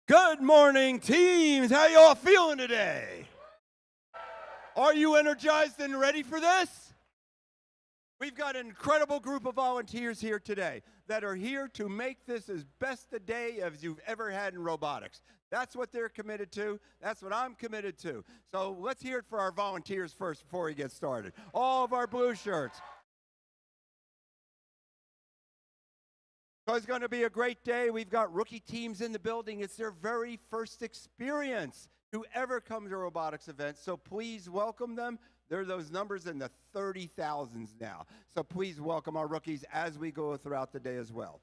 Good morning, teams. How y'all feeling today? Are you energized and ready for this? We've got an incredible group of volunteers here today that are here to make this as best a day as you've ever had in robotics. That's what they're committed to. That's what I'm committed to. So let's hear it for our volunteers first before we get started. All of our blue shirts. So it's going to be a great day. We've got rookie teams in the building. It's their very first experience to ever come to a robotics event. So please welcome them. There are those numbers in the 30,000s now. So please welcome our rookies as we go throughout the day as well.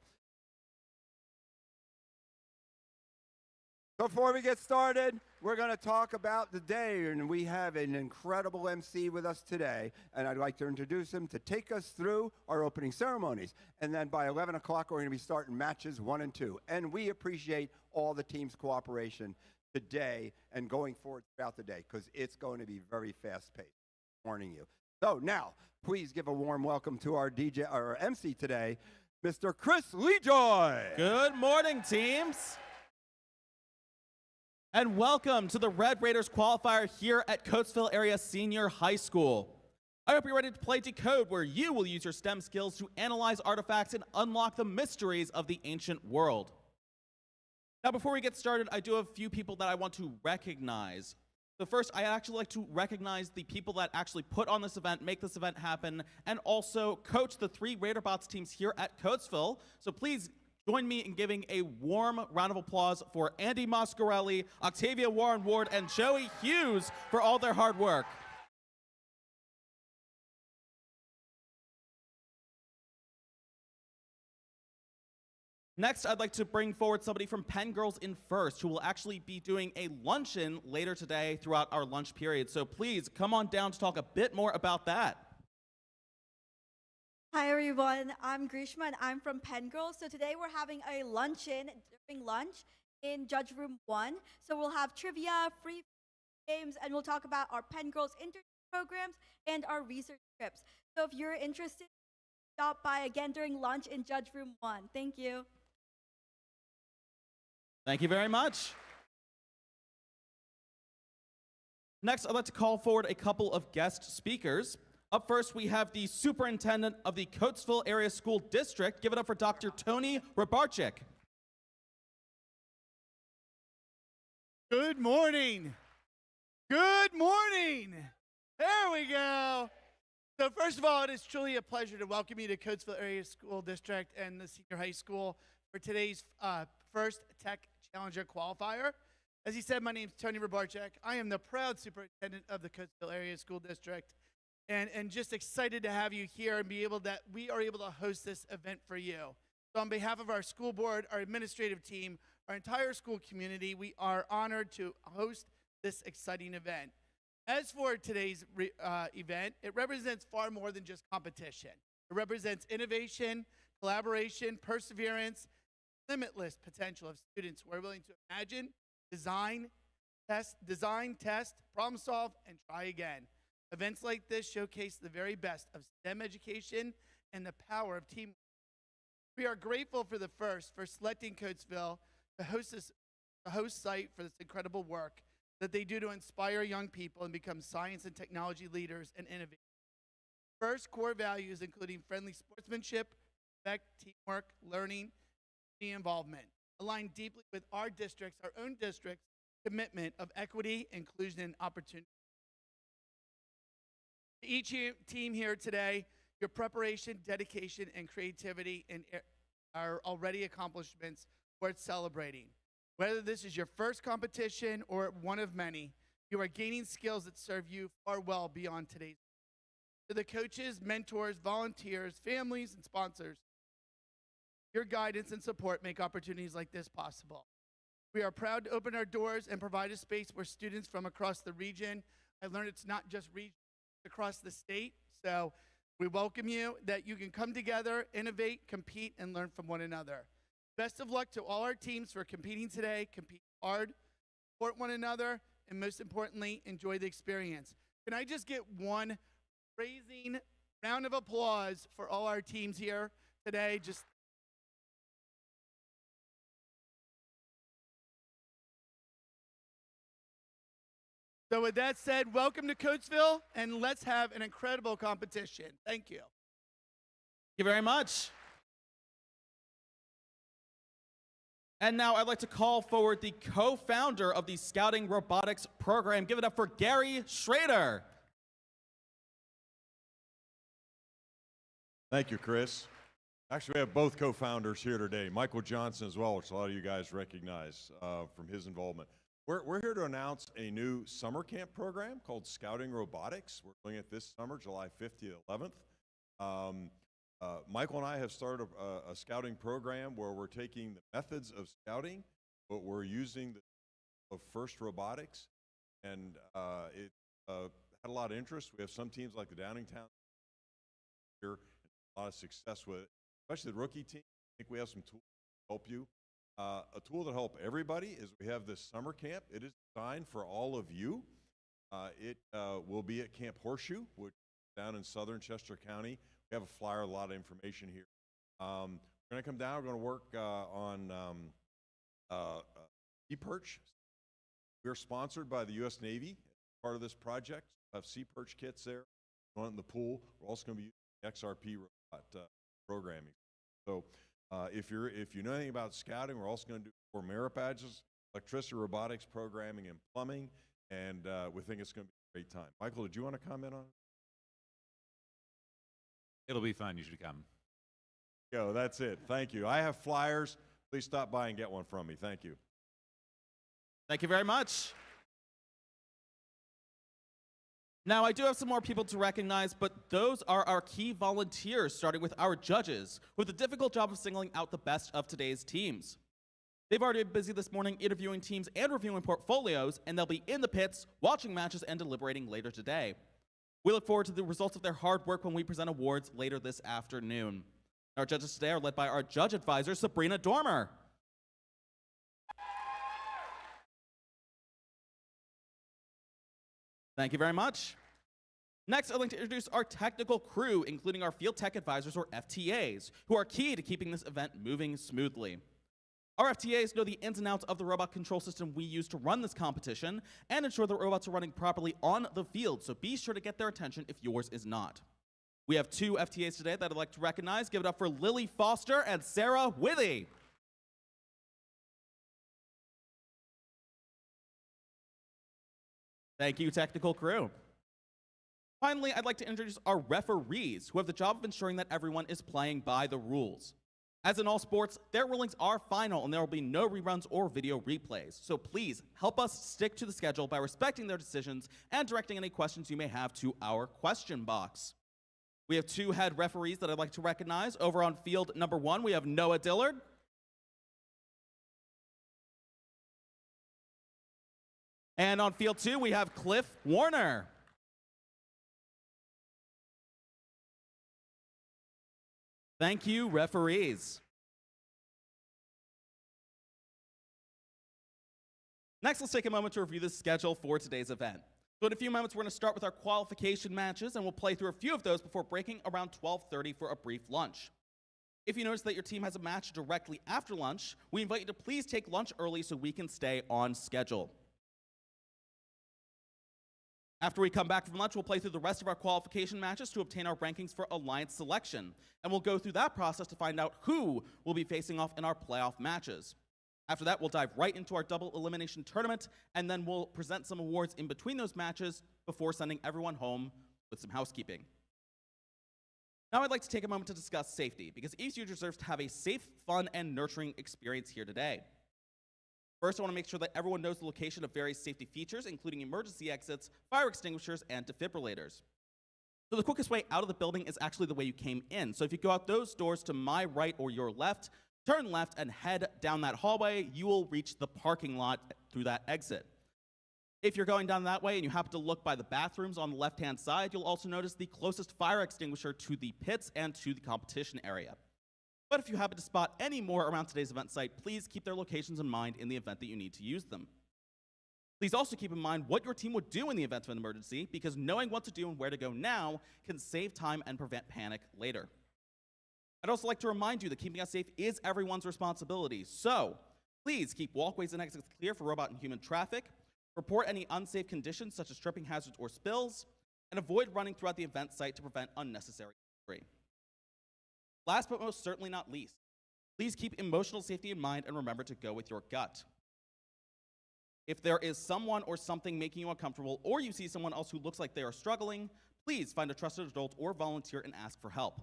Before we get started, we're going to talk about the day, and we have an incredible MC with us today, and I'd like to introduce him to take us through our opening ceremonies. And then by 11 o'clock, we're going to be starting matches 1 and 2. And we appreciate all the team's cooperation today and going forward throughout the day, because it's going to be very fast-paced, warning you. So now, please give a warm welcome to our MC today, Mr. Chris Lejoy. Good morning, teams. And welcome to the Red Raiders Qualifier here at Coatesville Area Senior High School. I hope you're ready to play Decode, where you will use your STEM skills to analyze artifacts and unlock the mysteries of the ancient world. Now, before we get started, I do have a few people that I want to recognize. So first, I actually like to recognize the people that actually put on this event, make this event happen, and also coach the 3 RaiderBots teams here at Coatesville. So please join me in giving a warm round of applause for Andy Moscarelli, Octavia Warren Ward, and Joey Hughes for all their hard work. Next, I'd like to bring forward somebody from Penn Girls in First, who will actually be doing a luncheon later today throughout our lunch period. So please come on down to talk a bit more about that. Hi everyone, I'm Grishma and I'm from Penn Girls. So today we're having a luncheon during lunch in Judge Room 1. So we'll have trivia, free games, and we'll talk about our Penn Girls internship programs and our research trips. So if you're interested, stop by again during lunch in Judge Room 1. Thank you. Thank you very much. Next, I'd like to call forward a couple of guest speakers. Up first, we have the superintendent of the Coatesville Area School District. Give it up for Dr. Tony Rabarczyk. Good morning. Good morning. There we go. So first of all, it is truly a pleasure to welcome you to Coatesville Area School District and the Senior High School for today's first Tech Challenger Qualifier. As he said, my name is Tony Rabarczyk. I am the proud superintendent of the Coatesville Area School District. And just excited to have you here and we are able to host this event for you. So on behalf of our school board, our administrative team, our entire school community, we are honored to host this exciting event. As for today's event, it represents far more than just competition. It represents innovation, collaboration, perseverance, limitless potential of students who are willing to imagine, design, test, problem solve, and try again. Events like this showcase the very best of STEM education and the power of teamwork. We are grateful for for selecting Coatesville to host the host site for this incredible work that they do to inspire young people and become science and technology leaders and innovators. First, core values including friendly sportsmanship, respect, teamwork, learning, and involvement align deeply with our own district's commitment of equity, inclusion, and opportunity. Each team here today, your preparation, dedication, and creativity are already accomplishments worth celebrating. Whether this is your first competition or one of many, you are gaining skills that serve you far well beyond today's. To the coaches, mentors, volunteers, families, and sponsors, your guidance and support make opportunities like this possible. We are proud to open our doors and provide a space where students from across the region, I learned it's not just region, across the state. So we welcome you that you can come together, innovate, compete, and learn from one another. Best of luck to all our teams for competing today. Compete hard, support one another, and most importantly, enjoy the experience. Can I just get one raising round of applause for all our teams here today? Just So with that said, welcome to Coatesville, and let's have an incredible competition. Thank you. Thank you very much. And now I'd like to call forward the co-founder of the Scouting Robotics program. Give it up for Gary Schrader. Thank you, Chris. Actually, we have both co-founders here today, Michael Johnson as well, which a lot of you guys recognize from his involvement. We're here to announce a new summer camp program called Scouting Robotics. We're doing it this summer, July 5th to 11th. Michael and I have started a scouting program where we're taking the methods of scouting, but we're using the of FIRST robotics, and it had a lot of interest. We have some teams like the Downingtown here, a lot of success with it, especially the rookie team. I think we have some tools to help you. A tool that help everybody is we have this summer camp. It is designed for all of you. It will be at Camp Horseshoe, which is down in southern Chester County. We have a flyer, a lot of information here. We're going to come down. We're going to work on sea perch. We're sponsored by the U.S. Navy as part of this project. We have sea perch kits there. Going in the pool. We're also going to be using XRP robot programming. So if you know anything about scouting, we're also going to do 4 merit badges, electricity, robotics, programming, and plumbing, and we think it's going to be a great time. Michael, did you want to comment on it? It'll be fun. You should come. Yo, that's it. Thank you. I have flyers. Please stop by and get one from me. Thank you. Thank you very much. Now, I do have some more people to recognize, but those are our key volunteers, starting with our judges, with the difficult job of singling out the best of today's teams. They've already been busy this morning interviewing teams and reviewing portfolios, and they'll be in the pits, watching matches and deliberating later today. We look forward to the results of their hard work when we present awards later this afternoon. Our judges today are led by our judge advisor, Sabrina Dormer. Thank you very much. Next, I'd like to introduce our technical crew, including our field tech advisors, or FTAs, who are key to keeping this event moving smoothly. Our FTAs know the ins and outs of the robot control system we use to run this competition and ensure the robots are running properly on the field, so be sure to get their attention if yours is not. We have 2 FTAs today that I'd like to recognize. Give it up for Lily Foster and Sarah Withy. Thank you, technical crew. Finally, I'd like to introduce our referees, who have the job of ensuring that everyone is playing by the rules. As in all sports, their rulings are final and there will be no reruns or video replays. So please help us stick to the schedule by respecting their decisions and directing any questions you may have to our question box. We have 2 head referees that I'd like to recognize. Over on field number 1, we have Noah Dillard. And on field 2, we have Cliff Warner. Thank you, referees. Next, let's take a moment to review the schedule for today's event. So in a few moments, we're going to start with our qualification matches, and we'll play through a few of those before breaking around 12:30 for a brief lunch. If you notice that your team has a match directly after lunch, we invite you to please take lunch early so we can stay on schedule. After we come back from lunch, we'll play through the rest of our qualification matches to obtain our rankings for Alliance selection. And we'll go through that process to find out who will be facing off in our playoff matches. After that, we'll dive right into our double elimination tournament, and then we'll present some awards in between those matches before sending everyone home with some housekeeping. Now I'd like to take a moment to discuss safety, because ECU deserves to have a safe, fun, and nurturing experience here today. First, I want to make sure that everyone knows the location of various safety features, including emergency exits, fire extinguishers, and defibrillators. So the quickest way out of the building is actually the way you came in. So if you go out those doors to my right or your left, turn left and head down that hallway, you will reach the parking lot through that exit. If you're going down that way and you happen to look by the bathrooms on the left-hand side, you'll also notice the closest fire extinguisher to the pits and to the competition area. But if you happen to spot any more around today's event site, please keep their locations in mind in the event that you need to use them. Please also keep in mind what your team would do in the event of an emergency, because knowing what to do and where to go now can save time and prevent panic later. I'd also like to remind you that keeping us safe is everyone's responsibility, so please keep walkways and exits clear for robot and human traffic. Report any unsafe conditions such as tripping hazards or spills, and avoid running throughout the event site to prevent unnecessary injury. Last but most certainly not least, please keep emotional safety in mind and remember to go with your gut. If there is someone or something making you uncomfortable, or you see someone else who looks like they are struggling, please find a trusted adult or volunteer and ask for help.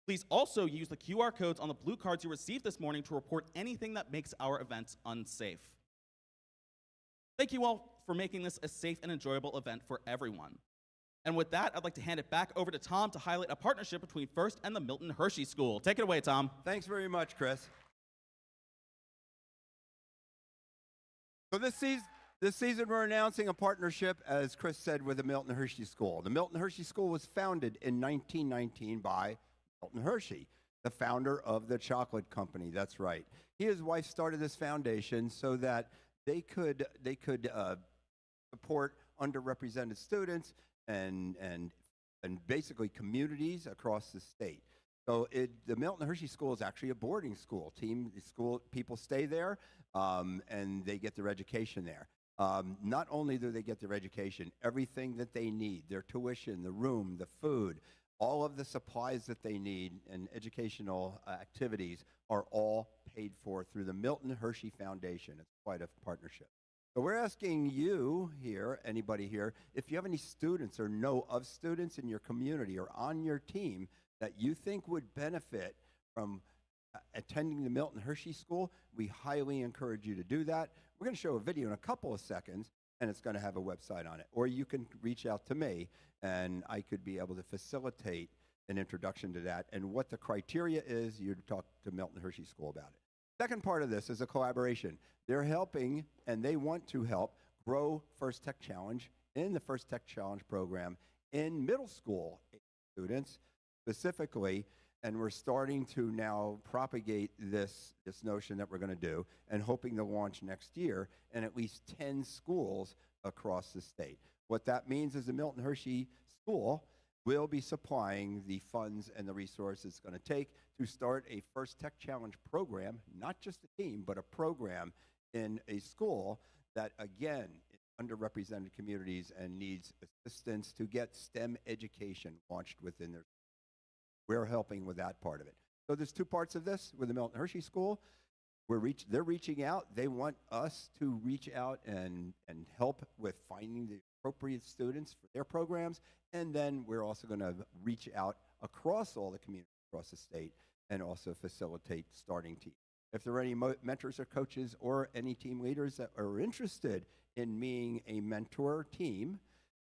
Please also use the QR codes on the blue cards you received this morning to report anything that makes our events unsafe. Thank you all for making this a safe and enjoyable event for everyone. And with that, I'd like to hand it back over to Tom to highlight a partnership between First and the Milton Hershey School. Take it away, Tom. Thanks very much, Chris. So this season we're announcing a partnership, as Chris said, with the Milton Hershey School. The Milton Hershey School was founded in 1919 by Milton Hershey, the founder of the chocolate company. That's right. He and his wife started this foundation so that they could support underrepresented students and basically communities across the state. So the Milton Hershey School is actually a boarding school. People stay there and they get their education there. Not only do they get their education, everything that they need, their tuition, the room, the food, all of the supplies that they need and educational activities are all paid for through the Milton Hershey Foundation. It's quite a partnership. So we're asking you here, anybody here, if you have any students or know of students in your community or on your team that you think would benefit from attending the Milton Hershey School, we highly encourage you to do that. We're going to show a video in a couple of seconds, and it's going to have a website on it. Or you can reach out to me, and I could be able to facilitate an introduction to that. And what the criteria is, you talk to Milton Hershey School about it. Second part of this is a collaboration. They're helping, and they want to help grow First Tech Challenge in the First Tech Challenge program in middle school students specifically. And we're starting to now propagate this notion that we're going to do and hoping to launch next year in at least 10 schools across the state. What that means is the Milton Hershey School will be supplying the funds and the resources it's going to take to start a First Tech Challenge program, not just a team, but a program in a school that, again, underrepresented communities and needs assistance to get STEM education launched within their. We're helping with that part of it. So there's two parts of this with the Milton Hershey School. They're reaching out. They want us to reach out and help with finding the appropriate students for their programs. And then we're also going to reach out across all the communities across the state and also facilitate starting teams. If there are any mentors or coaches or any team leaders that are interested in being a mentor team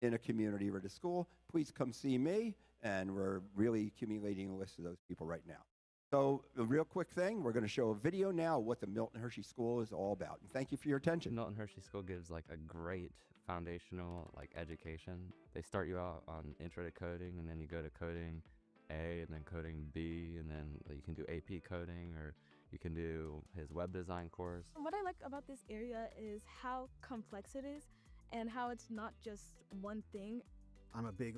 in a community or at a school, please come see me. And we're really accumulating a list of those people right now. So a real quick thing, we're going to show a video now what the Milton Hershey School is all about. And thank you for your attention. Milton Hershey School gives like a great foundational education. They start you out on intro to coding, and then you go to coding A, and then coding B, and then you can do AP coding, or you can do his web design course. What I like about this area is how complex it is and how it's not just one thing. I'm a big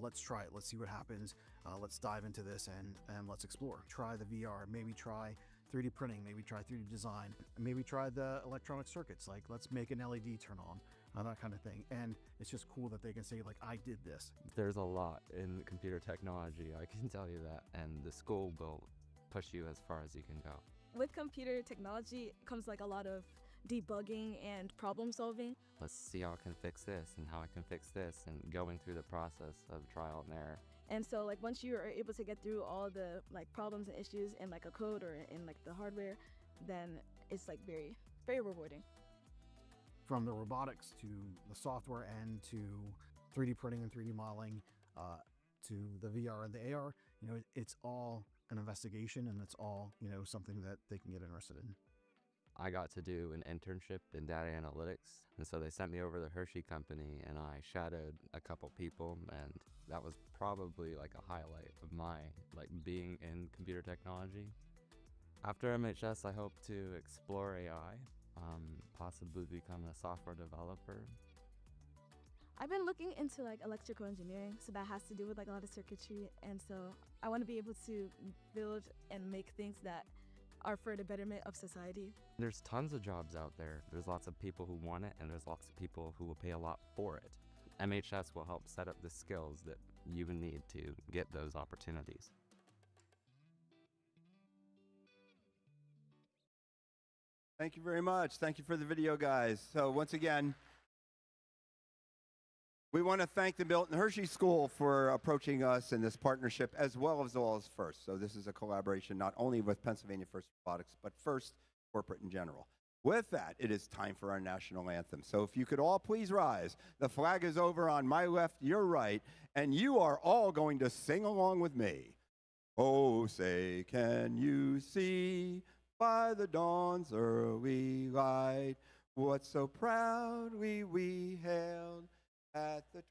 let's try it. Let's see what happens. Let's dive into this and let's explore. Try the VR, maybe try 3D printing, maybe try 3D design, maybe try the electronic circuits, like let's make an LED turn on, that kind of thing. And it's just cool that they can say I did this. There's a lot in computer technology, I can tell you that, and the school will push you as far as you can go. With computer technology comes a lot of debugging and problem solving. Let's see how I can fix this and how I can fix this, and going through the process of trial and error. And so once you are able to get through all the problems and issues in a code or in the hardware, then it's very, very rewarding. From the robotics to the software end to 3D printing and 3D modeling to the VR and the AR, it's all an investigation, and it's all something that they can get interested in. I got to do an internship in data analytics, and so they sent me over to the Hershey company, and I shadowed a couple people, and that was probably a highlight of my being in computer technology. After MHS, I hope to explore AI, possibly become a software developer. I've been looking into electrical engineering, so that has to do with a lot of circuitry, and so I want to be able to build and make things that are for the betterment of society. There's tons of jobs out there. There's lots of people who want it, and there's lots of people who will pay a lot for it. MHS will help set up the skills that you need to get those opportunities. Thank you very much. Thank you for the video, guys. So once again, we want to thank the Milton Hershey School for approaching us in this partnership, as well as First. So this is a collaboration not only with Pennsylvania First Robotics, but First Corporate in general. With that, it is time for our national anthem. So if you could all please rise. The flag is over on my left, your right, and you are all going to sing along with me. Oh, say, can you see by the dawn's early light what so proudly we hailed at the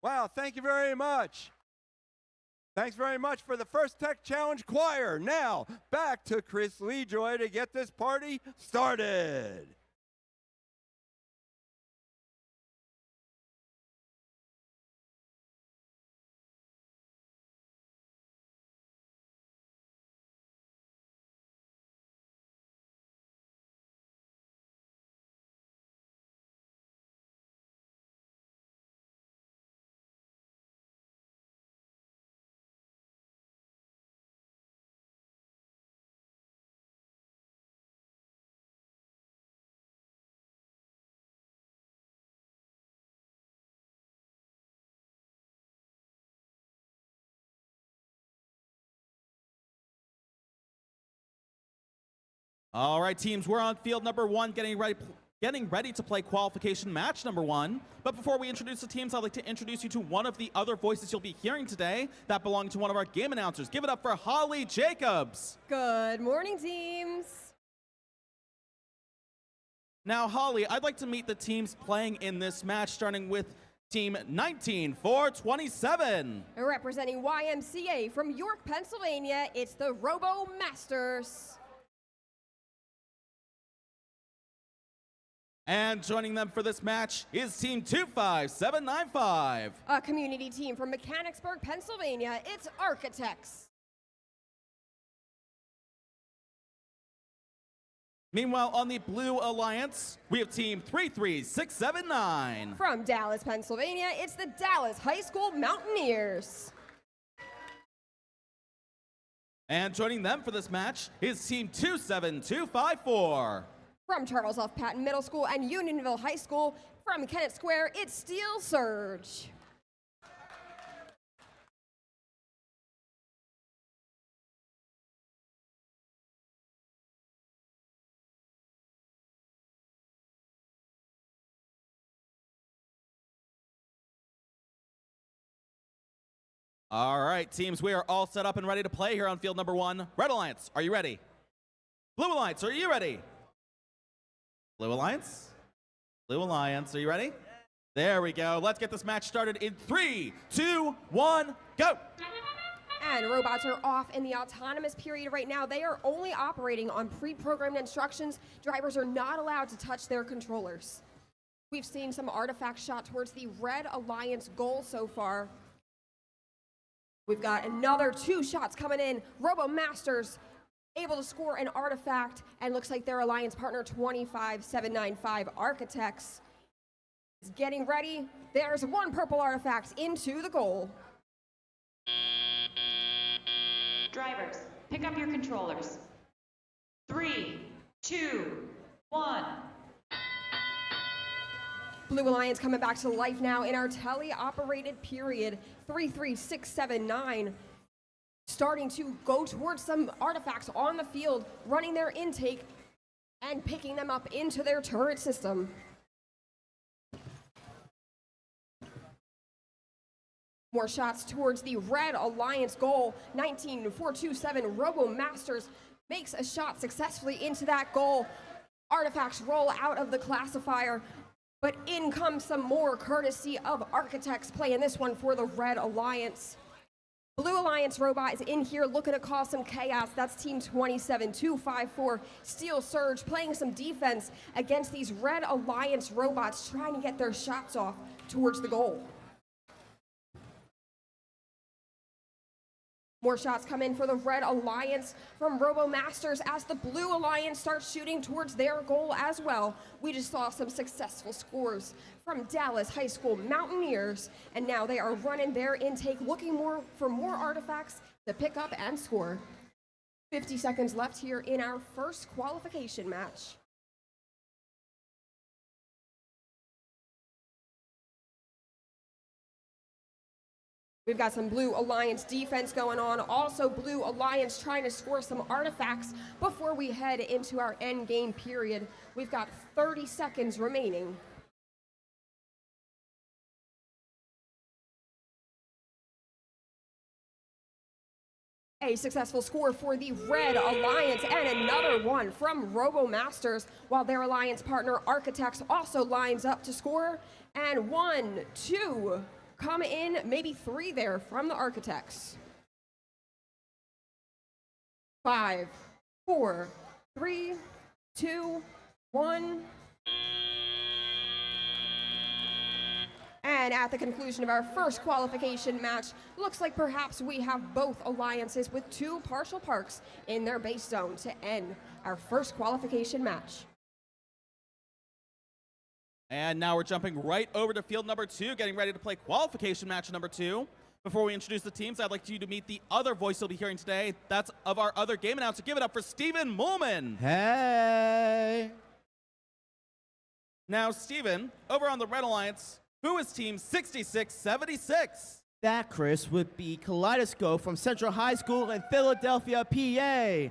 Wow, thank you very much. Thanks very much for the First Tech Challenge Choir. Now, back to Chris Lejoy to get this party started. All right, teams, we're on field number one, getting ready to play qualification match number one. But before we introduce the teams, I'd like to introduce you to one of the other voices you'll be hearing today that belong to one of our game announcers. Give it up for Holly Jacobs. Good morning, teams. Now, Holly, I'd like to meet the teams playing in this match, starting with Team 19427. Representing YMCA from York, Pennsylvania, it's the Robo Masters. And joining them for this match is Team 25795. A community team from Mechanicsburg, Pennsylvania, it's Architects. Meanwhile, on the Blue Alliance, we have Team 33679. From Dallas, Pennsylvania, it's the Dallas High School Mountaineers. And joining them for this match is Team 27254. From Charles F. Patton Middle School and Unionville High School, from Kennett Square, it's Steel Surge. All right, teams, we are all set up and ready to play here on field number one. Red Alliance, are you ready? Blue Alliance, are you ready? Blue Alliance? Blue Alliance, are you ready? There we go. Let's get this match started in 3, 2, 1, go! And robots are off in the autonomous period right now. They are only operating on pre-programmed instructions. Drivers are not allowed to touch their controllers. We've seen some artifacts shot towards the Red Alliance goal so far. We've got another 2 shots coming in. Robo Masters able to score an artifact, and looks like their alliance partner 25795 Architects is getting ready. There's 1 purple artifact into the goal. Drivers, pick up your controllers. 3, 2, 1. Blue Alliance coming back to life now in our tele-operated period, 33679. Starting to go towards some artifacts on the field, running their intake and picking them up into their turret system. More shots towards the Red Alliance goal. 19427 Robo Masters makes a shot successfully into that goal. Artifacts roll out of the classifier, but in comes some more courtesy of Architects playing this one for the Red Alliance. Blue Alliance robot is in here looking to cause some chaos. That's Team 27254 Steel Surge playing some defense against these Red Alliance robots trying to get their shots off towards the goal. More shots come in for the Red Alliance from Robo Masters as the Blue Alliance starts shooting towards their goal as well. We just saw some successful scores from Dallas High School Mountaineers, and now they are running their intake, looking for more artifacts to pick up and score. 50 seconds left here in our first qualification match. We've got some Blue Alliance defense going on. Also, Blue Alliance trying to score some artifacts before we head into our end game period. We've got 30 seconds remaining. A successful score for the Red Alliance and another one from Robo Masters, while their alliance partner Architects also lines up to score. And 1, 2, come in, maybe 3 there from the Architects. 5, 4, 3, 2, 1. And at the conclusion of our first qualification match, looks like perhaps we have both alliances with 2 partial parks in their base zone to end our first qualification match. And now we're jumping right over to field number 2, getting ready to play qualification match number 2. Before we introduce the teams, I'd like you to meet the other voice you'll be hearing today. That's of our other game announcer. Give it up for Steven Mullman. Hey! Now, Steven, over on the Red Alliance, who is team 6676? That, Chris, would be Kaleidoscope from Central High School in Philadelphia, PA.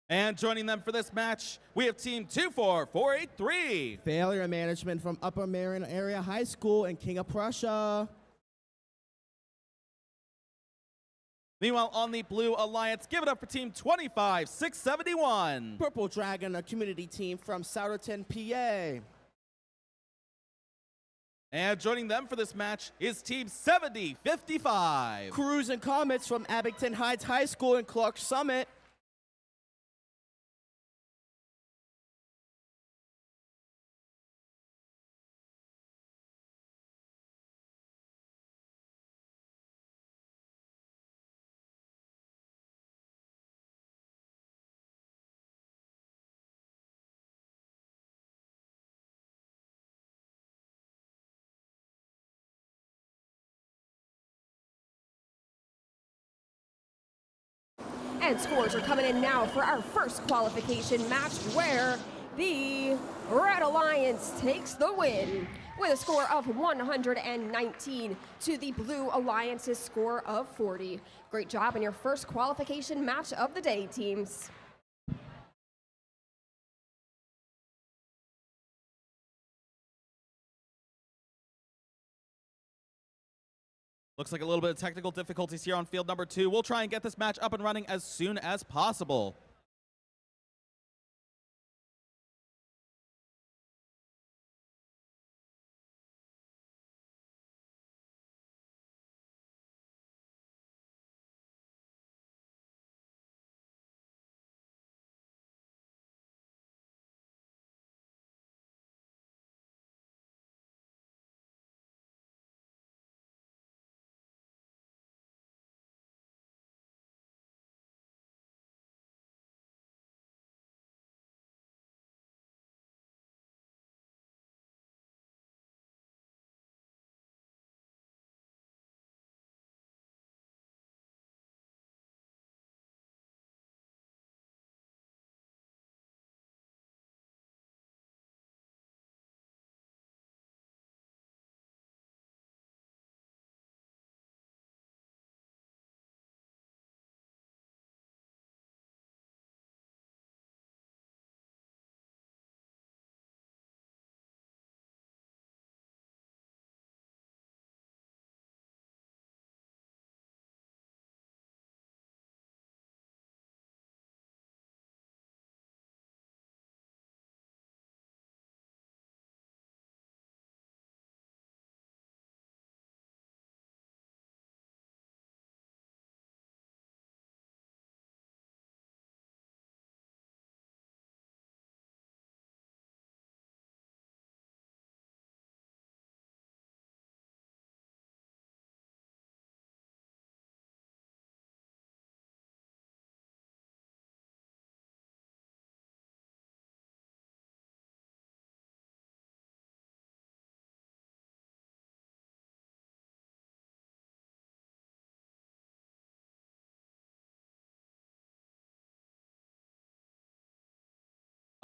And joining them for this match, we have team 24483. Failure Management from Upper Marion Area High School in King of Prussia. Meanwhile, on the Blue Alliance, give it up for team 25671. Purple Dragon, a community team from Souderton, PA. And joining them for this match is team 7055. Crews and Comets from Abington Heights High School in Clark Summit. And scores are coming in now for our first qualification match, where the Red Alliance takes the win with a score of 119 to the Blue Alliance's score of 40. Great job in your first qualification match of the day, teams. Looks like a little bit of technical difficulties here on field number 2. We'll try and get this match up and running as soon as possible.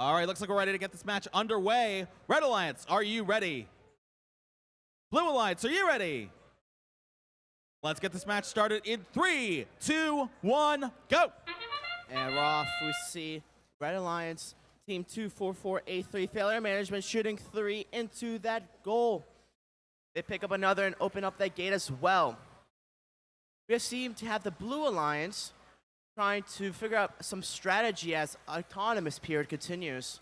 All right, looks like we're ready to get this match underway. Red Alliance, are you ready? Blue Alliance, are you ready? Let's get this match started in 3, 2, 1, go! And we're off. We see Red Alliance, Team 244A3, failure management, shooting 3 into that goal. They pick up another and open up that gate as well. We seem to have the Blue Alliance trying to figure out some strategy as autonomous period continues.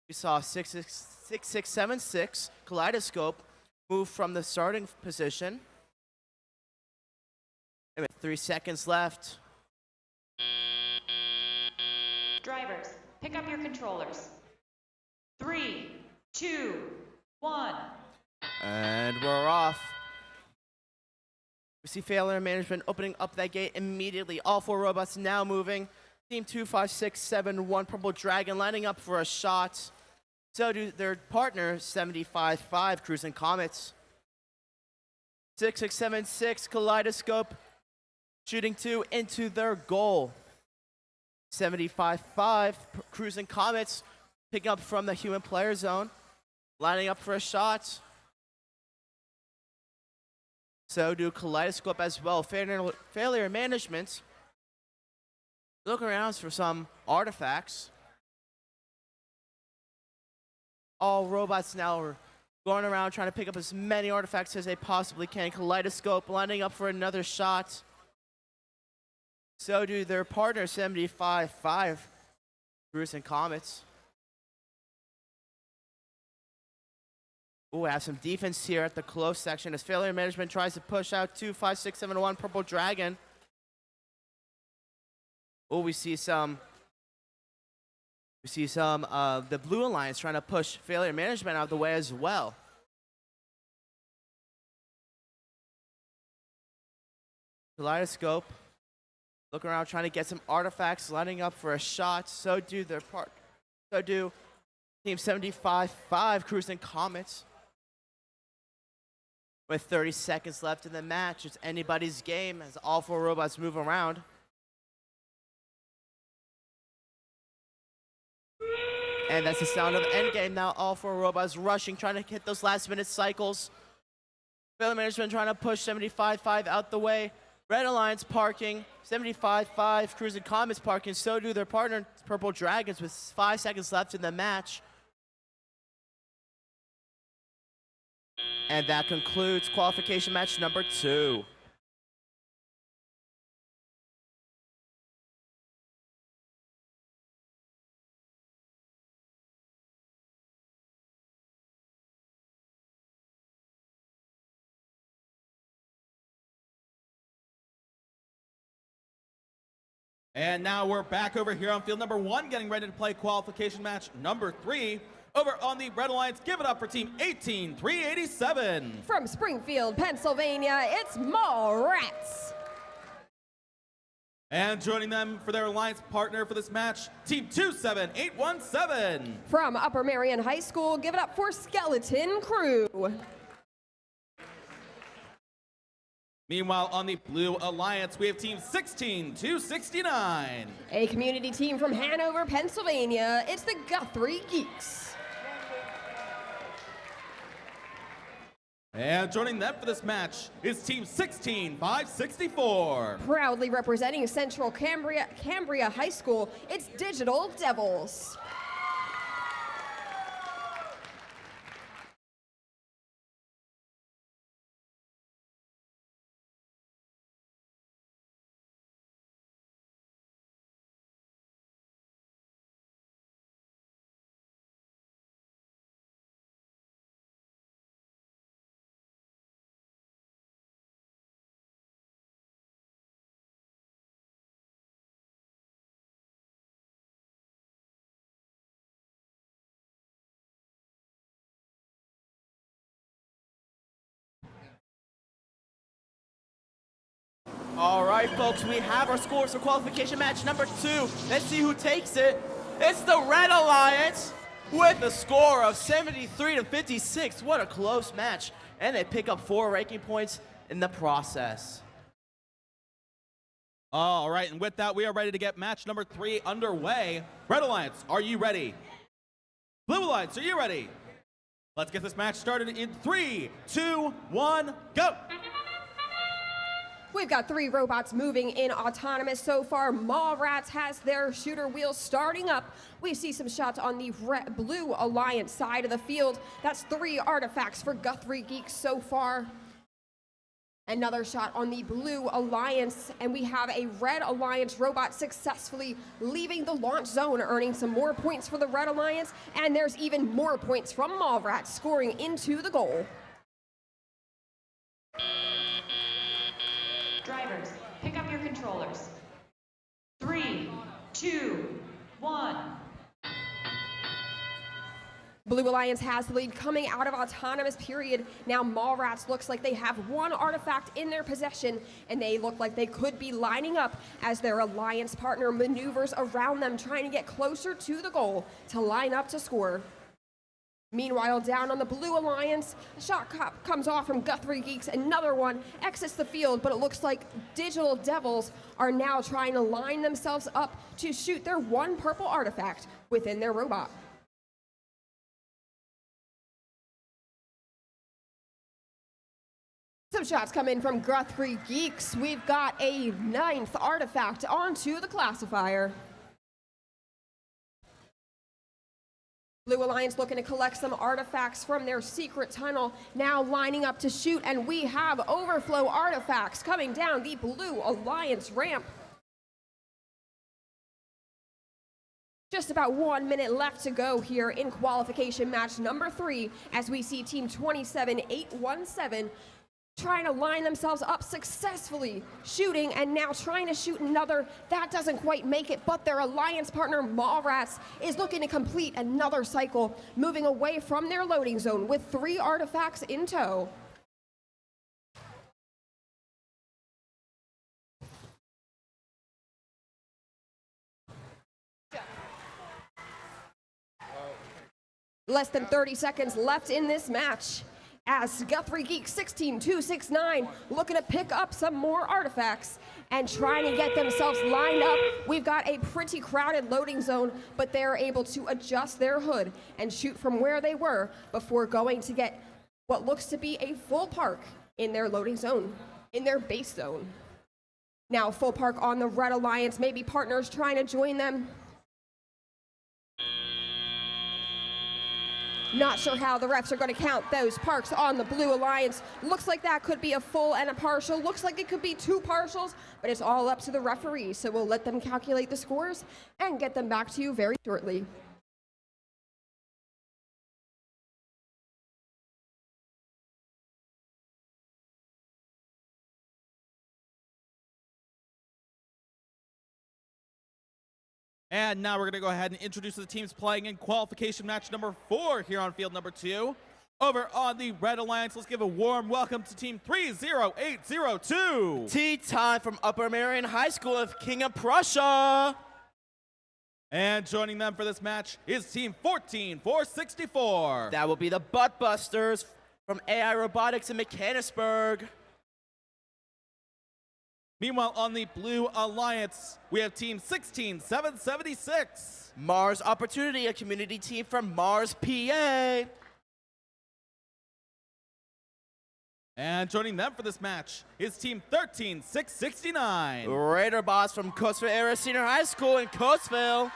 We saw 6676 Kaleidoscope move from the starting position. And with 3 seconds left. Drivers, pick up your controllers. 3, 2, 1. And we're off. We see failure management opening up that gate immediately. All 4 robots now moving. Team 25671 Purple Dragon lining up for a shot. So do their partner 755 Cruising Comets. 6676 Kaleidoscope shooting 2 into their goal. 755 Cruising Comets picking up from the human player zone, lining up for a shot. So do Kaleidoscope as well. Failure management. Look around for some artifacts. All robots now are going around trying to pick up as many artifacts as they possibly can. Kaleidoscope lining up for another shot. So do their partner 755 Cruising Comets. Ooh, we have some defense here at the close section as failure management tries to push out 25671 Purple Dragon. Oh, we see some of the Blue Alliance trying to push failure management out of the way as well. Kaleidoscope looking around trying to get some artifacts, lining up for a shot. So do Team 755 Cruising Comets. With 30 seconds left in the match, it's anybody's game as all 4 robots move around. And that's the sound of endgame now. All 4 robots rushing, trying to hit those last-minute cycles. Failure management trying to push 755 out the way. Red Alliance parking. 755 Cruising Comets parking. So do their partner, Purple Dragons, with 5 seconds left in the match. And that concludes qualification match number 2. And now we're back over here on field number 1, getting ready to play qualification match number 3. Over on the Red Alliance, give it up for Team 18387. From Springfield, Pennsylvania, it's Mallrats. And joining them for their alliance partner for this match, Team 27817. From Upper Marion High School, give it up for Skeleton Crew. Meanwhile, on the Blue Alliance, we have Team 16269. A community team from Hanover, Pennsylvania, it's the Guthrie Geeks. And joining them for this match is Team 16564. Proudly representing Central Cambria High School, it's Digital Devils. All right, folks, we have our scores for qualification match number 2. Let's see who takes it. It's the Red Alliance with a score of 73-56. What a close match. And they pick up 4 ranking points in the process. All right, and with that, we are ready to get match number 3 underway. Red Alliance, are you ready? Blue Alliance, are you ready? Let's get this match started in 3, 2, 1, go! We've got 3 robots moving in autonomous so far. Mallrats has their shooter wheels starting up. We see some shots on the Blue Alliance side of the field. That's 3 artifacts for Guthrie Geeks so far. Another shot on the Blue Alliance, and we have a Red Alliance robot successfully leaving the launch zone, earning some more points for the Red Alliance, and there's even more points from Mallrats scoring into the goal. Drivers, pick up your controllers. 3, 2, 1. Blue Alliance has the lead coming out of autonomous period. Now Mallrats looks like they have 1 artifact in their possession, and they look like they could be lining up as their alliance partner maneuvers around them, trying to get closer to the goal to line up to score. Meanwhile, down on the Blue Alliance, a shot comes off from Guthrie Geeks. Another one exits the field, but it looks like Digital Devils are now trying to line themselves up to shoot their 1 purple artifact within their robot. Some shots come in from Guthrie Geeks. We've got a 9th artifact onto the classifier. Blue Alliance looking to collect some artifacts from their secret tunnel, now lining up to shoot, and we have overflow artifacts coming down the Blue Alliance ramp. Just about 1 minute left to go here in qualification match number 3, as we see Team 27817 trying to line themselves up successfully, shooting, and now trying to shoot another. That doesn't quite make it, but their alliance partner Mallrats is looking to complete another cycle, moving away from their loading zone with 3 artifacts in tow. Less than 30 seconds left in this match, as Guthrie Geek 16269 looking to pick up some more artifacts and trying to get themselves lined up. We've got a pretty crowded loading zone, but they're able to adjust their hood and shoot from where they were before going to get what looks to be a full park in their loading zone, in their base zone. Now full park on the Red Alliance, maybe partners trying to join them. Not sure how the refs are going to count those parks on the Blue Alliance. Looks like that could be a full and a partial. Looks like it could be 2 partials, but it's all up to the referees. So we'll let them calculate the scores and get them back to you very shortly. And now we're going to go ahead and introduce the teams playing in qualification match number 4 here on field number 2. Over on the Red Alliance, let's give a warm welcome to team 30802. Tea time from Upper Merion High School of King of Prussia. And joining them for this match is team 14464. That will be the Butt Busters from AI Robotics in Mechanicsburg. Meanwhile, on the Blue Alliance, we have team 16776. Mars Opportunity, a community team from Mars, PA. And joining them for this match is team 13669. Raider Boss from Coatesville Area Senior High School in Coatesville.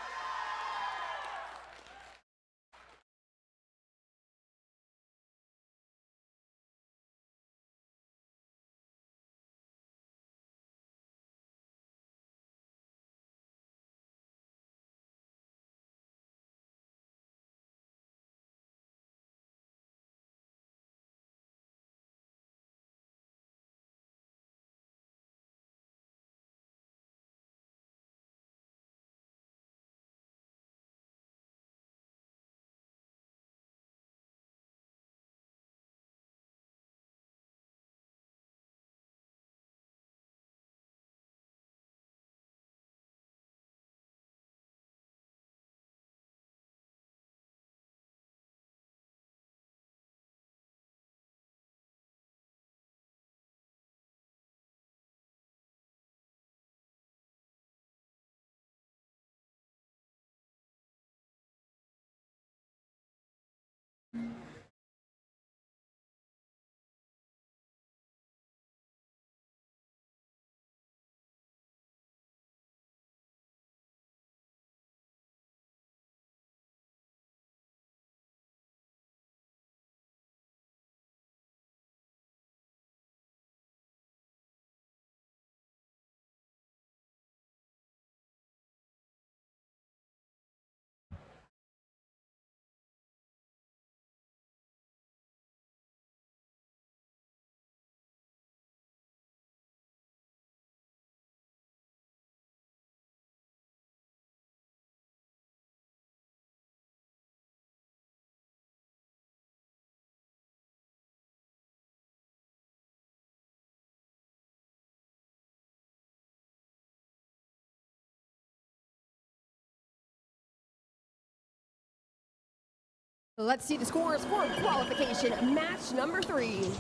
Let's see the scores for qualification match number 3.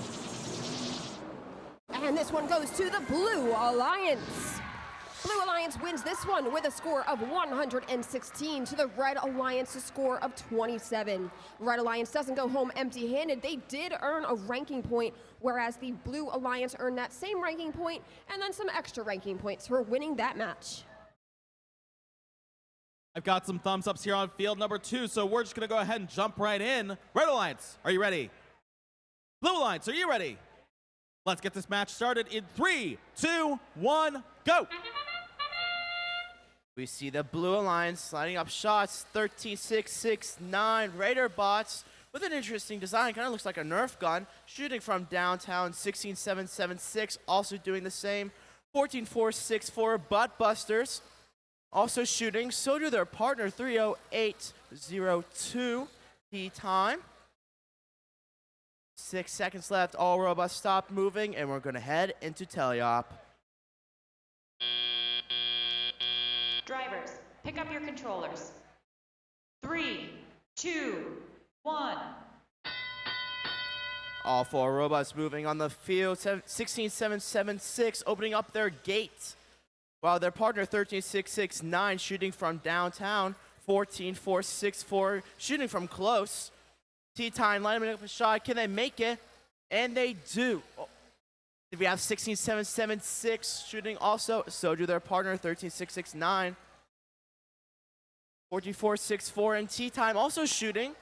And this one goes to the Blue Alliance. Blue Alliance wins this one with a score of 116 to the Red Alliance's score of 27. Red Alliance doesn't go home empty-handed. They did earn a ranking point, whereas the Blue Alliance earned that same ranking point and then some extra ranking points for winning that match. I've got some thumbs ups here on field number 2, so we're just going to go ahead and jump right in. Red Alliance, are you ready? Blue Alliance, are you ready? Let's get this match started in 3, 2, 1, go! We see the Blue Alliance lining up shots. 13-6-6-9 Raider bots with an interesting design. Kind of looks like a Nerf gun. Shooting from downtown. 16-7-7-6 also doing the same. 14-4-6-4 Butt Busters also shooting. So do their partner 308-02 T time. 6 seconds left. All robots stop moving, and we're going to head into teleop. Drivers, pick up your controllers. 3, 2, 1. All 4 robots moving on the field. 16-7-7-6 opening up their gate. While their partner 13-6-6-9 shooting from downtown. 14-4-6-4 shooting from close. T-Time lining up a shot. Can they make it? And they do. We have 16-7-7-6 shooting also. So do their partner 13-6-6-9. 14-4-6-4 and T-Time also shooting.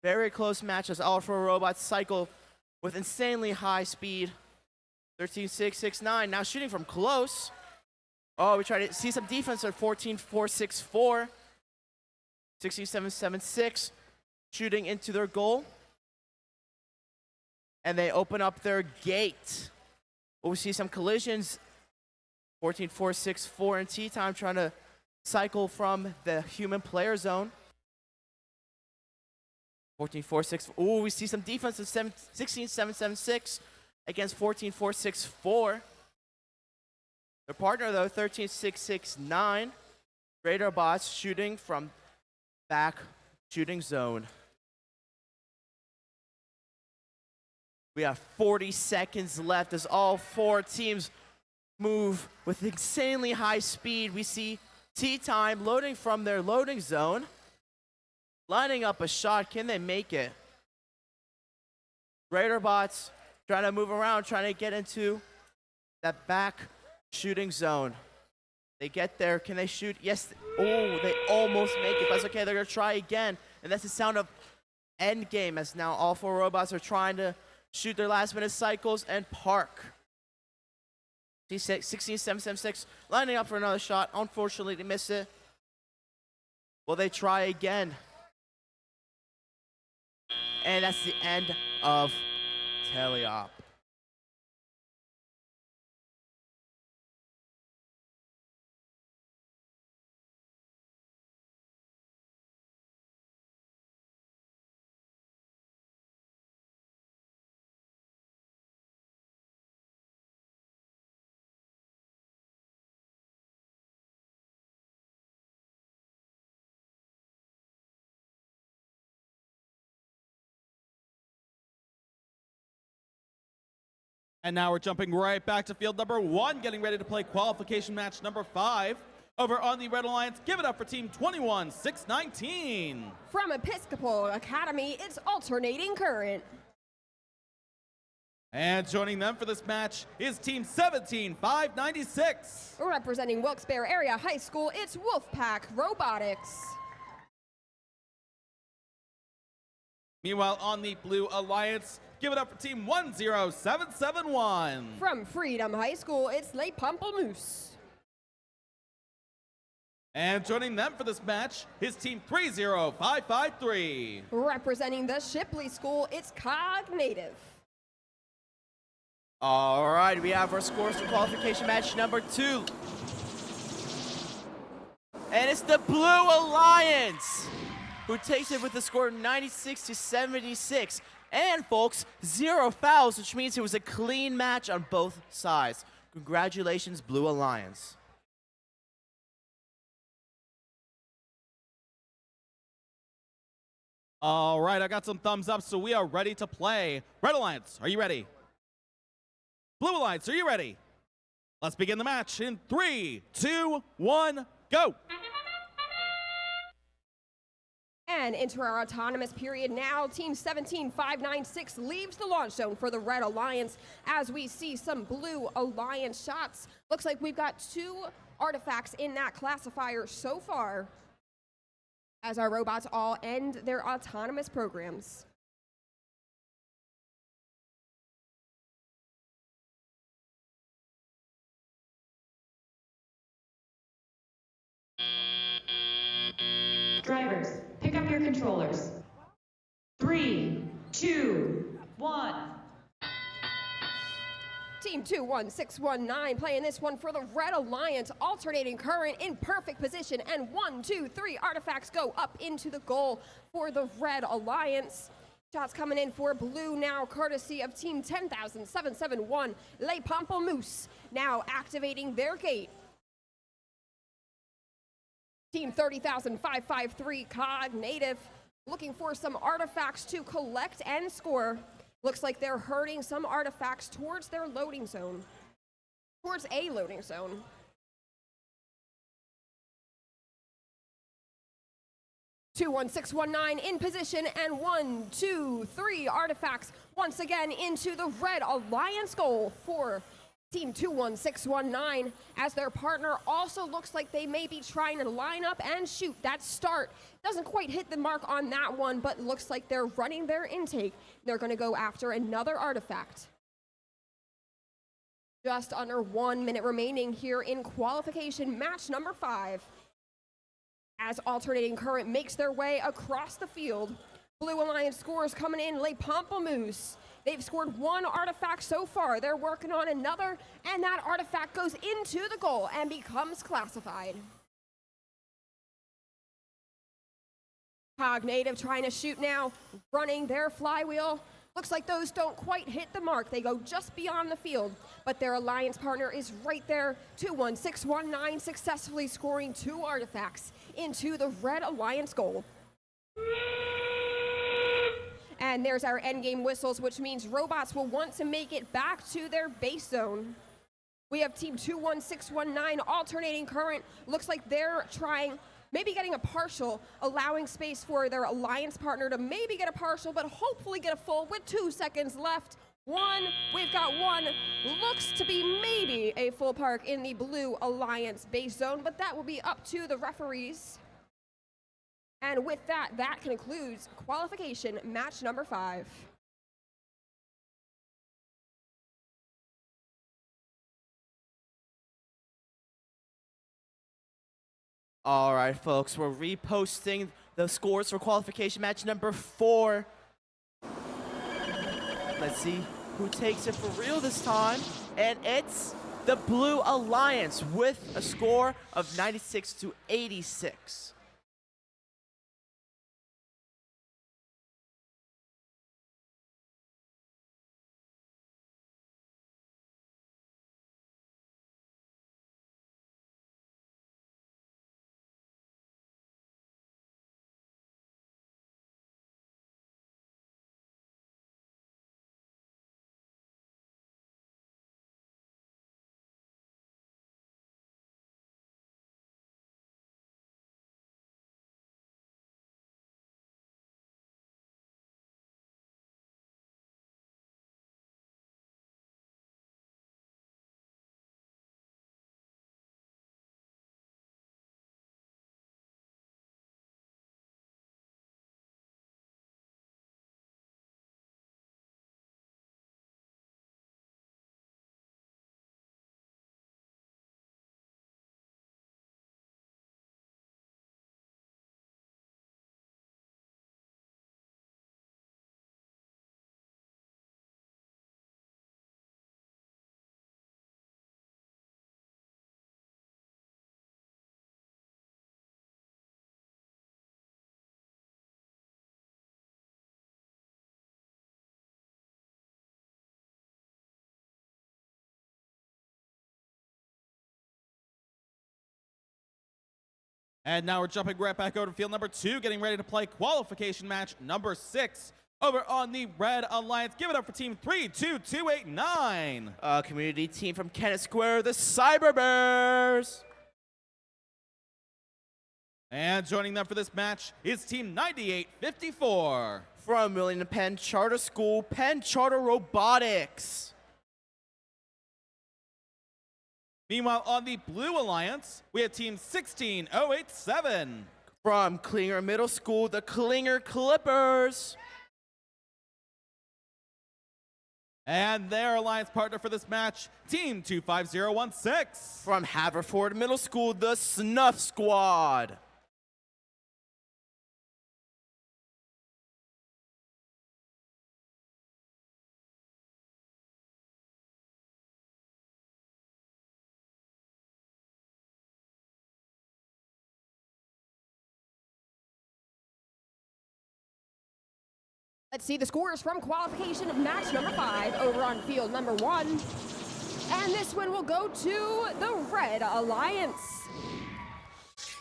Very close matches. All 4 robots cycle with insanely high speed. 13-6-6-9 now shooting from close. Oh, we try to see some defense at 14-4-6-4. 16-7-7-6 shooting into their goal. And they open up their gate. We see some collisions. 14-4-6-4 and T-Time trying to cycle from the human player zone. 14-4-6. Ooh, we see some defense at 16-7-7-6 against 14-4-6-4. Their partner, though, 13-6-6-9. Radar bots shooting from back shooting zone. We have 40 seconds left as all 4 teams move with insanely high speed. We see T-Time loading from their loading zone. Lining up a shot. Can they make it? Raider bots trying to move around, trying to get into that back shooting zone. They get there. Can they shoot? Yes. Oh, they almost make it. But it's okay. They're going to try again. And that's the sound of end game as now all 4 robots are trying to shoot their last minute cycles and park. 16-7-7-6 lining up for another shot. Unfortunately, they miss it. Will they try again? And that's the end of teleop. And now we're jumping right back to field number 1, getting ready to play qualification match number 5. Over on the Red Alliance, give it up for team 21-619. From Episcopal Academy, it's Alternating Current. And joining them for this match is team 17-596. Representing Wilkes-Barre Area High School, it's Wolfpack Robotics. Meanwhile, on the Blue Alliance, give it up for team 10771. From Freedom High School, it's Les Pamplemousse. And joining them for this match is team 30553. Representing the Shipley School, it's Cognitive. All right, we have our scores for qualification match number 2. And it's the Blue Alliance who takes it with the score 96-76. And folks, 0 fouls, which means it was a clean match on both sides. Congratulations, Blue Alliance. All right, I got some thumbs up, so we are ready to play. Red Alliance, are you ready? Blue Alliance, are you ready? Let's begin the match in 3, 2, 1, go! And into our autonomous period now, Team 17596 leaves the launch zone for the Red Alliance as we see some Blue Alliance shots. Looks like we've got 2 artifacts in that classifier so far as our robots all end their autonomous programs. Drivers, pick up your controllers. 3, 2, 1. Team 21619 playing this one for the Red Alliance, alternating current in perfect position, and 1, 2, 3 artifacts go up into the goal for the Red Alliance. Shots coming in for Blue now, courtesy of Team 10771, Les Pamplemousse, now activating their gate. Team 30553, Cognitive, looking for some artifacts to collect and score. Looks like they're herding some artifacts towards their loading zone. Towards a loading zone. Two 11619 in position, and 1, 2, 3 artifacts once again into the Red Alliance goal for Team 21619, as their partner also looks like they may be trying to line up and shoot. That start doesn't quite hit the mark on that one, but looks like they're running their intake. They're going to go after another artifact. Just under 1 minute remaining here in qualification match number 5. As alternating current makes their way across the field, Blue Alliance scores coming in. Les Pamplemousse, they've scored 1 artifact so far. They're working on another, and that artifact goes into the goal and becomes classified. Cognitive trying to shoot now, running their flywheel. Looks like those don't quite hit the mark. They go just beyond the field, but their alliance partner is right there. 21619 successfully scoring 2 artifacts into the Red Alliance goal. And there's our endgame whistles, which means robots will want to make it back to their base zone. We have Team 21619 alternating current. Looks like they're trying, maybe getting a partial, allowing space for their alliance partner to maybe get a partial, but hopefully get a full with 2 seconds left. 1, we've got 1. Looks to be maybe a full park in the Blue Alliance base zone, but that will be up to the referees. And with that, that concludes qualification match number 5. All right, folks, we're reposting the scores for qualification match number 4. Let's see who takes it for real this time. And it's the Blue Alliance with a score of 96-86. And now we're jumping right back over to field number 2, getting ready to play qualification match number 6 over on the Red Alliance. Give it up for team 32289. Community team from Kennett Square, the Cyber Bears. And joining them for this match is team 9854. From William Penn Charter School, Penn Charter Robotics. Meanwhile, on the Blue Alliance, we have team 16087. From Klinger Middle School, the Klinger Clippers. And their alliance partner for this match, team 25016. From Haverford Middle School, the Snuff Squad. Let's see the scores from qualification of match number 5 over on field number 1. And this one will go to the Red Alliance.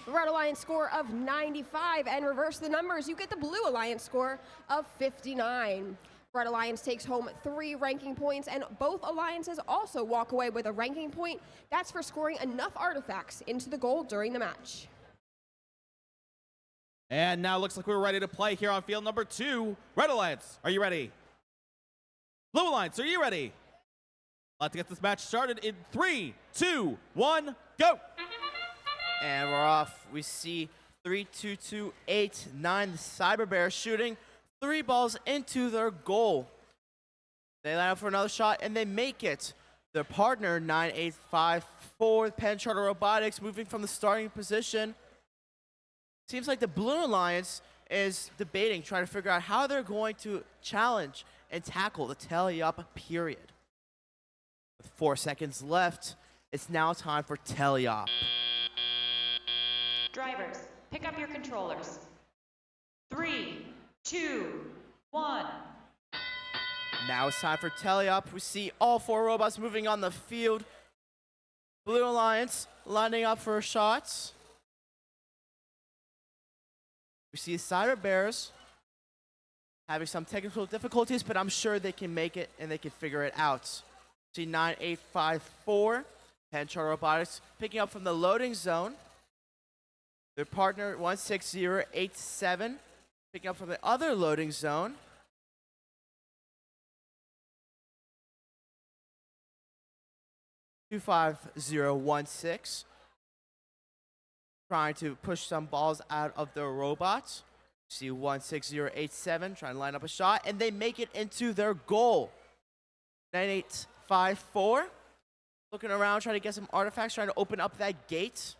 The Red Alliance score of 95, and reverse the numbers, you get the Blue Alliance score of 59. Red Alliance takes home 3 ranking points, and both alliances also walk away with a ranking point. That's for scoring enough artifacts into the goal during the match. And now looks like we're ready to play here on field number 2. Red Alliance, are you ready? Blue Alliance, are you ready? Let's get this match started in 3, 2, 1, go! And we're off. We see 3-2-2-8-9, the Cyber Bears shooting 3 balls into their goal. They line up for another shot, and they make it. Their partner, 9854, Penn Charter Robotics, moving from the starting position. Seems like the Blue Alliance is debating, trying to figure out how they're going to challenge and tackle the tally-up period. With 4 seconds left, it's now time for tally-up. Drivers, pick up your controllers. 3, 2, 1. Now it's time for tally-up. We see all 4 robots moving on the field. Blue Alliance lining up for shots. We see Cyber Bears having some technical difficulties, but I'm sure they can make it and they can figure it out. See 9854, Penn Charter Robotics picking up from the loading zone. Their partner 16087 picking up from the other loading zone. 25016. Trying to push some balls out of their robots. See 16087 trying to line up a shot, and they make it into their goal. 9854 looking around, trying to get some artifacts, trying to open up that gate.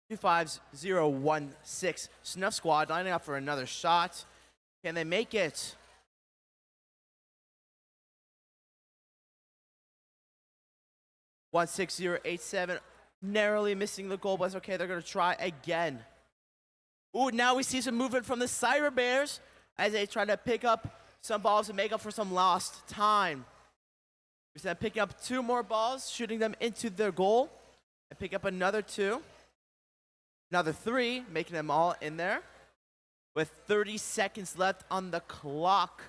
25016 Snuff Squad lining up for another shot. Can they make it? (16087) narrowly missing the goal, but it's okay. They're going to try again. Ooh, now we see some movement from the Cyber Bears as they try to pick up some balls and make up for some lost time. We see them picking up 2 more balls, shooting them into their goal, and pick up another 2. Another 3, making them all in there. With 30 seconds left on the clock,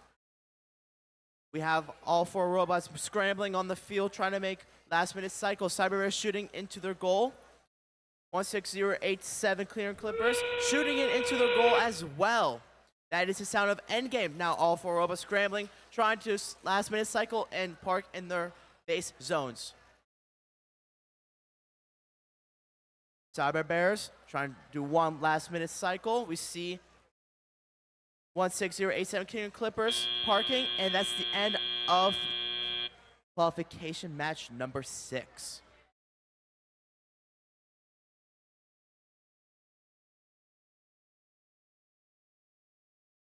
we have all 4 robots scrambling on the field, trying to make last-minute cycles. Cyber Bears shooting into their goal. 16087 Clear Clippers shooting it into their goal as well. That is the sound of endgame. Now all 4 robots scrambling, trying to last-minute cycle and park in their base zones. Cyber Bears trying to do 1 last-minute cycle. We see 16087 Clear Clippers parking, and that's the end of qualification match number 6.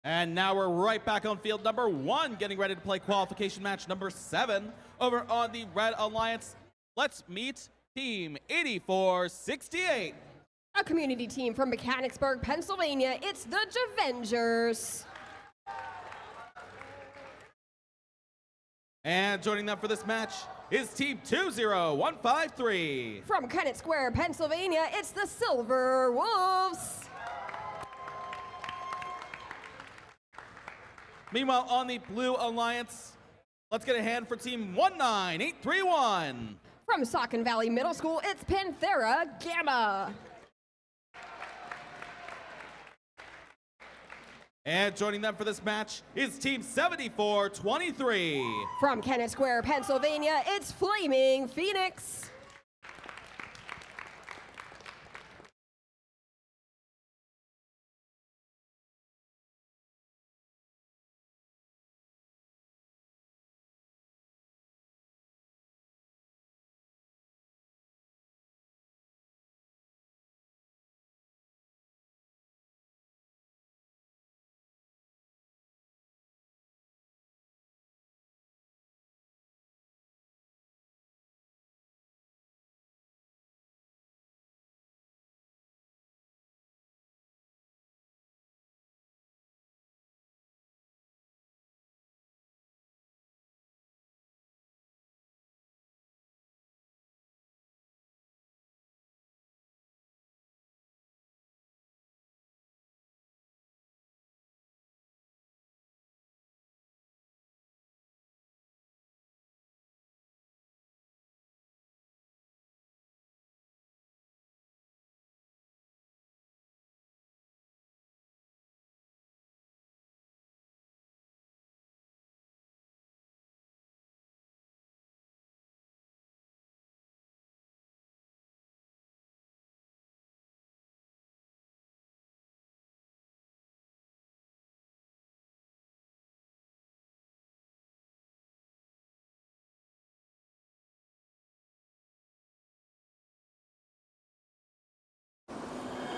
And now we're right back on field number 1, getting ready to play qualification match number 7 over on the Red Alliance. Let's meet Team 8468. A community team from Mechanicsburg, Pennsylvania. It's the Javengers. And joining them for this match is Team 20153. From Kennett Square, Pennsylvania, it's the Silver Wolves. Meanwhile, on the Blue Alliance, let's get a hand for Team 19831. From Saucon Valley Middle School, it's Panthera Gamma. And joining them for this match is Team 7423. From Kennett Square, Pennsylvania, it's Flaming Phoenix.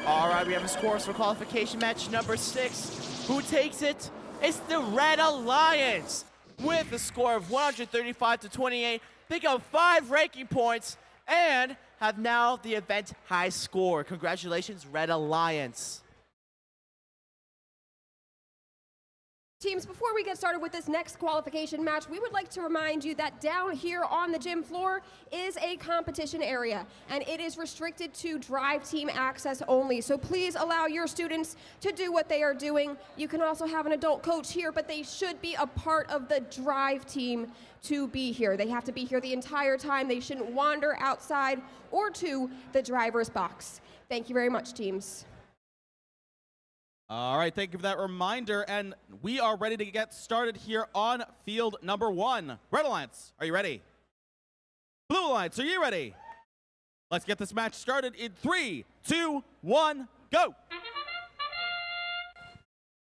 All right, we have a scores for qualification match number 6. Who takes it? It's the Red Alliance with a score of 135-28. Pick up 5 ranking points and have now the event high score. Congratulations, Red Alliance. Teams, before we get started with this next qualification match, we would like to remind you that down here on the gym floor is a competition area, and it is restricted to drive team access only. So please allow your students to do what they are doing. You can also have an adult coach here, but they should be a part of the drive team to be here. They have to be here the entire time. They shouldn't wander outside or to the driver's box. Thank you very much, teams. All right, thank you for that reminder, and we are ready to get started here on field number 1. Red Alliance, are you ready? Blue Alliance, are you ready? Let's get this match started in 3, 2, 1, go!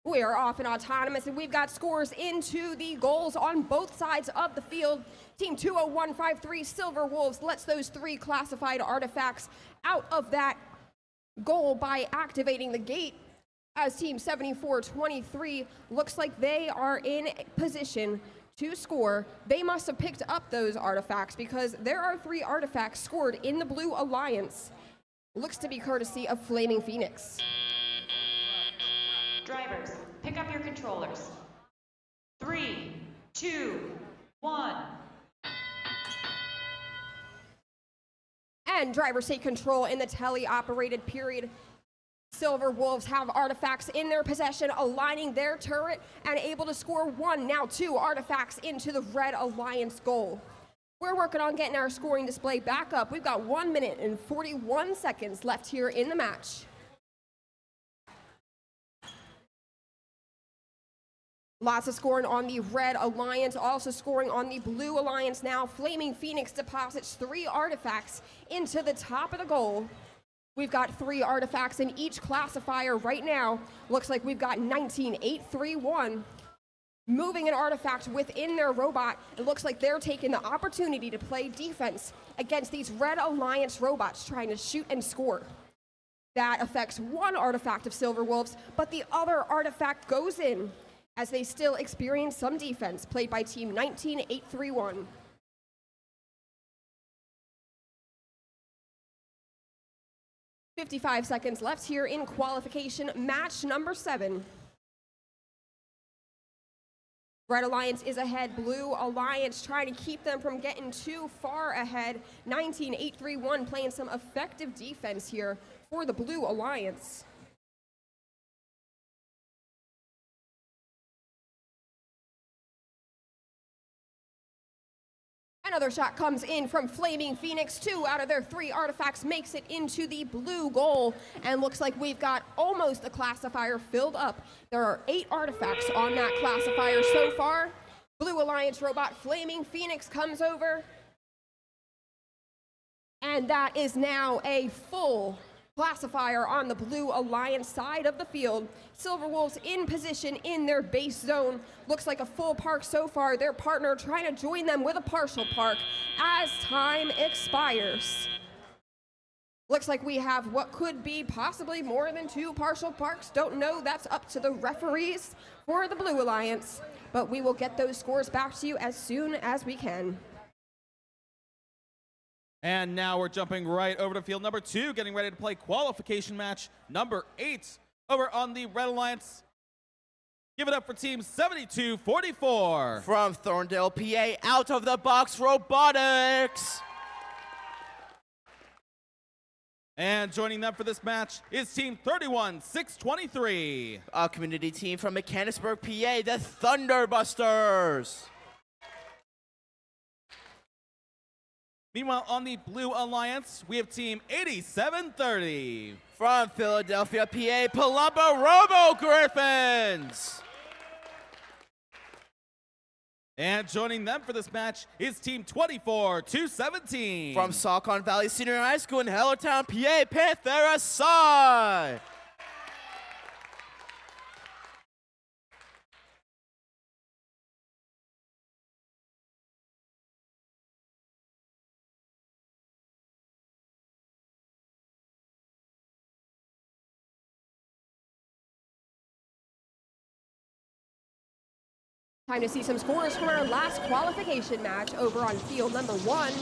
We are off and autonomous, and we've got scores into the goals on both sides of the field. Team 20153 Silver Wolves lets those 3 classified artifacts out of that goal by activating the gate. As Team 7423 looks like they are in position to score. They must have picked up those artifacts because there are 3 artifacts scored in the Blue Alliance. Looks to be courtesy of Flaming Phoenix. Drivers, pick up your controllers. 3, 2, 1. And drivers take control in the tele-operated period. Silver Wolves have artifacts in their possession, aligning their turret and able to score 1, now 2 artifacts into the Red Alliance goal. We're working on getting our scoring display back up. We've got 1 minute and 41 seconds left here in the match. Lots of scoring on the Red Alliance, also scoring on the Blue Alliance now. Flaming Phoenix deposits 3 artifacts into the top of the goal. We've got 3 artifacts in each classifier right now. Looks like we've got 19831. Moving an artifact within their robot, it looks like they're taking the opportunity to play defense against these Red Alliance robots trying to shoot and score. That affects 1 artifact of Silver Wolves, but the other artifact goes in as they still experience some defense, played by Team 19831. "55 seconds left here in qualification match number 7. Red Alliance is ahead. Blue Alliance trying to keep them from getting too far ahead. 19-8-3-1 playing some effective defense here for the Blue Alliance. Another shot comes in from Flaming Phoenix. 2 out of their 3 artifacts makes it into the blue goal. And looks like we've got almost the classifier filled up. There are 8 artifacts on that classifier so far. Blue Alliance robot Flaming Phoenix comes over. And that is now a full classifier on the Blue Alliance side of the field. Silver Wolves in position in their base zone. Looks like a full park so far. Their partner trying to join them with a partial park as time expires. Looks like we have what could be possibly more than 2 partial parks. Don't know, that's up to the referees for the Blue Alliance. But we will get those scores back to you as soon as we can. And now we're jumping right over to field number 2, getting ready to play qualification match number 8 over on the Red Alliance. Give it up for team 7244. From Thorndale, PA, out of the box robotics. And joining them for this match is team 31623. A community team from Mechanicsburg, PA, the Thunderbusters. Meanwhile, on the Blue Alliance, we have team 8730. From Philadelphia, PA, Palumbo Robo Griffins. And joining them for this match is team 24217. From Saucon Valley Senior High School in Hellertown, PA, Panthera Psi. Time to see some scores from our last qualification match over on field number 1.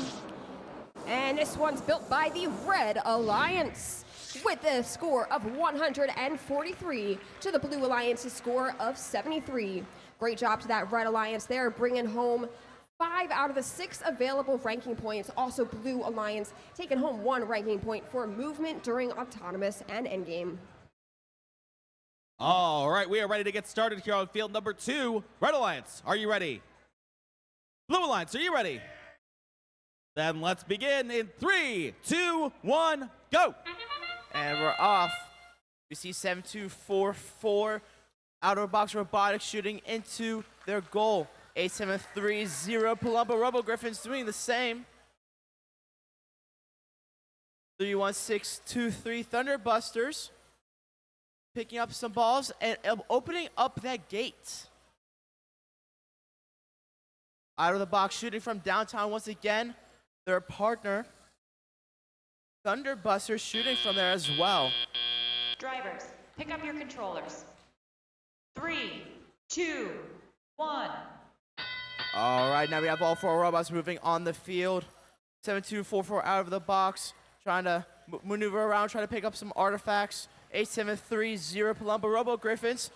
And this one's built by the Red Alliance with a score of 143 to the Blue Alliance's score of 73. Great job to that Red Alliance there, bringing home 5 out of the 6 available ranking points. Also, Blue Alliance taking home 1 ranking point for movement during autonomous and endgame. All right, we are ready to get started here on field number 2. Red Alliance, are you ready? Blue Alliance, are you ready? Then let's begin in 3, 2, 1, go! And we're off. We see 7244 out of box robotics shooting into their goal. 8730 Palumbo Robo Griffins doing the same. 31623 Thunderbusters picking up some balls and opening up that gate. Out of the box shooting from downtown once again. Their partner, Thunderbusters, shooting from there as well. Drivers, pick up your controllers. 3, 2, 1. All right, now we have all 4 robots moving on the field. 7244 out of the box, trying to maneuver around, trying to pick up some artifacts. 8730 Palumbo Robo Griffins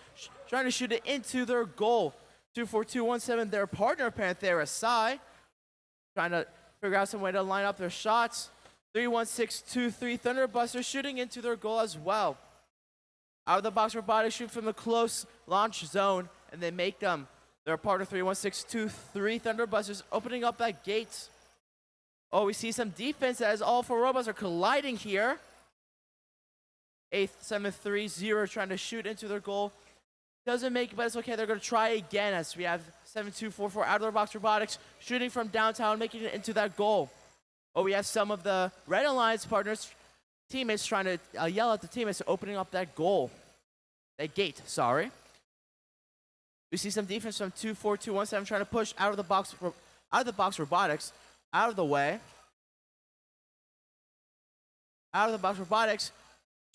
trying to shoot it into their goal. 24217, their partner, Panthera Psi, trying to figure out some way to line up their shots. 31623 Thunderbusters shooting into their goal as well. Out of the box robotics shoot from the close launch zone, and they make them. Their partner 31623 Thunderbusters opening up that gate. Oh, we see some defense as all 4 robots are colliding here. 8730 trying to shoot into their goal. Doesn't make it, but it's okay. They're going to try again as we have 7244 out of their box robotics shooting from downtown, making it into that goal. Oh, we have some of the Red Alliance partners, teammates trying to yell at the teammates opening up that goal. That gate, sorry. We see some defense from 24217 trying to push out of the box robotics out of the way. Out of the box robotics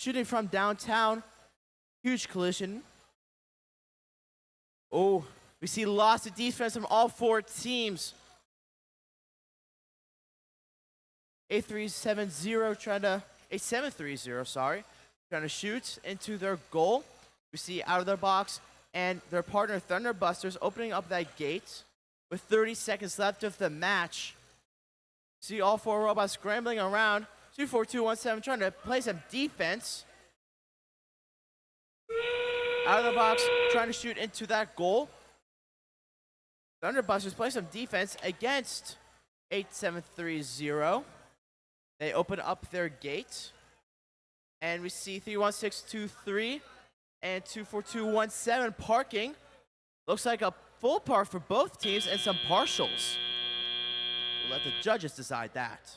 shooting from downtown. Huge collision. Oh, we see lots of defense from all 4 teams. 8730, sorry, trying to shoot into their goal. We see out of their box and their partner Thunderbusters opening up that gate with 30 seconds left of the match. See all 4 robots scrambling around. 24217 trying to play some defense. Out of the box, trying to shoot into that goal. Thunderbusters play some defense against 8730. They open up their gate. And we see 31623 and 24217 parking. Looks like a full park for both teams and some partials. We'll let the judges decide that.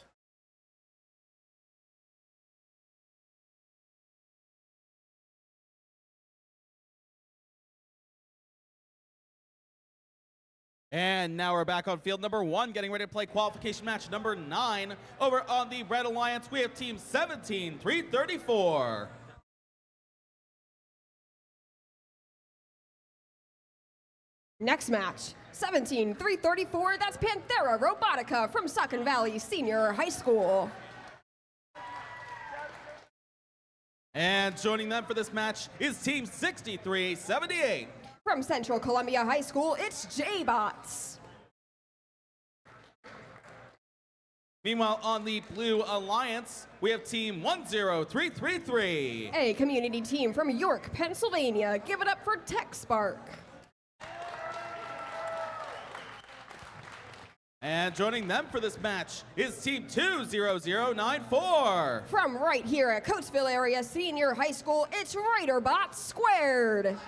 And now we're back on field number 1, getting ready to play qualification match number 9. Over on the Red Alliance, we have team 17334. Next match, 17334. That's Panthera Robotica from Saucon Valley Senior High School. And joining them for this match is team 6378. From Central Columbia High School, it's J-Bots. Meanwhile, on the Blue Alliance, we have team 10333. A community team from York, Pennsylvania. Give it up for Tech Spark. And joining them for this match is team 20094. From right here at Coatesville Area Senior High School, it's Riderbots Squared.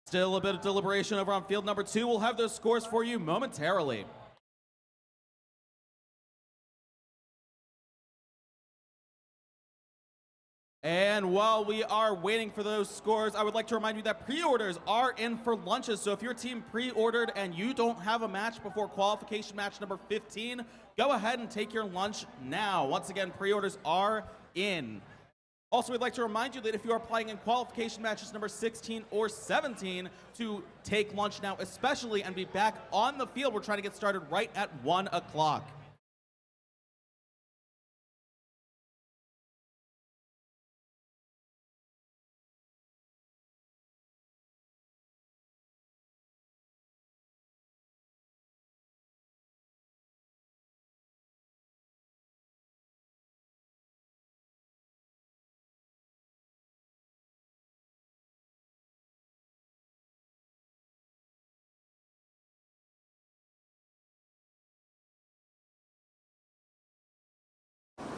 Still a bit of deliberation over on field number 2. We'll have those scores for you momentarily. And while we are waiting for those scores, I would like to remind you that pre-orders are in for lunches. So if your team pre-ordered and you don't have a match before qualification match number 15, go ahead and take your lunch now. Once again, pre-orders are in. Also, we'd like to remind you that if you are playing in qualification matches number 16 or 17, to take lunch now especially and be back on the field. We're trying to get started right at 1 o'clock.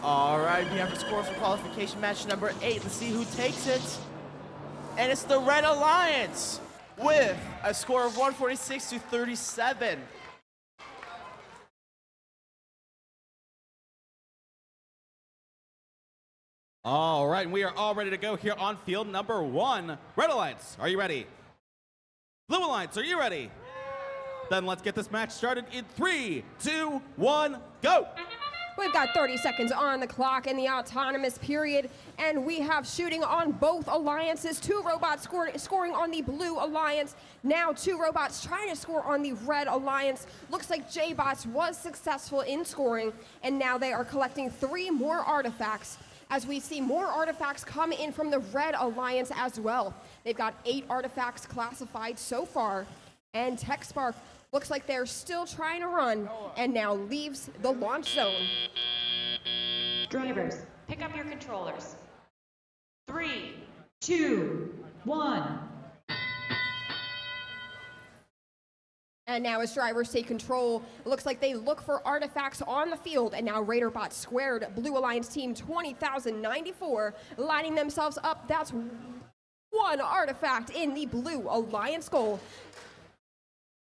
All right, we have the scores for qualification match number 8. Let's see who takes it. And it's the Red Alliance with a score of 146 to 37. All right, and we are all ready to go here on field number 1. Red Alliance, are you ready? Blue Alliance, are you ready? Then let's get this match started in 3, 2, 1, go! We've got 30 seconds on the clock in the autonomous period, and we have shooting on both alliances. 2 robots scoring on the Blue Alliance. Now 2 robots trying to score on the Red Alliance. Looks like J-Bots was successful in scoring, and now they are collecting 3 more artifacts as we see more artifacts come in from the Red Alliance as well. They've got 8 artifacts classified so far, and Tech Spark Looks like they're still trying to run and now leaves the launch zone. Drivers, pick up your controllers. 3, 2, 1. And now as drivers take control, it looks like they look for artifacts on the field. And now RaiderBot squared Blue Alliance team 20,094 lining themselves up. That's one artifact in the Blue Alliance goal.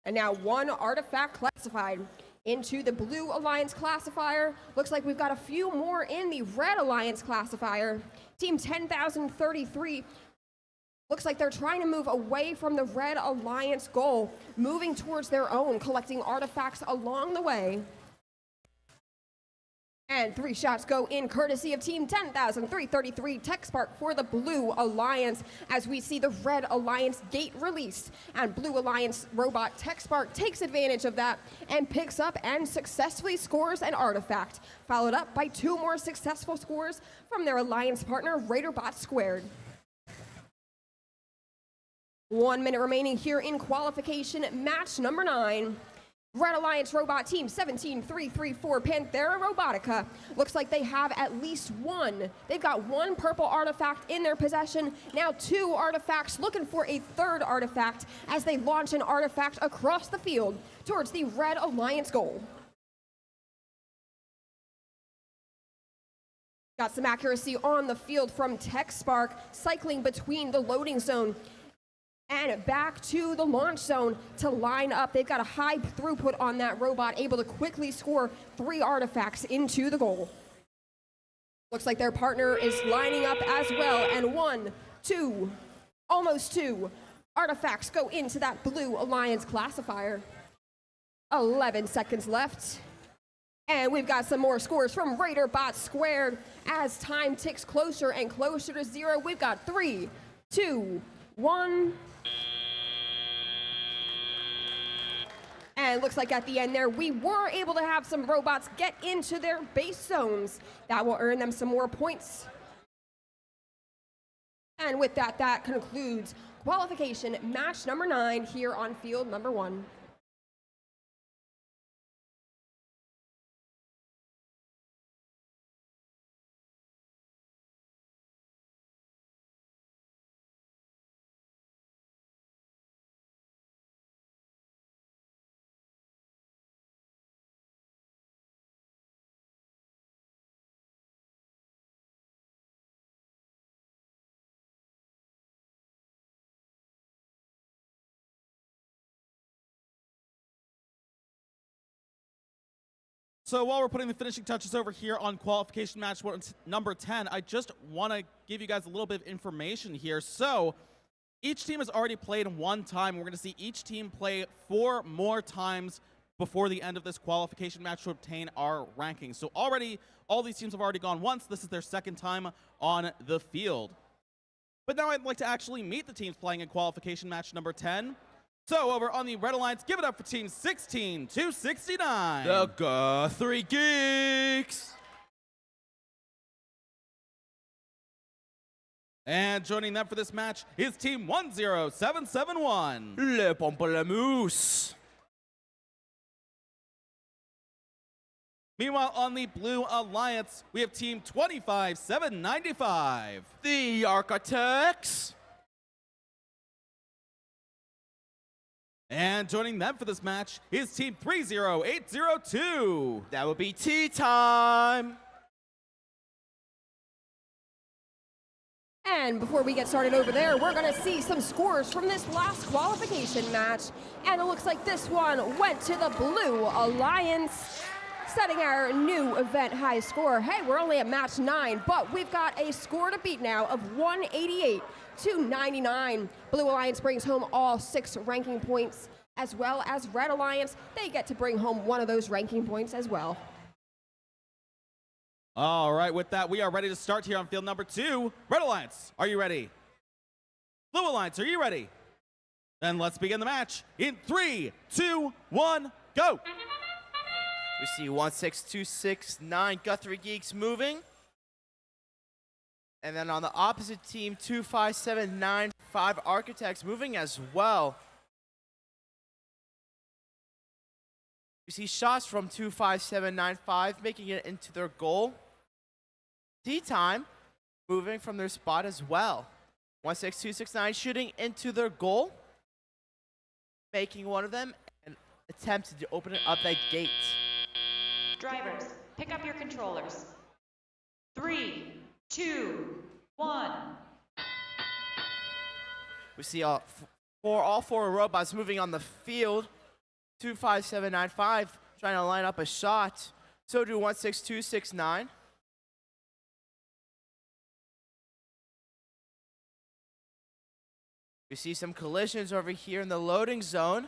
And now one artifact classified into the Blue Alliance classifier. Looks like we've got a few more in the Red Alliance classifier. Team 10,033. Looks like they're trying to move away from the Red Alliance goal, moving towards their own, collecting artifacts along the way. And 3 shots go in courtesy of Team 10,333 Tech Spark for the Blue Alliance as we see the Red Alliance gate released. And Blue Alliance robot Tech Spark takes advantage of that and picks up and successfully scores an artifact, followed up by 2 more successful scores from their Alliance partner RaiderBot Squared. 1 minute remaining here in qualification, match number 9. Red Alliance Robot Team 17334 Panthera Robotica. Looks like they have at least one. They've got 1 purple artifact in their possession. Now 2 artifacts, looking for a 3rd artifact as they launch an artifact across the field towards the Red Alliance goal. Got some accuracy on the field from Tech Spark, cycling between the loading zone and back to the launch zone to line up. They've got a high throughput on that robot, able to quickly score 3 artifacts into the goal. Looks like their partner is lining up as well, and 1, 2, almost 2 artifacts go into that Blue Alliance classifier. 11 seconds left. And we've got some more scores from RaiderBot Squared as time ticks closer and closer to 0. We've got 3, 2, 1. And it looks like at the end there, we were able to have some robots get into their base zones. That will earn them some more points. And with that, that concludes qualification match number 9 here on field number 1. So while we're putting the finishing touches over here on qualification match number 10, I just want to give you guys a little bit of information here. So each team has already played 1 time. We're going to see each team play 4 more times before the end of this qualification match to obtain our rankings. So already, all these teams have already gone once. This is their 2nd time on the field. But now I'd like to actually meet the teams playing in qualification match number 10. So over on the Red Alliance, give it up for team 16-269. The Guthrie Geeks. And joining them for this match is team 10771. Le Pamplemousse. Meanwhile, on the Blue Alliance, we have team 25795. The Architects. And joining them for this match is team 30802. That would be tea time. And before we get started over there, we're going to see some scores from this last qualification match. And it looks like this one went to the Blue Alliance, setting our new event high score. Hey, we're only at match 9, but we've got a score to beat now of 188-99. Blue Alliance brings home all 6 ranking points, as well as Red Alliance. They get to bring home 1 of those ranking points as well. All right, with that, we are ready to start here on field number 2. Red Alliance, are you ready? Blue Alliance, are you ready? Then let's begin the match in 3, 2, 1, go! We see 16269 Guthrie Geeks moving. And then on the opposite team, 25795 Architects moving as well. You see shots from 25795 making it into their goal. Tea time moving from their spot as well. 16269 shooting into their goal, making one of them and attempted to open it up that gate. Drivers, pick up your controllers. 3, 2, 1. We see all four robots moving on the field. 25795 trying to line up a shot. So do 16269. We see some collisions over here in the loading zone.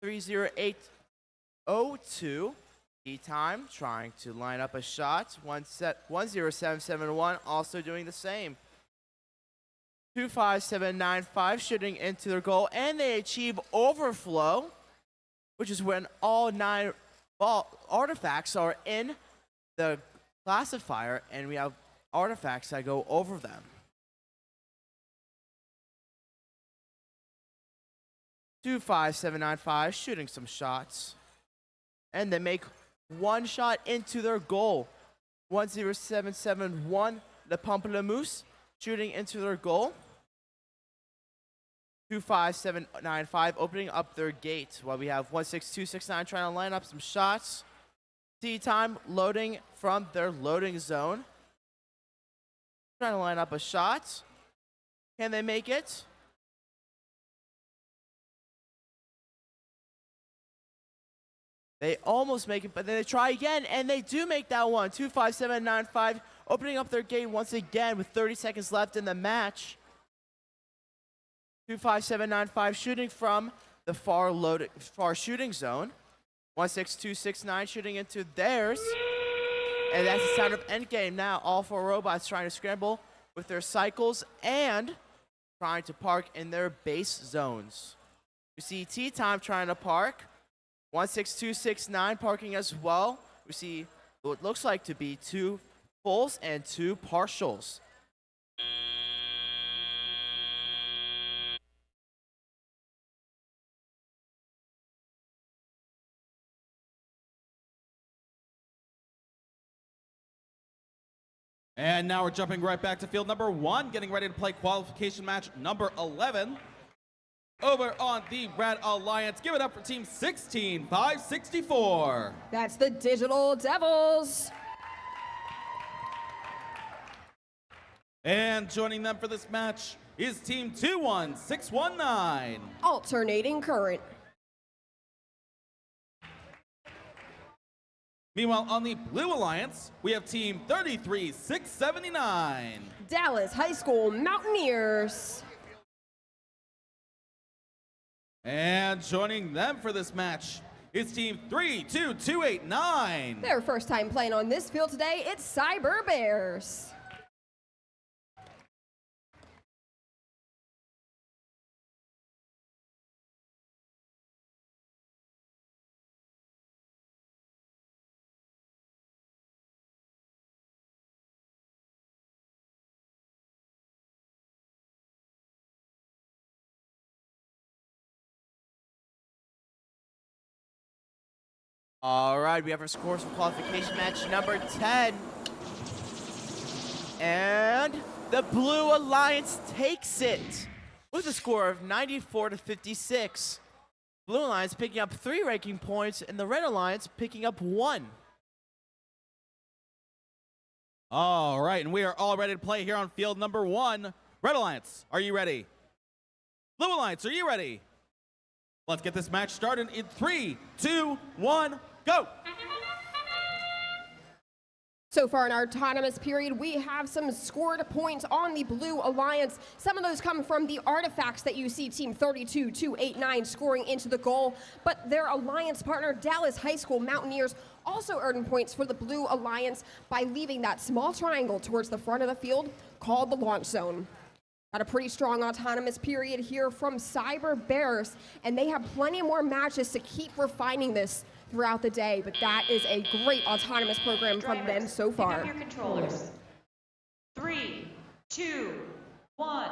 30802. T-time trying to line up a shot. 10771 also doing the same. 25795 shooting into their goal, and they achieve overflow, which is when all 9 artifacts are in the classifier, and we have artifacts that go over them. 25795 shooting some shots, and they make one shot into their goal. 10771 Le Pamplemousse shooting into their goal. 25795 opening up their gate while we have 16269 trying to line up some shots. Tea time loading from their loading zone. Trying to line up a shot. Can they make it? They almost make it, but then they try again, and they do make that one. 25795 opening up their gate once again with 30 seconds left in the match. 25795 shooting from the far shooting zone. 16269 shooting into theirs. And that's the sound of endgame now. All 4 robots trying to scramble with their cycles and trying to park in their base zones. We see Tea Time trying to park. 16269 parking as well. We see what looks like to be 2 fulls and 2 partials. And now we're jumping right back to field number 1, getting ready to play qualification match number 11. Over on the Red Alliance, give it up for team 16564. That's the Digital Devils. And joining them for this match is team 21619. Alternating Current. Meanwhile, on the Blue Alliance, we have team 33679. Dallas High School Mountaineers. And joining them for this match is team 32289. Their first time playing on this field today, it's Cyber Bears. All right, we have our scores for qualification match number 10. And the Blue Alliance takes it with a score of 94-56. Blue Alliance picking up 3 ranking points, and the Red Alliance picking up 1. All right, and we are all ready to play here on field number 1. Red Alliance, are you ready? Blue Alliance, are you ready? Let's get this match started in 3, 2, 1, go! So far in our autonomous period, we have some scored points on the Blue Alliance. Some of those come from the artifacts that you see Team 32289 scoring into the goal, but their alliance partner, Dallas High School Mountaineers, also earned points for the Blue Alliance by leaving that small triangle towards the front of the field called the launch zone. Got a pretty strong autonomous period here from Cyber Bears, and they have plenty more matches to keep refining this throughout the day, but that is a great autonomous program from them so far. Pick up your controllers. 3, 2, 1.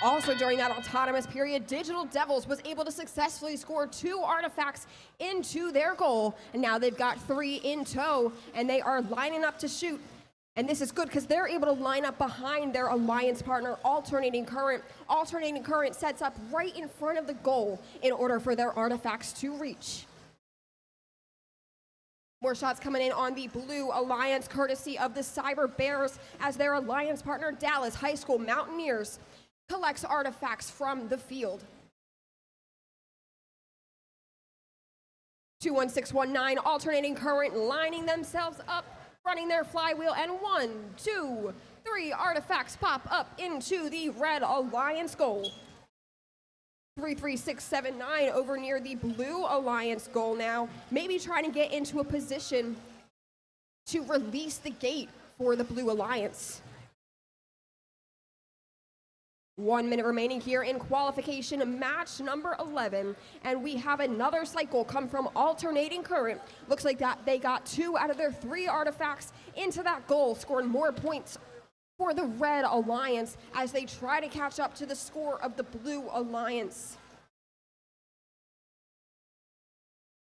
Also during that autonomous period, Digital Devils was able to successfully score 2 artifacts into their goal. And now they've got 3 in tow, and they are lining up to shoot. And this is good because they're able to line up behind their alliance partner, Alternating Current. Alternating Current sets up right in front of the goal in order for their artifacts to reach. More shots coming in on the Blue Alliance, courtesy of the Cyber Bears, as their alliance partner, Dallas High School Mountaineers, collects artifacts from the field. 21619, Alternating Current lining themselves up, running their flywheel, and 1, 2, 3 artifacts pop up into the Red Alliance goal. 33679 over near the Blue Alliance goal now, maybe trying to get into a position to release the gate for the Blue Alliance. 1 minute remaining here in qualification match number 11, and we have another cycle come from Alternating Current. Looks like that they got 2 out of their 3 artifacts into that goal, scoring more points for the Red Alliance as they try to catch up to the score of the Blue Alliance.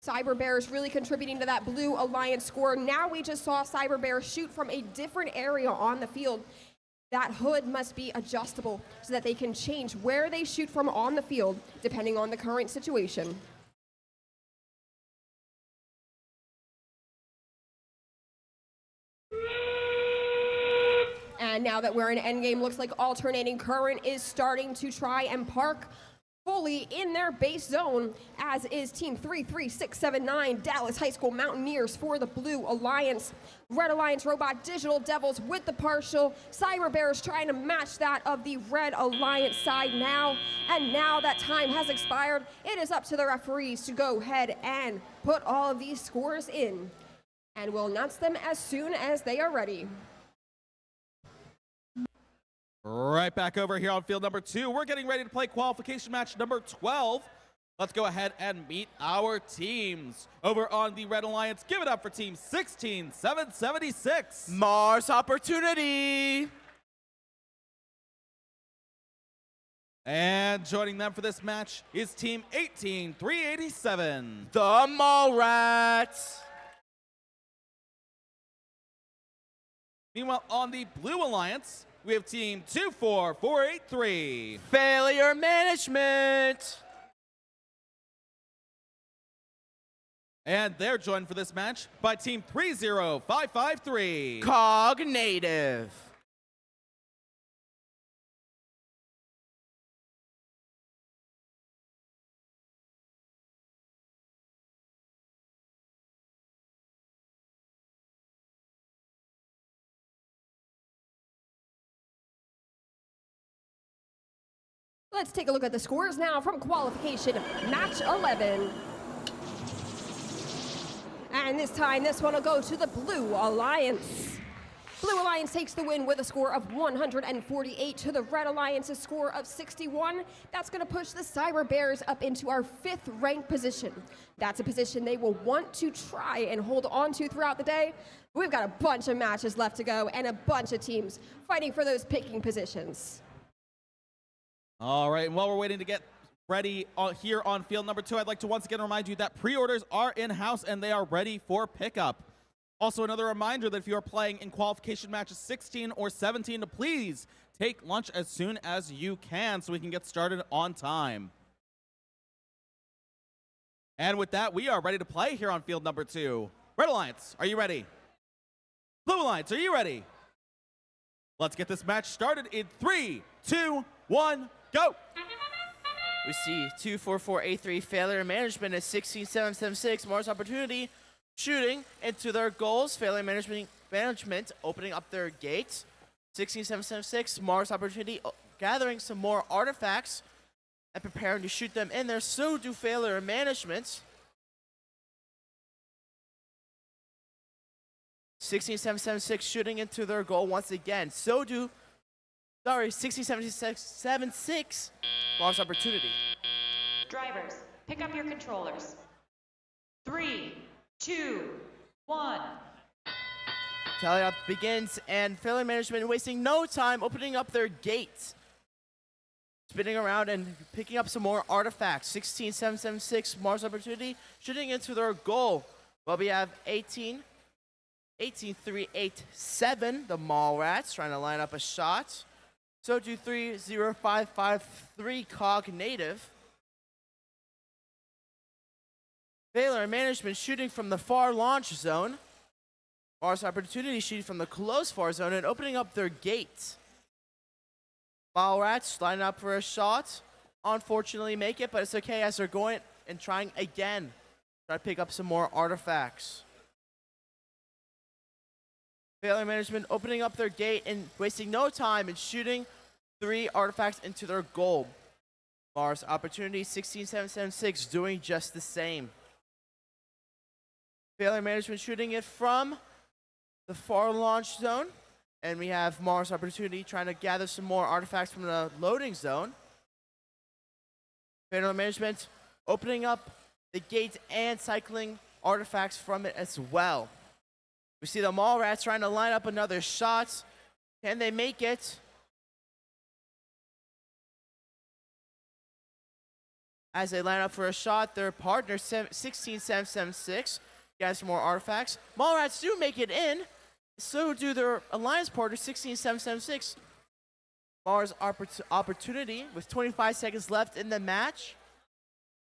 Cyber Bears really contributing to that Blue Alliance score. Now we just saw Cyber Bears shoot from a different area on the field. That hood must be adjustable so that they can change where they shoot from on the field depending on the current situation. And now that we're in endgame, looks like Alternating Current is starting to try and park fully in their base zone, as is Team 33679, Dallas High School Mountaineers for the Blue Alliance. Red Alliance Robot Digital Devils with the partial. Cyber Bears trying to match that of the Red Alliance side now. And now that time has expired, it is up to the referees to go ahead and put all of these scores in. And we'll announce them as soon as they are ready. Right back over here on field number 2. We're getting ready to play qualification match number 12. Let's go ahead and meet our teams. Over on the Red Alliance, give it up for team 16776. Mars Opportunity. And joining them for this match is team 18387. The Mallrats. Meanwhile, on the Blue Alliance, we have team 24483. Failure Management. And they're joined for this match by team 30553. Cognitive. Let's take a look at the scores now from qualification match 11. And this time, this one will go to the Blue Alliance. Blue Alliance takes the win with a score of 148 to the Red Alliance's score of 61. That's going to push the Cyber Bears up into our 5th ranked position. That's a position they will want to try and hold on to throughout the day. We've got a bunch of matches left to go and a bunch of teams fighting for those picking positions. All right, and while we're waiting to get ready here on field number 2, I'd like to once again remind you that pre-orders are in-house and they are ready for pickup. Also, another reminder that if you are playing in qualification matches 16 or 17, to please take lunch as soon as you can so we can get started on time. And with that, we are ready to play here on field number 2. Red Alliance, are you ready? Blue Alliance, are you ready? Let's get this match started in 3, 2, 1, go! We see 24483 Failure Management at 16776. Mars Opportunity shooting into their goals. Failure Management opening up their gates. 16776. Mars Opportunity gathering some more artifacts and preparing to shoot them in there. So do Failure Management. 16776 shooting into their goal once again. So do 16776 Mars Opportunity. Drivers, pick up your controllers. 3, 2, 1. Tally up begins, and Failure Management wasting no time opening up their gates spinning around and picking up some more artifacts. 16776, Mars Opportunity, shooting into their goal. Well, we have 18387, the Mall Rats, trying to line up a shot. So do 30553, Cog Native. Baylor Management shooting from the far launch zone. Mars Opportunity shooting from the close far zone and opening up their gate. Mall Rats lining up for a shot. Unfortunately make it, but it's okay as they're going and trying again. Try to pick up some more artifacts. Baylor Management opening up their gate and wasting no time and shooting 3 artifacts into their goal. Mars Opportunity 16776 doing just the same. Baylor Management shooting it from the far launch zone. And we have Mars Opportunity trying to gather some more artifacts from the loading zone. Baylor Management opening up the gate and cycling artifacts from it as well. We see the Mall Rats trying to line up another shot. Can they make it? As they line up for a shot, their partner 16776 gathers some more artifacts. Mall Rats do make it in. So do their alliance partner 16776. Mars Opportunity with 25 seconds left in the match.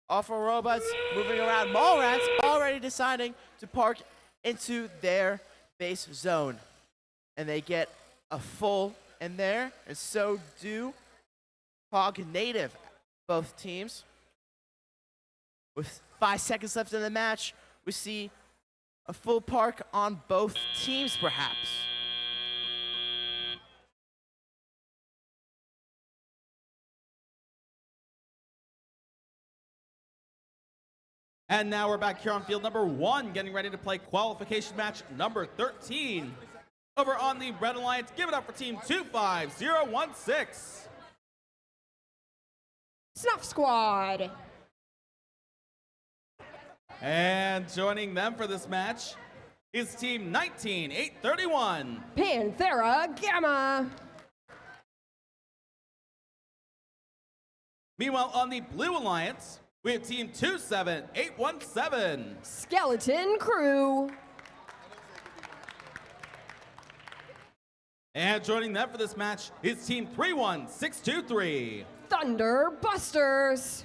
Alpha Robots moving around. Mall Rats already deciding to park into their base zone. And they get a full in there, and so do Cog Native, both teams. With 5 seconds left in the match, we see a full park on both teams, perhaps. And now we're back here on field number 1, getting ready to play qualification match number 13. Over on the Red Alliance, give it up for team 25016. Snuff Squad. And joining them for this match is team 19831. Panthera Gamma. Meanwhile, on the Blue Alliance, we have team 27817. Skeleton Crew. And joining them for this match is team 31623. Thunder Busters.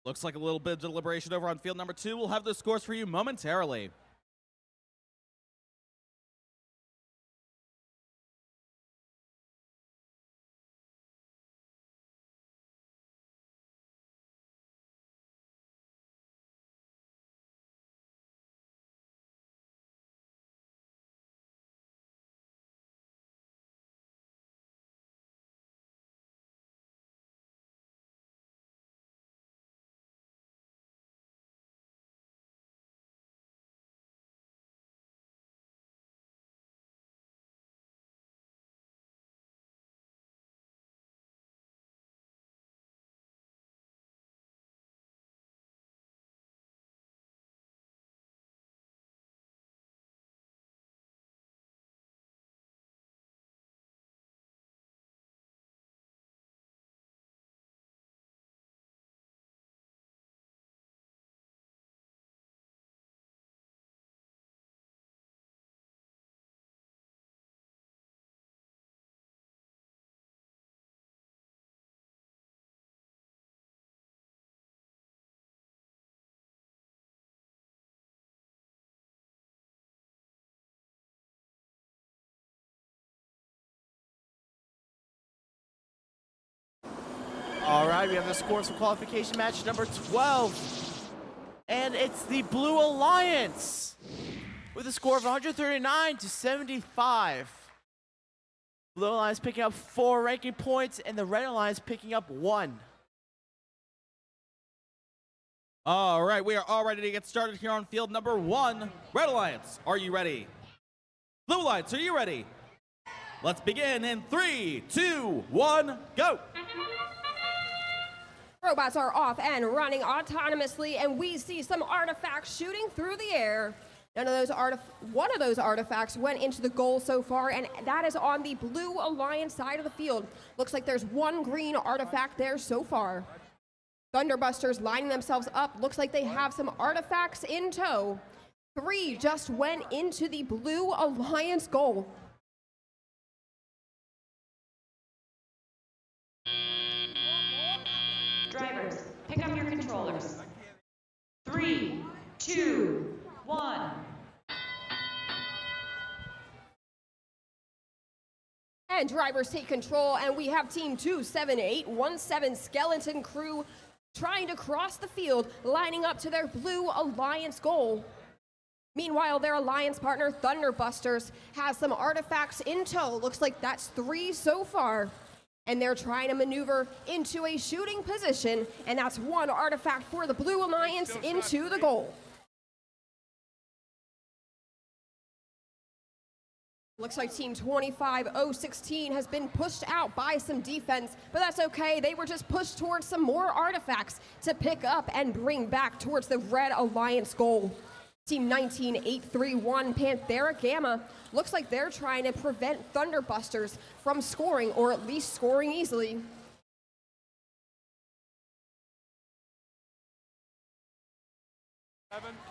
Looks like a little bit of deliberation over on field number 2. We'll have the scores for you momentarily. All right, we have the scores for qualification match number 12. And it's the Blue Alliance with a score of 139 to 75. Blue Alliance picking up 4 ranking points, and the Red Alliance picking up 1. All right, we are all ready to get started here on field number 1. Red Alliance, are you ready? Blue Alliance, are you ready? Let's begin in 3, 2, 1, go! Robots are off and running autonomously, and we see some artifacts shooting through the air. One of those artifacts went into the goal so far, and that is on the Blue Alliance side of the field. Looks like there's 1 green artifact there so far. Thunderbusters lining themselves up. Looks like they have some artifacts in tow. 3 just went into the Blue Alliance goal. Drivers, pick up your controllers. 3, 2, 1. And drivers take control, and we have Team 27817 Skeleton Crew trying to cross the field, lining up to their Blue Alliance goal. Meanwhile, their alliance partner, Thunderbusters, has some artifacts in tow. Looks like that's 3 so far. And they're trying to maneuver into a shooting position, and that's 1 artifact for the Blue Alliance into the goal. Looks like Team 25016 has been pushed out by some defense, but that's okay. They were just pushed towards some more artifacts to pick up and bring back towards the Red Alliance goal. Team 19831 Panthera Gamma looks like they're trying to prevent Thunderbusters from scoring, or at least scoring easily.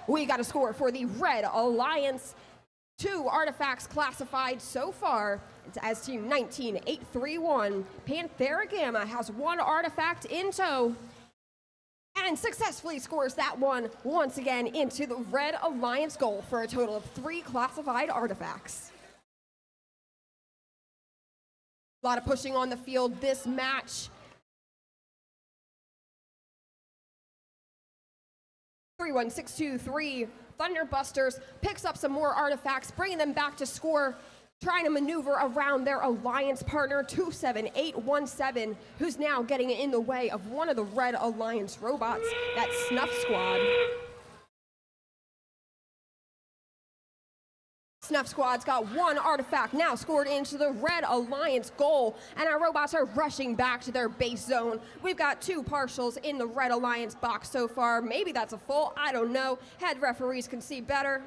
We got a score for the Red Alliance. 2 artifacts classified so far as Team 19831. Panthera Gamma has 1 artifact in tow and successfully scores that one once again into the Red Alliance goal for a total of 3 classified artifacts. A lot of pushing on the field this match. 31623 Thunderbusters picks up some more artifacts, bringing them back to score, trying to maneuver around their alliance partner 27817, who's now getting in the way of one of the Red Alliance robots, that Snuff Squad. Snuff Squad's got 1 artifact now scored into the Red Alliance goal, and our robots are rushing back to their base zone. We've got 2 partials in the Red Alliance box so far. Maybe that's a full, I don't know. Head referees can see better.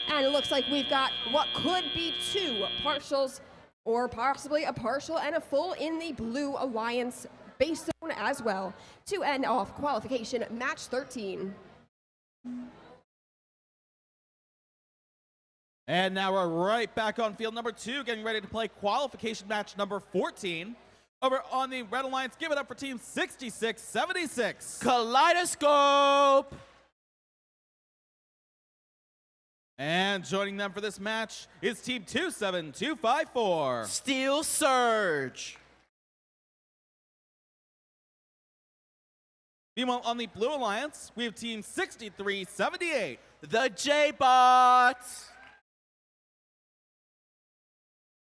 And it looks like we've got what could be 2 partials, or possibly a partial and a full in the Blue Alliance base zone as well, to end off qualification match 13. And now we're right back on field number 2, getting ready to play qualification match number 14. Over on the Red Alliance, give it up for Team 6676. Kaleidoscope! And joining them for this match is Team 27254. Steel Surge! Meanwhile, on the Blue Alliance, we have Team 6378. The J-Bots!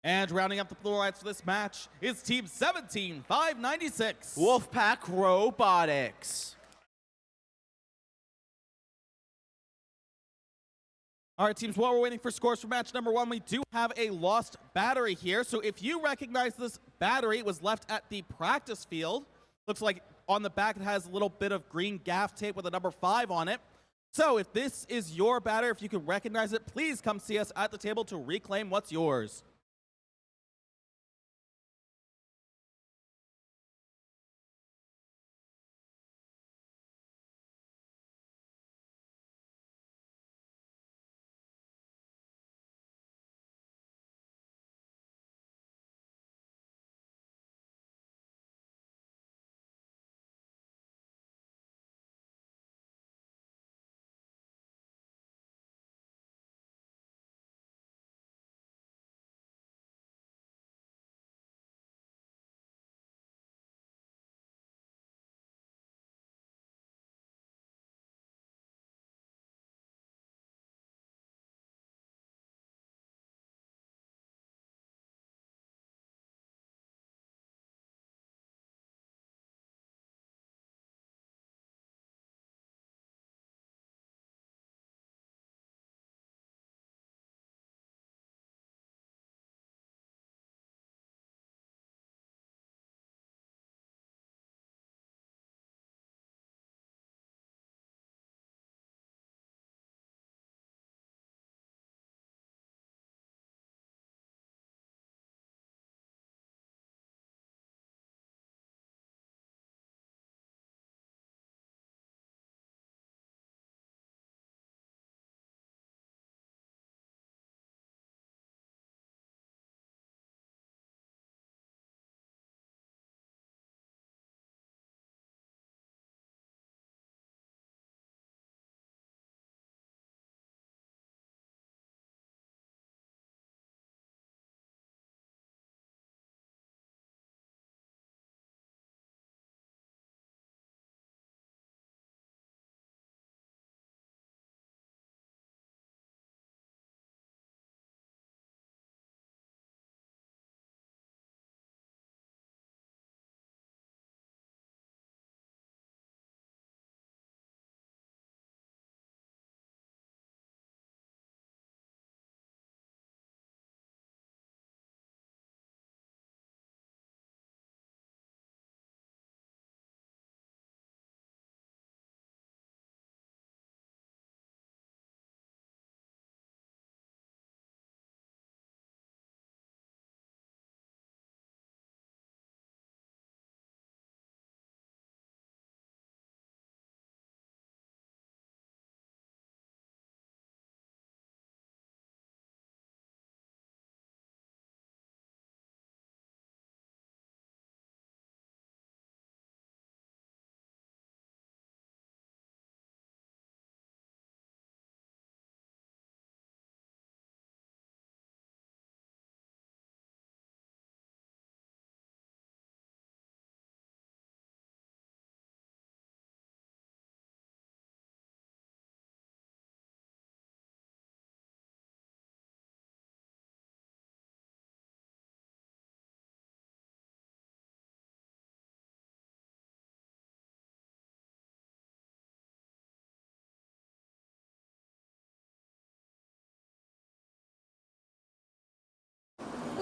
And rounding up the Blue Alliance for this match is Team 17596. Wolfpack Robotics. All right, teams, while we're waiting for scores for match number 1, we do have a lost battery here. So if you recognize this battery, it was left at the practice field. Looks like on the back it has a little bit of green gaff tape with a number 5 on it. So if this is your battery, if you can recognize it, please come see us at the table to reclaim what's yours.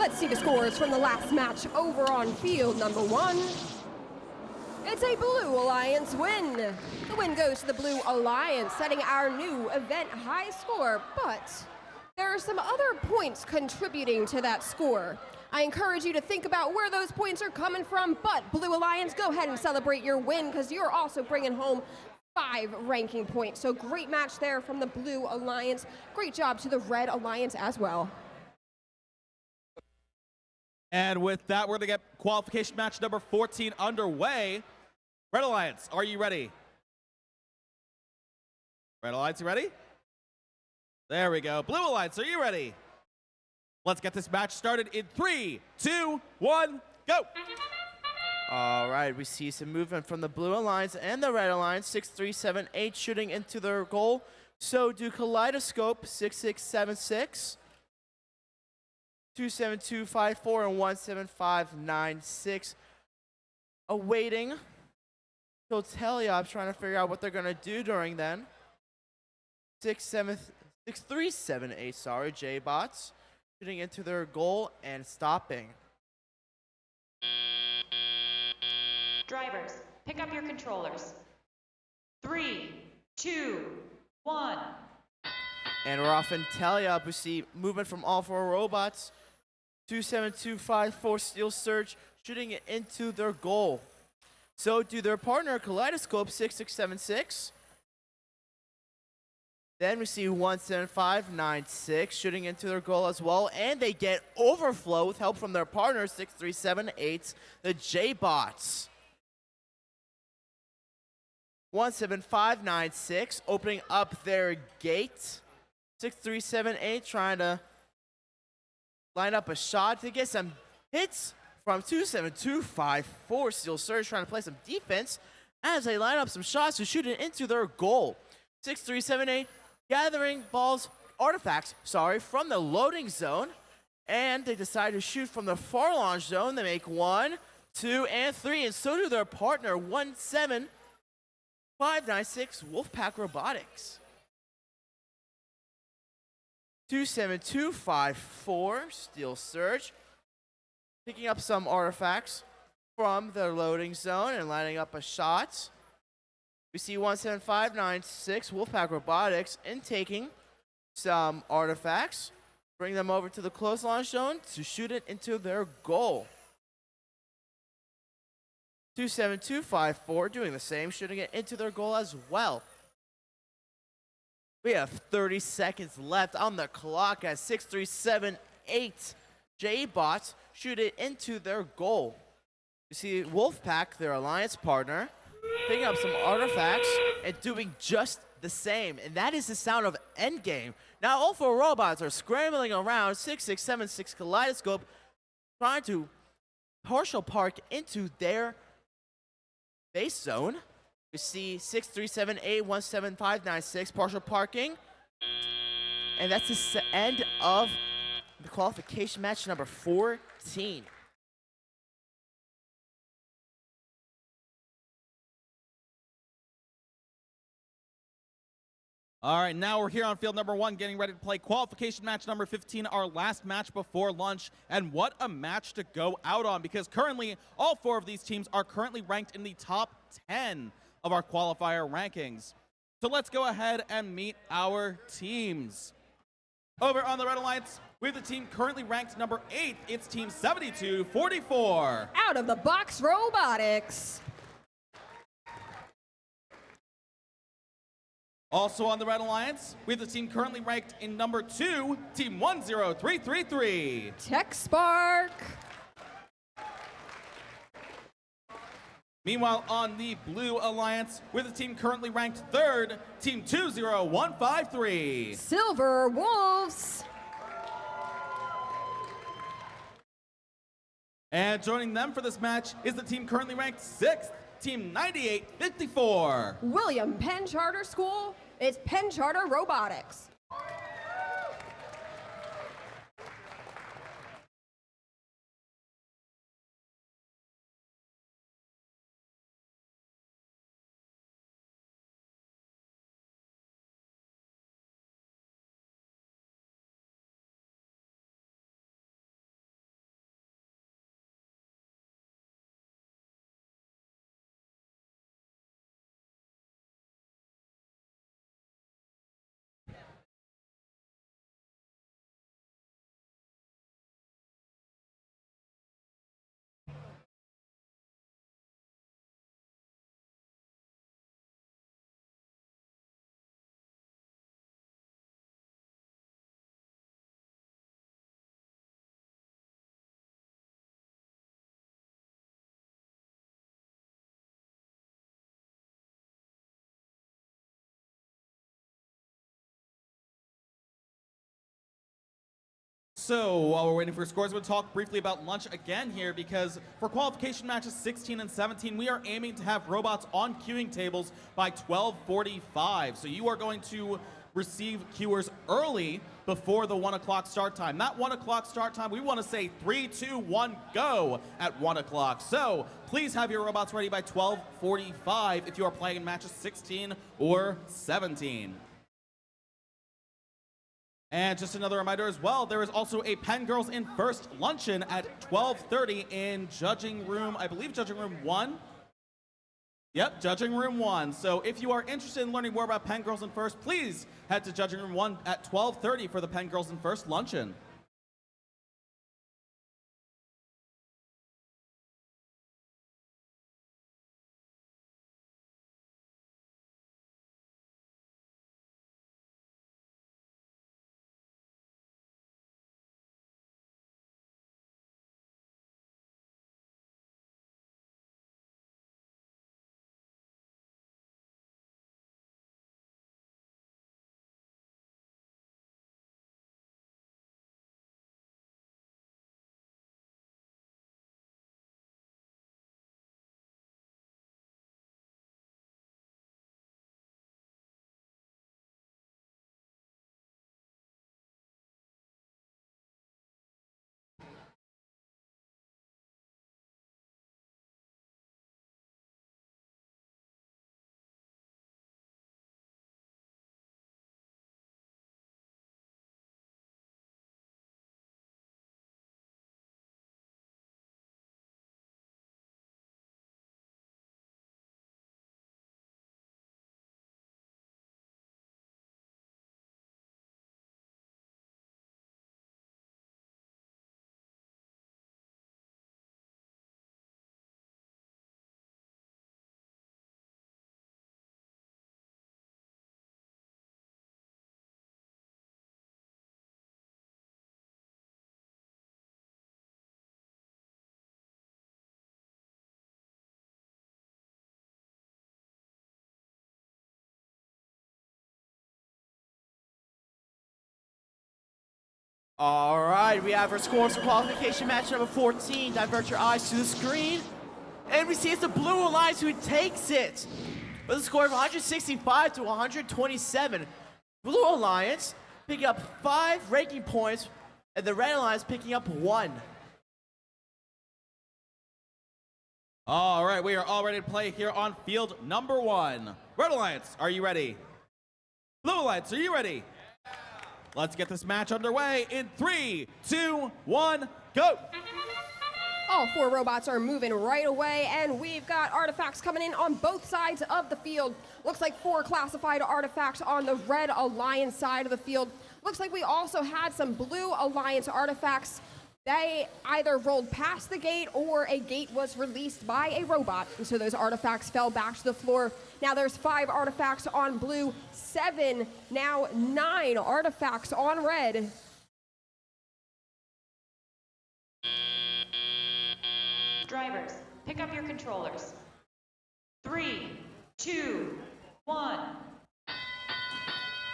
Let's see the scores from the last match over on field number 1. It's a Blue Alliance win. The win goes to the Blue Alliance, setting our new event high score, but there are some other points contributing to that score. I encourage you to think about where those points are coming from, but Blue Alliance, go ahead and celebrate your win because you're also bringing home 5 ranking points. So great match there from the Blue Alliance. Great job to the Red Alliance as well. And with that, we're going to get qualification match number 14 underway. Red Alliance, are you ready? Red Alliance, you ready? There we go. Blue Alliance, are you ready? Let's get this match started in 3, 2, 1, go! All right, we see some movement from the Blue Alliance and the Red Alliance. 6, 3, 7, 8 shooting into their goal. So do Kaleidoscope 6, 6, 7, 6. 27254 and 17596. Awaiting Toteliop, trying to figure out what they're gonna do during then. 6378, sorry, J-Bots shooting into their goal and stopping. Drivers, pick up your controllers. 3, 2, 1. And we're off in Teliop. We see movement from all 4 robots. 27254 Steel Surge shooting it into their goal. So do their partner Kaleidoscope 6676. Then we see 17596 shooting into their goal as well. And they get overflow with help from their partner 6378, the J-Bots. 17596 opening up their gate. 6378 trying to line up a shot to get some hits from 27254. Steel Surge trying to play some defense as they line up some shots to shoot it into their goal. 6378 gathering artifacts, from the loading zone. And they decide to shoot from the far launch zone. They make 1, 2, and 3. And so do their partner, 17596 Wolfpack Robotics. 27254 Steel Surge picking up some artifacts from the loading zone and lining up a shot. We see 17596 Wolfpack Robotics taking some artifacts, bring them over to the close launch zone to shoot it into their goal. 27254 doing the same, shooting it into their goal as well. We have 30 seconds left on the clock as 6378 J-Bots shoot it into their goal. You see Wolfpack, their alliance partner, picking up some artifacts and doing just the same. And that is the sound of Endgame. Now all 4 robots are scrambling around 6676 Kaleidoscope, trying to partial park into their base zone. You see 6378 17596 partial parking. And that's the end of the qualification match number 14. All right, now we're here on field number 1, getting ready to play qualification match number 15, our last match before lunch. And what a match to go out on, because currently all 4 of these teams are currently ranked in the top 10 of our qualifier rankings. So let's go ahead and meet our teams. Over on the Red Alliance, we have the team currently ranked number 8. It's Team 7244. Out of the box robotics. Also on the Red Alliance, we have the team currently ranked in number 2, Team 10333. Tech Spark. Meanwhile, on the Blue Alliance, we have the team currently ranked 3rd, Team 20153. Silver Wolves. And joining them for this match is the team currently ranked 6th, Team 9854. William Penn Charter School. It's Penn Charter Robotics. So while we're waiting for scores, we'll talk briefly about lunch again here, because for qualification matches 16 and 17, we are aiming to have robots on queuing tables by 12:45. So you are going to receive queuers early before the 1 o'clock start time. That 1 o'clock start time, we want to say 3, 2, 1, go at 1 o'clock. So please have your robots ready by 12:45 if you are playing in matches 16 or 17. And just another reminder as well, there is also a Penn Girls in First luncheon at 12:30 in judging room, I believe judging room 1. Yep, judging room 1. So if you are interested in learning more about Penn Girls in First, please head to judging room 1 at 12:30 for the Penn Girls in First luncheon. All right, we have our scores for qualification match number 14. Divert your eyes to the screen. And we see it's the Blue Alliance who takes it with a score of 165 to 127. Blue Alliance picking up 5 ranking points, and the Red Alliance picking up 1. All right, we are all ready to play here on field number 1. Red Alliance, are you ready? Blue Alliance, are you ready? Let's get this match underway in 3, 2, 1, go! All 4 robots are moving right away, and we've got artifacts coming in on both sides of the field. Looks like 4 classified artifacts on the Red Alliance side of the field. Looks like we also had some Blue Alliance artifacts. They either rolled past the gate or a gate was released by a robot, and so those artifacts fell back to the floor. Now there's 5 artifacts on Blue, 7, now 9 artifacts on Red. Drivers, pick up your controllers. 3, 2, 1.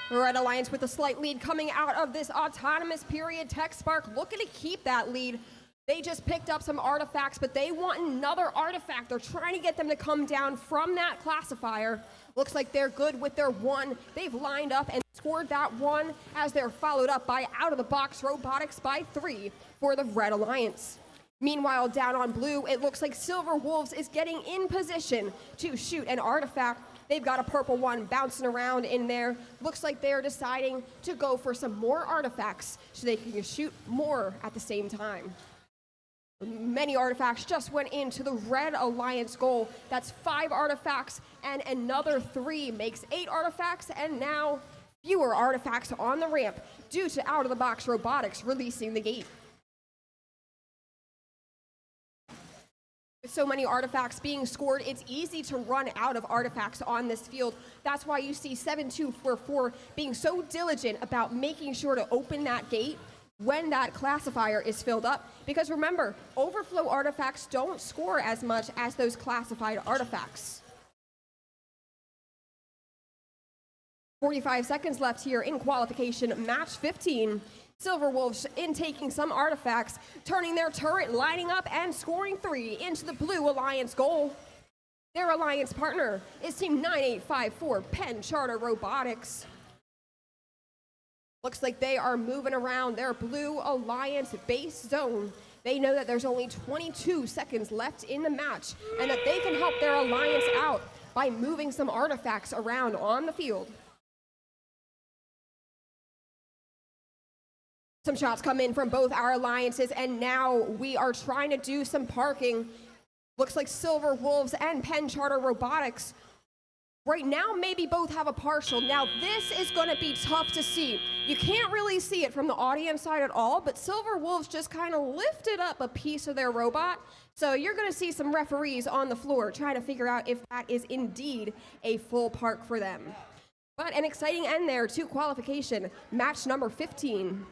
Red Alliance with a slight lead coming out of this autonomous period. Tech Spark looking to keep that lead. They just picked up some artifacts, but they want another artifact. They're trying to get them to come down from that classifier. Looks like they're good with their 1. They've lined up and scored that 1 as they're followed up by out-of-the-box robotics by 3 for the Red Alliance. Meanwhile, down on Blue, it looks like Silver Wolves is getting in position to shoot an artifact. They've got a purple 1 bouncing around in there. Looks like they're deciding to go for some more artifacts so they can shoot more at the same time. Many artifacts just went into the Red Alliance goal. That's 5 artifacts, and another 3 makes 8 artifacts, and now fewer artifacts on the ramp due to out-of-the-box robotics releasing the gate. With so many artifacts being scored, it's easy to run out of artifacts on this field. That's why you see 7244 being so diligent about making sure to open that gate when that classifier is filled up. Because remember, overflow artifacts don't score as much as those classified artifacts. 45 seconds left here in qualification match 15. Silver Wolves intaking some artifacts, turning their turret, lining up, and scoring 3 into the Blue Alliance goal. Their alliance partner is Team 9854 Penn Charter Robotics. Looks like they are moving around their Blue Alliance base zone. They know that there's only 22 seconds left in the match and that they can help their alliance out by moving some artifacts around on the field. Some shots come in from both our alliances, and now we are trying to do some parking. Looks like Silver Wolves and Penn Charter Robotics right now maybe both have a partial. Now this is going to be tough to see. You can't really see it from the audience side at all, but Silver Wolves just kind of lifted up a piece of their robot. So you're going to see some referees on the floor trying to figure out if that is indeed a full park for them. But an exciting end there to qualification, match number 15.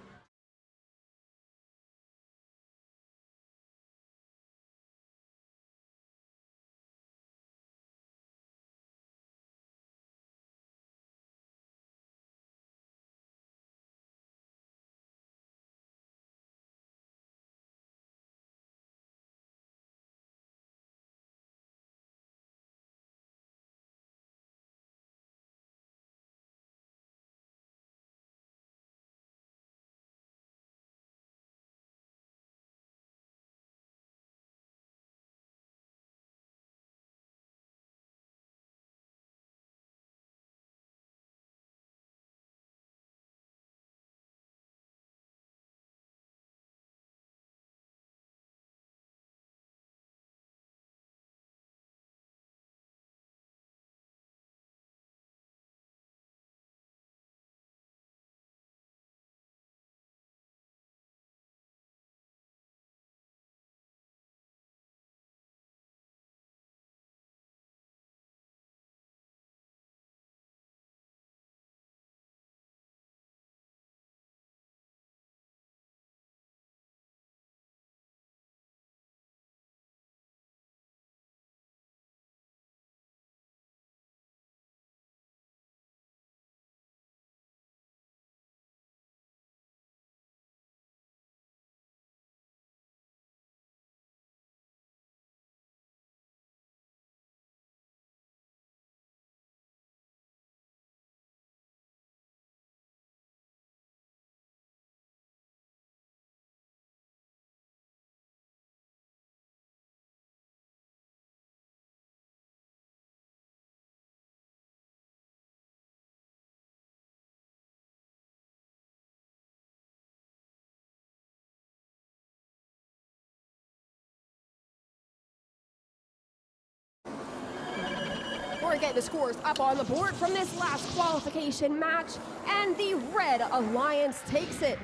We're getting the scores up on the board from this last qualification match, and the Red Alliance takes it.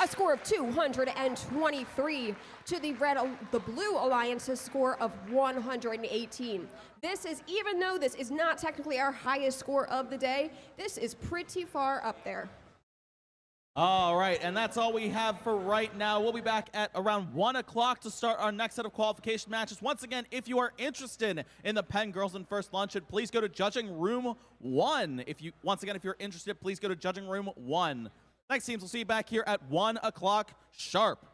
A score of 223 to the Blue Alliance's score of 118. This is, even though this is not technically our highest score of the day, this is pretty far up there. All right, and that's all we have for right now. We'll be back at around 1 o'clock to start our next set of qualification matches. Once again, if you are interested in the Penn Girls in First Luncheon, please go to Judging Room 1. If you're interested, please go to Judging Room 1. Thanks, teams. We'll see you back here at 1 o'clock sharp.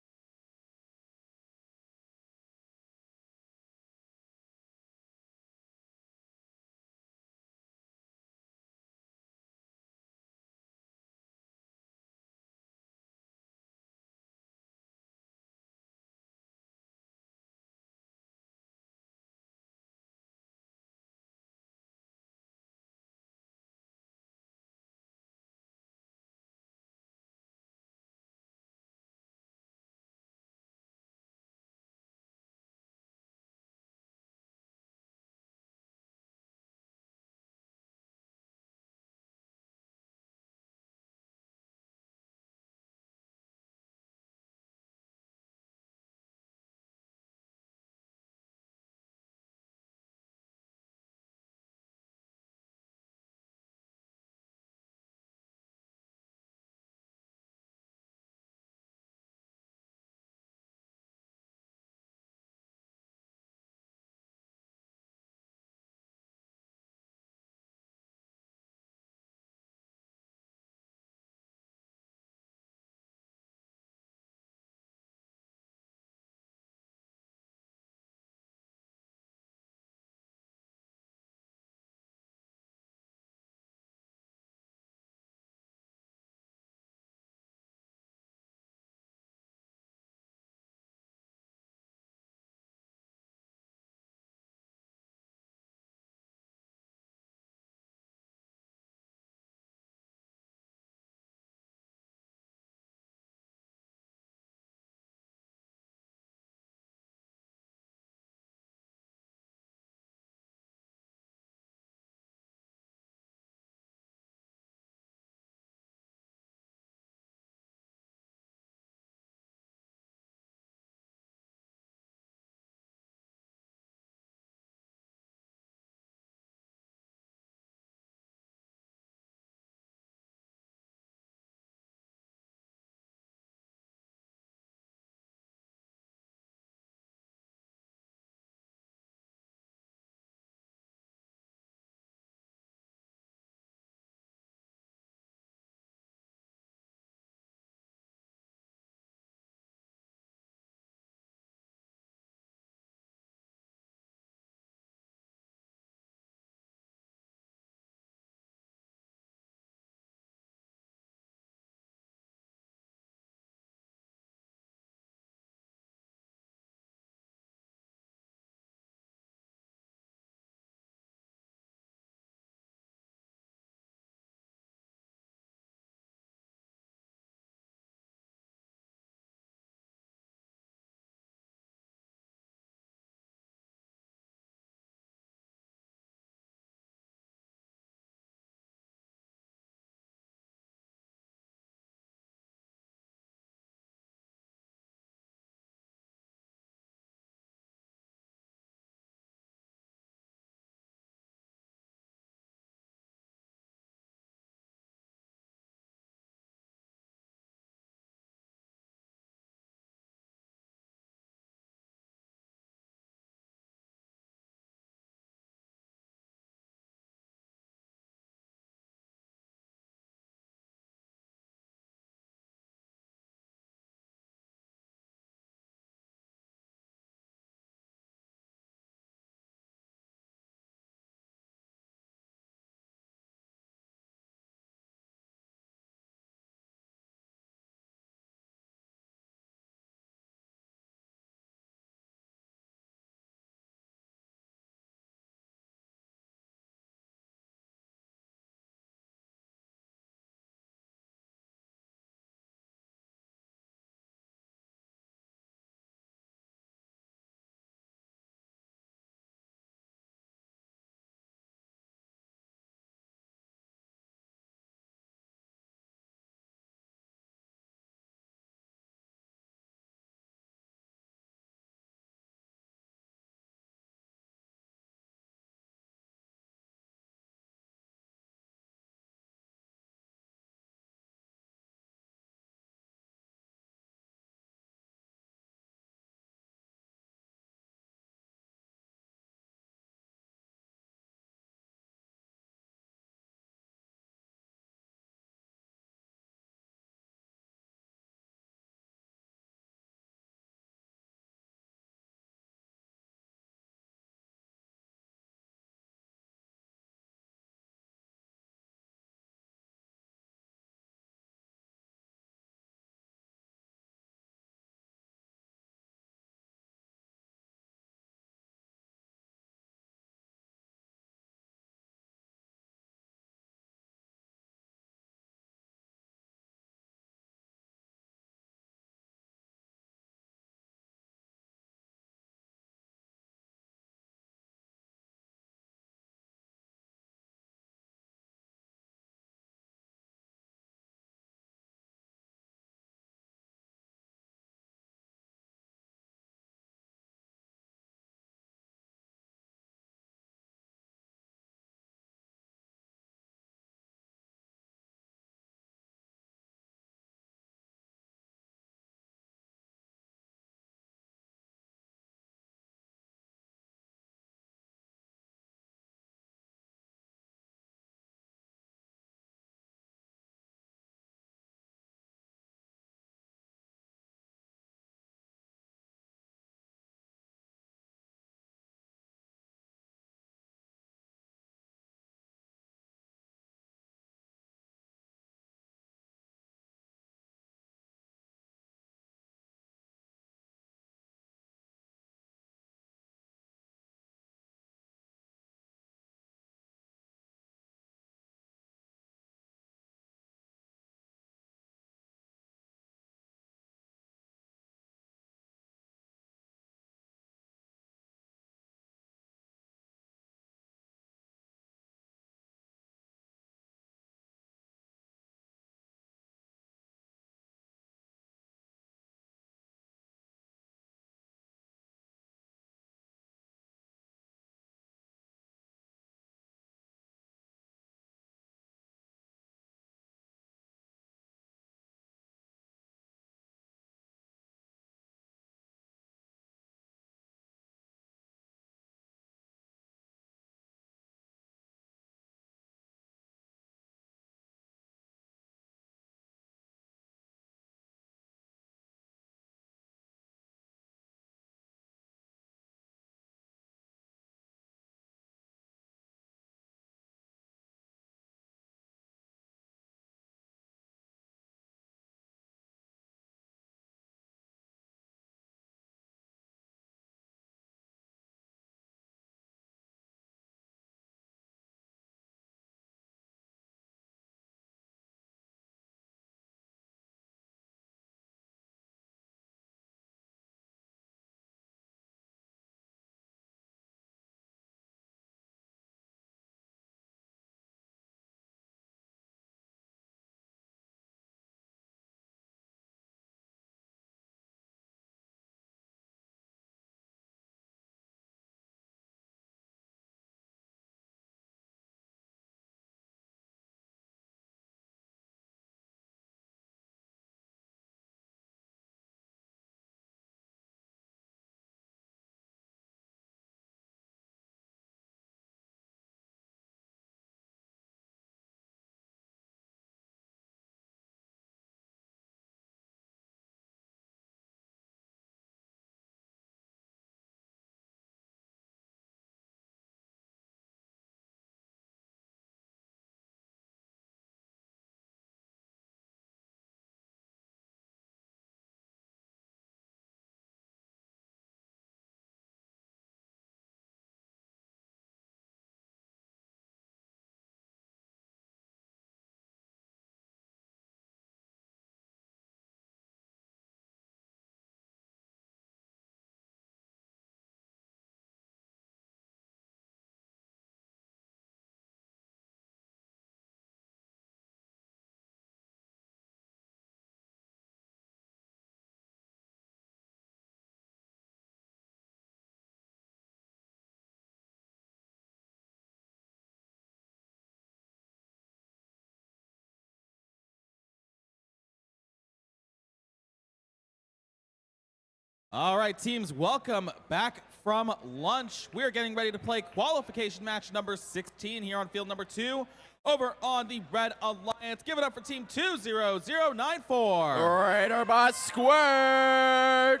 All right, teams, welcome back from lunch. We're getting ready to play qualification match number 16 here on field number 2 over on the Red Alliance. Give it up for team 20094. Raider bot squared.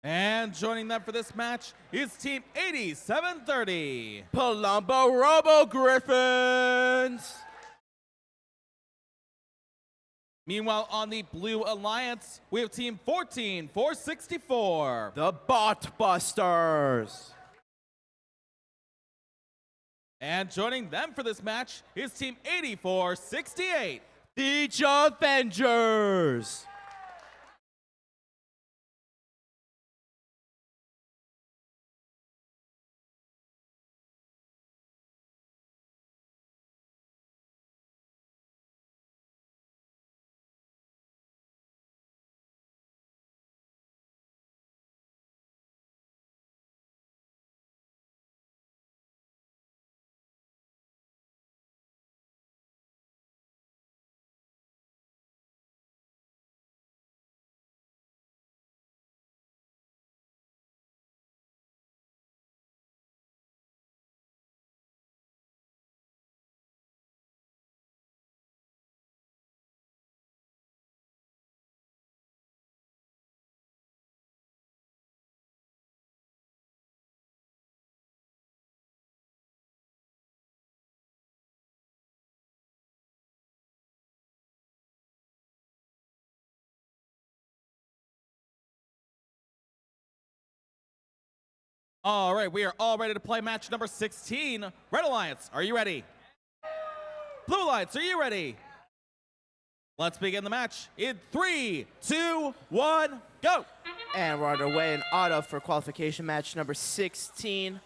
And joining them for this match is team 8730. Palumbo Robo Griffins. Meanwhile, on the Blue Alliance, we have team 14464. The Bot Busters. And joining them for this match is team 8468. The Avengers. All right, we are all ready to play match number 16. Red Alliance, are you ready? Blue Alliance, are you ready? Let's begin the match in 3, 2, 1, go! And we're underway in auto for qualification match number 16.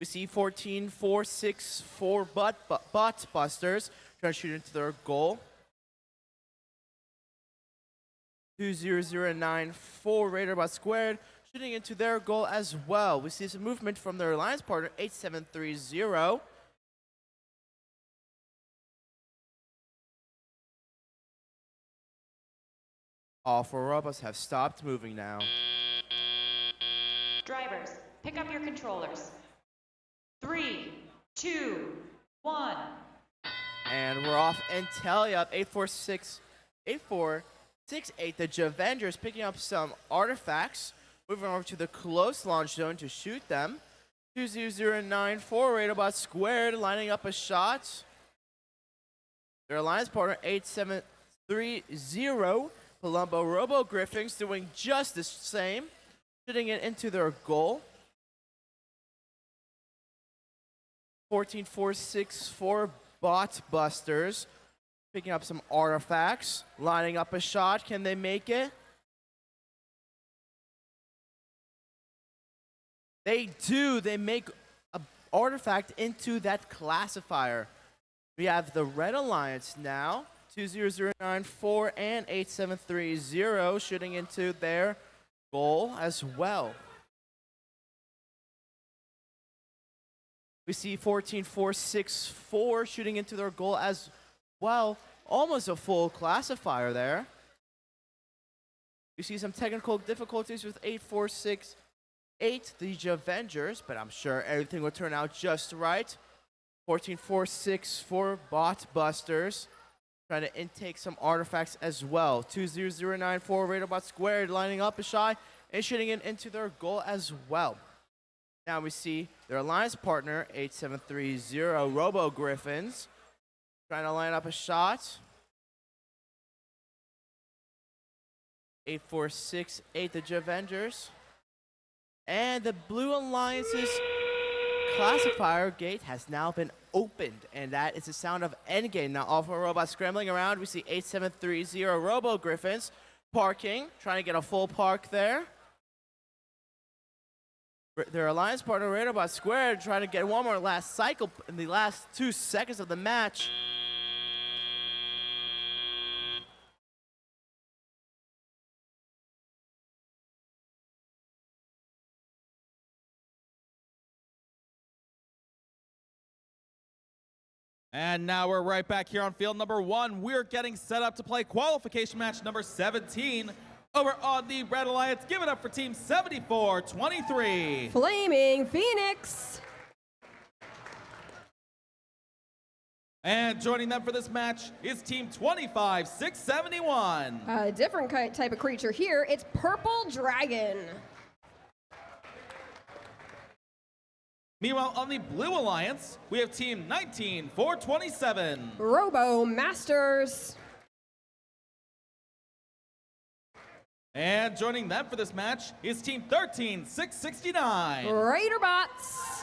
We see 14464 Bot Busters trying to shoot into their goal. 20094 Raider Bot Squared shooting into their goal as well. We see some movement from their alliance partner 8730. All 4 robots have stopped moving now. Drivers, pick up your controllers. 3, 2, 1. And we're off and tally up 8468. The Javengers picking up some artifacts. Moving over to the close launch zone to shoot them. 20094 Radarbot squared lining up a shot. Their alliance partner 8730 Palumbo Robo Griffins doing just the same, shooting it into their goal. 14464 Bot Busters picking up some artifacts, lining up a shot. Can they make it? They do. They make an artifact into that classifier. We have the Red Alliance now, 20094 and 8730 shooting into their goal as well. We see 14464 shooting into their goal as well. Almost a full classifier there. We see some technical difficulties with 8468, the Avengers, but I'm sure everything will turn out just right. 14464 Bot Busters trying to intake some artifacts as well. 20094 Radarbot squared lining up a shot and shooting it into their goal as well. Now we see their alliance partner 8730 Robo Griffins trying to line up a shot. 8468 the Avengers. And the Blue Alliance's classifier gate has now been opened, and that is the sound of endgame. Now all 4 robots scrambling around. We see 8730 Robo Griffins parking, trying to get a full park there. Their alliance partner Raiderbot squared trying to get one more last cycle in the last 2 seconds of the match. And now we're right back here on field number 1. We're getting set up to play qualification match number 17 over on the Red Alliance. Give it up for team 74-23. Flaming Phoenix. And joining them for this match is team 25-671. A different type of creature here. It's Purple Dragon. Meanwhile, on the Blue Alliance, we have team 19-427. Robo Masters. And joining them for this match is team 13-669. Raiderbots.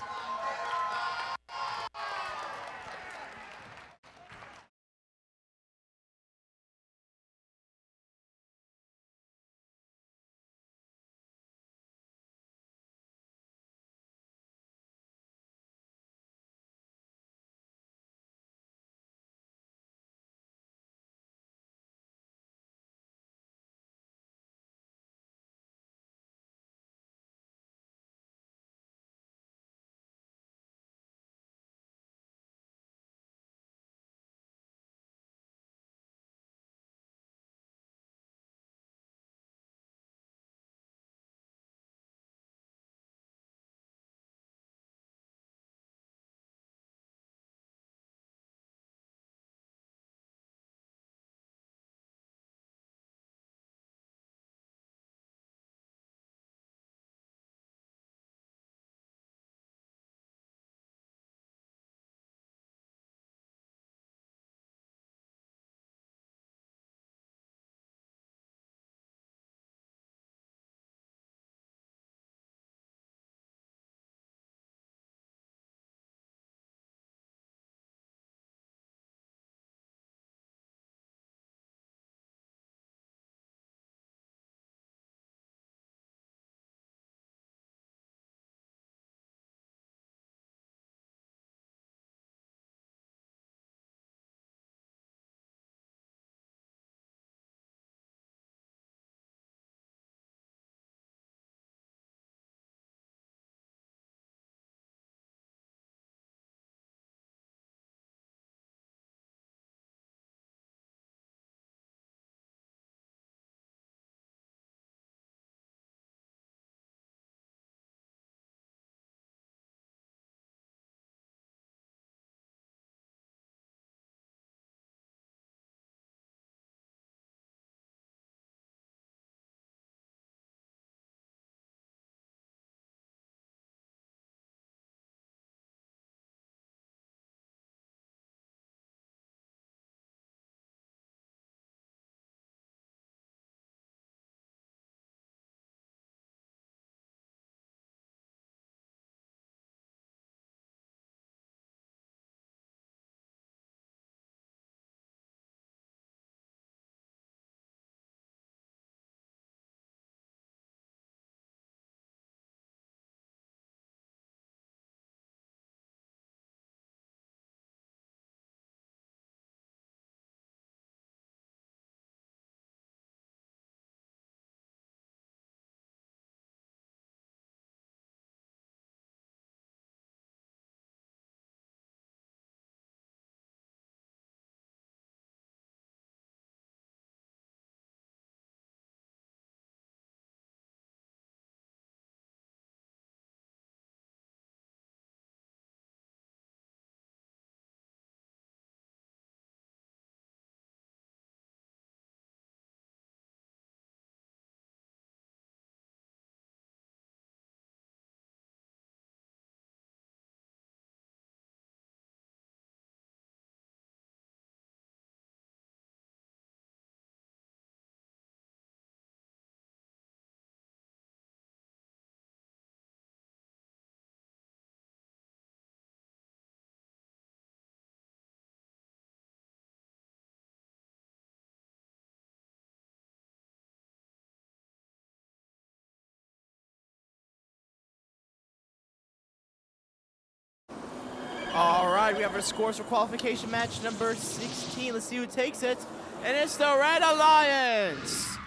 All right, we have our scores for qualification match number 16. Let's see who takes it. And it's the Red Alliance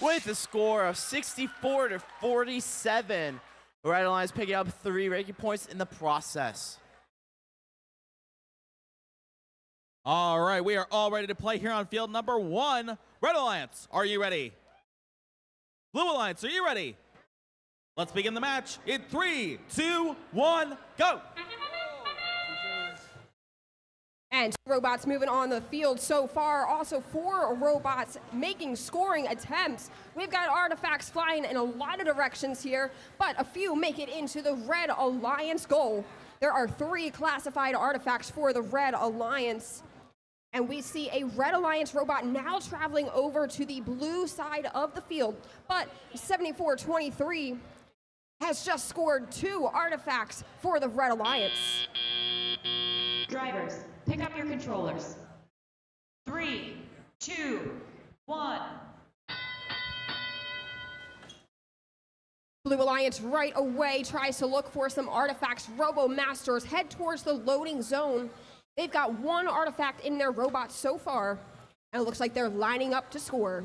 with a score of 64-47. The Red Alliance picking up 3 ranking points in the process. All right, we are all ready to play here on field number 1. Red Alliance, are you ready? Blue Alliance, are you ready? Let's begin the match in 3, 2, 1, go! And robots moving on the field so far. Also 4 robots making scoring attempts. We've got artifacts flying in a lot of directions here, but a few make it into the Red Alliance goal. There are 3 classified artifacts for the Red Alliance. And we see a Red Alliance robot now traveling over to the blue side of the field. But 7423 has just scored 2 artifacts for the Red Alliance. Drivers, pick up your controllers. 3, 2, 1. Blue Alliance right away tries to look for some artifacts. Robo Masters head towards the loading zone. They've got 1 artifact in their robot so far, and it looks like they're lining up to score.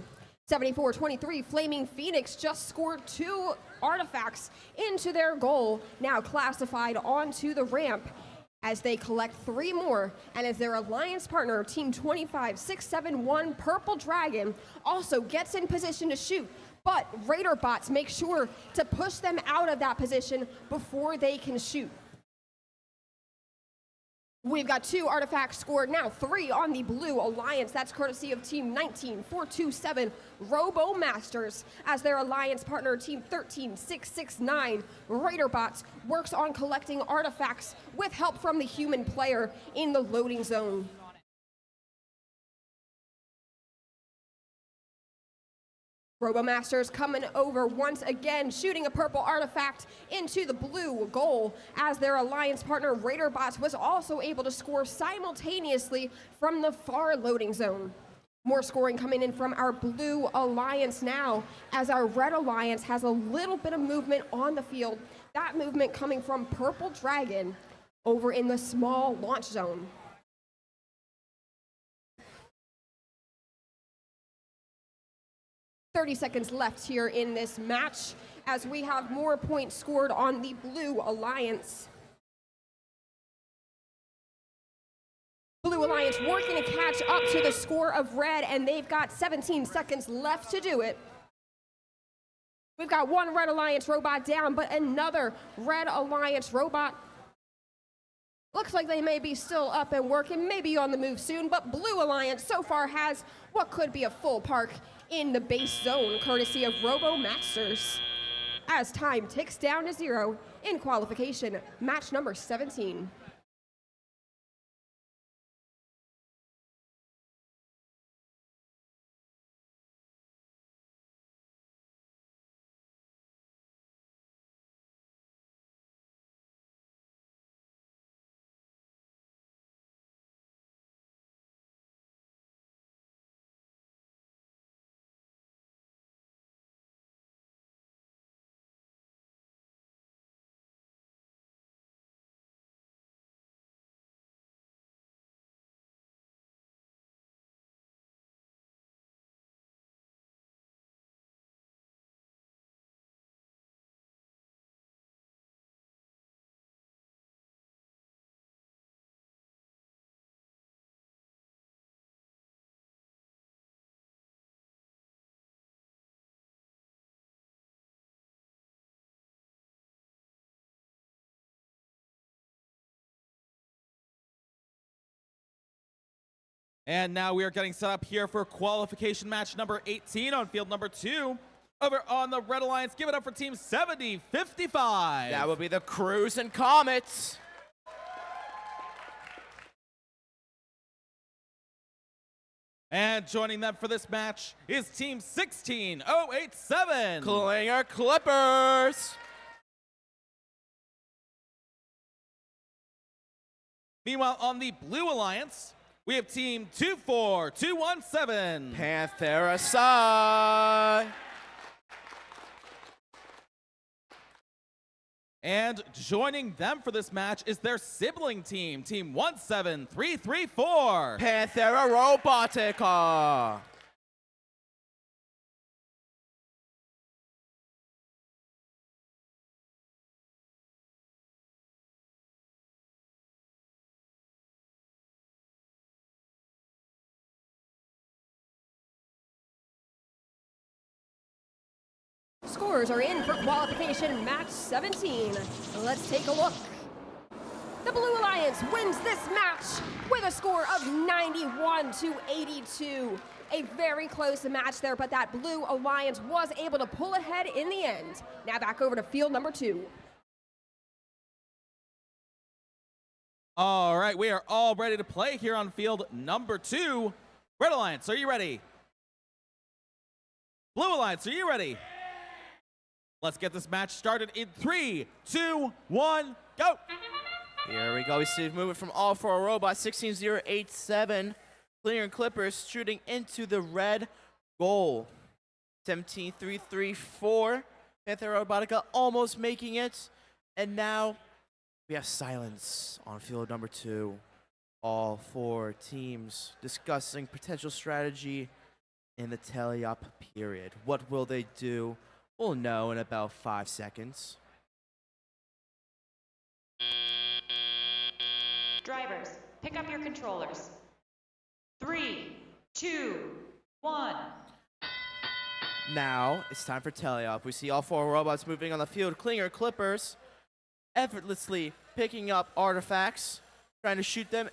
7423 Flaming Phoenix just scored 2 artifacts into their goal, now classified onto the ramp as they collect 3 more, and as their alliance partner, Team 25671 Purple Dragon, also gets in position to shoot. But Raider bots make sure to push them out of that position before they can shoot. We've got 2 artifacts scored now, 3 on the Blue Alliance. That's courtesy of Team 19427 Robo Masters, as their alliance partner, Team 13669 Raider Bots, works on collecting artifacts with help from the human player in the loading zone. RoboMasters coming over once again, shooting a purple artifact into the blue goal, as their alliance partner RaiderBots was also able to score simultaneously from the far loading zone. More scoring coming in from our Blue Alliance now, as our Red Alliance has a little bit of movement on the field. That movement coming from Purple Dragon over in the small launch zone. "30 seconds left here in this match, as we have more points scored on the Blue Alliance. Blue Alliance working to catch up to the score of Red, and they've got 17 seconds left to do it. We've got 1 Red Alliance robot down, but another Red Alliance robot. Looks like they may be still up and working, maybe on the move soon, but Blue Alliance so far has what could be a full park in the base zone, courtesy of Robo Masters. As time ticks down to 0 in qualification, match number 17. And now we are getting set up here for qualification match number 18 on field number 2. Over on the Red Alliance, give it up for Team 7055. That would be the Cruise and Comets. And joining them for this match is Team 16087. Klinger Clippers. Meanwhile, on the Blue Alliance, we have Team 24217. Panthera Psi. And joining them for this match is their sibling team, Team 17334. Panthera Robotica. Scores are in for qualification match 17. Let's take a look. The Blue Alliance wins this match with a score of 91 to 82. A very close match there, but that Blue Alliance was able to pull ahead in the end. Now back over to field number 2. All right, we are all ready to play here on field number 2. Red Alliance, are you ready? Blue Alliance, are you ready? Let's get this match started in 3, 2, 1, go! Here we go. We see movement from all four robots. 16087. Clearing Clippers shooting into the red goal. 17334. Panther Robotica almost making it. And now we have silence on field number 2. All four teams discussing potential strategy in the tele-up period. What will they do? We'll know in about 5 seconds. Drivers, pick up your controllers. 3, 2, 1. Now it's time for tele-up. We see all four robots moving on the field. Clinger Clippers effortlessly picking up artifacts, trying to shoot them,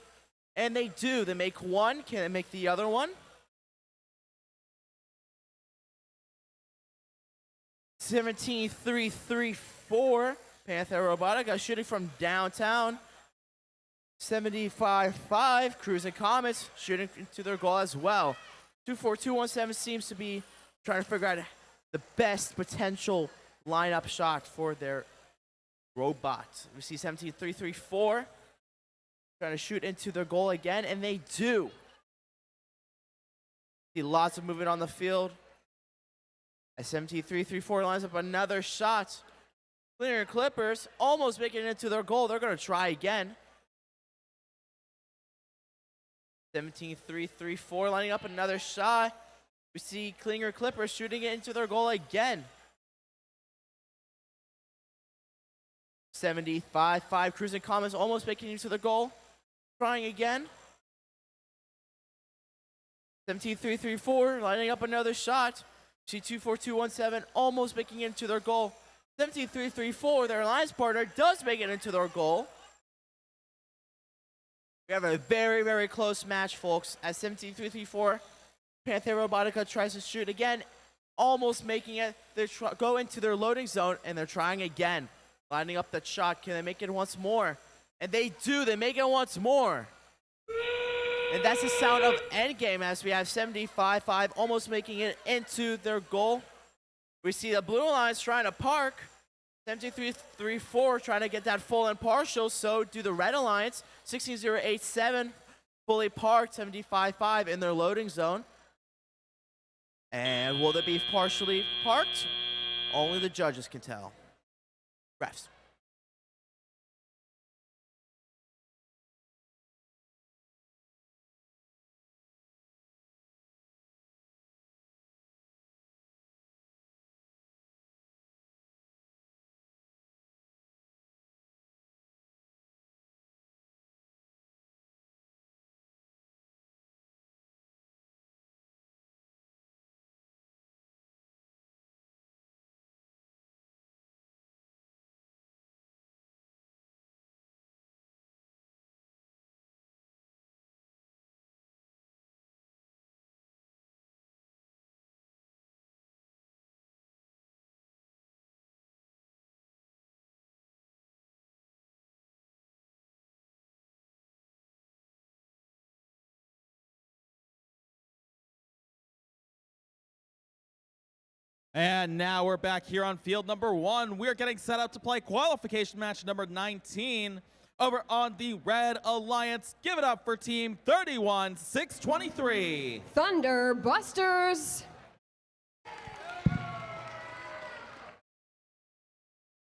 and they do. They make one. Can they make the other one? 17334. Panther Robotica shooting from downtown. 75-5. Cruising Comets shooting into their goal as well. 24217 seems to be trying to figure out the best potential lineup shot for their robot. We see 17334 trying to shoot into their goal again, and they do. See lots of movement on the field. As 17334 lines up another shot. Clearing Clippers almost making it into their goal. They're going to try again. 17334 lining up another shot. We see Clinger Clippers shooting it into their goal again. 75-5. Cruising Comets almost making it to the goal. Trying again. 17334 lining up another shot. See 24217 almost making it into their goal. 17334, their alliance partner, does make it into their goal. We have a very, very close match, folks. As 17334, Panther Robotica tries to shoot again, almost making it. They go into their loading zone, and they're trying again. Lining up that shot. Can they make it once more? And they do. They make it once more. And that's the sound of endgame as we have 75-5 almost making it into their goal. We see the Blue Alliance trying to park. 17334 trying to get that full and partial. So do the Red Alliance. 16087 fully parked. 75-5 in their loading zone. And will they be partially parked? Only the judges can tell. Refs. And now we're back here on field number 1. We're getting set up to play qualification match number 19 over on the Red Alliance. Give it up for team 31-623. Thunder Busters.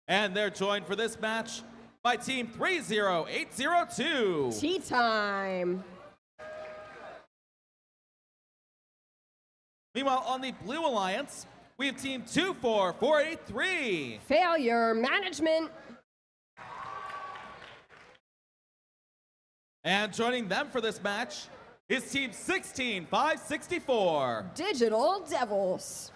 And they're joined for this match by team 30802. Tea time. Meanwhile, on the Blue Alliance, we have team 24483. Failure management. And joining them for this match is team 16564. Digital Devils.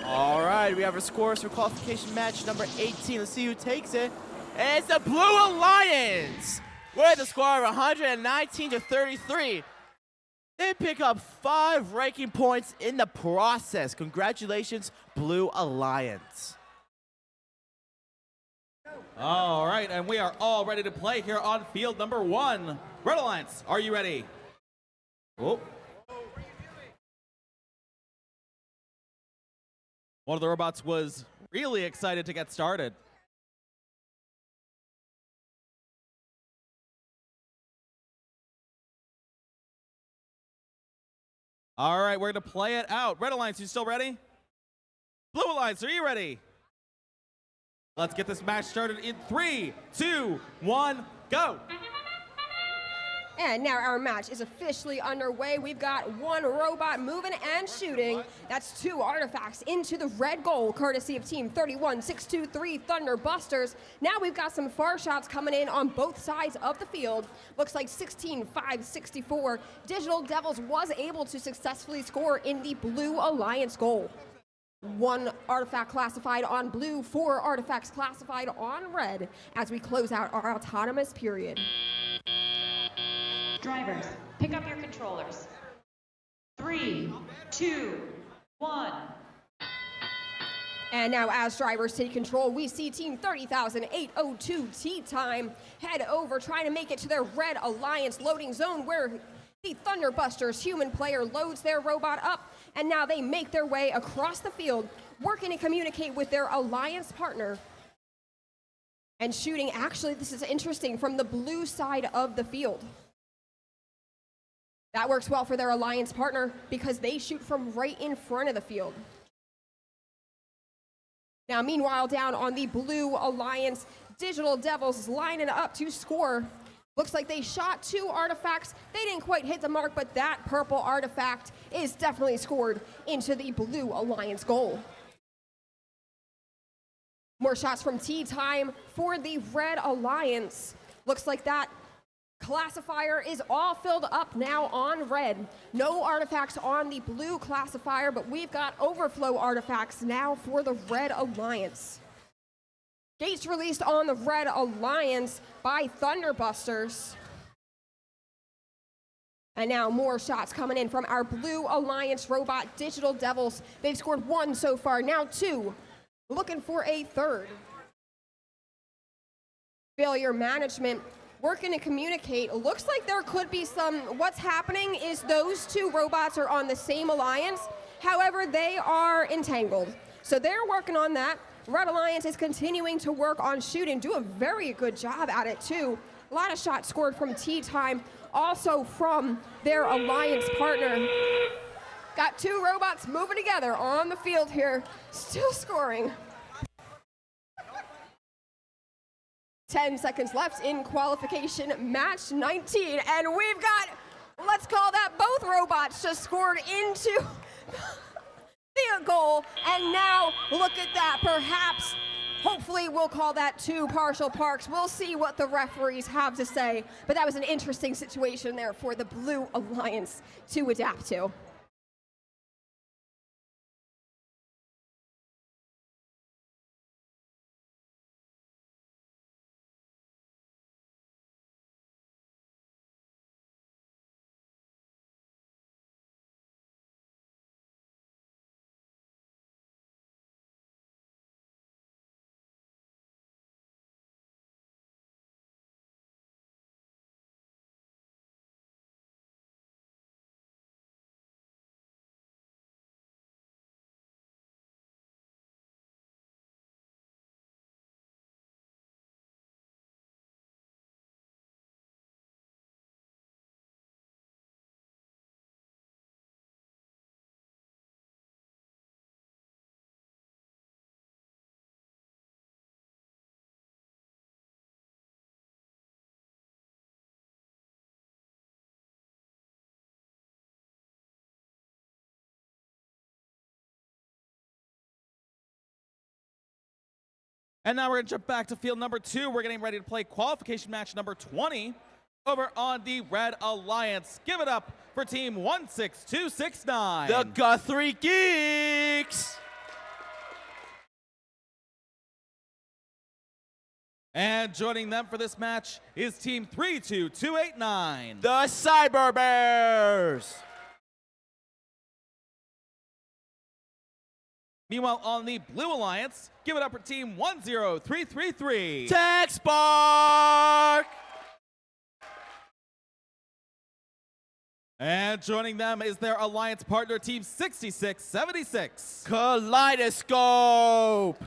All right, we have our scores for qualification match number 18. Let's see who takes it. And it's the Blue Alliance with a score of 119 to 33. They pick up 5 ranking points in the process. Congratulations, Blue Alliance. All right, and we are all ready to play here on field number 1. Red Alliance, are you ready? Oh. One of the robots was really excited to get started. All right, we're going to play it out. Red Alliance, you still ready? Blue Alliance, are you ready? Let's get this match started in 3, 2, 1, go! And now our match is officially underway. We've got one robot moving and shooting. That's 2 artifacts into the red goal, courtesy of Team 31623 Thunder Busters. Now we've got some far shots coming in on both sides of the field. Looks like 16-5-64. Digital Devils was able to successfully score in the Blue Alliance goal. 1 artifact classified on blue, 4 artifacts classified on red as we close out our autonomous period. Drivers, pick up your controllers. 3, 2, 1. And now as drivers take control, we see Team 30,802 Tea Time head over, trying to make it to their Red Alliance loading zone where the Thunderbusters human player loads their robot up, and now they make their way across the field, working to communicate with their Alliance partner. And shooting, actually, this is interesting, from the blue side of the field. That works well for their Alliance partner because they shoot from right in front of the field. Now, meanwhile, down on the Blue Alliance, Digital Devils lining up to score. Looks like they shot 2 artifacts. They didn't quite hit the mark, but that purple artifact is definitely scored into the Blue Alliance goal. More shots from Tea Time for the Red Alliance. Looks like that classifier is all filled up now on red. No artifacts on the blue classifier, but we've got overflow artifacts now for the Red Alliance. Gates released on the Red Alliance by Thunderbusters. And now more shots coming in from our Blue Alliance robot Digital Devils. They've scored 1 so far, now 2. Looking for a third. Failure management, working to communicate. Looks like there could be some, what's happening is those 2 robots are on the same alliance. However, they are entangled. So they're working on that. Red Alliance is continuing to work on shooting, do a very good job at it too. A lot of shots scored from Tea Time, also from their alliance partner. Got 2 robots moving together on the field here, still scoring. 10 seconds left in qualification match 19, and we've got, let's call that both robots just scored into the goal, and now look at that, perhaps, hopefully we'll call that 2 partial parks. We'll see what the referees have to say, but that was an interesting situation there for the Blue Alliance to adapt to. And now we're going to jump back to field number 2. We're getting ready to play qualification match number 20 over on the Red Alliance. Give it up for team 16269. The Guthrie Geeks! And joining them for this match is team 32289. The Cyber Bears! Meanwhile, on the Blue Alliance, give it up for team 10333. Tech Spark! And joining them is their alliance partner, team 6676. Kaleidoscope!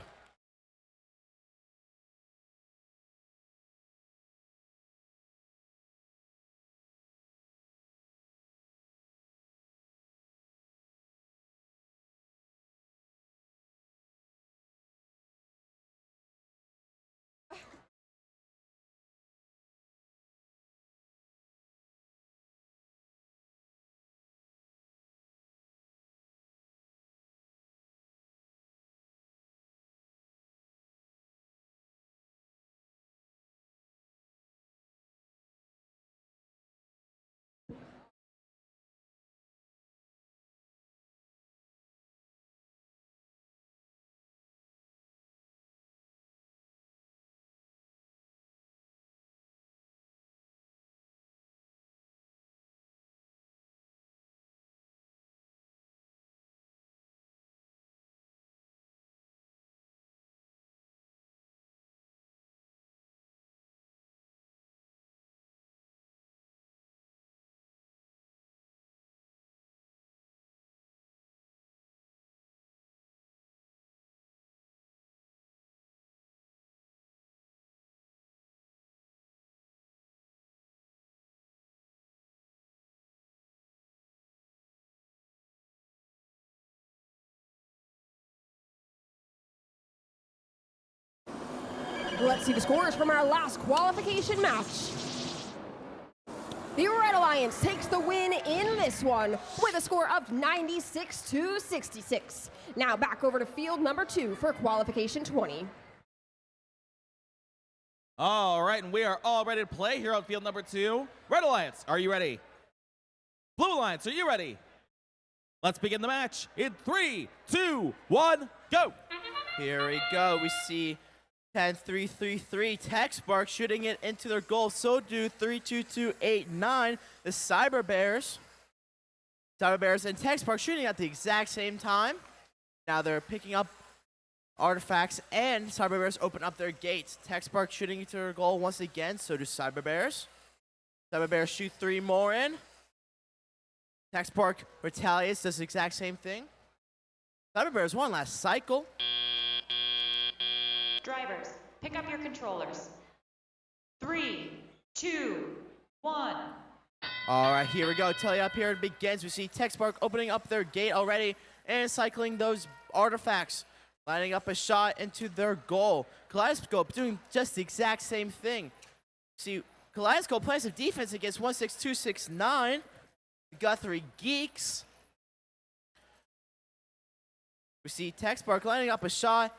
Let's see the scores from our last qualification match. The Red Alliance takes the win in this one with a score of 96-66. Now back over to field number 2 for qualification 20. All right, and we are all ready to play here on field number 2. Red Alliance, are you ready? Blue Alliance, are you ready? Let's begin the match in 3, 2, 1, go. Here we go. We see 10-3-3-3. Tech Spark shooting it into their goal. So do 3-2-2-8-9. The Cyber Bears. Cyber Bears and Tech Spark shooting at the exact same time. Now they're picking up artifacts, and Cyber Bears open up their gates. Tech Spark shooting into their goal once again. So do Cyber Bears. Cyber Bears shoot 3 more in. Tech Spark retaliates, does the exact same thing. Cyber Bears one last cycle. Drivers, pick up your controllers. 3, 2, 1. All right, here we go. Tally up here it begins. We see Tech Spark opening up their gate already and cycling those artifacts, lining up a shot into their goal. Kaleidoscope doing just the exact same thing. See, Kaleidoscope playing some defense against 16269. Guthrie Geeks. We see Tech Spark lining up a shot.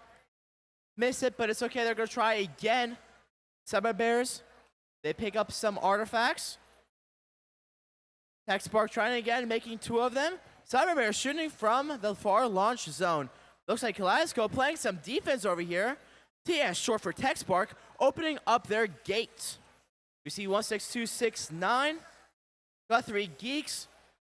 Miss it, but it's okay. They're going to try again. Cyber Bears, they pick up some artifacts. Tech Spark trying again, making 2 of them. Cyber Bears shooting from the far launch zone. Looks like Kaleidoscope playing some defense over here. TS, short for Tech Spark, opening up their gate. We see 16269. Guthrie Geeks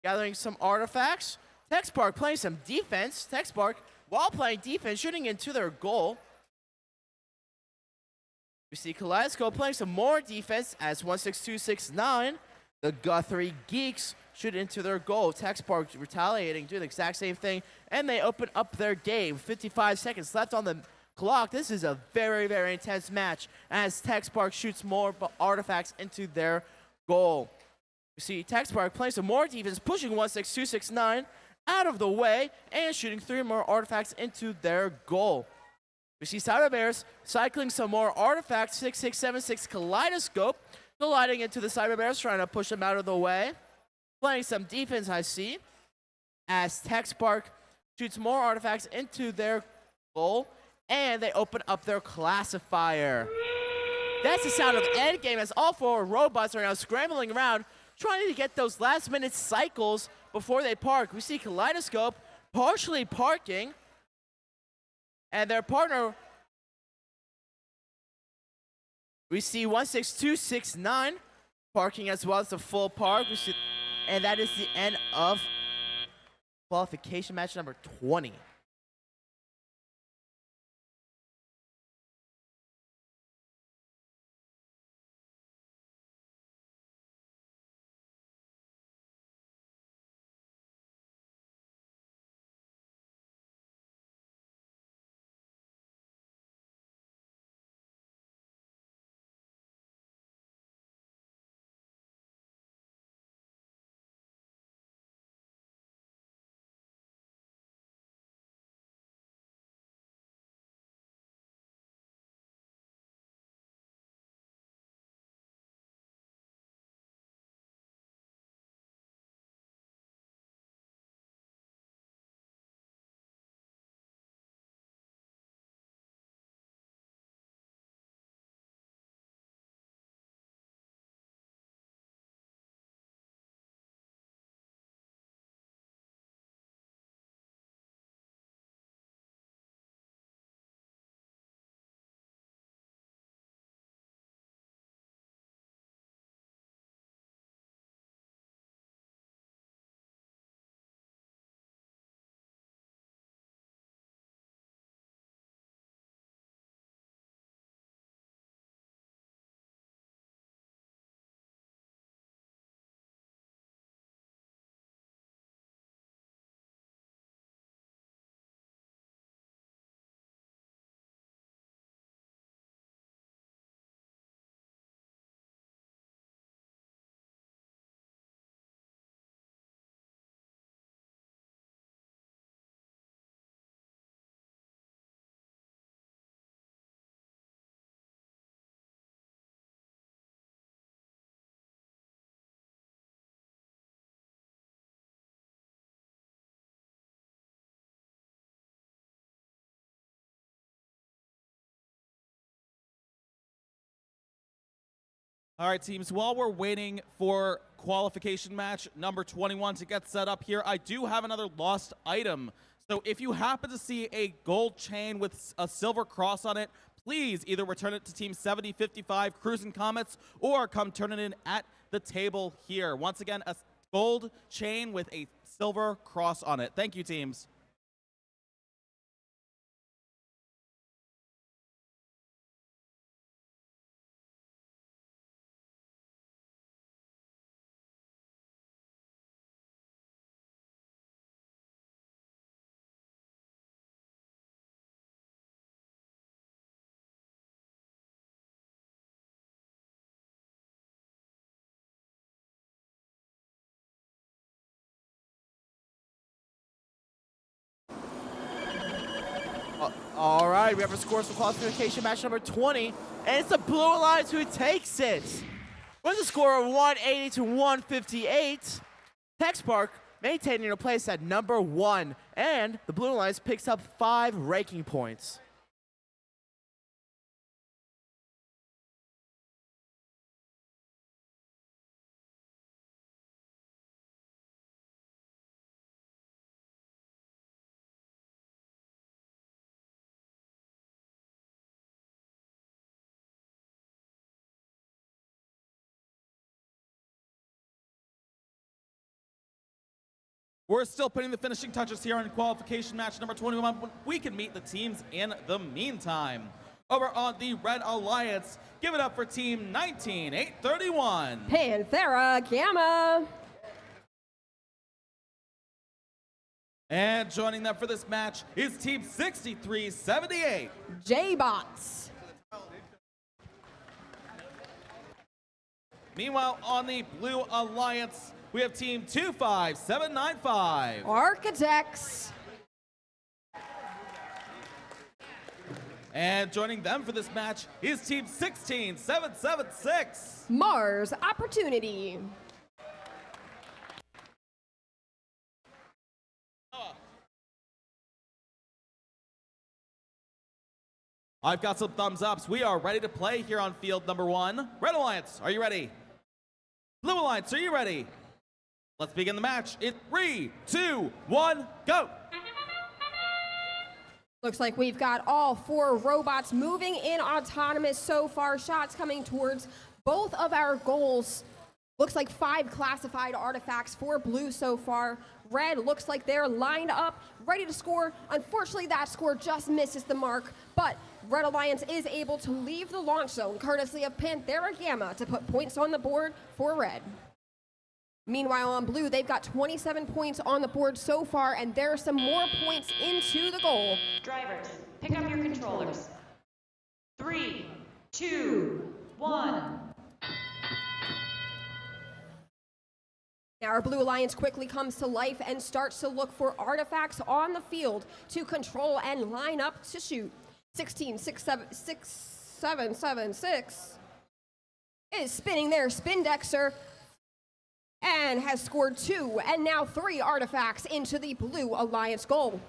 gathering some artifacts. Tech Spark playing some defense. Tech Spark, while playing defense, shooting into their goal. We see Kaleidoscope playing some more defense as 16269. The Guthrie Geeks shoot into their goal. Tech Spark retaliating, doing the exact same thing, and they open up their game. 55 seconds left on the clock. This is a very, very intense match as Tech Spark shoots more artifacts into their goal. We see Tech Spark playing some more defense, pushing 16269 out of the way and shooting 3 more artifacts into their goal. We see Cyber Bears cycling some more artifacts. 6676 Kaleidoscope colliding into the Cyber Bears, trying to push them out of the way. Playing some defense, I see, as Tech Spark shoots more artifacts into their goal, and they open up their classifier. That's the sound of endgame as all 4 robots are now scrambling around, trying to get those last-minute cycles before they park. We see Kaleidoscope partially parking, and their partner, we see 16269 parking as well as a full park. We see, and that is the end of qualification match number 20. All right, teams, while we're waiting for qualification match number 21 to get set up here, I do have another lost item. So if you happen to see a gold chain with a silver cross on it, please either return it to Team 7055 Cruisin' Comets or come turn it in at the table here. Once again, a gold chain with a silver cross on it. Thank you, teams. All right, we have a score for qualification match number 20, and it's the Blue Alliance who takes it. With a score of 180 to 158, Tex Park maintaining a place at number 1, and the Blue Alliance picks up 5 ranking points. We're still putting the finishing touches here on qualification match number 21. We can meet the teams in the meantime. Over on the Red Alliance, give it up for Team 19831. Panthera Gamma. And joining them for this match is Team 6378. J-Bots. Meanwhile, on the Blue Alliance, we have Team 25795. Architects. And joining them for this match is Team 16776. Mars Opportunity. I've got some thumbs ups. We are ready to play here on field number 1. Red Alliance, are you ready? Blue Alliance, are you ready? Let's begin the match in 3, 2, 1, go! Looks like we've got all 4 robots moving in autonomous so far. Shots coming towards both of our goals. Looks like 5 classified artifacts for blue so far. Red looks like they're lined up, ready to score. Unfortunately, that score just misses the mark, but Red Alliance is able to leave the launch zone, courtesy of Panthera Gamma, to put points on the board for Red. Meanwhile, on blue, they've got 27 points on the board so far, and there are some more points into the goal. Drivers, pick up your controllers. 3, 2, 1. Now our Blue Alliance quickly comes to life and starts to look for artifacts on the field to control and line up to shoot. 16776 is spinning their Spindexer and has scored 2 and now 3 artifacts into the Blue Alliance goal.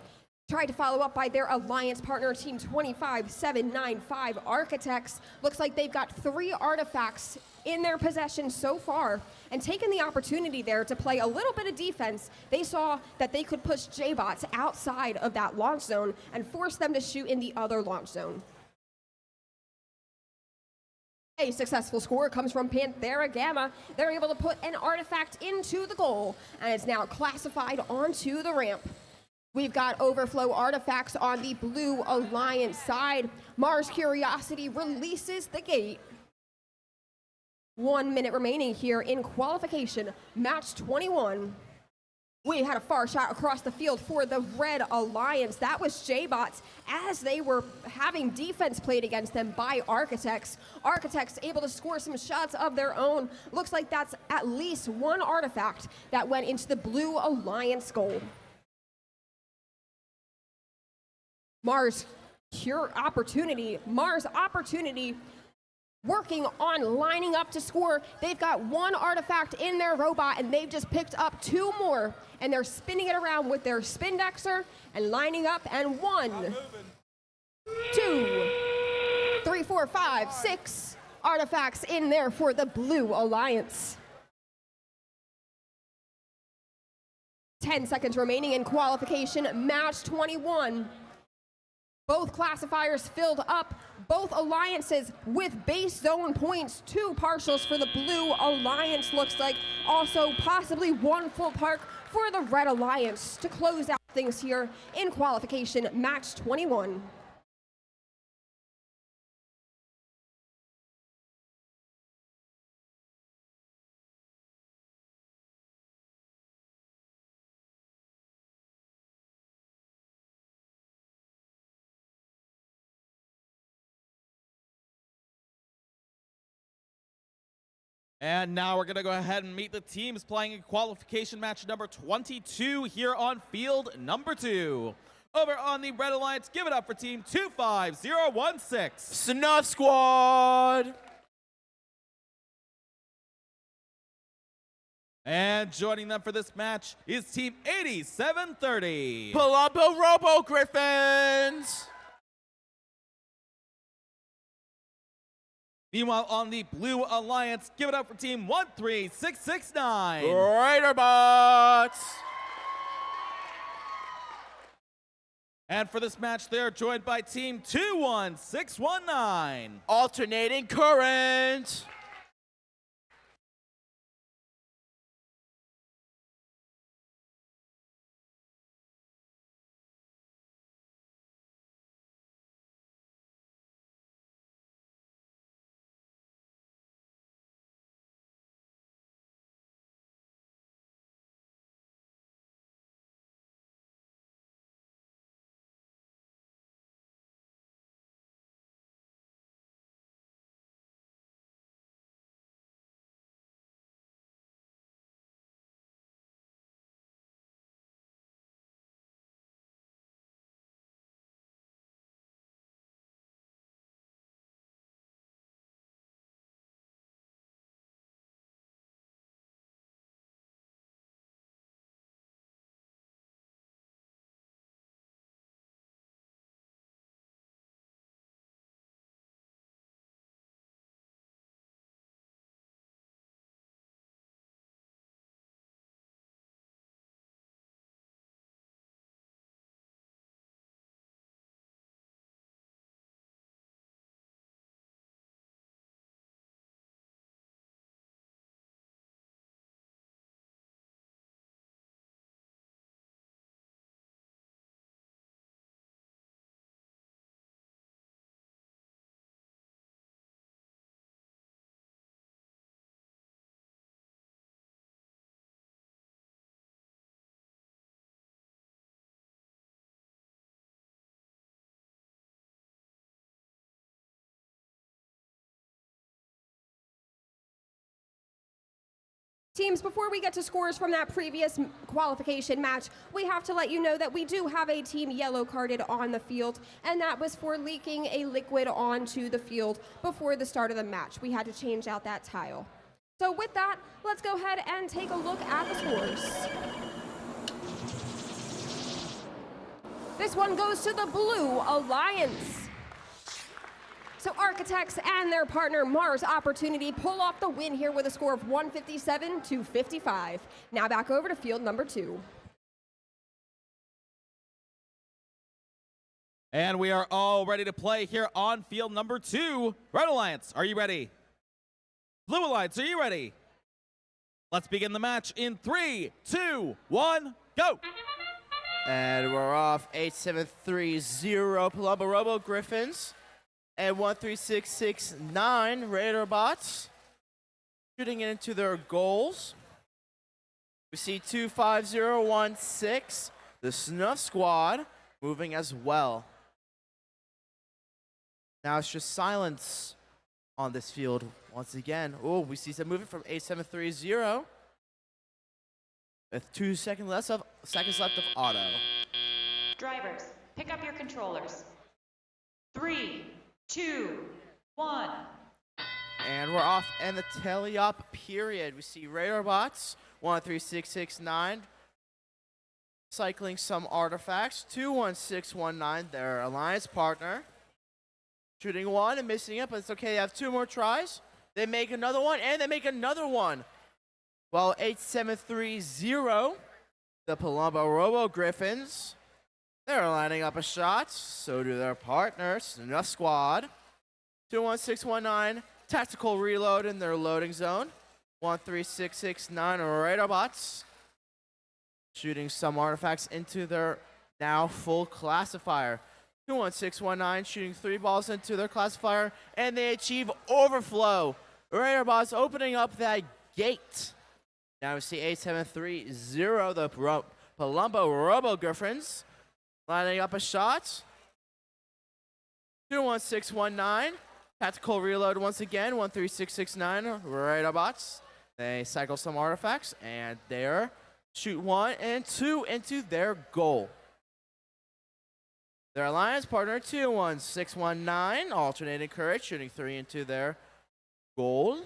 Tried to follow up by their alliance partner, Team 25795 Architects. Looks like they've got 3 artifacts in their possession so far, and taken the opportunity there to play a little bit of defense. They saw that they could push J-Bots outside of that launch zone and force them to shoot in the other launch zone. A successful score comes from Panthera Gamma. They're able to put an artifact into the goal, and it's now classified onto the ramp. We've got overflow artifacts on the Blue Alliance side. Mars Curiosity releases the gate. 1 minute remaining here in qualification, match 21. We had a far shot across the field for the Red Alliance. That was J-Bots as they were having defense played against them by Architects. Architects able to score some shots of their own. Looks like that's at least 1 artifact that went into the Blue Alliance goal. Mars Opportunity working on lining up to score. They've got 1 artifact in their robot, and they've just picked up 2 more, and they're spinning it around with their Spindexer and lining up, and 1, 2, 3, 4, 5, 6 artifacts in there for the Blue Alliance. 10 seconds remaining in qualification, match 21. Both classifiers filled up, both alliances with base zone points. 2 partials for the Blue Alliance, looks like. Also possibly 1 full park for the Red Alliance to close out things here in qualification match 21. And now we're going to go ahead and meet the teams playing in qualification match number 22 here on field number 2. Over on the Red Alliance, give it up for team 25016. Snuff Squad. And joining them for this match is team 8730. Palumbo Robo Griffins. Meanwhile, on the Blue Alliance, give it up for team 13669. Raider Bots. And for this match, they are joined by team 21619. Alternating Current. Teams, before we get to scores from that previous qualification match, we have to let you know that we do have a team yellow carded on the field, and that was for leaking a liquid onto the field before the start of the match. We had to change out that tile. So with that, let's go ahead and take a look at the scores. This one goes to the Blue Alliance. So Architects and their partner Mars Opportunity pull off the win here with a score of 157-55. Now back over to field number 2. And we are all ready to play here on field number 2. Red Alliance, are you ready? Blue Alliance, are you ready? Let's begin the match in 3, 2, 1, go! And we're off. 8730 Palumbo Robo Griffins. And 13669 Raider Bots shooting it into their goals. We see 25016, the Snuff Squad, moving as well. Now it's just silence on this field once again. Oh, we see some movement from 8730 with 2 seconds left of auto. Drivers, pick up your controllers. 3, 2, 1. And we're off in the tele-op period. We see Raider Bots, 13669, cycling some artifacts. 21619, their alliance partner, shooting one and missing it, but it's okay. They have 2 more tries. They make another one, and they make another one. Well, 8730, the Palumbo Robo Griffins, They're lining up a shot. So do their partners in the squad. 21619, tactical reload in their loading zone. 13669 radar bots. Shooting some artifacts into their now full classifier. 21619 shooting 3 balls into their classifier, and they achieve overflow. Radar bots opening up that gate. Now we see 8730, the Palumbo Robo Griffins, lining up a shot. 21619, tactical reload once again. 13669, radar bots. They cycle some artifacts, and they're shoot 1 and 2 into their goal. Their alliance partner, 21619, alternating courage, shooting 3 into their goal.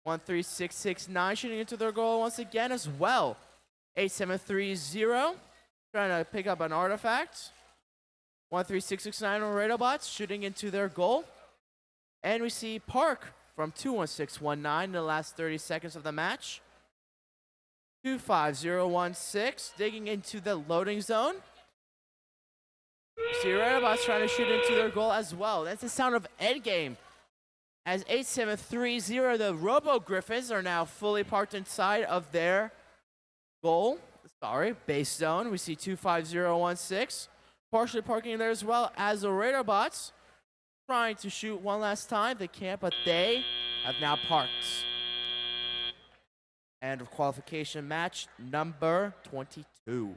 13669, shooting into their goal once again as well. 8730, trying to pick up an artifact. 13669 radar bots, shooting into their goal. And we see Park from 21619 in the last 30 seconds of the match. 25016, digging into the loading zone. See Radabots trying to shoot into their goal as well. That's the sound of endgame. As 8730, the Robo Griffins are now fully parked inside of their goal. Sorry, base zone. We see 25016 partially parking there as well as the Radar Bots trying to shoot one last time. They can't, but they have now parked. End of qualification match number 22.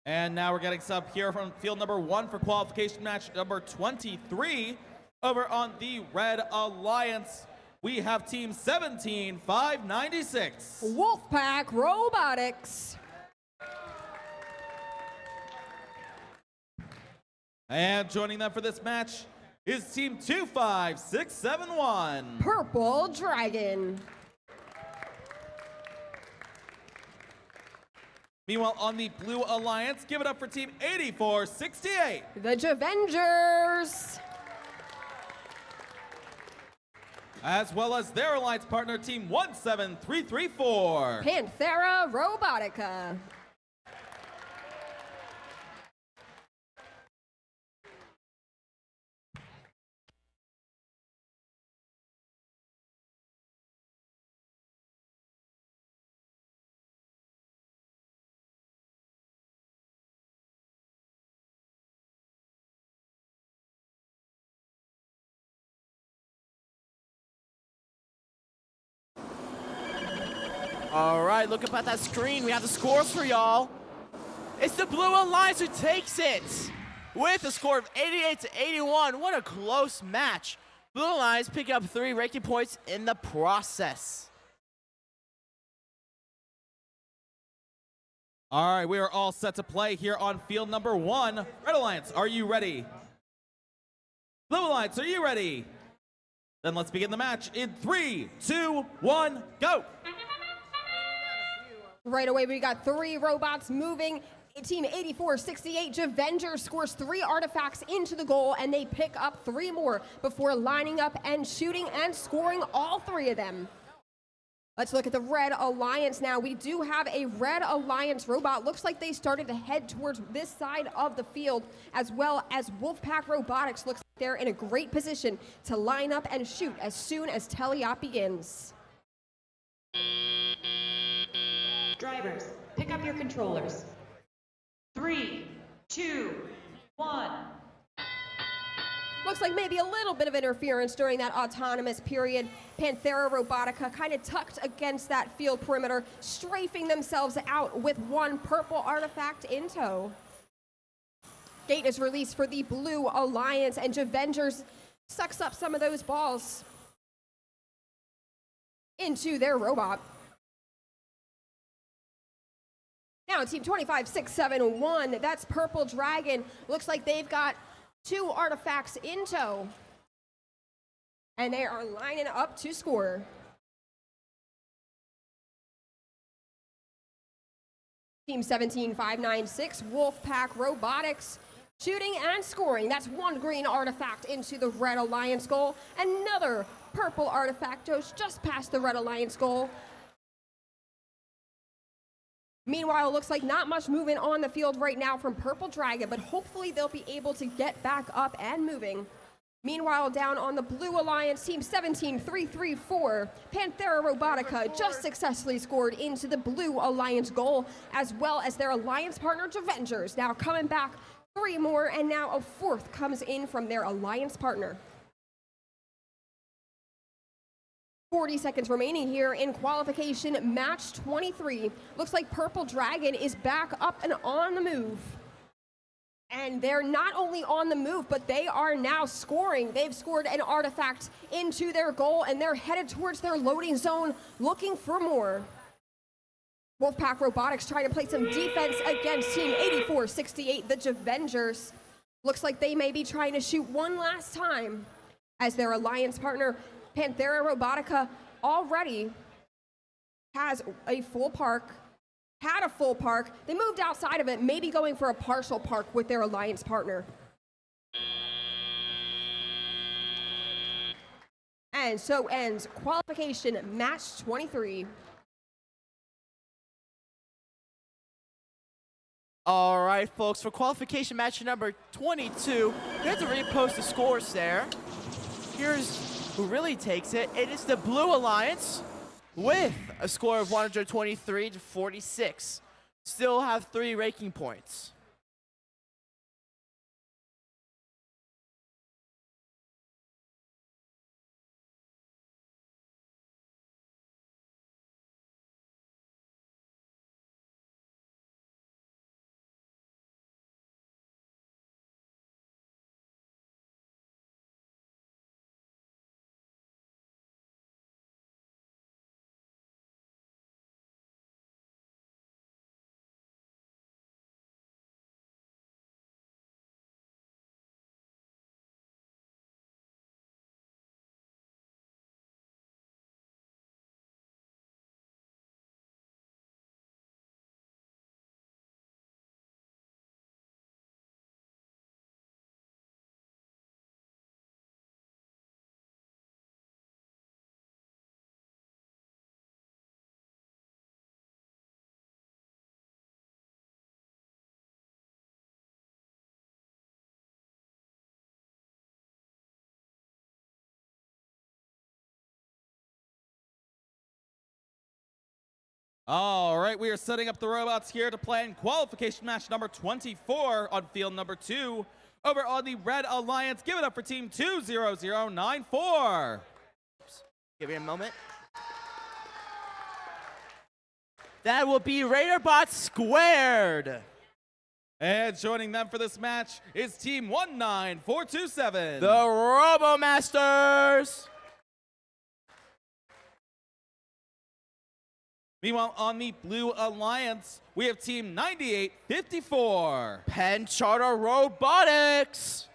And now we're getting sub here from field number 1 for qualification match number 23. Over on the Red Alliance, we have team 17596. Wolfpack Robotics. And joining them for this match is team 25671. Purple Dragon. Meanwhile, on the Blue Alliance, give it up for team 8468. The Javengers. As well as their alliance partner, team 17334. Panthera Robotica. All right, look up at that screen. We have the scores for y'all. It's the Blue Alliance who takes it with a score of 88-81. What a close match. Blue Alliance picking up 3 ranking points in the process. All right, we are all set to play here on field number 1. Red Alliance, are you ready? Blue Alliance, are you ready? Then let's begin the match in 3, 2, 1, go! Right away, we got 3 robots moving. Team 8468 Javenger scores 3 artifacts into the goal, and they pick up 3 more before lining up and shooting and scoring all 3 of them. Let's look at the Red Alliance now. We do have a Red Alliance robot. Looks like they started to head towards this side of the field, as well as Wolfpack Robotics looks like they're in a great position to line up and shoot as soon as teleop begins. Drivers, pick up your controllers. 3, 2, 1. Looks like maybe a little bit of interference during that autonomous period. Panthera Robotica kind of tucked against that field perimeter, strafing themselves out with one purple artifact in tow. Gate is released for the Blue Alliance, and Javengers sucks up some of those balls into their robot. Now Team 25-6-7-1, that's Purple Dragon. Looks like they've got 2 artifacts in tow, and they are lining up to score. Team 17-5-9-6, Wolfpack Robotics, shooting and scoring. That's 1 green artifact into the Red Alliance goal. Another purple artifact goes just past the Red Alliance goal. Meanwhile, it looks like not much movement on the field right now from Purple Dragon, but hopefully they'll be able to get back up and moving. Meanwhile, down on the Blue Alliance, Team 17-3-3-4, Panthera Robotica just successfully scored into the Blue Alliance goal, as well as their alliance partner, Javengers. Now coming back 3 more, and now a 4th comes in from their alliance partner. 40 seconds remaining here in qualification match 23. Looks like Purple Dragon is back up and on the move. And they're not only on the move, but they are now scoring. They've scored an artifact into their goal, and they're headed towards their loading zone looking for more. Wolfpack Robotics trying to play some defense against Team 84-68, the Javengers. Looks like they may be trying to shoot one last time, as their alliance partner Panthera Robotica already has a full park, had a full park. They moved outside of it, maybe going for a partial park with their alliance partner. And so ends qualification match 23. All right, folks, for qualification match number 22, we have to repost the scores there. Here's who really takes it. It is the Blue Alliance with a score of 123-46. Still have 3 ranking points. All right, we are setting up the robots here to play in qualification match number 24 on field number 2. Over on the Red Alliance, give it up for team 20094. Give me a moment. That will be Raiderbot squared. And joining them for this match is team 19427. The RoboMasters. Meanwhile, on the Blue Alliance, we have team 9854. Penn Charter Robotics.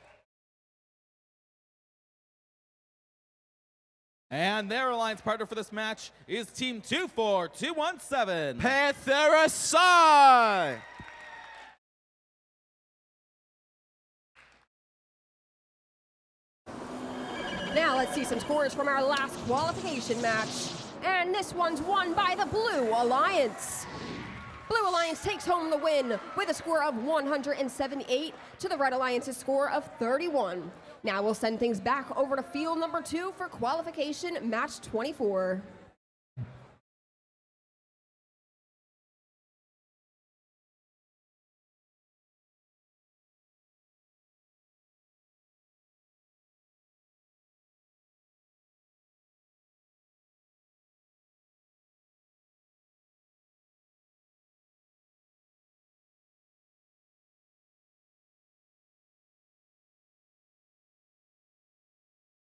And their alliance partner for this match is team 24217. Panthera Psi. Now let's see some scores from our last qualification match. And this one's won by the Blue Alliance. Blue Alliance takes home the win with a score of 178 to the Red Alliance's score of 31. Now we'll send things back over to field number 2 for qualification match 24.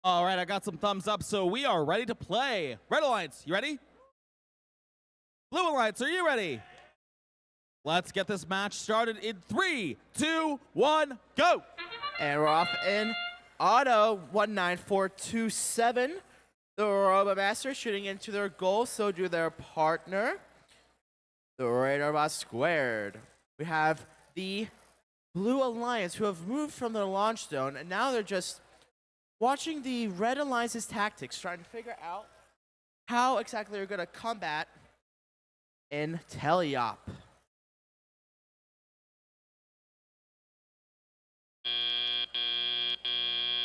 All right, I got some thumbs up, so we are ready to play. Red Alliance, you ready? Blue Alliance, are you ready? Let's get this match started in 3, 2, 1, go! And we're off in auto 19427. The Robomaster shooting into their goal, so do their partner, the Radar Bot Squared. We have the Blue Alliance who have moved from their launch zone, and now they're just watching the Red Alliance's tactics, trying to figure out how exactly they're going to combat in Teleop.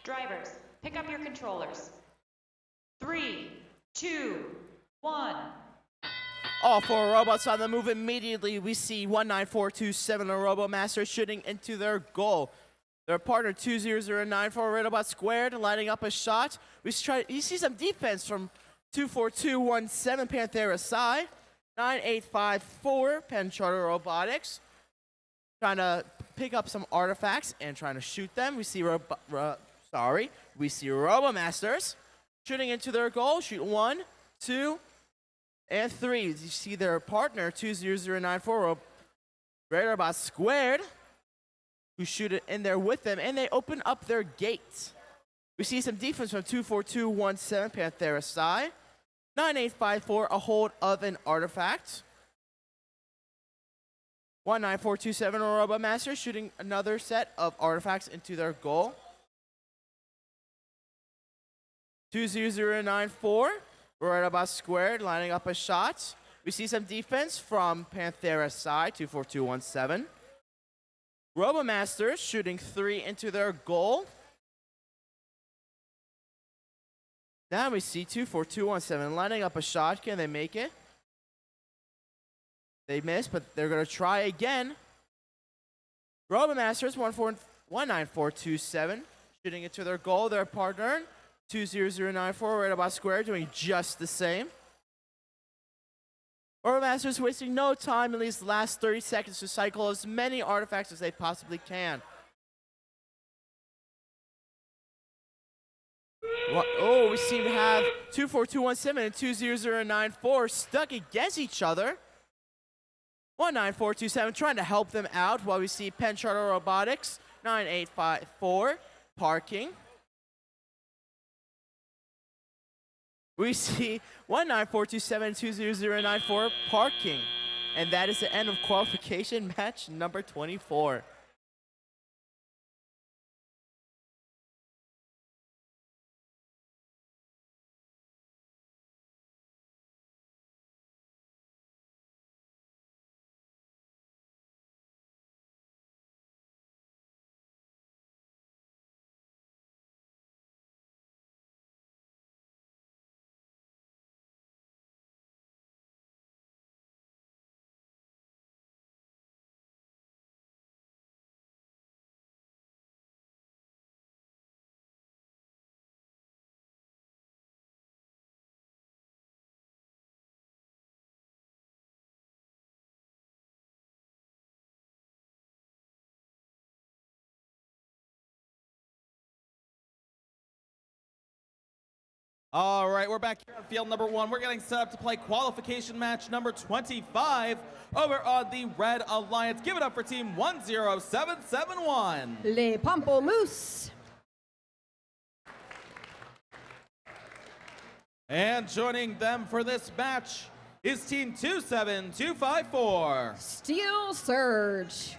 Drivers, pick up your controllers. 3, 2, 1. All four robots on the move immediately. We see 19427, the Robomaster, shooting into their goal. Their partner 20094, Radarbot Squared, lining up a shot. You see some defense from 24217, Panthera Psi. 9854, Pen Charter Robotics, trying to pick up some artifacts and trying to shoot them. We see Robomasters shooting into their goal. Shoot 1, 2, and 3. You see their partner 20094, Radarbot Squared, who shoot it in there with them, and they open up their gate. We see some defense from 24217, Panthera Psi. 9854, a hold of an artifact. 19427, Robomaster, shooting another set of artifacts into their goal. 20094, Radarbot Squared, lining up a shot. We see some defense from Panthera Psi, 24217. Robomaster shooting 3 into their goal. Now we see 24217 lining up a shot. Can they make it? They missed, but they're going to try again. Robomasters 19427 shooting into their goal. Their partner 20094, Radarbot Square, doing just the same. Robomasters wasting no time in these last 30 seconds to cycle as many artifacts as they possibly can. Oh, we seem to have 24217 and 20094 stuck against each other. 19427 trying to help them out while we see Pen Charter Robotics 9854 parking. We see 19427 and 20094 parking. And that is the end of qualification match number 24. All right, we're back here on field number 1. We're getting set up to play qualification match number 25 over on the Red Alliance. Give it up for team 10771. Les Pamplemousse. And joining them for this match is team 27254. Steel Surge.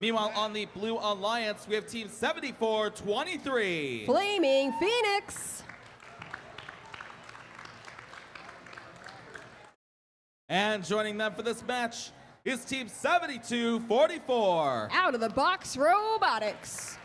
Meanwhile, on the Blue Alliance, we have team 7423. Flaming Phoenix. And joining them for this match is team 7244. Out of the Box Robotics.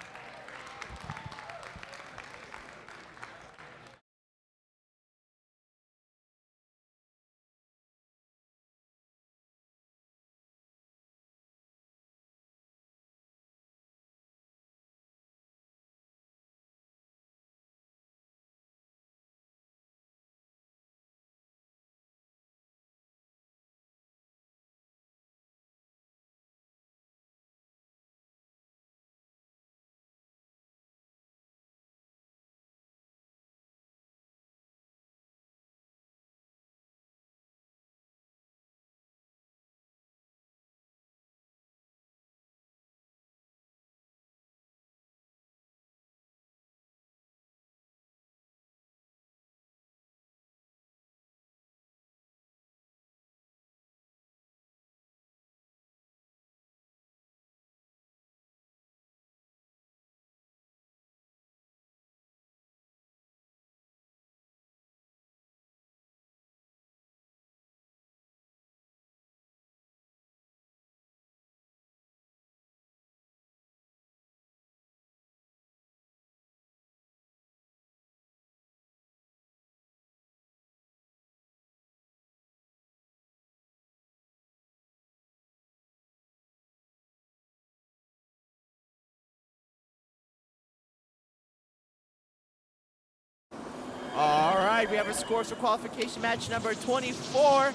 right, we have our scores for qualification match number 24.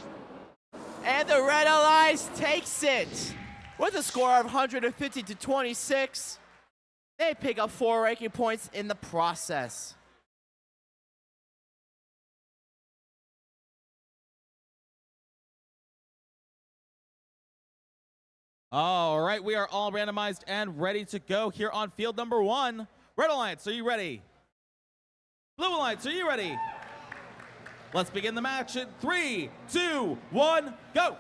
And the Red Alliance takes it with a score of 150 to 26. They pick up 4 ranking points in the process. All right, we are all randomized and ready to go here on field number 1. Red Alliance, are you ready? Blue Alliance, are you ready? Let's begin the match in 3, 2, 1, go!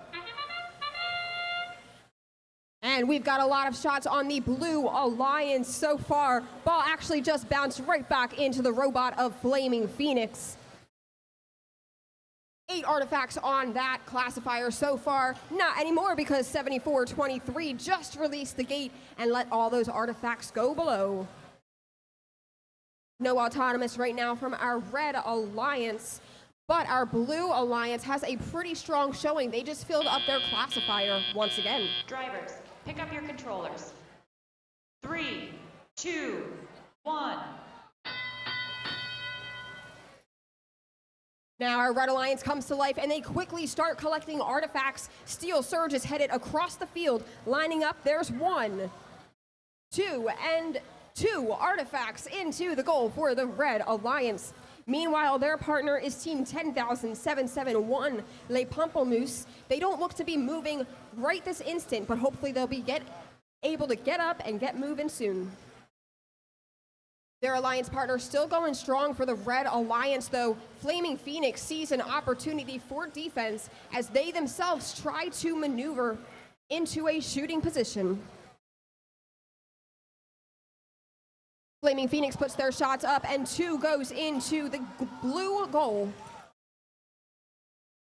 And we've got a lot of shots on the Blue Alliance so far. Ball actually just bounced right back into the robot of Flaming Phoenix. 8 artifacts on that classifier so far. Not anymore because 7423 just released the gate and let all those artifacts go below. No autonomous right now from our Red Alliance, but our Blue Alliance has a pretty strong showing. They just filled up their classifier once again. Drivers, pick up your controllers. 3, 2, 1. Now our Red Alliance comes to life and they quickly start collecting artifacts. Steel Surge is headed across the field, lining up. There's 1, 2, and 2 artifacts into the goal for the Red Alliance. Meanwhile, their partner is Team 10,771, Le Pamplemousse. They don't look to be moving right this instant, but hopefully they'll be able to get up and get moving soon. Their alliance partner still going strong for the Red Alliance, though. Flaming Phoenix sees an opportunity for defense as they themselves try to maneuver into a shooting position. Flaming Phoenix puts their shots up and 2 goes into the blue goal.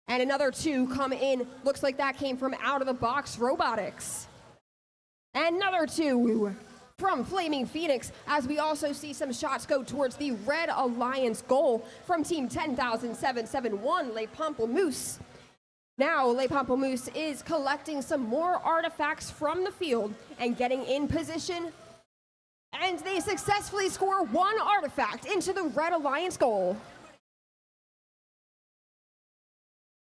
And another 2 come in. Looks like that came from out of the box robotics. Another 2 from Flaming Phoenix, as we also see some shots go towards the Red Alliance goal from Team 10,771, Le Pamplemousse. Now, Le Pamplemousse is collecting some more artifacts from the field and getting in position. And they successfully score 1 artifact into the Red Alliance goal.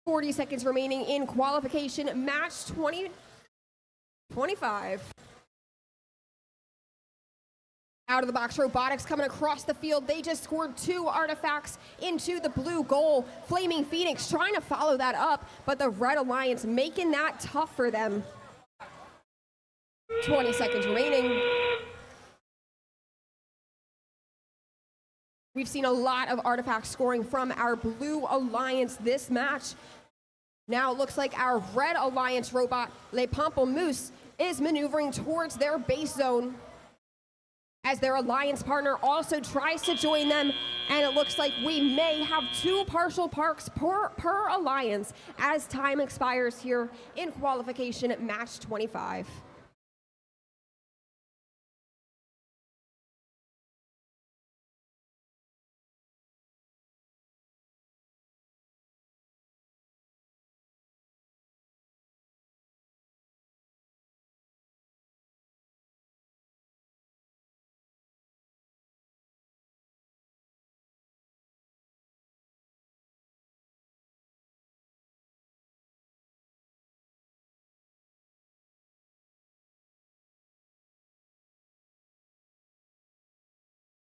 40 seconds remaining in qualification, match 25. Out of the box robotics coming across the field. They just scored 2 artifacts into the blue goal. Flaming Phoenix trying to follow that up, but the Red Alliance making that tough for them. 20 seconds remaining. We've seen a lot of artifact scoring from our Blue Alliance this match. Now it looks like our Red Alliance robot, Le Pamplemousse, is maneuvering towards their base zone as their alliance partner also tries to join them, and it looks like we may have 2 partial parks per alliance as time expires here in qualification at match 25.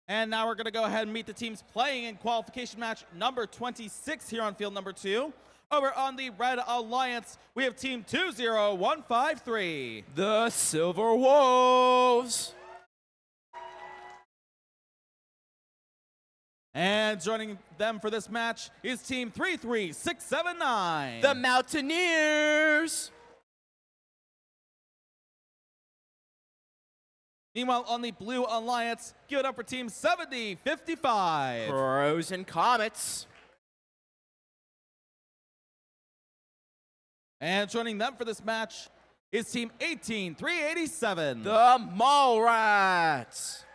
And now we're going to go ahead and meet the teams playing in qualification match number 26 here on field number 2. Over on the Red Alliance, we have team 20153. The Silver Wolves. And joining them for this match is team 33679. The Mountaineers. Meanwhile, on the Blue Alliance, give it up for team 7055. Pros and Comets. And joining them for this match is team 18387. The Mallrats.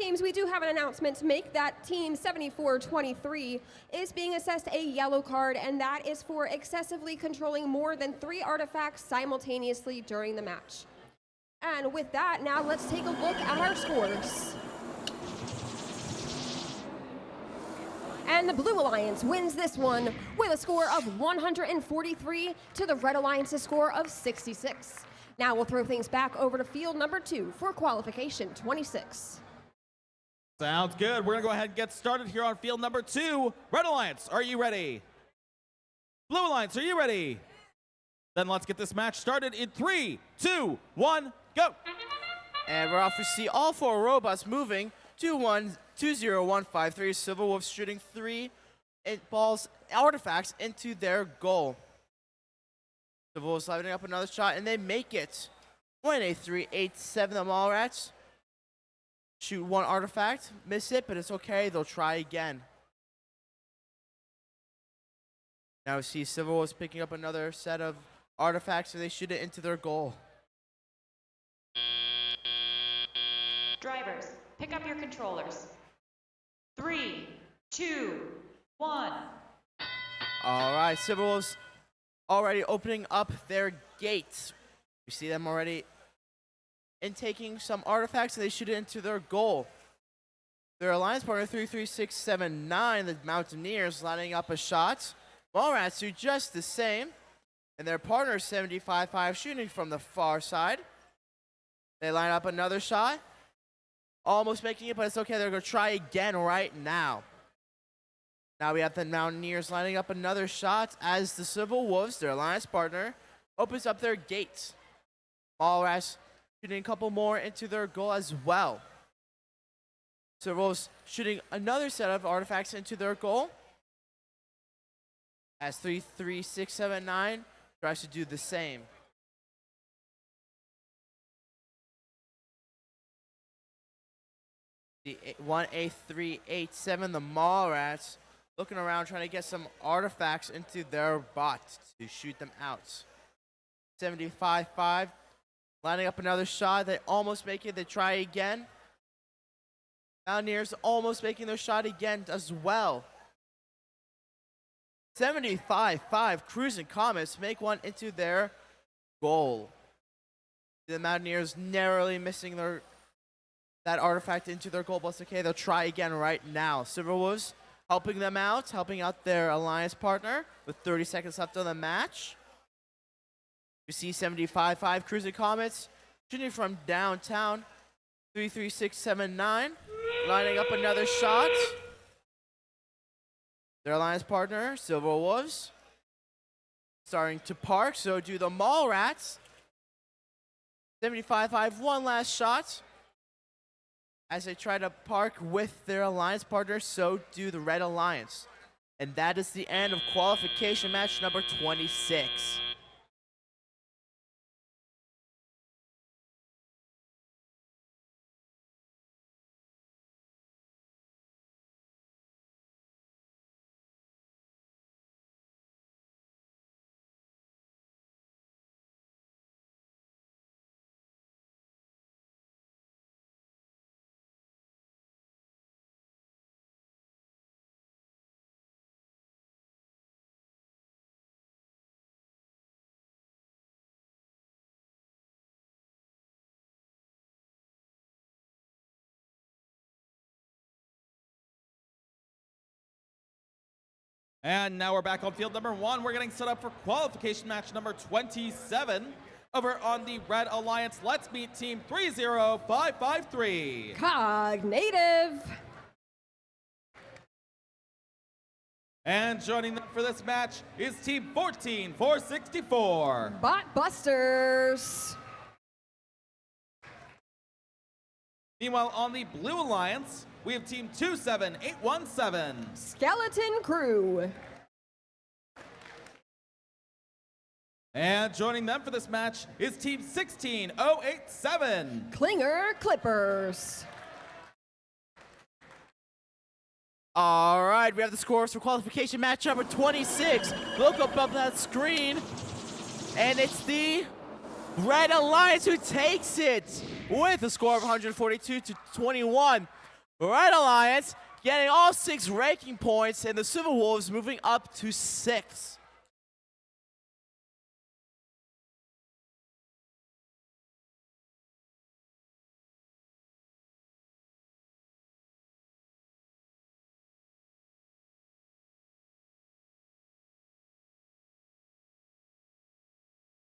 Teams, we do have an announcement to make that Team 7423 is being assessed a yellow card, and that is for excessively controlling more than 3 artifacts simultaneously during the match. And with that, now let's take a look at our scores. And the Blue Alliance wins this one with a score of 143 to the Red Alliance's score of 66. Now we'll throw things back over to field number 2 for qualification 26. Sounds good. We're going to go ahead and get started here on field number 2. Red Alliance, are you ready? Blue Alliance, are you ready? Then let's get this match started in 3, 2, 1, go. And we're off to see all 4 robots moving. 2-1-2-0-1-5-3. Silver Wolves shooting 3 balls, artifacts into their goal. Silver Wolves lighting up another shot, and they make it. 1-8-3-8-7. The Mallrats shoot 1 artifact, miss it, but it's okay. They'll try again. Now we see Silver Wolves picking up another set of artifacts, and they shoot it into their goal. Drivers, pick up your controllers. 3, 2, 1. All right, Silver Wolves already opening up their gates. We see them already taking some artifacts, and they shoot it into their goal. Their alliance partner 33679, the Mountaineers, lining up a shot. Mallrats do just the same, and their partner 75-5 shooting from the far side. They line up another shot, almost making it, but it's okay. They're going to try again right now. Now we have the Mountaineers lining up another shot as the Silver Wolves, their alliance partner, opens up their gates. Mallrats shooting a couple more into their goal as well. Silver Wolves shooting another set of artifacts into their goal. As 33679 tries to do the same. The 1-8-3-8-7, the Mallrats looking around trying to get some artifacts into their bots to shoot them out. 75-5 lining up another shot. They almost make it. They try again. Mountaineers almost making their shot again as well. 75-5 Cruising Comets make one into their goal. The Mountaineers narrowly missing that artifact into their goal, but it's okay. They'll try again right now. Silver Wolves helping them out, helping out their alliance partner with 30 seconds left on the match. You see 75-5 Cruising Comets shooting from downtown. 33679 lining up another shot. Their alliance partner, Silver Wolves, starting to park. So do the Mallrats. 75-5, one last shot. As they try to park with their alliance partner, so do the Red Alliance. And that is the end of qualification match number 26. And now we're back on field number 1. We're getting set up for qualification match number 27. Over on the Red Alliance, let's meet team 30553. Cognitive. And joining them for this match is team 14464. Bot Busters. Meanwhile, on the Blue Alliance, we have team 27817. Skeleton Crew. And joining them for this match is team 16087. Klinger Clippers. All right, we have the scores for qualification match number 26. Look up that screen, and it's the Red Alliance who takes it with a score of 142 to 21. Red Alliance getting all 6 ranking points, and the Silver Wolves moving up to 6.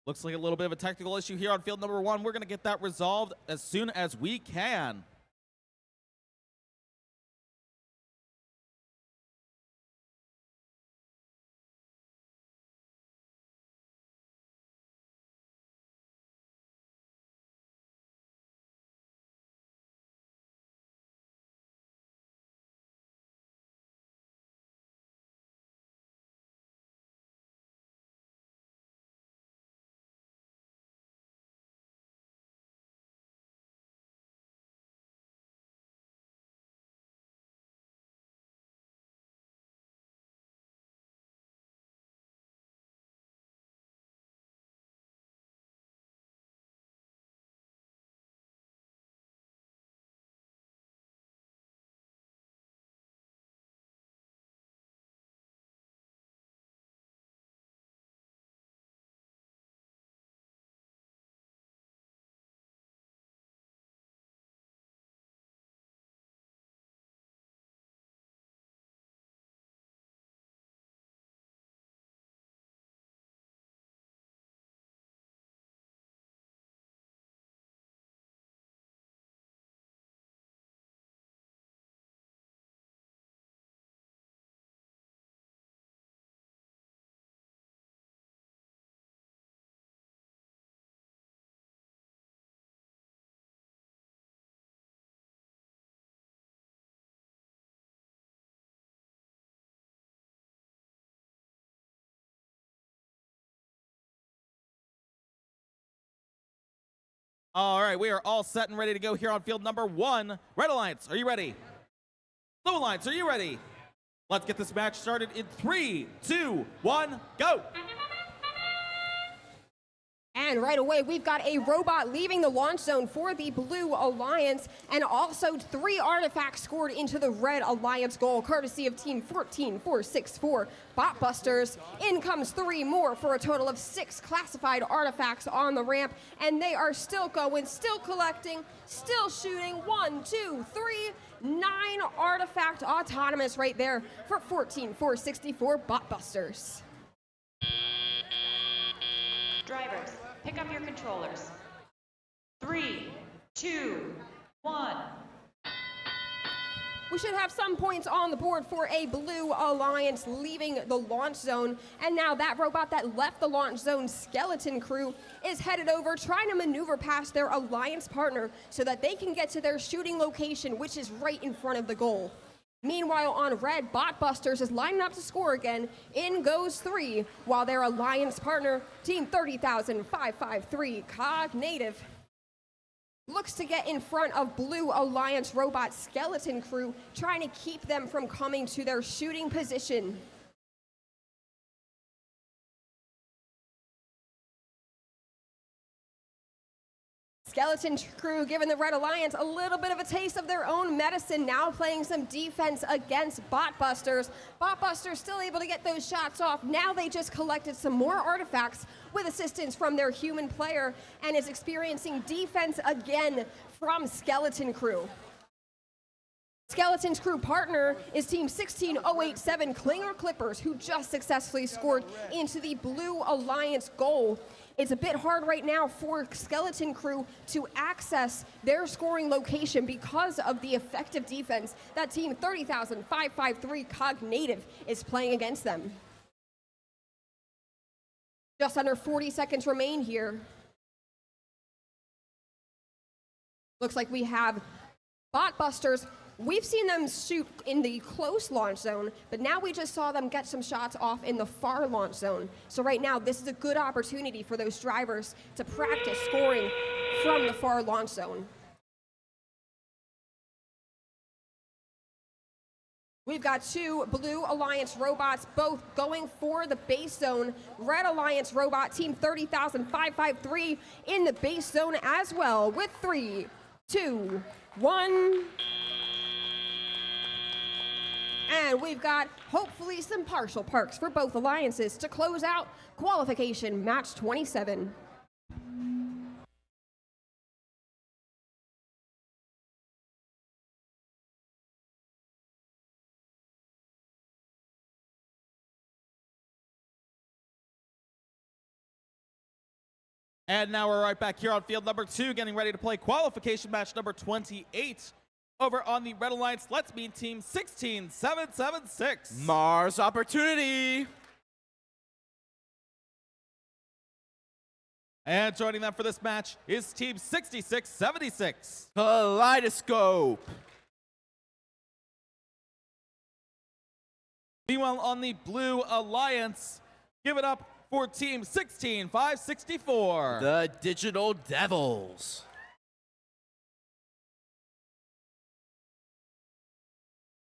Looks like a little bit of a technical issue here on field number 1. We're going to get that resolved as soon as we can. All right, we are all set and ready to go here on field number 1. Red Alliance, are you ready? Blue Alliance, are you ready? Let's get this match started in 3, 2, 1, go! And right away, we've got a robot leaving the launch zone for the Blue Alliance, and also 3 artifacts scored into the Red Alliance goal, courtesy of Team 14464 Botbusters. In comes 3 more for a total of 6 classified artifacts on the ramp, and they are still going, still collecting, still shooting. 1, 2, 3, 9 artifact autonomous right there for 14464 Botbusters. Drivers, pick up your controllers. 3, 2, 1. We should have some points on the board for a Blue Alliance leaving the launch zone. And now that robot that left the launch zone, Skeleton Crew, is headed over, trying to maneuver past their Alliance partner so that they can get to their shooting location, which is right in front of the goal. Meanwhile, on red, Botbusters is lining up to score again. In goes 3, while their Alliance partner, Team 30,553 Cognative, looks to get in front of Blue Alliance robot Skeleton Crew, trying to keep them from coming to their shooting position. Skeleton Crew giving the Red Alliance a little bit of a taste of their own medicine, now playing some defense against Botbusters. Botbusters still able to get those shots off. Now they just collected some more artifacts with assistance from their human player, and is experiencing defense again from Skeleton Crew. Skeleton's crew partner is Team 16087 Klinger Clippers, who just successfully scored into the Blue Alliance goal. It's a bit hard right now for Skeleton Crew to access their scoring location because of the effective defense that Team 30,553 Cognative is playing against them. Just under 40 seconds remain here. Looks like we have Botbusters. We've seen them shoot in the close launch zone, but now we just saw them get some shots off in the far launch zone. So right now, this is a good opportunity for those drivers to practice scoring from the far launch zone. We've got 2 Blue Alliance robots, both going for the base zone. Red Alliance robot, Team 30,553 in the base zone as well, with 3, 2, 1... And we've got hopefully some partial parks for both alliances to close out qualification match 27. And now we're right back here on field number 2, getting ready to play qualification match number 28. Over on the Red Alliance, let's meet team 16776. Mars Opportunity. And joining them for this match is team 6676. Kaleidoscope. Meanwhile, on the Blue Alliance, give it up for team 16564. The Digital Devils.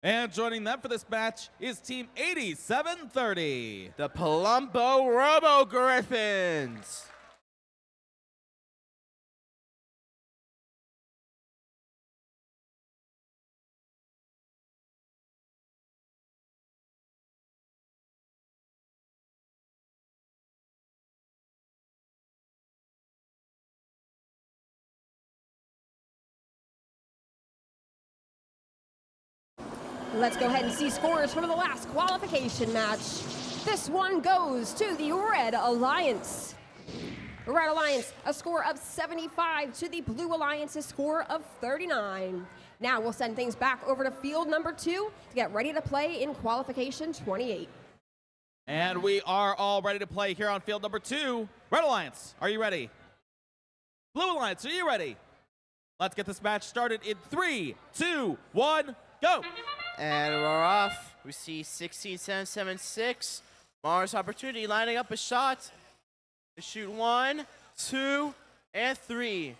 And joining them for this match is team 8730. The Palumbo Robo Griffins. Let's go ahead and see scores from the last qualification match. This one goes to the Red Alliance. Red Alliance, a score of 75 to the Blue Alliance's score of 39. Now we'll send things back over to field number 2 to get ready to play in qualification 28. And we are all ready to play here on field number 2. Red Alliance, are you ready? Blue Alliance, are you ready? Let's get this match started in 3, 2, 1, go! And we're off. We see 16776. Mars Opportunity lining up a shot. To shoot 1, 2, and 3.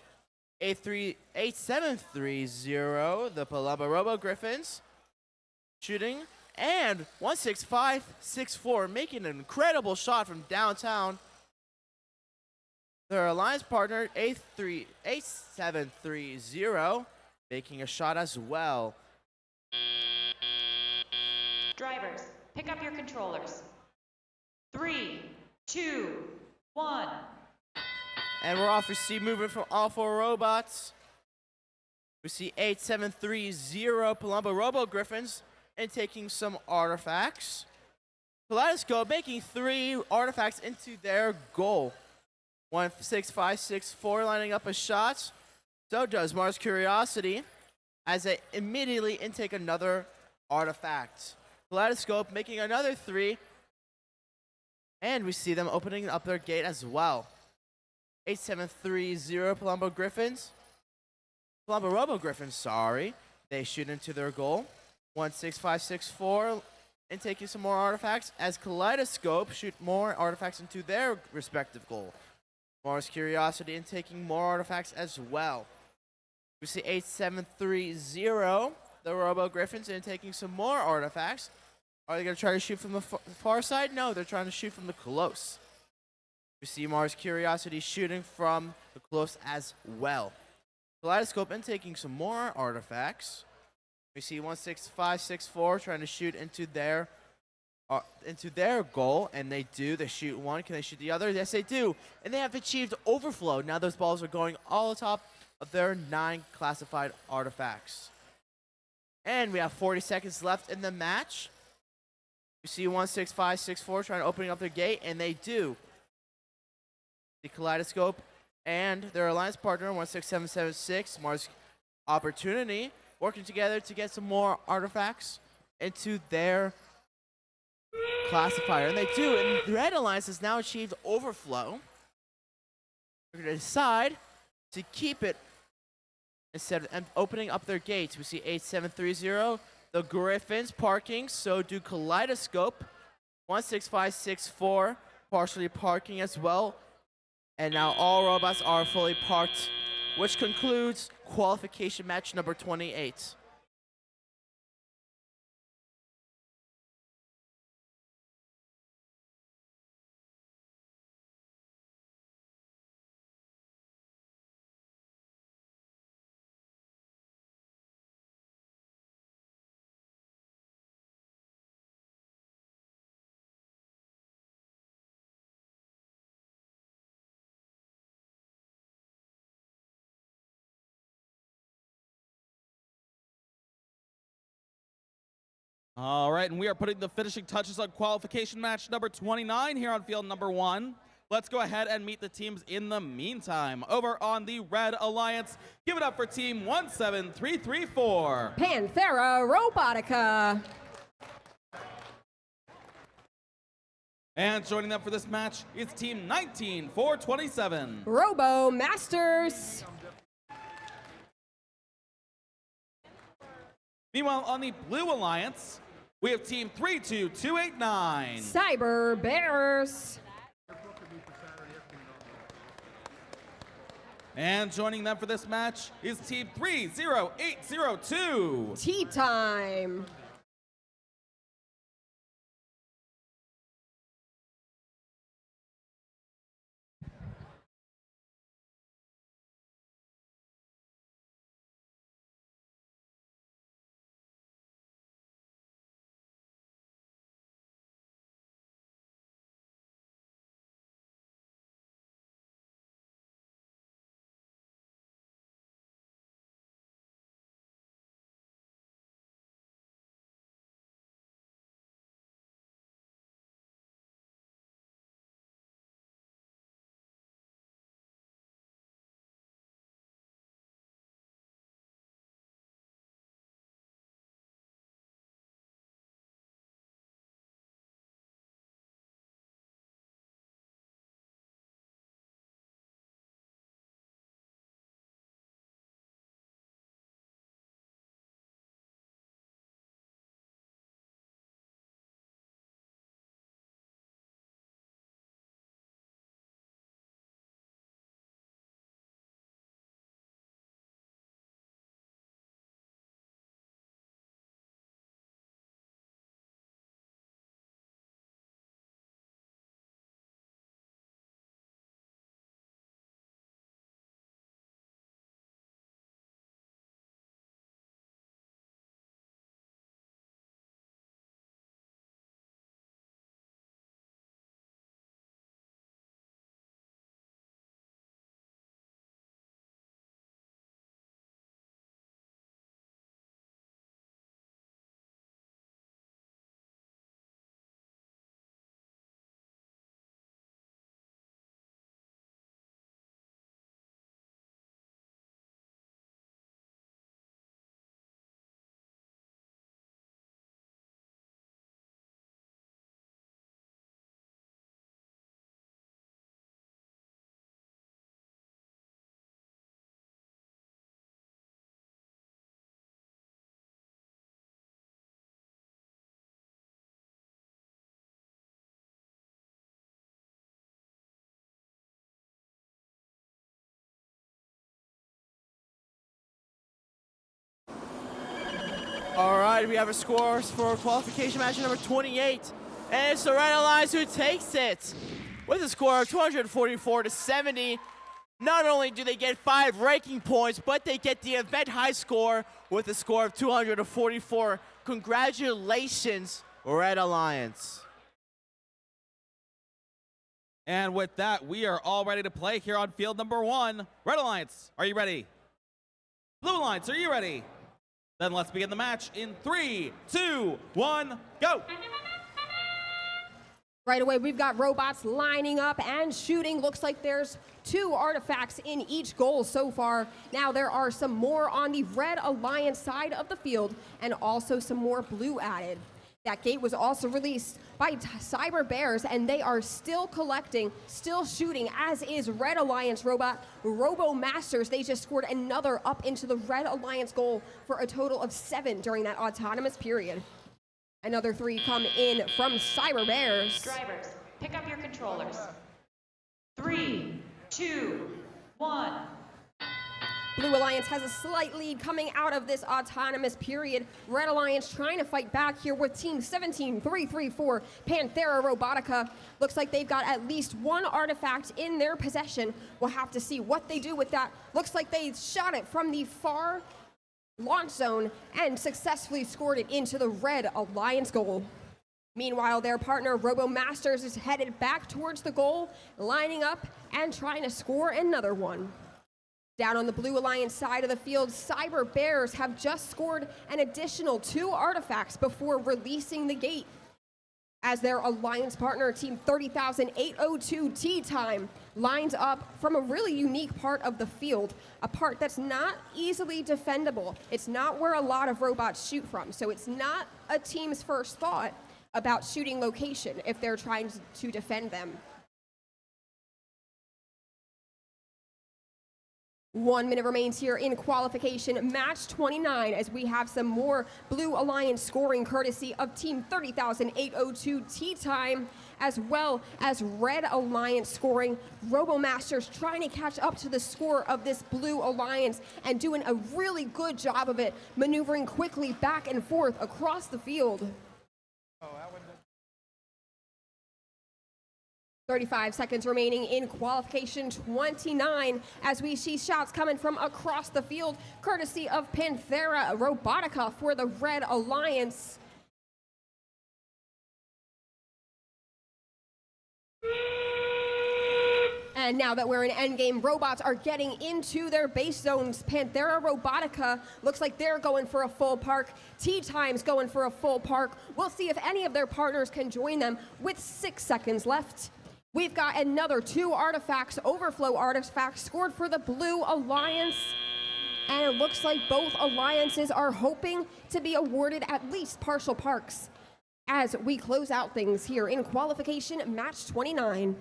8730, the Palumbo Robo Griffins. Shooting. And 16564, making an incredible shot from downtown. Their alliance partner, 8730, making a shot as well. Drivers, pick up your controllers. 3, 2, 1. And we're off. We see movement from all 4 robots. We see 8730 Palumbo Robo Griffins and taking some artifacts. Kaleidoscope making 3 artifacts into their goal. 16564 lining up a shot. So does Mars Curiosity as they immediately intake another artifact. Kaleidoscope making another 3. And we see them opening up their gate as well. 8730 Palumbo Robo Griffins, sorry. They shoot into their goal. 16564 and taking some more artifacts as Kaleidoscope shoot more artifacts into their respective goal. Mars Curiosity and taking more artifacts as well. We see 8730, the Robo Griffins, and taking some more artifacts. Are they going to try to shoot from the far side? No, they're trying to shoot from the close. We see Mars Curiosity shooting from the close as well. Kaleidoscope and taking some more artifacts. We see 16564 trying to shoot into their goal, and they do. They shoot 1. Can they shoot the other? Yes, they do. And they have achieved overflow. Now those balls are going all atop of their 9 classified artifacts. And we have 40 seconds left in the match. You see 16564 trying to open up their gate, and they do. The Kaleidoscope and their alliance partner, 16776, Mars Opportunity, working together to get some more artifacts into their classifier. And they do, and the Red Alliance has now achieved overflow. We're going to decide to keep it instead of opening up their gates. We see 8730, the Griffins parking, so do Kaleidoscope. 16564 partially parking as well. And now all robots are fully parked, which concludes qualification match number 28. All right, and we are putting the finishing touches on qualification match number 29 here on field number 1. Let's go ahead and meet the teams in the meantime. Over on the Red Alliance, give it up for team 17334. Panthera Robotica. And joining them for this match is team 19427. Robo Masters. Meanwhile, on the Blue Alliance, we have team 32289. Cyber Bears. And joining them for this match is team 30802. Tea Time. All right, we have a score for qualification match number 28. And it's the Red Alliance who takes it with a score of 244-70. Not only do they get 5 ranking points, but they get the event high score with a score of 244. Congratulations, Red Alliance. And with that, we are all ready to play here on field number 1. Red Alliance, are you ready? Blue Alliance, are you ready? Then let's begin the match in 3, 2, 1, go! Right away, we've got robots lining up and shooting. Looks like there's 2 artifacts in each goal so far. Now there are some more on the Red Alliance side of the field and also some more blue added. That gate was also released by Cyber Bears, and they are still collecting, still shooting, as is Red Alliance robot Robo Masters. They just scored another up into the Red Alliance goal for a total of 7 during that autonomous period. Another 3 come in from Cyber Bears. Drivers, pick up your controllers. 3, 2, 1. Blue Alliance has a slight lead coming out of this autonomous period. Red Alliance trying to fight back here with Team 17334, Panthera Robotica. Looks like they've got at least 1 artifact in their possession. We'll have to see what they do with that. Looks like they shot it from the far launch zone and successfully scored it into the Red Alliance goal. Meanwhile, their partner Robo Masters is headed back towards the goal, lining up and trying to score another one. Down on the Blue Alliance side of the field, Cyber Bears have just scored an additional 2 artifacts before releasing the gate, as their alliance partner, Team 30,802 Tea Time, lines up from a really unique part of the field, a part that's not easily defendable. It's not where a lot of robots shoot from, so it's not a team's first thought about shooting location if they're trying to defend them. 1 minute remains here in qualification, match 29, as we have some more Blue Alliance scoring courtesy of Team 30,802 Tea Time, as well as Red Alliance scoring. RoboMasters trying to catch up to the score of this Blue Alliance and doing a really good job of it, maneuvering quickly back and forth across the field. 35 seconds remaining in qualification 29 as we see shots coming from across the field, courtesy of Panthera Robotica for the Red Alliance. And now that we're in endgame, robots are getting into their base zones. Panthera Robotica looks like they're going for a full park. Tea Time's going for a full park. We'll see if any of their partners can join them with 6 seconds left. We've got another 2 artifacts, overflow artifacts, scored for the Blue Alliance. And it looks like both alliances are hoping to be awarded at least partial parks as we close out things here in qualification match 29.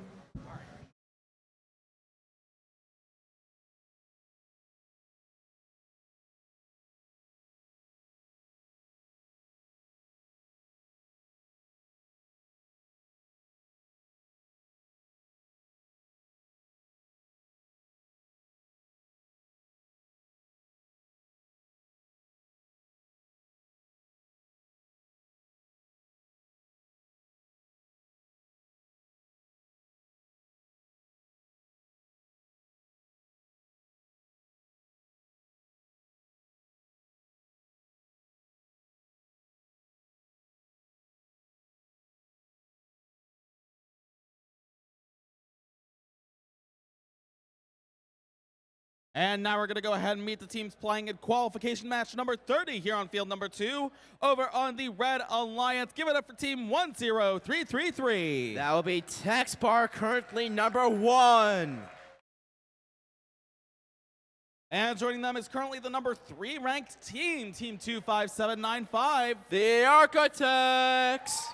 And now we're going to go ahead and meet the teams playing in qualification match number 30 here on field number 2 over on the Red Alliance. Give it up for team 10333. That will be Tex Bar, currently number 1. And joining them is currently the number 3 ranked team, Team 25795. The Architects.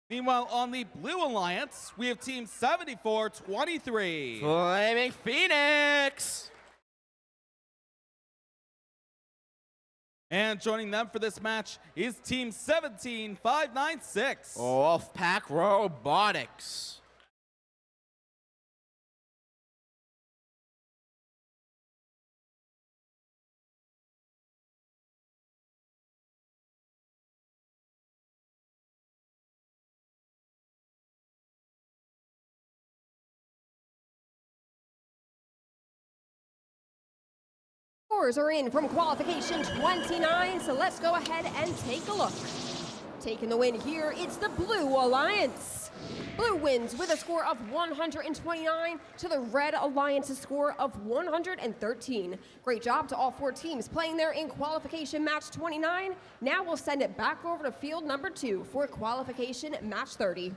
Meanwhile, on the Blue Alliance, we have Team 7423. Flaming Phoenix. And joining them for this match is Team 17596. Wolfpack Robotics. Scores are in from qualification 29, so let's go ahead and take a look. Taking the win here, it's the Blue Alliance. Blue wins with a score of 129 to the Red Alliance's score of 113. Great job to all 4 teams playing there in qualification match 29. Now we'll send it back over to field number 2 for qualification match 30.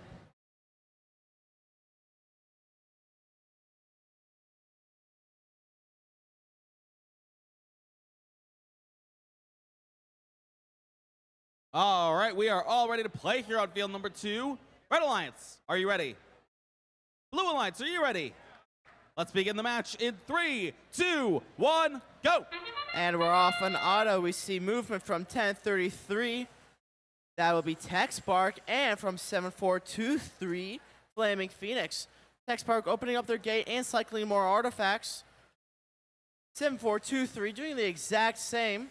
All right, we are all ready to play here on field number 2. Red Alliance, are you ready? Blue Alliance, are you ready? Let's begin the match in 3, 2, 1, go! And we're off on auto. We see movement from 1033. That will be Tex Bark, and from 7423, Flaming Phoenix. Tex Bark opening up their gate and cycling more artifacts. 7423 doing the exact same,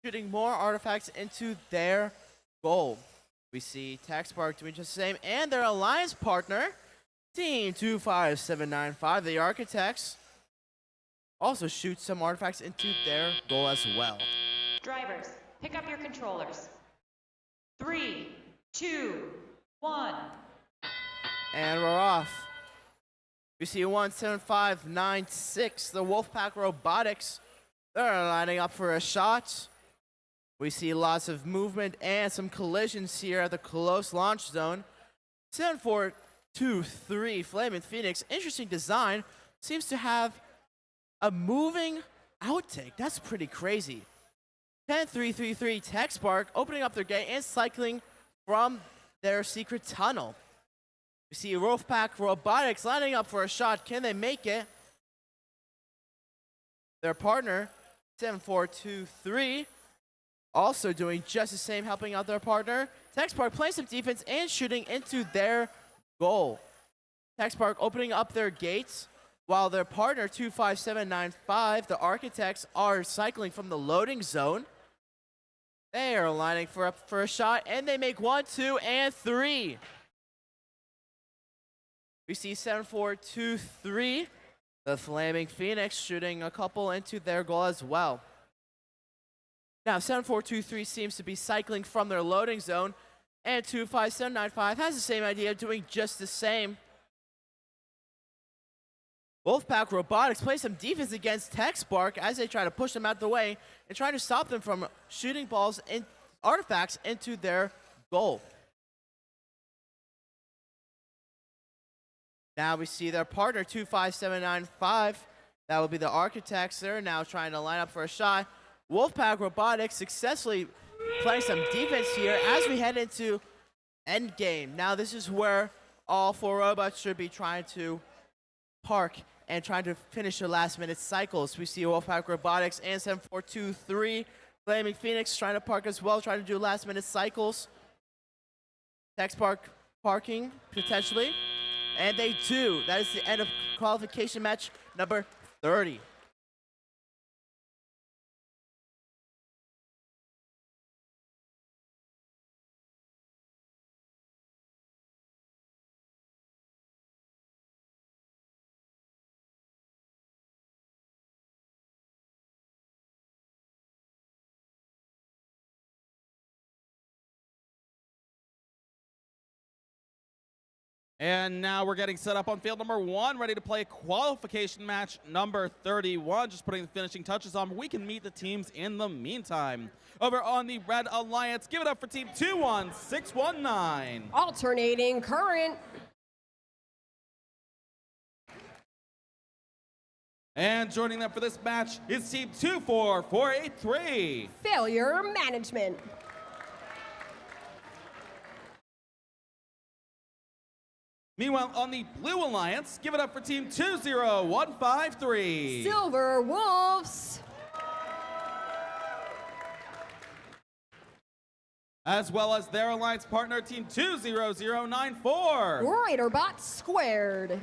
shooting more artifacts into their goal. We see Tex Bark doing just the same, and their alliance partner, Team 25795, the Architects, also shoot some artifacts into their goal as well. Drivers, pick up your controllers. 3, 2, 1. And we're off. We see 17596, the Wolfpack Robotics. They're lining up for a shot. We see lots of movement and some collisions here at the close launch zone. 7423 Flaming Phoenix, interesting design. Seems to have a moving outtake. That's pretty crazy. 10333 Tech Spark opening up their gate and cycling from their secret tunnel. We see Wolfpack Robotics lining up for a shot. Can they make it? Their partner, 7423, also doing just the same, helping out their partner. TechSpark playing some defense and shooting into their goal. TechSpark opening up their gates while their partner, 25795, the Architects, are cycling from the loading zone. They are lining up for a shot, and they make 1, 2, and 3. We see 7423, the Flaming Phoenix, shooting a couple into their goal as well. Now, 7423 seems to be cycling from their loading zone, and 25795 has the same idea, doing just the same. Wolfpack Robotics play some defense against TechSpark as they try to push them out the way and try to stop them from shooting balls and artifacts into their goal. Now we see their partner, 25795. That will be the Architects. They're now trying to line up for a shot. Wolfpack Robotics successfully playing some defense here as we head into endgame. Now this is where all 4 robots should be trying to park and trying to finish their last-minute cycles. We see Wolfpack Robotics and 7423. Flaming Phoenix trying to park as well, trying to do last-minute cycles. TechSpark parking, potentially. And they do. That is the end of qualification match number 30. And now we're getting set up on field number 1, ready to play qualification match number 31. Just putting the finishing touches on. We can meet the teams in the meantime. Over on the Red Alliance, give it up for team 21619. Alternating current. And joining them for this match is team 24483. Failure management. Meanwhile, on the Blue Alliance, give it up for team 20153. Silver Wolves. As well as their alliance partner, team 20094. Raiderbot squared.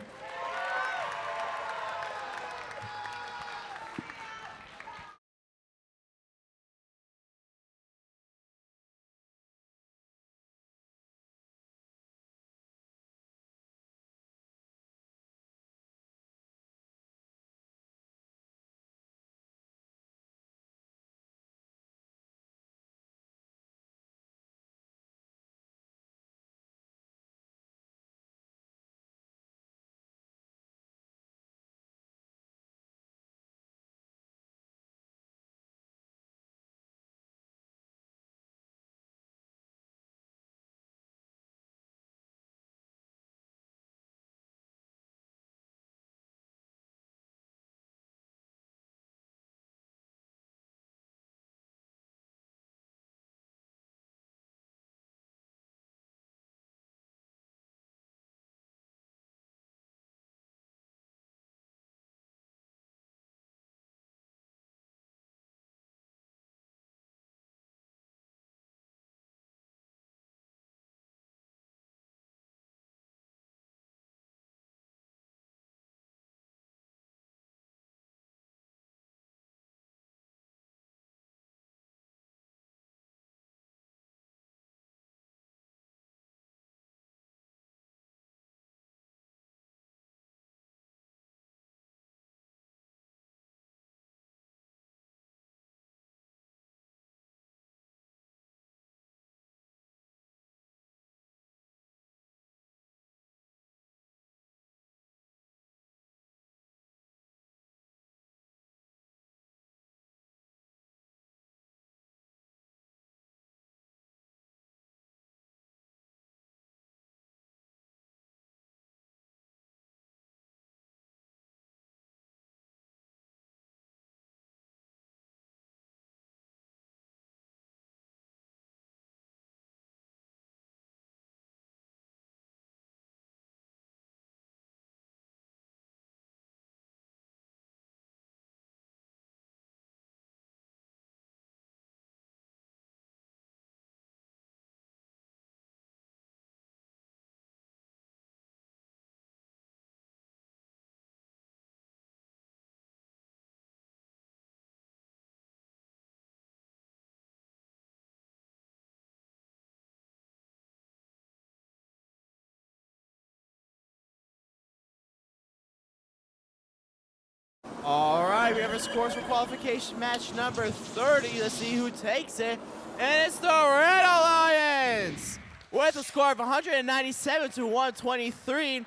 we have our scores for qualification match number 30. Let's see who takes it. And it's the Red Alliance with a score of 197 to 123.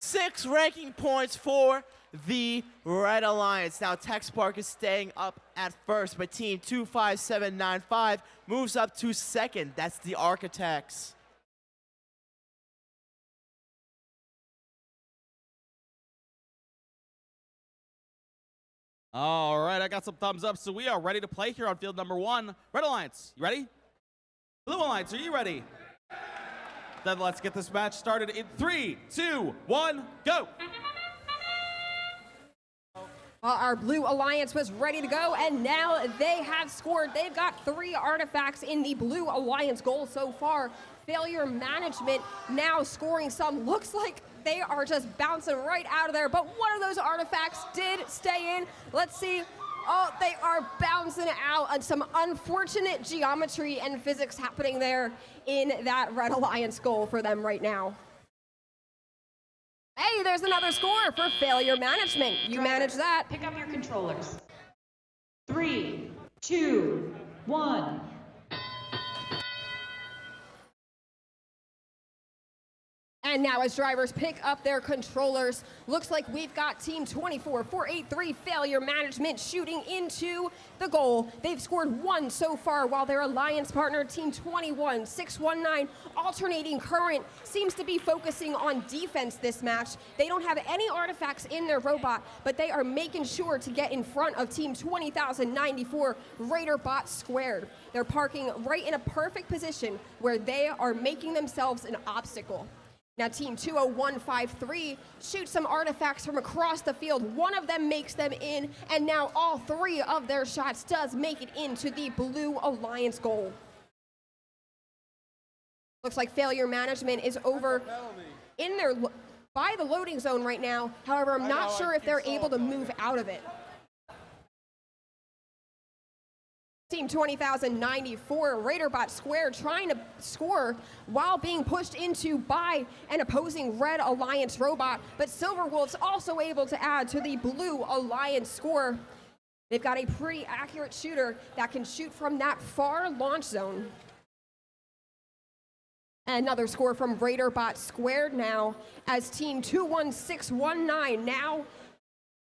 6 ranking points for the Red Alliance. Now, Tex Park is staying up at first, but Team 25795 moves up to second. That's the Architects. All right, I got some thumbs up, so we are ready to play here on field number 1. Red Alliance, you ready? Blue Alliance, are you ready? Then let's get this match started in 3, 2, 1, go! Well, our Blue Alliance was ready to go, and now they have scored. They've got 3 artifacts in the Blue Alliance goal so far. Failure Management now scoring some. Looks like they are just bouncing right out of there, but one of those artifacts did stay in. Let's see. Oh, they are bouncing out, and some unfortunate geometry and physics happening there in that Red Alliance goal for them right now. Hey, there's another score for Failure Management. You manage that. Pick up your controllers. 3, 2, 1. And now as drivers pick up their controllers, looks like we've got Team 24483 Failure Management shooting into the goal. They've scored 1 so far, while their alliance partner, Team 21619, alternating current, seems to be focusing on defense this match. They don't have any artifacts in their robot, but they are making sure to get in front of Team 20094 Raiderbot Squared. They're parking right in a perfect position where they are making themselves an obstacle. Now, Team 20153 shoots some artifacts from across the field. One of them makes them in, and now all 3 of their shots does make it into the Blue Alliance goal. Looks like Failure Management is over in their by the loading zone right now. However, I'm not sure if they're able to move out of it. Team 20094 Raiderbot Square trying to score while being pushed into by an opposing Red Alliance robot, but Silver Wolves also able to add to the Blue Alliance score. They've got a pretty accurate shooter that can shoot from that far launch zone. Another score from Raiderbot Squared now, as Team 21619 now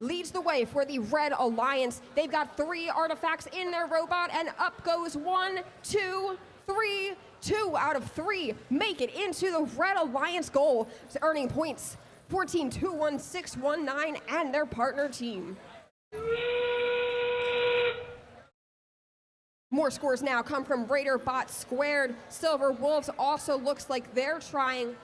leads the way for the Red Alliance. They've got 3 artifacts in their robot, and up goes 1, 2, 3. 2 out of 3 make it into the Red Alliance goal, earning points for Team 21619 and their partner team. More scores now come from Raiderbot Squared. Silver Wolves also looks like they're trying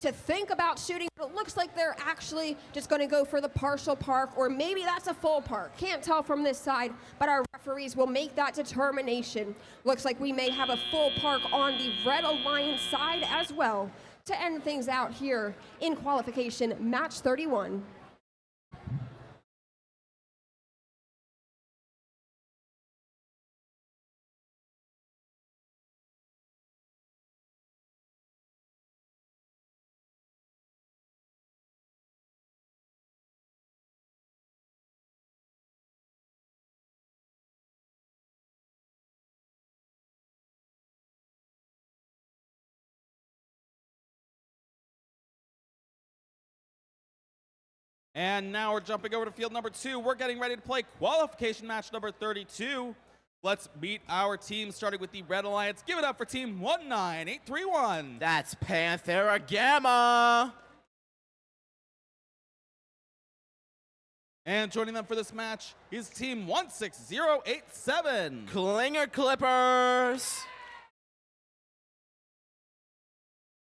to think about shooting, but it looks like they're actually just going to go for the partial park, or maybe that's a full park. Can't tell from this side, but our referees will make that determination. Looks like we may have a full park on the Red Alliance side as well to end things out here in qualification match 31. And now we're jumping over to field number 2. We're getting ready to play qualification match number 32. Let's meet our team, starting with the Red Alliance. Give it up for Team 19831. That's Panthera Gamma. And joining them for this match is Team 16087. Klinger Clippers.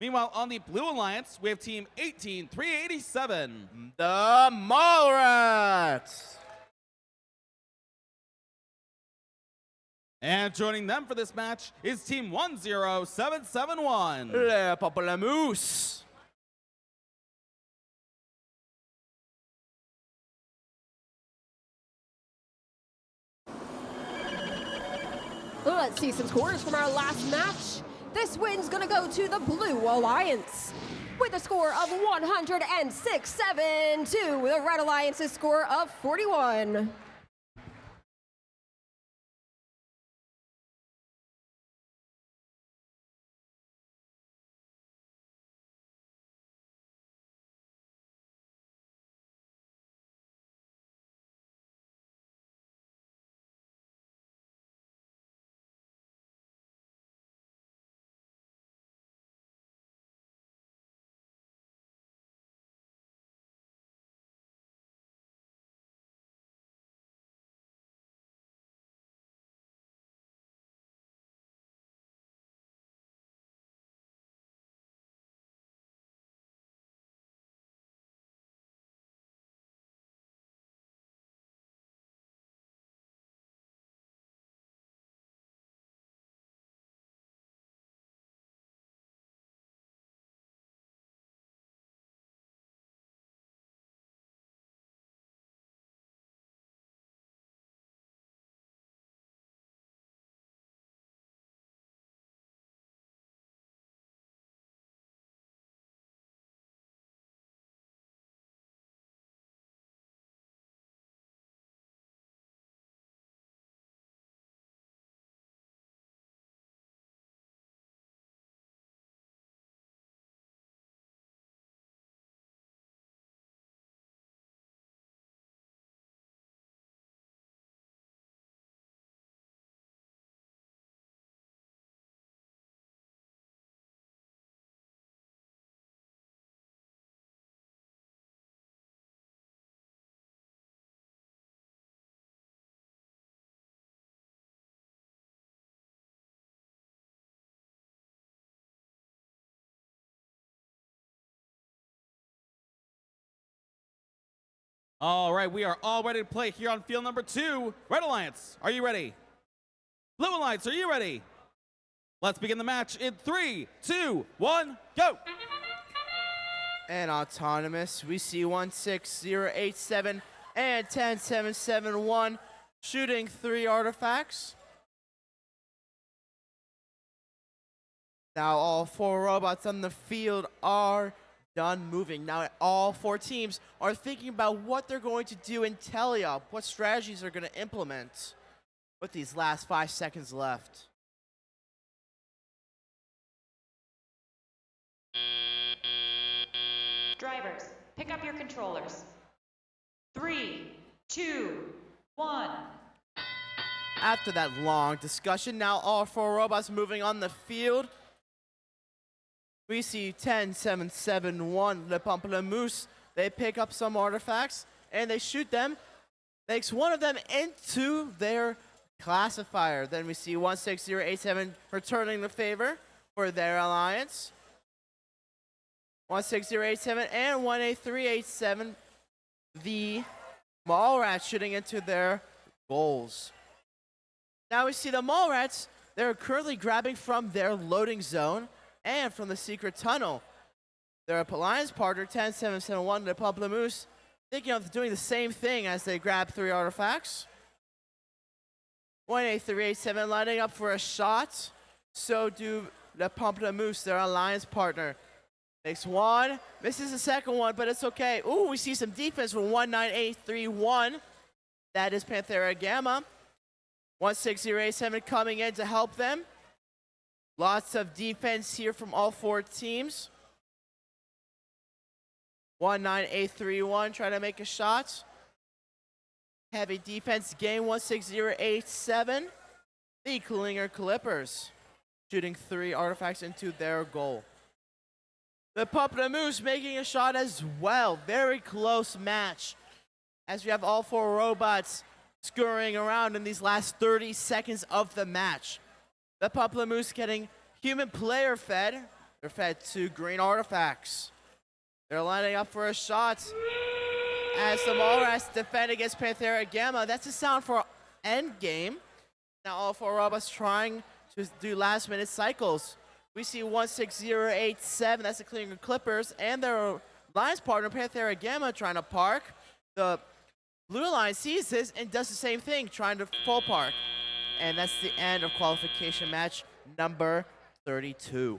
Meanwhile, on the Blue Alliance, we have Team 18387. The Mallrats. And joining them for this match is Team 10771. Le Pamplemousse. Let's see some scores from our last match. This win's gonna go to the Blue Alliance with a score of 106-7 to the Red Alliance's score of 41. All right, we are all ready to play here on field number 2. Red Alliance, are you ready? Blue Alliance, are you ready? Let's begin the match in 3, 2, 1, go! And Autonomous, we see 16087 and 10771 shooting 3 artifacts. Now all 4 robots on the field are done moving. Now all 4 teams are thinking about what they're going to do in teleop, what strategies they're going to implement with these last 5 seconds left. Drivers, pick up your controllers. 3, 2, 1. After that long discussion, now all 4 robots moving on the field. We see 10771, Le Pamplemousse. They pick up some artifacts and they shoot them. Makes one of them into their classifier. Then we see 16087 returning the favor for their alliance. 16087 and 18387, the Mallrats shooting into their goals. Now we see the Mallrats, they're currently grabbing from their loading zone and from the secret tunnel. Their alliance partner, 10771, Le Pamplemousse, thinking of doing the same thing as they grab 3 artifacts. 18387 lining up for a shot. So do Le Pamplemousse, their alliance partner. Makes one, misses the second one, but it's okay. Ooh, we see some defense from 19831. That is Panthera Gamma. 16087 coming in to help them. Lots of defense here from all 4 teams. 19831 trying to make a shot. Heavy defense game 16087. The Klinger Clippers shooting 3 artifacts into their goal. The Pamplemousse making a shot as well. Very close match as we have all 4 robots scurrying around in these last 30 seconds of the match. The Pamplemousse getting human player fed. They're fed 2 green artifacts. They're lining up for a shot as the Mallrats defend against Panthera Gamma. That's the sound for endgame. Now all 4 robots trying to do last minute cycles. We see 16087, that's the Klinger Clippers, and their alliance partner, Panthera Gamma, trying to park. The Blue Alliance sees this and does the same thing, trying to full park. And that's the end of qualification match number 32.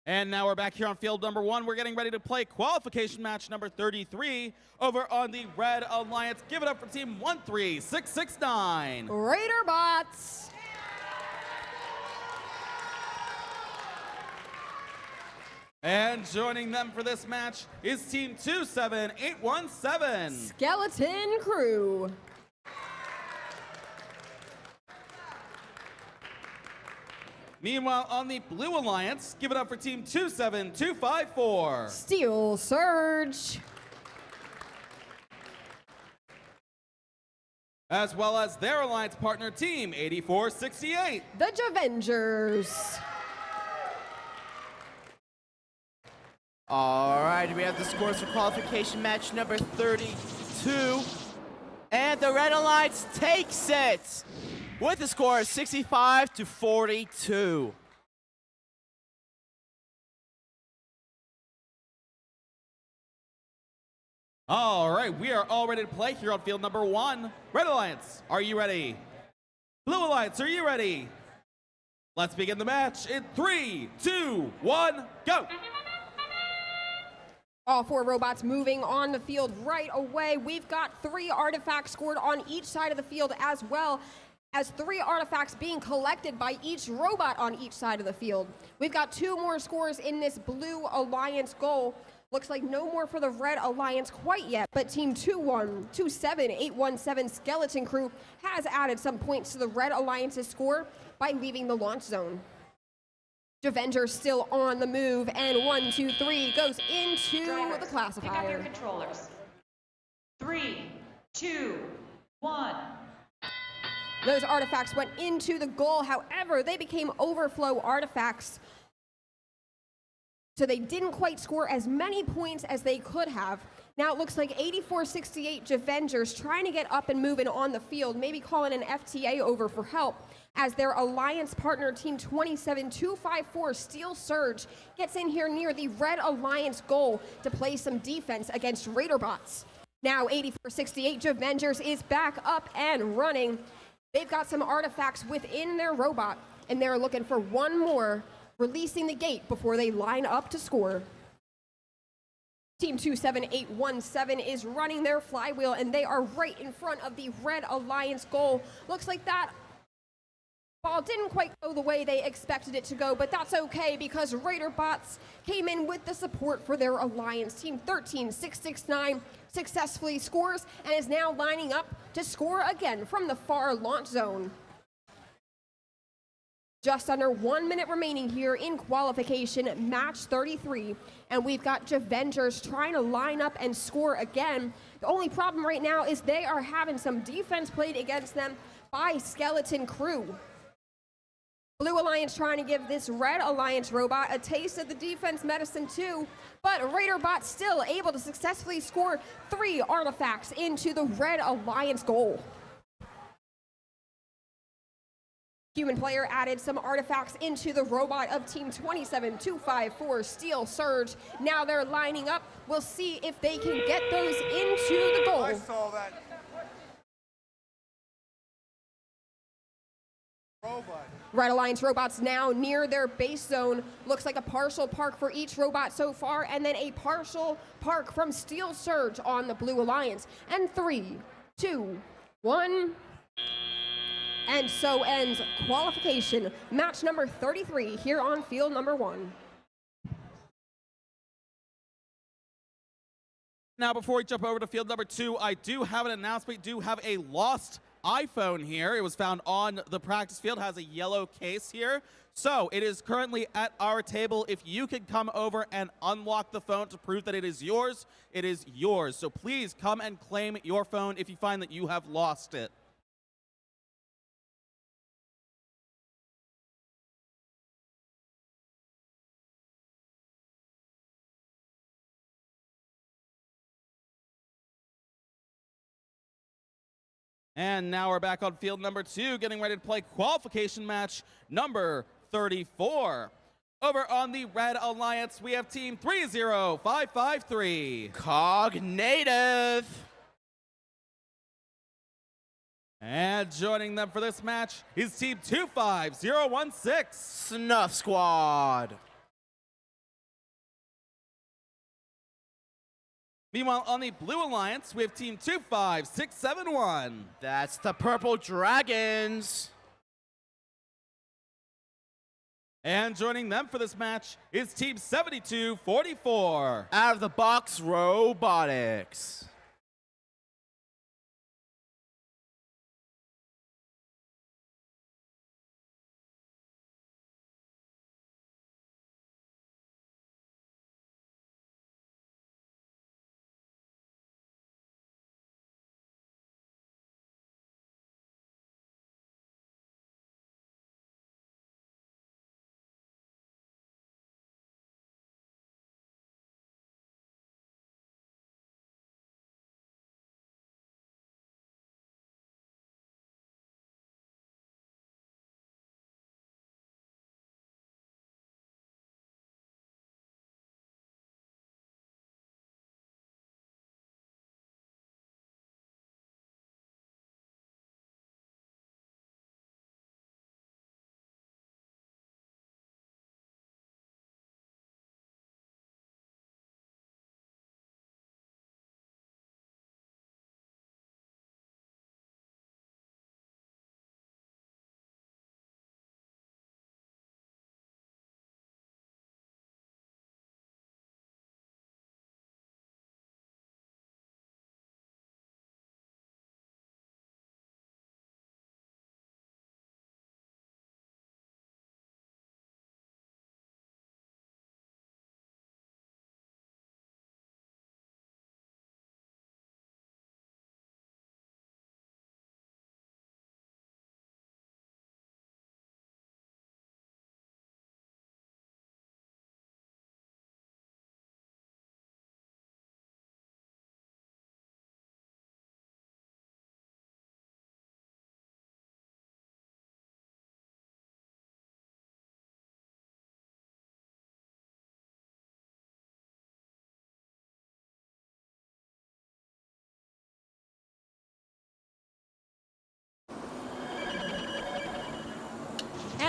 And now we're back here on field number 1. We're getting ready to play qualification match number 33 over on the Red Alliance. Give it up for team 13669. Raider Bots. And joining them for this match is team 27817. Skeleton Crew. Meanwhile, on the Blue Alliance, give it up for team 27254. Steel Surge. As well as their alliance partner team 8468. The Javengers. All right, we have the scores for qualification match number 32. And the Red Alliance takes it with the score of 65-42. All right, we are all ready to play here on field number 1. Red Alliance, are you ready? Blue Alliance, are you ready? Let's begin the match in 3, 2, 1, go! All 4 robots moving on the field right away. We've got 3 artifacts scored on each side of the field as well. as 3 artifacts being collected by each robot on each side of the field. We've got 2 more scores in this Blue Alliance goal. Looks like no more for the Red Alliance quite yet, but Team 2-1-2-7-8-1-7 Skeleton Crew has added some points to the Red Alliance's score by leaving the launch zone. Javengers still on the move, and 1, 2, 3 goes into Drivers, the pick up your classifier. controllers. 3, 2, 1. Those artifacts went into the goal. However, they became overflow artifacts, so they didn't quite score as many points as they could have. Now it looks like 84-68 Javengers trying to get up and moving on the field, maybe calling an FTA over for help, as their alliance partner Team 27-254 Steel Surge gets in here near the Red Alliance goal to play some defense against Raider bots. Now 84-68 Javengers is back up and running. They've got some artifacts within their robot, and they're looking for one more, releasing the gate before they line up to score. Team 27817 is running their flywheel, and they are right in front of the Red Alliance goal. Looks like that ball didn't quite go the way they expected it to go, but that's okay because Raider bots came in with the support for their alliance. Team 13669 successfully scores and is now lining up to score again from the far launch zone. Just under 1 minute remaining here in qualification, match 33, and we've got Javengers trying to line up and score again. The only problem right now is they are having some defense played against them by Skeleton Crew. Blue Alliance trying to give this Red Alliance robot a taste of the defense medicine too, but Raider bot still able to successfully score 3 artifacts into the Red Alliance goal. Human player added some artifacts into the robot of Team 27254 Steel Surge. Now they're lining up. We'll see if they can get those into the goal. I saw that. Robot. Red Alliance robots now near their base zone. Looks like a partial park for each robot so far, and then a partial park from Steel Surge on the Blue Alliance. And 3, 2, 1. And so ends qualification, match number 33 here on field number 1. Now, before we jump over to field number 2, I do have an announcement. We do have a lost iPhone here. It was found on the practice field, has a yellow case here. So it is currently at our table. If you could come over and unlock the phone to prove that it is yours, it is yours. So please come and claim your phone if you find that you have lost it. And now we're back on field number 2, getting ready to play qualification match number 34. Over on the Red Alliance, we have Team 30553. Cognative. And joining them for this match is Team 25016. Snuff Squad. Meanwhile, on the Blue Alliance, we have Team 25671. That's the Purple Dragons. And joining them for this match is Team 7244. Out of the box robotics.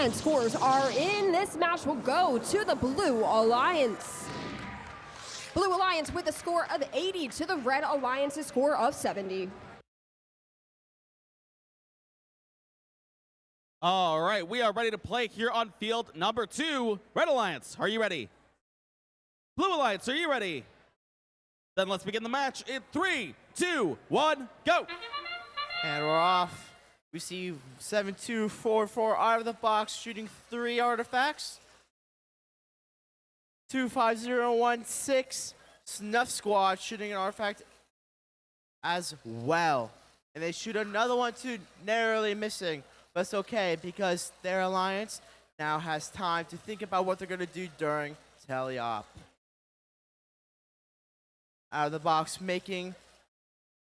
And scores are in. This match will go to the Blue Alliance. Blue Alliance with a score of 80 to the Red Alliance's score of 70. All right, we are ready to play here on field number 2. Red Alliance, are you ready? Blue Alliance, are you ready? Then let's begin the match in 3, 2, 1, go! And we're off. We see 7244 out of the box, shooting 3 artifacts. 25016, Snuff Squad shooting an artifact as well. And they shoot another one too, narrowly missing. But it's okay because their alliance now has time to think about what they're going to do during teleop. Out of the box, making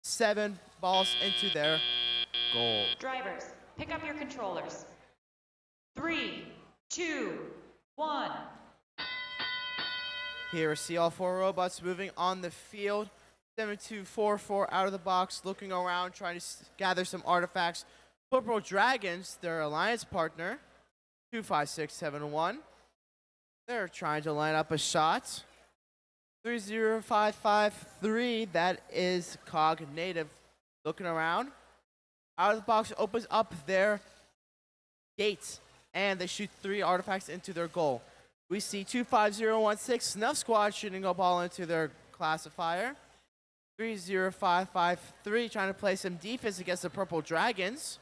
7 balls into their goal. Drivers, pick up your controllers. 3, 2, 1. Here we see all 4 robots moving on the field. 7244 out of the box, looking around, trying to gather some artifacts. Purple Dragons, their alliance partner, 25671. They're trying to line up a shot. 30553, that is Cog Native, looking around. Out of the box opens up their gates, and they shoot 3 artifacts into their goal. We see 25016 Snuff Squad shooting a ball into their classifier. 30553 trying to play some defense against the Purple Dragons.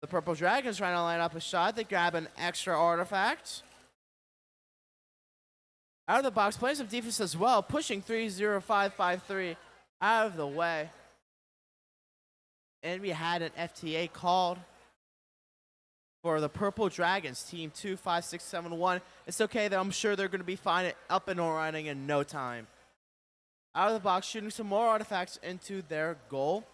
The Purple Dragons trying to line up a shot. They grab an extra artifact. Out of the box, playing some defense as well, pushing 30553 out of the way. And we had an FTA called for the Purple Dragons, team 25671. It's okay, though. I'm sure they're going to be fine, up and running in no time. Out of the box, shooting some more artifacts into their goal.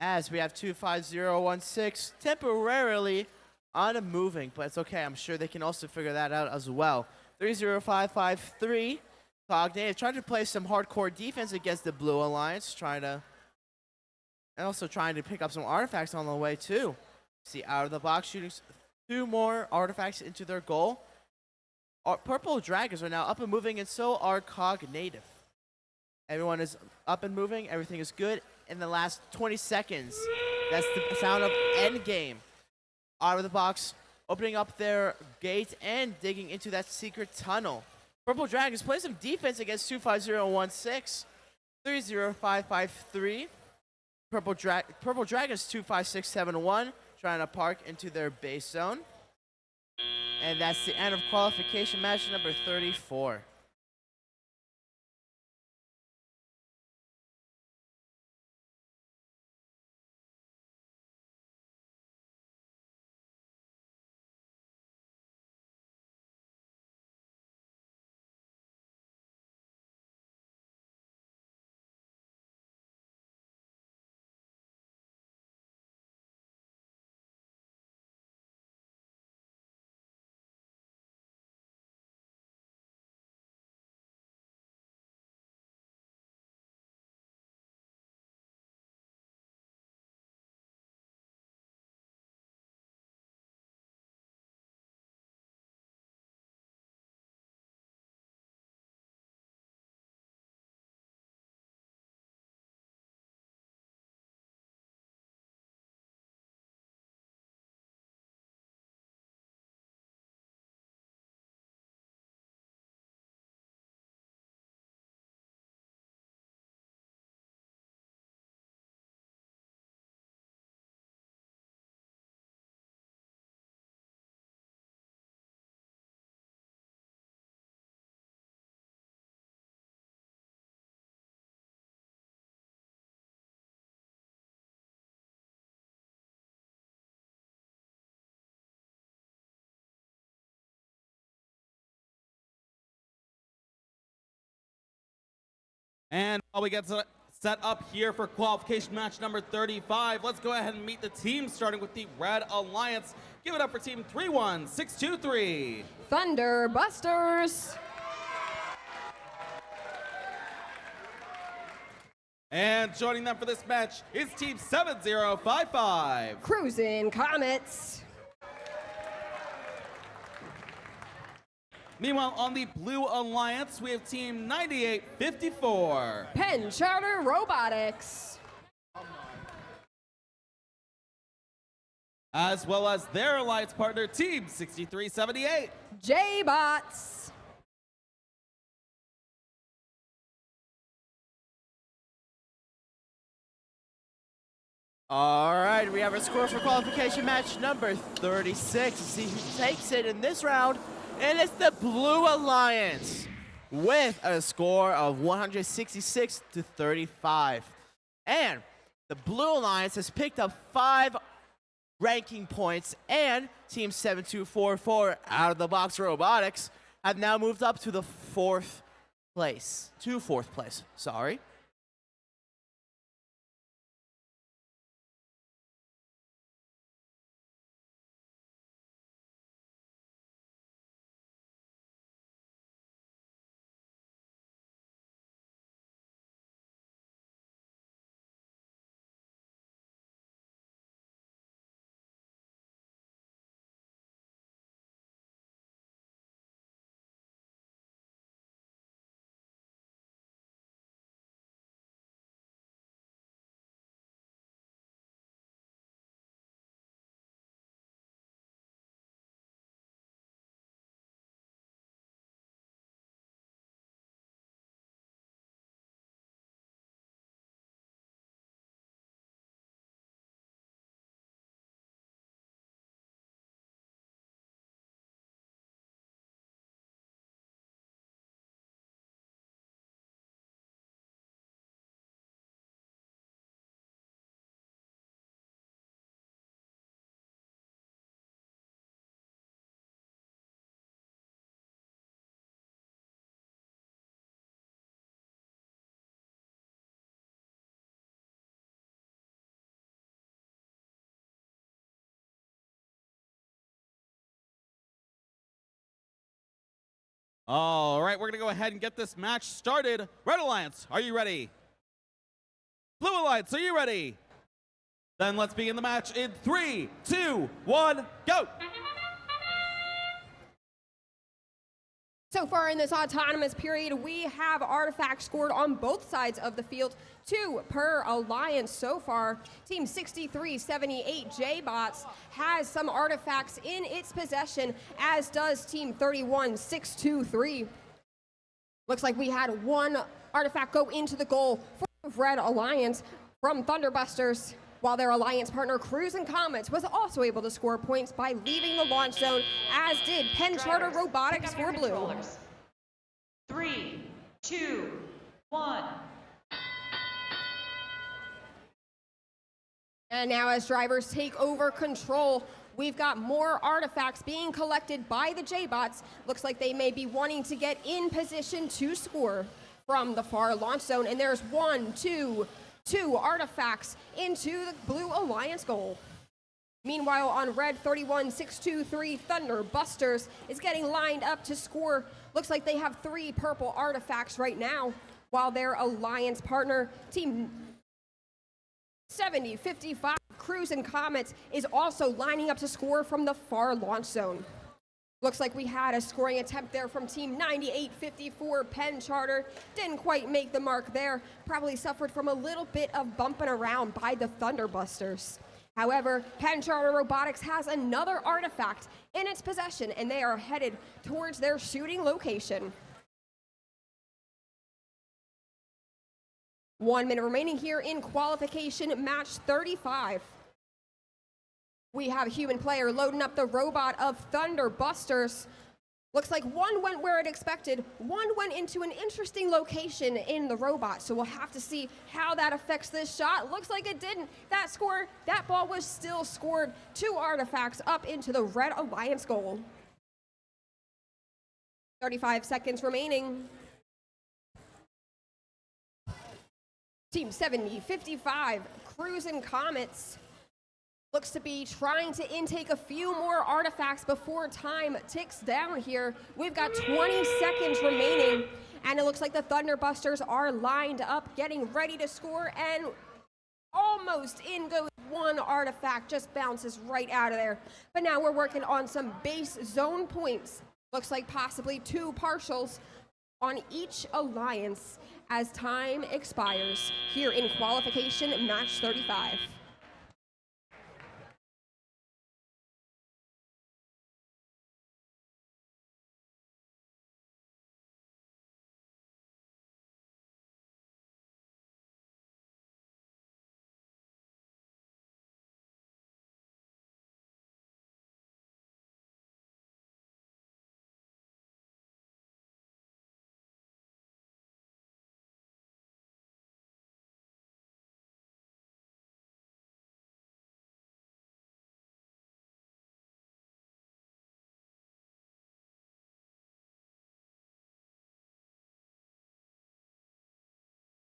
As we have 25016 temporarily unmoving, but it's okay. I'm sure they can also figure that out as well. 30553, Cog Native trying to play some hardcore defense against the Blue Alliance, and also trying to pick up some artifacts on the way too. See, out of the box, shooting 2 more artifacts into their goal. Our Purple Dragons are now up and moving, and so are Cog Native. Everyone is up and moving. Everything is good. In the last 20 seconds, that's the sound of endgame. Out of the box, opening up their gate and digging into that secret tunnel. Purple Dragons play some defense against 25016. 30553. Purple Dragons 25671 trying to park into their base zone. And that's the end of qualification match number 34. And while we get set up here for qualification match number 35, let's go ahead and meet the teams, starting with the Red Alliance. Give it up for team 31623. Thunder Busters. And joining them for this match is Team 7055. Cruisin' Comets. Meanwhile, on the Blue Alliance, we have Team 9854. Penn Charter Robotics. As well as their alliance partner, Team 6378. J-Bots. All right, we have our scores for qualification match number 36. Let's see who takes it in this round. And it's the Blue Alliance with a score of 166 to 35. And the Blue Alliance has picked up 5 ranking points, and Team 7244 out of the box robotics have now moved up to the fourth place. Sorry. All right, we're going to go ahead and get this match started. Red Alliance, are you ready? Blue Alliance, are you ready? Then let's begin the match in 3, 2, 1, go! So far in this autonomous period, we have artifacts scored on both sides of the field, 2 per alliance so far. Team 6378 J-Bots has some artifacts in its possession, as does Team 31623. Looks like we had 1 artifact go into the goal for Red Alliance from Thunderbusters, while their alliance partner Cruisin' Comets was also able to score points by leaving the launch zone, as did Penn Charter Robotics for Blue. 3, 2, 1. And now as drivers take over control, we've got more artifacts being collected by the J-Bots. Looks like they may be wanting to get in position to score from the far launch zone. And there's 2 artifacts into the Blue Alliance goal. Meanwhile, on Red 31623, Thunder Busters is getting lined up to score. Looks like they have 3 purple artifacts right now, while their alliance partner, Team 7055 Cruisin' Comets, is also lining up to score from the far launch zone. Looks like we had a scoring attempt there from Team 9854 Penn Charter. Didn't quite make the mark there. Probably suffered from a little bit of bumping around by the Thunderbusters. However, Penn Charter Robotics has another artifact in its possession, and they are headed towards their shooting location. 1 minute remaining here in qualification match 35. We have a human player loading up the robot of Thunderbusters. Looks like 1 went where it expected. 1 went into an interesting location in the robot, so we'll have to see how that affects this shot. Looks like it didn't. That ball was still scored. 2 artifacts up into the Red Alliance goal. 35 seconds remaining. Team 7055 Cruisin' Comets looks to be trying to intake a few more artifacts before time ticks down here. We've got 20 seconds remaining, And it looks like the Thunderbusters are lined up, getting ready to score, and almost in goes one artifact, just bounces right out of there. But now we're working on some base zone points. Looks like possibly 2 partials on each alliance as time expires here in qualification match 35.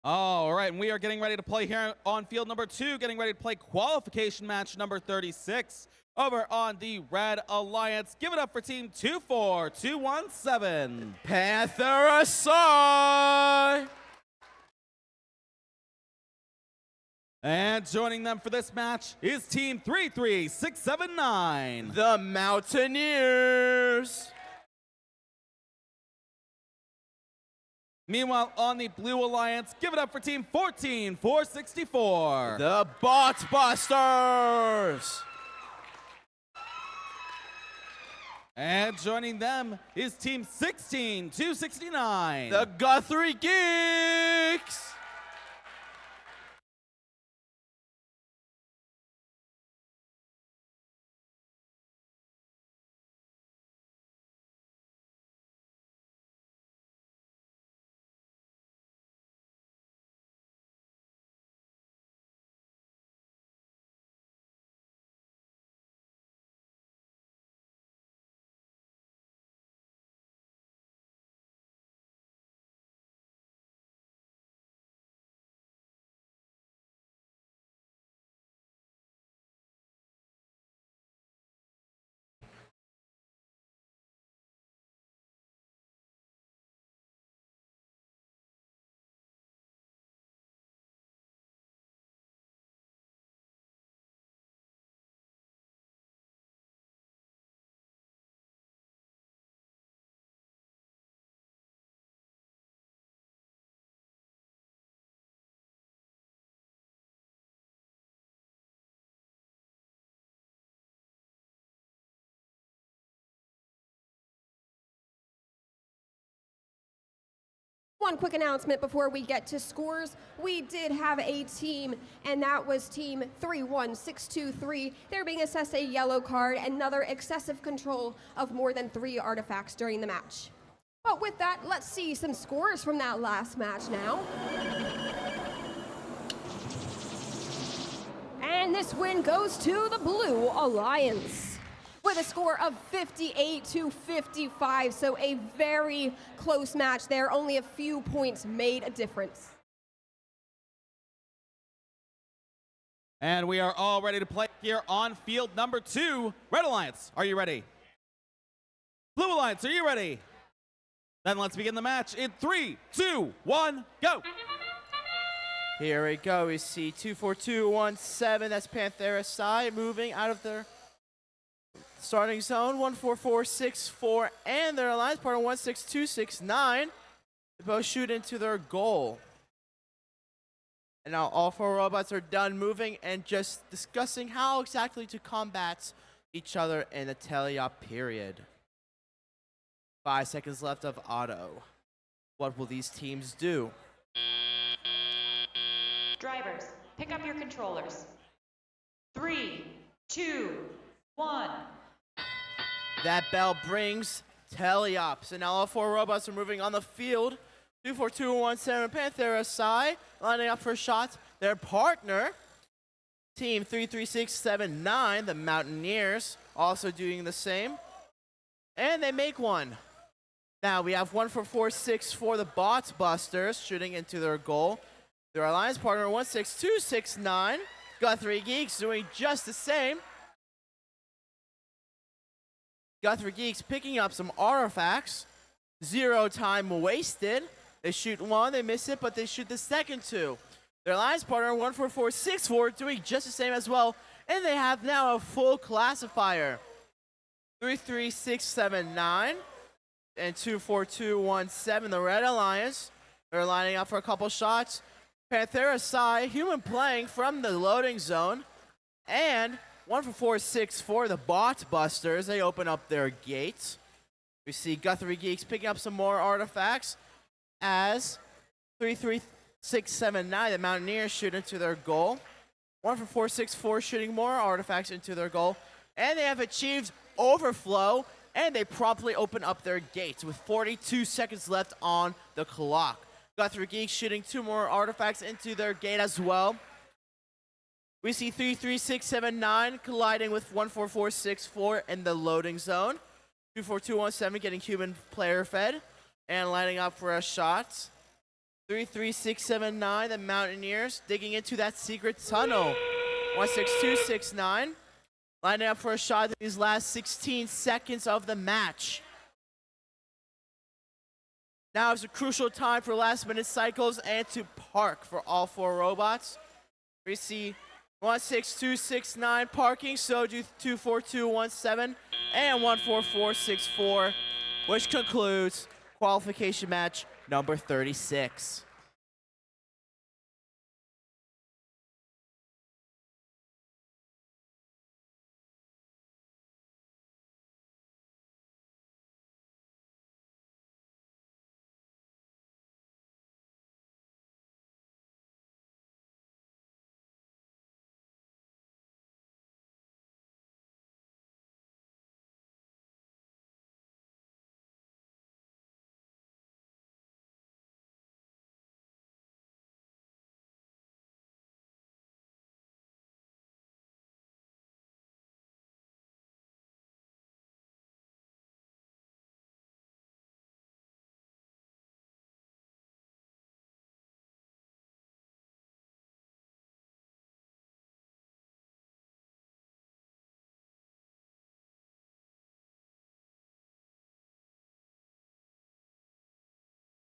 All right, and we are getting ready to play here on field number 2, getting ready to play qualification match number 36 over on the Red Alliance. Give it up for team 24217. Panther aside. And joining them for this match is team 33679. The Mountaineers. Meanwhile, on the Blue Alliance, give it up for team 14464. The Botbusters. And joining them is team 16269. The Guthrie Geeks. One quick announcement before we get to scores. We did have a team, and that was team 31623. They're being assessed a yellow card, another excessive control of more than 3 artifacts during the match. But with that, let's see some scores from that last match now. And this win goes to the Blue Alliance with a score of 58-55, so a very close match there. Only a few points made a difference. And we are all ready to play here on field number 2. Red Alliance, are you ready? Blue Alliance, are you ready? Then let's begin the match in 3, 2, 1, go! Here we go. We see 24217. That's Panthera side moving out of their starting zone. 14464 and their alliance partner 16269. They both shoot into their goal. And now all 4 robots are done moving and just discussing how exactly to combat each other in the teleop period. 5 seconds left of auto. What will these teams do? Drivers, pick up your controllers. 3, 2, 1. That bell brings teleops. And now all 4 robots are moving on the field. 24217 Panthera side lining up for shots. Their partner, team 33679, the Mountaineers, also doing the same. And they make one. Now we have 14464, the Botbusters, shooting into their goal. Their alliance partner 16269, Guthrie Geeks, doing just the same. Guthrie Geeks picking up some artifacts. 0 time wasted. They shoot one, they miss it, but they shoot the second two. Their alliance partner, 14464, doing just the same as well. And they have now a full classifier. 33679 and 24217, the Red Alliance. They're lining up for a couple shots. Panthera Psi, human playing from the loading zone. And 14464, the Bot Busters. They open up their gates. We see Guthrie Geeks picking up some more artifacts as 33679, the Mountaineers, shoot into their goal. 14464 shooting more artifacts into their goal. And they have achieved overflow, and they promptly open up their gates with 42 seconds left on the clock. Guthrie Geeks shooting 2 more artifacts into their gate as well. We see 33679 colliding with 14464 in the loading zone. 24217 getting human player fed and lining up for a shot. 33679, the Mountaineers digging into that secret tunnel. 16269 lining up for a shot in these last 16 seconds of the match. Now is a crucial time for last minute cycles and to park for all 4 robots. We see 16269 parking, so do 24217 and 14464, which concludes qualification match number 36.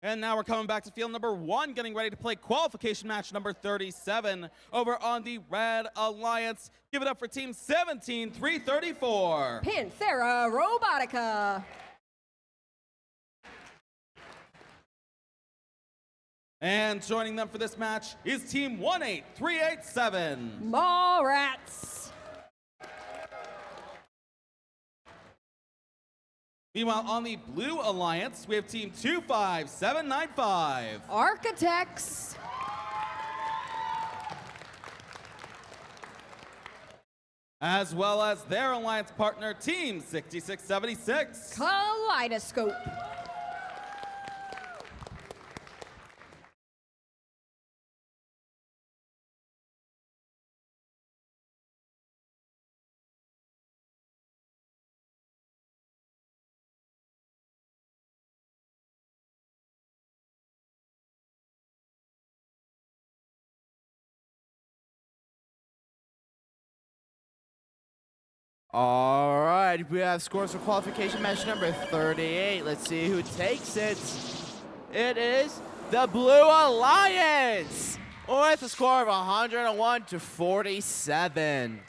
And now we're coming back to field number 1, getting ready to play qualification match number 37 over on the Red Alliance. Give it up for team 17334. Panthera Robotica. And joining them for this match is team 18387. Mallrats. Meanwhile, on the Blue Alliance, we have team 25795. Architects. As well as their alliance partner, team 6676. Kaleidoscope. All right, we have scores for qualification match number 38. Let's see who takes it. It is the Blue Alliance with a score of 101 to 47.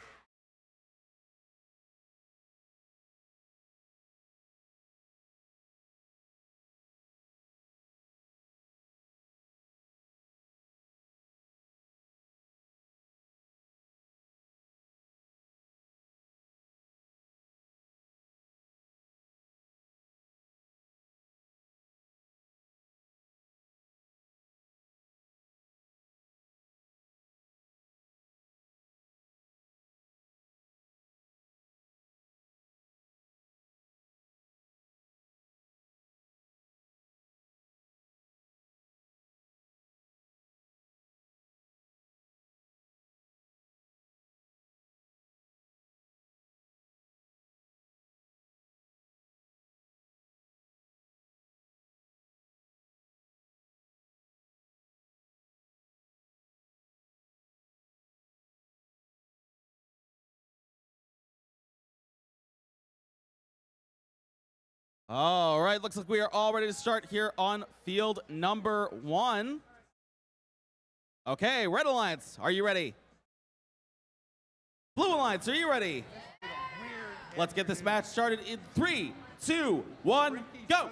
All right, looks like we are all ready to start here on field number 1. Okay, Red Alliance, are you ready? Blue Alliance, are you ready? Let's get this match started in 3, 2, 1, go!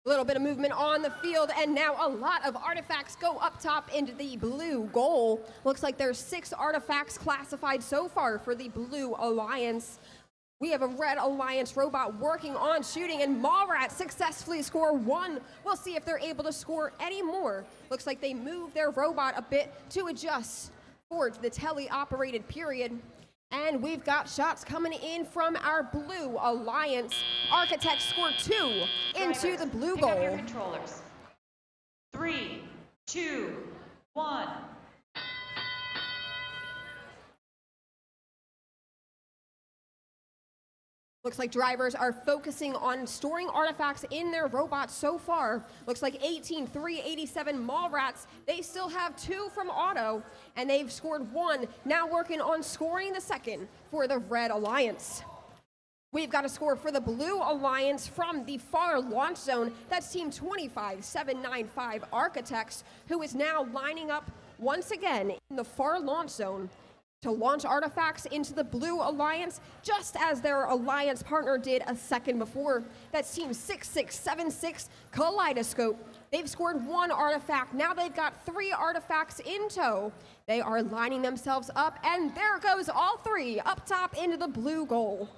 A little bit of movement on the field, and now a lot of artifacts go up top into the blue goal. Looks like there's 6 artifacts classified so far for the Blue Alliance. We have a Red Alliance robot working on shooting, and Mallrats successfully score 1. We'll see if they're able to score any more. Looks like they move their robot a bit to adjust for the tele-operated period. And we've got shots coming in from our Blue Alliance. Architects scored 2 into the blue Pick up your goal. controllers. 3, 2, 1. Looks like drivers are focusing on storing artifacts in their robots so far. Looks like 18-387 Mallrats. They still have 2 from Auto, and they've scored 1. Now working on scoring the second for the Red Alliance. We've got a score for the Blue Alliance from the far launch zone. That's team 25-795 Architects, who is now lining up once again in the far launch zone to launch artifacts into the Blue Alliance, just as their alliance partner did a second before. That's team 6676 Kaleidoscope. They've scored 1 artifact. Now they've got 3 artifacts in tow. They are lining themselves up, and there goes all 3 up top into the blue goal.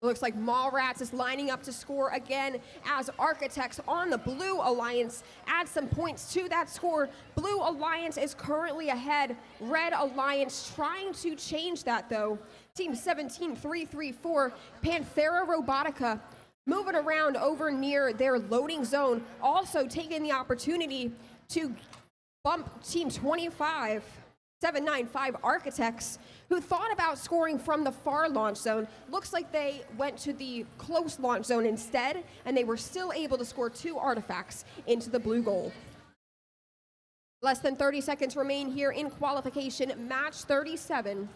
Looks like Mallrats is lining up to score again as Architects on the Blue Alliance add some points to that score. Blue Alliance is currently ahead. Red Alliance trying to change that though. Team 17334 Panthera Robotica moving around over near their loading zone, also taking the opportunity to bump Team 25-795 Architects, who thought about scoring from the far launch zone. Looks like they went to the close launch zone instead, and they were still able to score 2 artifacts into the blue goal. Less than 30 seconds remain here in qualification, match 37.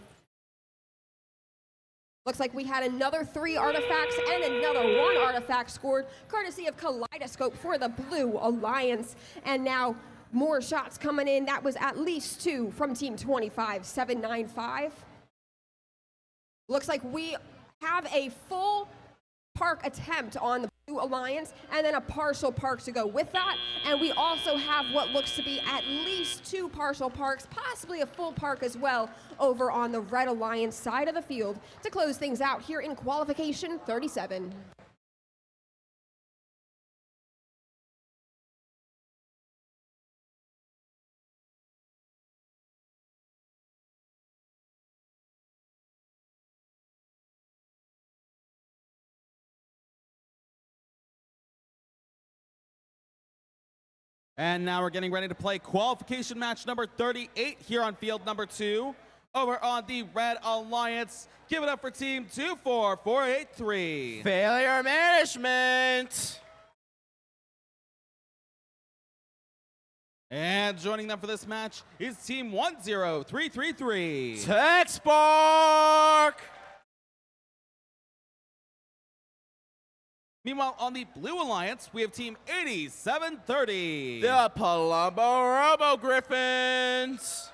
Looks like we had another 3 artifacts and another 1 artifact scored, courtesy of Kaleidoscope for the Blue Alliance. And now more shots coming in. That was at least 2 from team 25-795. Looks like we have a full park attempt on the Blue Alliance and then a partial park to go with that. And we also have what looks to be at least 2 partial parks, possibly a full park as well, over on the Red Alliance side of the field to close things out here in qualification 37. And now we're getting ready to play qualification match number 38 here on field number 2. Over on the Red Alliance, give it up for team 24483. Failure management. And joining them for this match is team 10333. Tech Spark. Meanwhile, on the Blue Alliance, we have team 8730. The Palumbo Robo Griffins.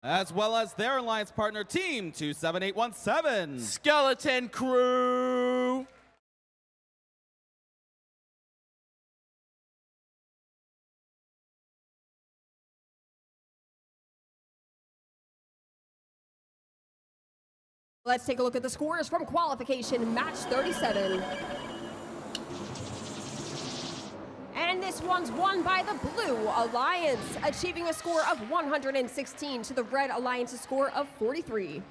As well as their alliance partner, team 27817. Skeleton Crew. Let's take a look at the scores from qualification match 37. And this one's won by the Blue Alliance, achieving a score of 116 to the Red Alliance's score of 43.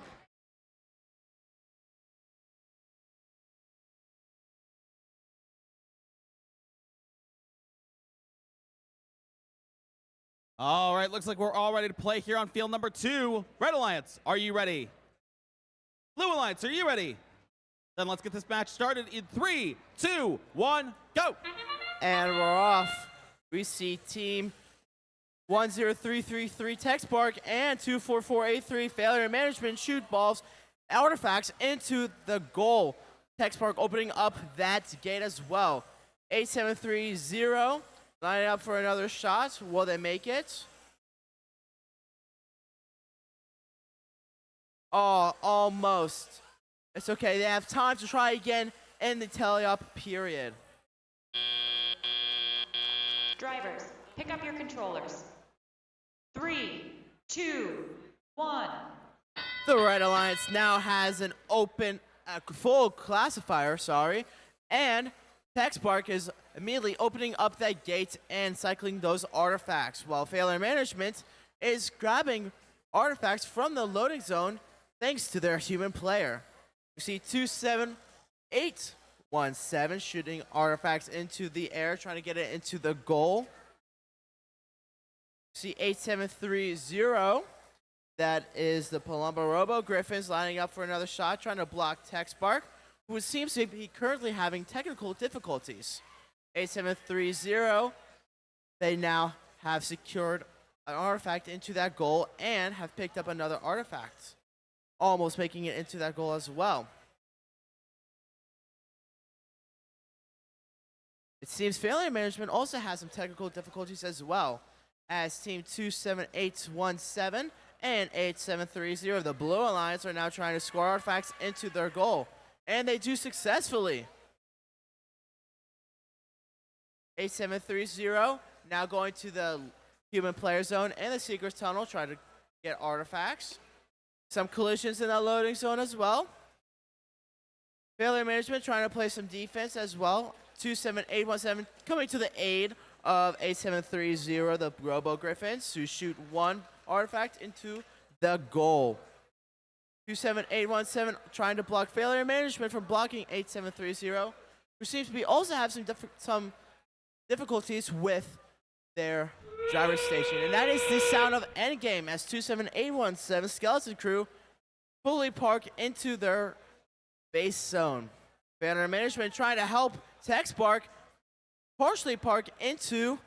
All right, looks like we're all ready to play here on field number 2. Red Alliance, are you ready? Blue Alliance, are you ready? Then let's get this match started in 3, 2, 1, go! And we're off. We see team 10333 Tech Spark and 24483 Failure Management shoot balls, artifacts into the goal. Tech Spark opening up that gate as well. 8730 lining up for another shot. Will they make it? Oh, almost. It's okay. They have time to try again in the tally-up period. Drivers, pick up your controllers. 3, 2, 1. The Red Alliance now has an open, full classifier, and Tech Spark is immediately opening up that gate and cycling those artifacts, while Failure Management is grabbing artifacts from the loading zone thanks to their human player. You see 27817 shooting artifacts into the air, trying to get it into the goal. See 8730, that is the Palumbo Robo Griffins lining up for another shot, trying to block Tech Spark, who seems to be currently having technical difficulties. 8730, they now have secured an artifact into that goal and have picked up another artifact, almost making it into that goal as well. It seems Failure Management also has some technical difficulties as well, as Team 27817 and 8730 of the Blue Alliance are now trying to score artifacts into their goal, and they do successfully. 8730 now going to the human player zone and the Secret Tunnel, trying to get artifacts. Some collisions in that loading zone as well. Failure Management trying to play some defense as well. 27817 coming to the aid of 8730, the Robo Griffins, who shoot one artifact into the goal. 27817 trying to block Failure Management from blocking 8730, who seems to be also have some difficulties with their driver station. And that is the sound of endgame as 27817 Skeleton Crew fully park into their base zone. Failure Management trying to help Tech Spark partially park into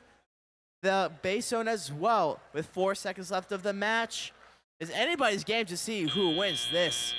the base zone as well. With 4 seconds left of the match, it's anybody's game to see who wins this.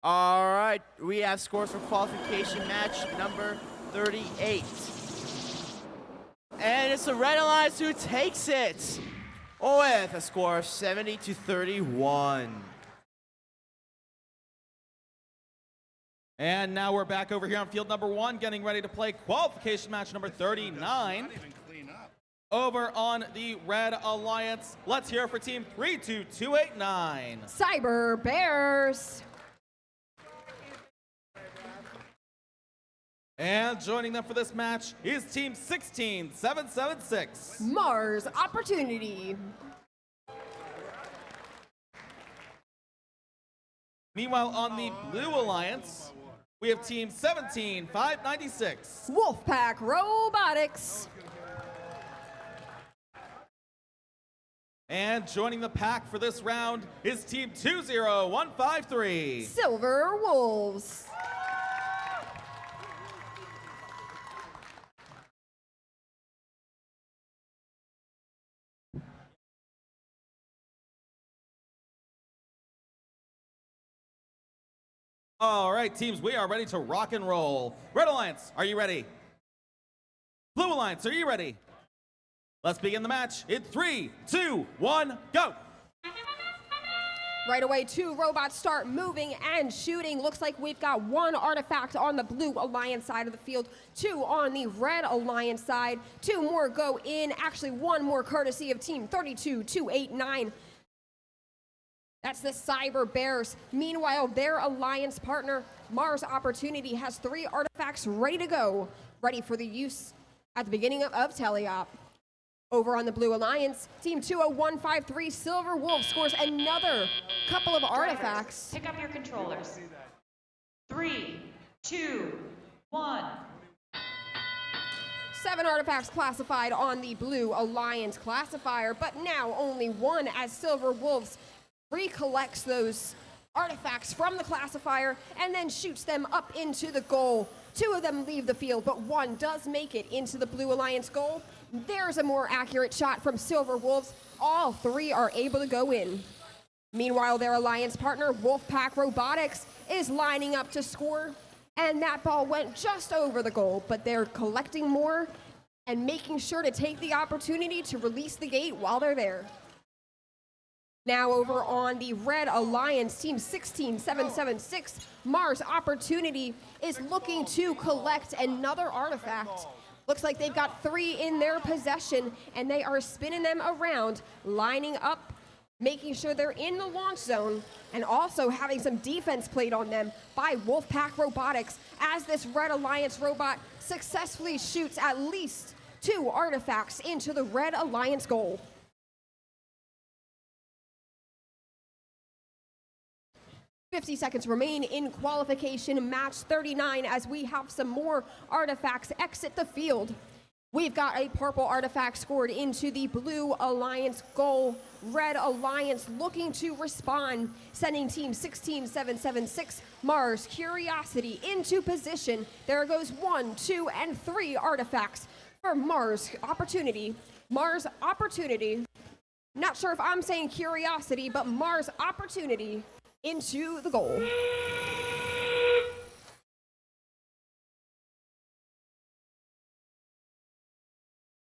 All right, we have scores for qualification match number 38. And it's the Red Alliance who takes it with a score of 70-31. And now we're back over here on field number 1, getting ready to play qualification match number 39. Over on the Red Alliance, let's hear it for team 32289. Cyber Bears. And joining them for this match is team 16776. Mars Opportunity. Meanwhile, on the Blue Alliance, we have team 17596. Wolfpack Robotics. And joining the pack for this round is Team 20153. Silver Wolves. All right, teams, we are ready to rock and roll. Red Alliance, are you ready? Blue Alliance, are you ready? Let's begin the match in 3, 2, 1, go! Right away, 2 robots start moving and shooting. Looks like we've got 1 artifact on the Blue Alliance side of the field, 2 on the Red Alliance side. 2 more go in. Actually, 1 more courtesy of Team 32289. That's the Cyber Bears. Meanwhile, their alliance partner, Mars Opportunity, has 3 artifacts ready to go, ready for the use at the beginning of teleop. Over on the Blue Alliance, Team 20153 Silver Wolf scores another couple of artifacts. Pick up your controllers. 3, 2, 1. 7 artifacts classified on the Blue Alliance classifier, but now only 1 as Silver Wolves recollects those artifacts from the classifier and then shoots them up into the goal. 2 of them leave the field, but 1 does make it into the Blue Alliance goal. There's a more accurate shot from Silver Wolves. All 3 are able to go in. Meanwhile, their alliance partner, Wolfpack Robotics, is lining up to score, and that ball went just over the goal, but they're collecting more and making sure to take the opportunity to release the gate while they're there. Now over on the Red Alliance, Team 16776, Mars Opportunity is looking to collect another artifact. Looks like they've got 3 in their possession, and they are spinning them around, lining up, making sure they're in the launch zone, and also having some defense played on them by Wolfpack Robotics as this Red Alliance robot successfully shoots at least 2 artifacts into the Red Alliance goal. 50 seconds remain in qualification match 39 as we have some more artifacts exit the field. We've got a purple artifact scored into the Blue Alliance goal. Red Alliance looking to respond, sending Team 16776 Mars Curiosity into position. There goes 1, 2, and 3 artifacts for Mars Opportunity. Mars Opportunity, not sure if I'm saying Curiosity, but Mars Opportunity into the goal.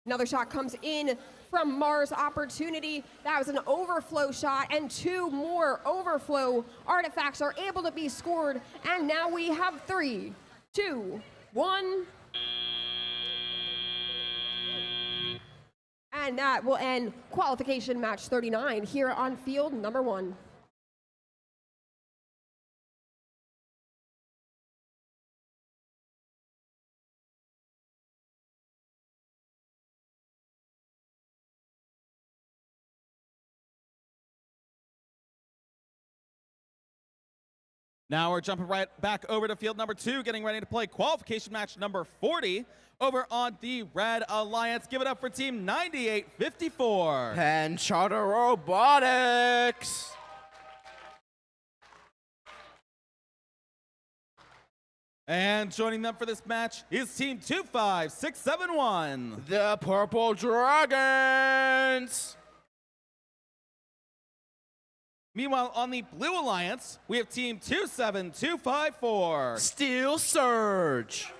Another shot comes in from Mars Opportunity. That was an overflow shot, and 2 more overflow artifacts are able to be scored. And now we have 3, 2, 1. And that will end qualification match 39 here on field number 1. Now we're jumping right back over to field number 2, getting ready to play qualification match number 40 over on the Red Alliance. Give it up for Team 9854. And Charter Robotics. And joining them for this match is Team 25671. The Purple Dragons. Meanwhile, on the Blue Alliance, we have Team 27254. Steel Surge.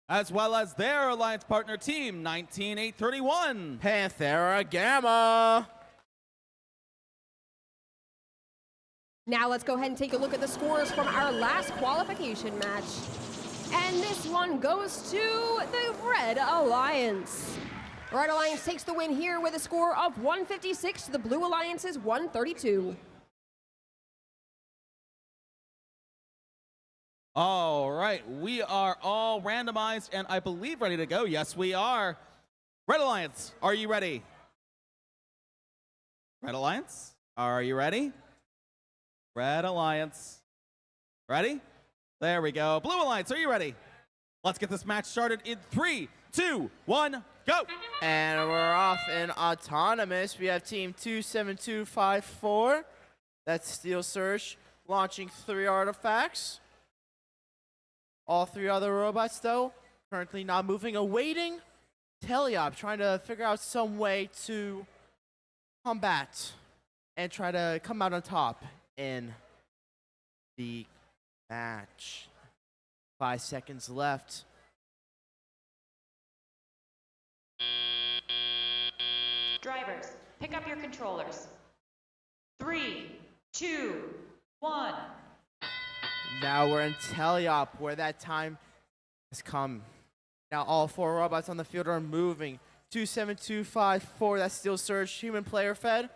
As well as their alliance partner team, 19831. Panthera Gamma. Now let's go ahead and take a look at the scores from our last qualification match. And this one goes to the Red Alliance. Red Alliance takes the win here with a score of 156 to the Blue Alliance's 132. All right, we are all randomized and I believe ready to go. Yes, we are. Red Alliance, are you ready? Red Alliance, are you ready? Red Alliance, ready? There we go. Blue Alliance, are you ready? Let's get this match started in 3, 2, 1, go! And we're off in autonomous. We have team 27254. That's Steel Surge launching 3 artifacts. All 3 other robots, though, currently not moving, awaiting Teleop, trying to figure out some way to combat and try to come out on top in the match. 5 seconds left. Drivers, pick up your controllers. 3, 2, 1. Now we're in Teleop, where that time has come. Now all 4 robots on the field are moving. 27254, that's Steel Surge, human player fed.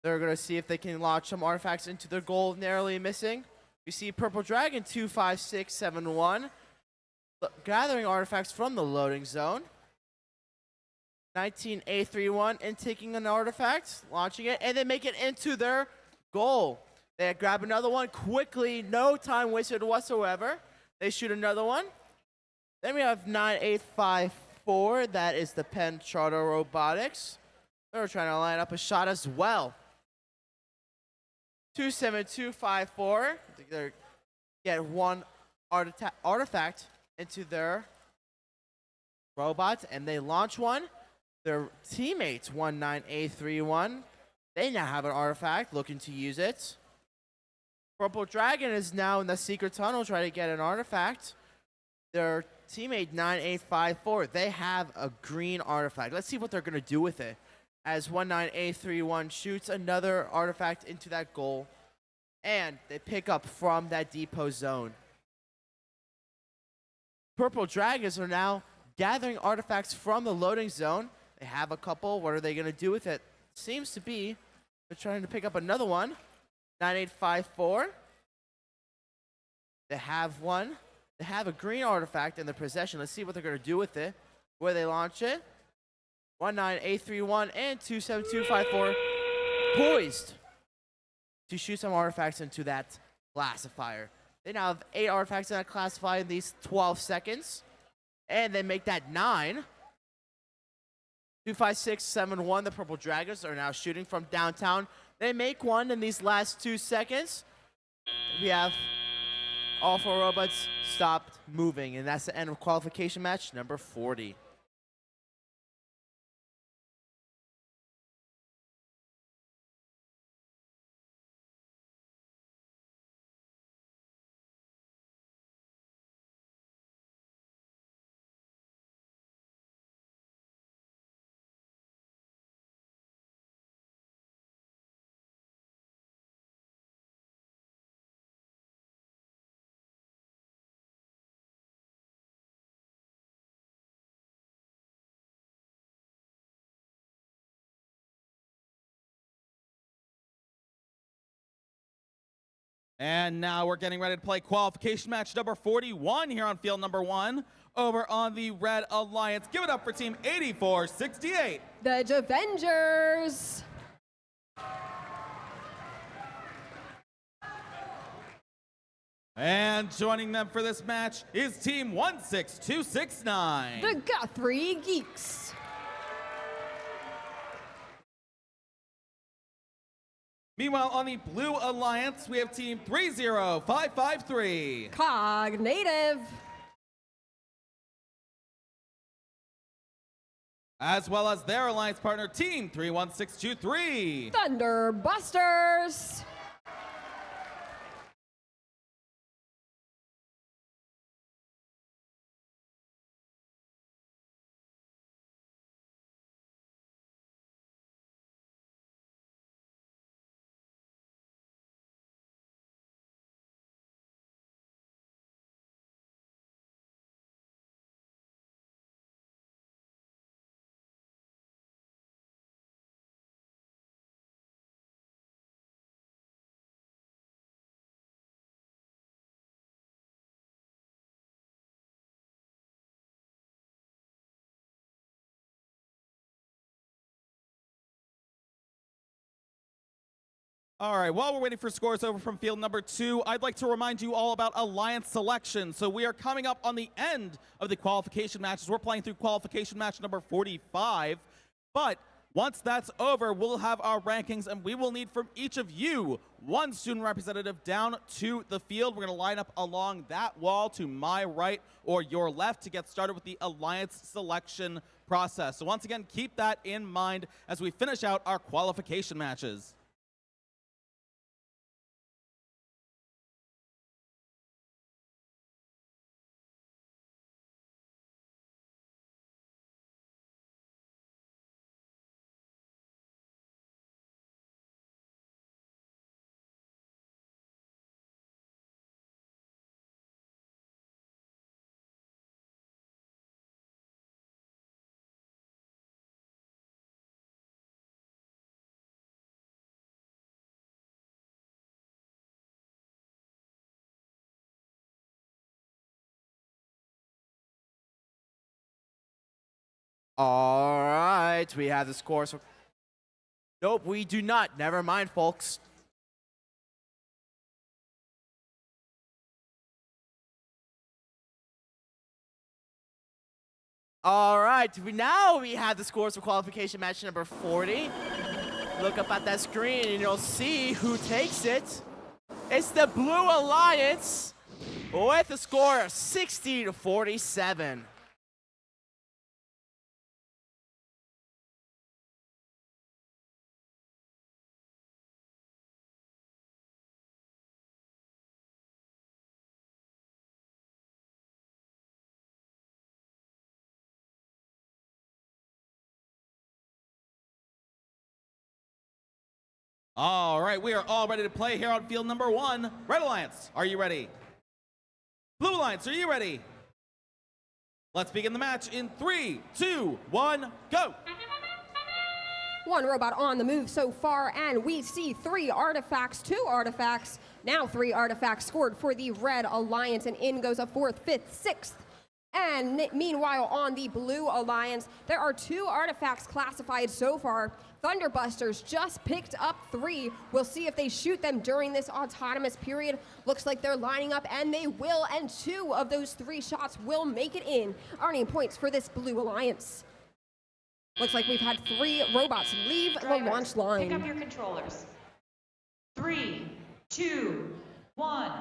They're going to see if they can launch some artifacts into their goal, narrowly missing. We see Purple Dragon 25671 gathering artifacts from the loading zone. 19A31 and taking an artifact, launching it, and they make it into their goal. They grab another one quickly, no time wasted whatsoever. They shoot another one. Then we have 9854, that is the Penn Charter Robotics. They're trying to line up a shot as well. 27254, they get 1 artifact into their robots, and they launch one. Their teammates, 19A31, they now have an artifact, looking to use it. Purple Dragon is now in the secret tunnel trying to get an artifact. Their teammate 9854, they have a green artifact. Let's see what they're going to do with it. As 19A31 shoots another artifact into that goal, and they pick up from that depot zone. Purple Dragons are now gathering artifacts from the loading zone. They have a couple. What are they going to do with it? Seems to be they're trying to pick up another one. 9854. They have one. They have a green artifact in their possession. Let's see what they're going to do with it. Where they launch it. 19A31 and 27254 poised to shoot some artifacts into that classifier. They now have 8 artifacts in that classifier in these 12 seconds. And they make that 9. 25671, the Purple Dragons are now shooting from downtown. They make one in these last 2 seconds. We have all 4 robots stopped moving, and that's the end of qualification match number 40. And now we're getting ready to play qualification match number 41 here on field number 1 over on the Red Alliance. Give it up for team 8468. The Avengers. And joining them for this match is team 16269. The Guthrie Geeks. Meanwhile, on the Blue Alliance, we have team 30553. Cognative. As well as their alliance partner, team 31623. Thunderbusters. All right, while we're waiting for scores over from field number 2, I'd like to remind you all about alliance selection. So we are coming up on the end of the qualification matches. We're playing through qualification match number 45. But once that's over, we'll have our rankings, and we will need from each of you one student representative down to the field. We're going to line up along that wall to my right or your left to get started with the alliance selection process. So once again, keep that in mind as we finish out our qualification matches. All right, we have the scores. Nope, we do not. Never mind, folks. All right, now we have the scores for qualification match number 40. Look up at that screen and you'll see who takes it. It's the Blue Alliance with a score of 60-47. All right, we are all ready to play here on field number 1. Red Alliance, are you ready? Blue Alliance, are you ready? Let's begin the match in 3, 2, 1, go! One robot on the move so far, and we see 3 artifacts, 2 artifacts, now 3 artifacts scored for the Red Alliance, and in goes a 4th, 5th, 6th. And meanwhile, on the Blue Alliance, there are 2 artifacts classified so far. Thunderbusters just picked up 3. We'll see if they shoot them during this autonomous period. Looks like they're lining up, and they will, and 2 of those 3 shots will make it in, earning points for this Blue Alliance. Looks like we've had 3 robots leave the launch line. Pick up your controllers. 3, 2, 1.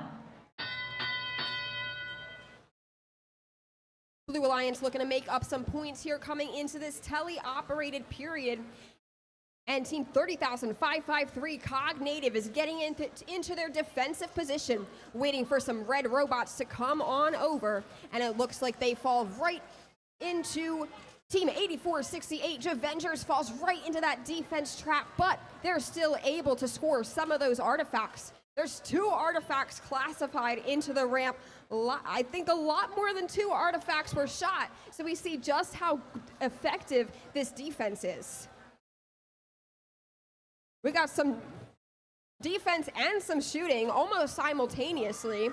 Blue Alliance looking to make up some points here coming into this tele-operated period. And Team 30,553 Cognative is getting into their defensive position, waiting for some red robots to come on over. And it looks like they fall right into Team 8468. Avengers falls right into that defense trap, but they're still able to score some of those artifacts. There's 2 artifacts classified into the ramp. I think a lot more than 2 artifacts were shot. So we see just how effective this defense is. We got some defense and some shooting almost simultaneously.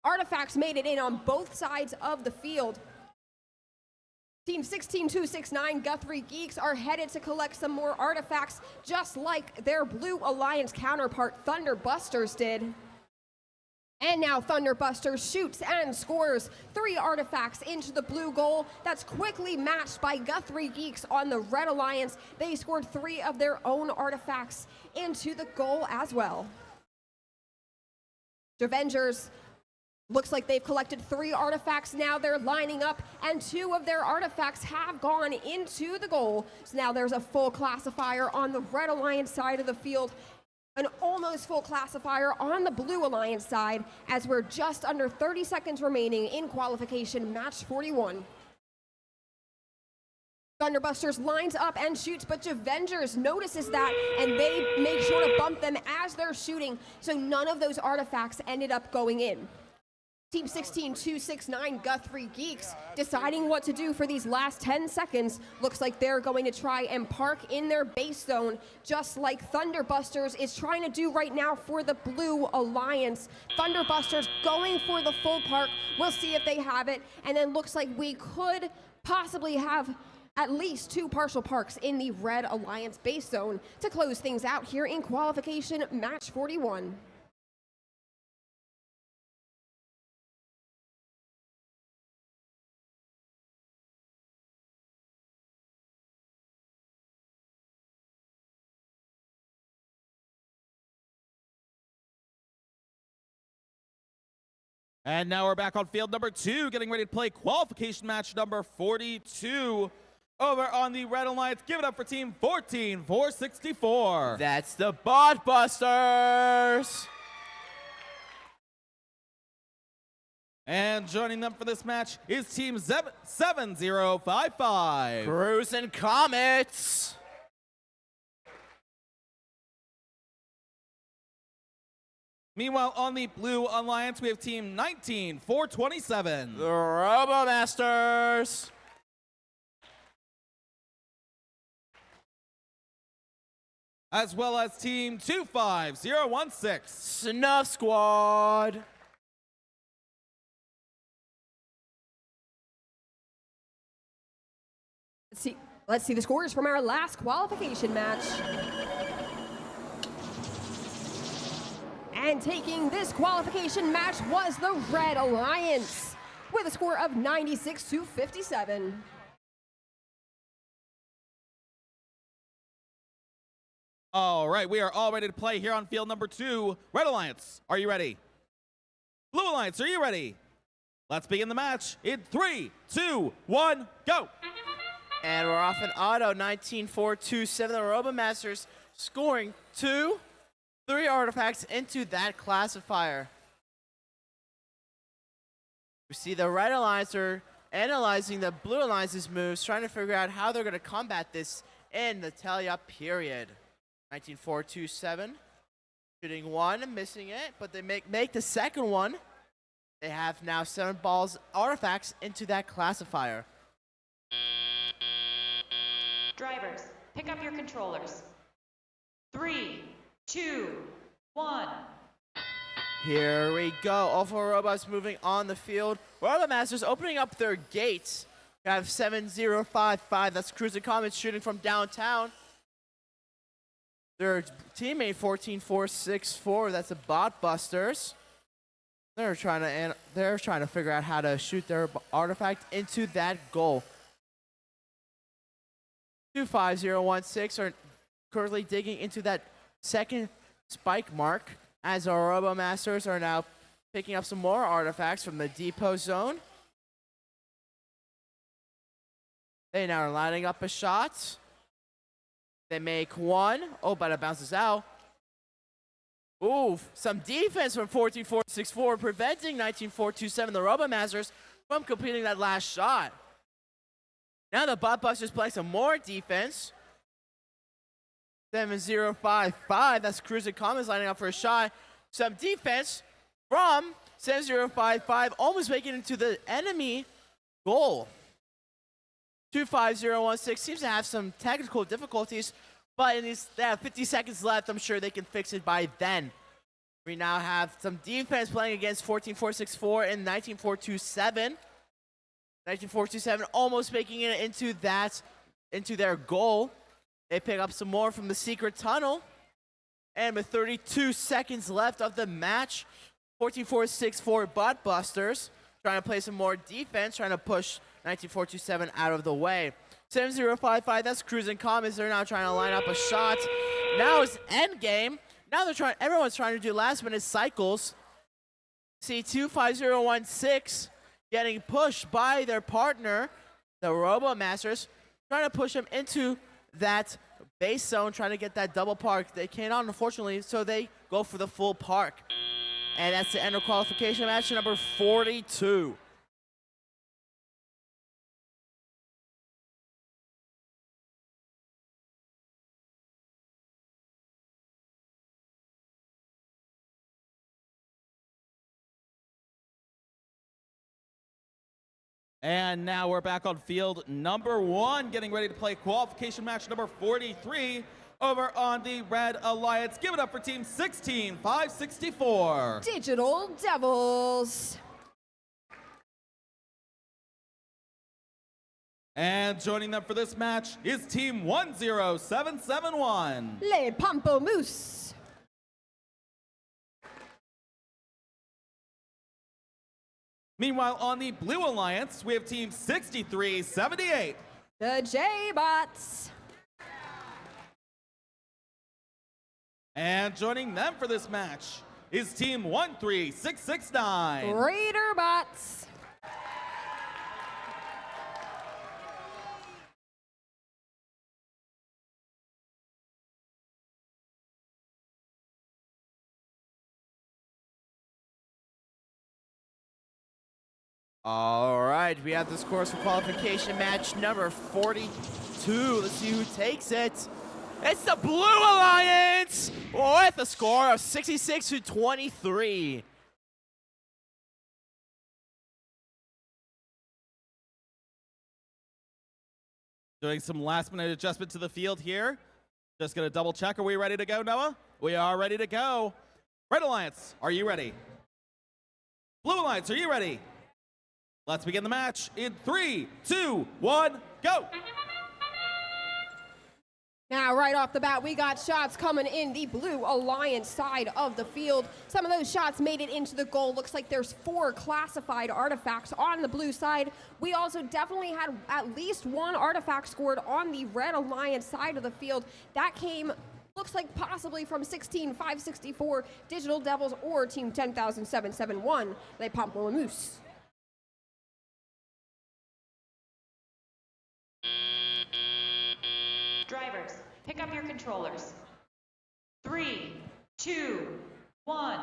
Artifacts made it in on both sides of the field. Team 16269 Guthrie Geeks are headed to collect some more artifacts, just like their Blue Alliance counterpart Thunderbusters did. And now Thunderbusters shoots and scores 3 artifacts into the blue goal. That's quickly matched by Guthrie Geeks on the Red Alliance. They scored 3 of their own artifacts into the goal as well. Avengers looks like they've collected 3 artifacts. Now they're lining up, and 2 of their artifacts have gone into the goal. So now there's a full classifier on the Red Alliance side of the field, an almost full classifier on the Blue Alliance side, as we're just under 30 seconds remaining in qualification match 41. Thunderbusters lines up and shoots, but Avengers notices that, and they make sure to bump them as they're shooting, so none of those artifacts ended up going in. Team 16269 Guthrie Geeks deciding what to do for these last 10 seconds. Looks like they're going to try and park in their base zone, just like Thunderbusters is trying to do right now for the Blue Alliance. Thunderbusters going for the full park. We'll see if they have it. And then looks like we could possibly have at least 2 partial parks in the Red Alliance base zone to close things out here in qualification match 41. And now we're back on field number 2, getting ready to play qualification match number 42. Over on the Red Alliance, give it up for team 14464. That's the Bot Busters. And joining them for this match is team 7055. Cruising Comets. Meanwhile, on the Blue Alliance, we have team 19427. The Robomasters. As well as team 25016. Snuff Squad. Let's see the scores from our last qualification match. And taking this qualification match was the Red Alliance with a score of 96-57. All right, we are all ready to play here on field number 2. Red Alliance, are you ready? Blue Alliance, are you ready? Let's begin the match in 3, 2, 1, go! And we're off an auto, 19-4-2-7. The Robomasters scoring 2, 3 artifacts into that classifier. We see the Red Alliance are analyzing the Blue Alliance's moves, trying to figure out how they're going to combat this in the tally-up period. 19-4-2-7. Shooting 1, missing it, but they make the second one. They have now 7 balls, artifacts into that classifier. Drivers, pick up your controllers. 3, 2, 1. Here we go. All 4 robots moving on the field. Robomasters opening up their gates. We have 7055. That's Cruising Comets shooting from downtown. Their teammate 14464. That's the Bot Busters. They're trying to figure out how to shoot their artifact into that goal. 25016 are currently digging into that second spike mark as our Robomasters are now picking up some more artifacts from the depot zone. They now are lining up a shot. They make 1. Oh, but it bounces out. Ooh, some defense from 14464 preventing 19427, the Robomasters, from completing that last shot. Now the Bot Busters playing some more defense. 7055, that's Cruising Comets lining up for a shot. Some defense from 7055, almost making it into the enemy goal. 25016 seems to have some technical difficulties, but they have 50 seconds left. I'm sure they can fix it by then. We now have some defense playing against 14464 and 19427. 19427 almost making it into their goal. They pick up some more from the secret tunnel. And with 32 seconds left of the match, 14464 Bot Busters trying to play some more defense, trying to push 19427 out of the way. 7055, that's Cruising Comets. They're now trying to line up a shot. Now it's end game. Now everyone's trying to do last minute cycles. See 25016 getting pushed by their partner, the Robomasters, trying to push them into that base zone, trying to get that double park. They cannot, unfortunately, so they go for the full park. And that's the end of qualification match number 42. And now we're back on field number 1, getting ready to play qualification match number 43 over on the Red Alliance. Give it up for team 16564. Digital Devils. And joining them for this match is Team 10771. Les Pamplemousse. Meanwhile, on the Blue Alliance, we have Team 6378. The J-Bots. And joining them for this match is Team 13669. Raider Bots. All right, we have this course for qualification match number 42. Let's see who takes it. It's the Blue Alliance with a score of 66-23. Doing some last-minute adjustment to the field here. Just going to double check. Are we ready to go, Noah? We are ready to go. Red Alliance, are you ready? Blue Alliance, are you ready? Let's begin the match in 3, 2, 1, go! Now, right off the bat, we got shots coming in the Blue Alliance side of the field. Some of those shots made it into the goal. Looks like there's 4 classified artifacts on the blue side. We also definitely had at least 1 artifact scored on the Red Alliance side of the field. That came, looks like possibly from 16564 Digital Devils or Team 10771, Les Pamplemousse. Drivers, pick up your controllers. 3, 2, 1.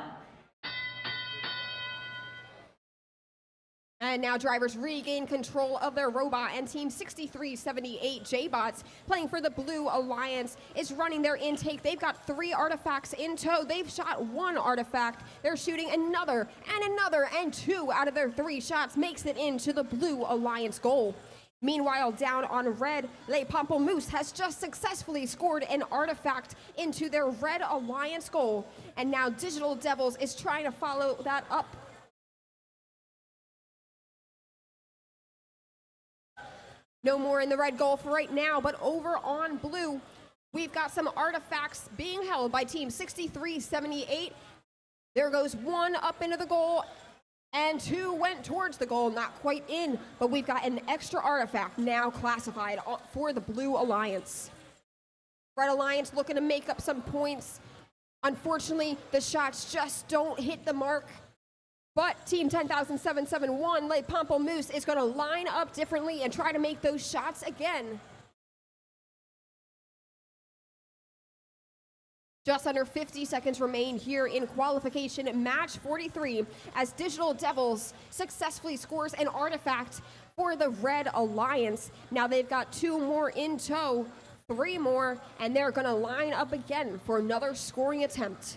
And now drivers regain control of their robot, and Team 6378 J-Bots, playing for the Blue Alliance, is running their intake. They've got 3 artifacts in tow. They've shot 1 artifact. They're shooting another, and 2 out of their 3 shots makes it into the Blue Alliance goal. Meanwhile, down on red, Les Pamplemousse has just successfully scored an artifact into their Red Alliance goal. And now Digital Devils is trying to follow that up. No more in the red goal for right now, but over on blue, we've got some artifacts being held by Team 6378. There goes 1 up into the goal, and 2 went towards the goal, not quite in, but we've got an extra artifact now classified for the Blue Alliance. Red Alliance looking to make up some points. Unfortunately, the shots just don't hit the mark. But Team 10771, Les Pamplemousse, is going to line up differently and try to make those shots again. Just under 50 seconds remain here in qualification match 43 as Digital Devils successfully scores an artifact for the Red Alliance. Now they've got 2 more in tow, 3 more, and they're going to line up again for another scoring attempt.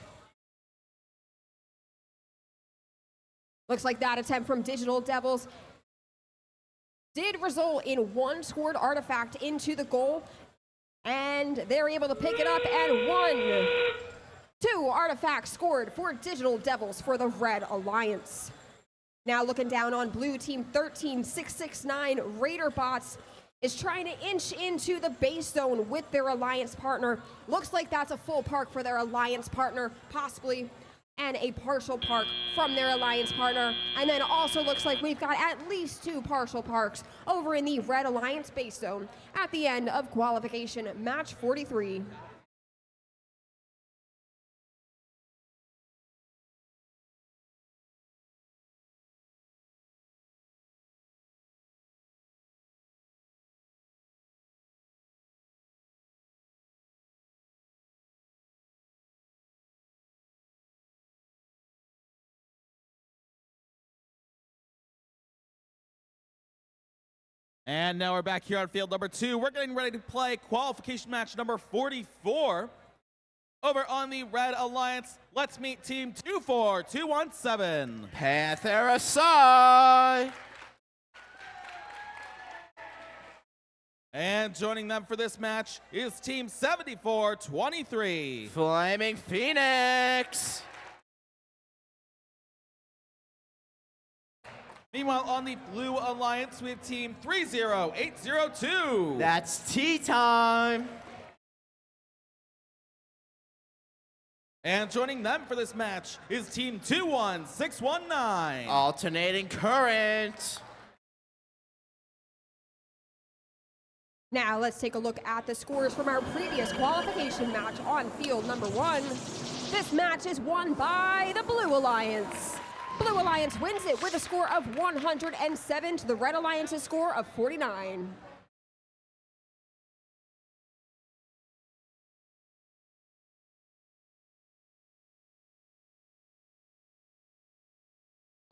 Looks like that attempt from Digital Devils did result in 1 scored artifact into the goal. And they're able to pick it up, and 1, 2 artifacts scored for Digital Devils for the Red Alliance. Now looking down on blue, Team 13669 Raider Bots is trying to inch into the base zone with their alliance partner. Looks like that's a full park for their alliance partner, possibly, and a partial park from their alliance partner. And then also looks like we've got at least 2 partial parks over in the Red Alliance base zone at the end of qualification match 43. And now we're back here on field number 2. We're getting ready to play qualification match number 44. Over on the Red Alliance, let's meet Team 24217. Panthera side. And joining them for this match is Team 7423. Flaming Phoenix. Meanwhile, on the Blue Alliance, we have Team 30802. That's tea time. And joining them for this match is Team 21619. Alternating current. Now let's take a look at the scores from our previous qualification match on field number 1. This match is won by the Blue Alliance. Blue Alliance wins it with a score of 107 to the Red Alliance's score of 49.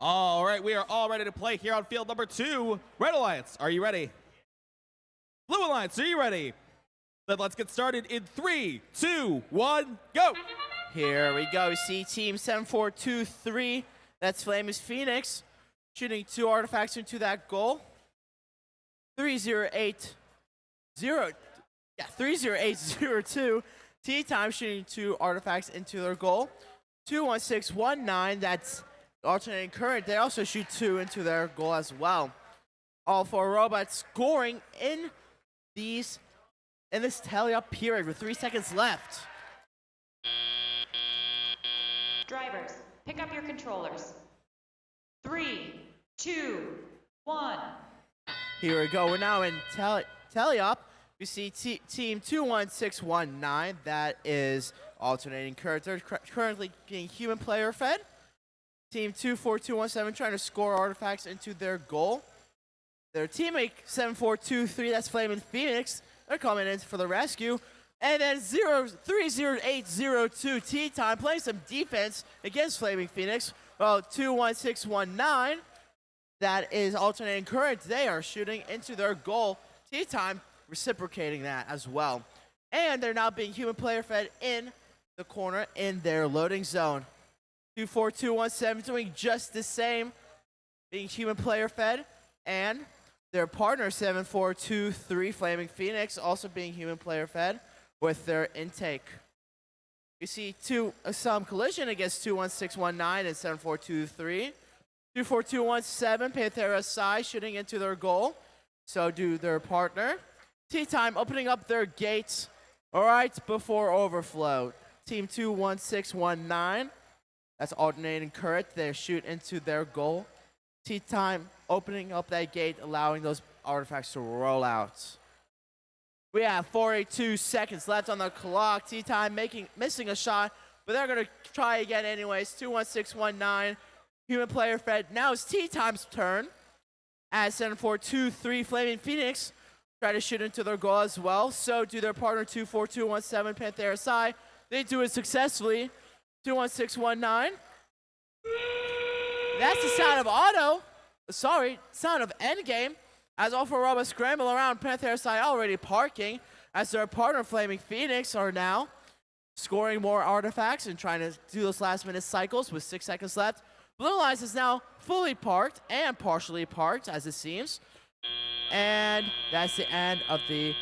All right, we are all ready to play here on field number 2. Red Alliance, are you ready? Blue Alliance, are you ready? Then let's get started in 3, 2, 1, go! Here we go. See Team 7423. That's Flames Phoenix shooting 2 artifacts into that goal. 30802. Tea Time shooting 2 artifacts into their goal. 21619. That's alternating current. They also shoot 2 into their goal as well. All 4 robots scoring in this tally-up period with 3 seconds left. Drivers, pick up your controllers. 3, 2, 1. Here we go. We're now in tally-up. You see Team 21619. That is alternating current. They're currently being human player fed. Team 24217 trying to score artifacts into their goal. Their teammate 7423, that's Flaming Phoenix, they're coming in for the rescue. And then 30802 Tea Time playing some defense against Flaming Phoenix. Well, 21619, that is alternating current. They are shooting into their goal. Tea Time reciprocating that as well. And they're now being human player fed in the corner in their loading zone. 24217 doing just the same, being human player fed, and their partner 7423 Flaming Phoenix also being human player fed with their intake. You see some collision against 21619 and 7423. 24217 Panthera Sai shooting into their goal. So do their partner. Tea Time opening up their gates right before overflow. Team 21619. That's alternating current. They shoot into their goal. Tea Time opening up that gate, allowing those artifacts to roll out. We have 482 seconds left on the clock. Tea Time missing a shot, but they're going to try again anyways. 21619, human player fed. Now it's Tea Time's turn. As 7423 Flaming Phoenix try to shoot into their goal as well. So do their partner 24217 Panthera Sai. They do it successfully. 21619. That's the sound of sound of endgame. As all 4 robots scramble around, Panthera Sai already parking. As their partner Flaming Phoenix are now scoring more artifacts and trying to do those last-minute cycles with 6 seconds left. Blue Alliance is now fully parked and partially parked, as it seems. And that's the end of the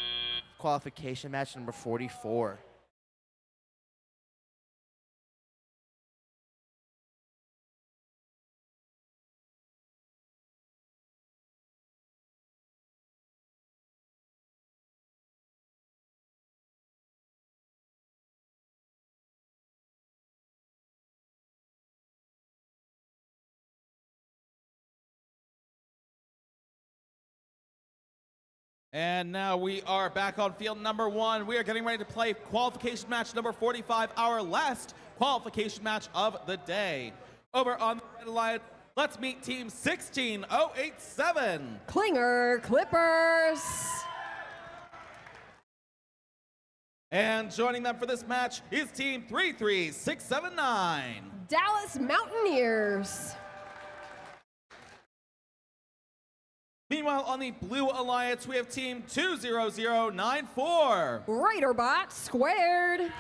qualification match number 44. And now we are back on field number 1. We are getting ready to play qualification match number 45, our last qualification match of the day. Over on the Red Alliance, let's meet team 16087. Klinger Clippers. And joining them for this match is team 33679. Dallas Mountaineers. Meanwhile, on the Blue Alliance, we have team 20094. Raiderbot Squared.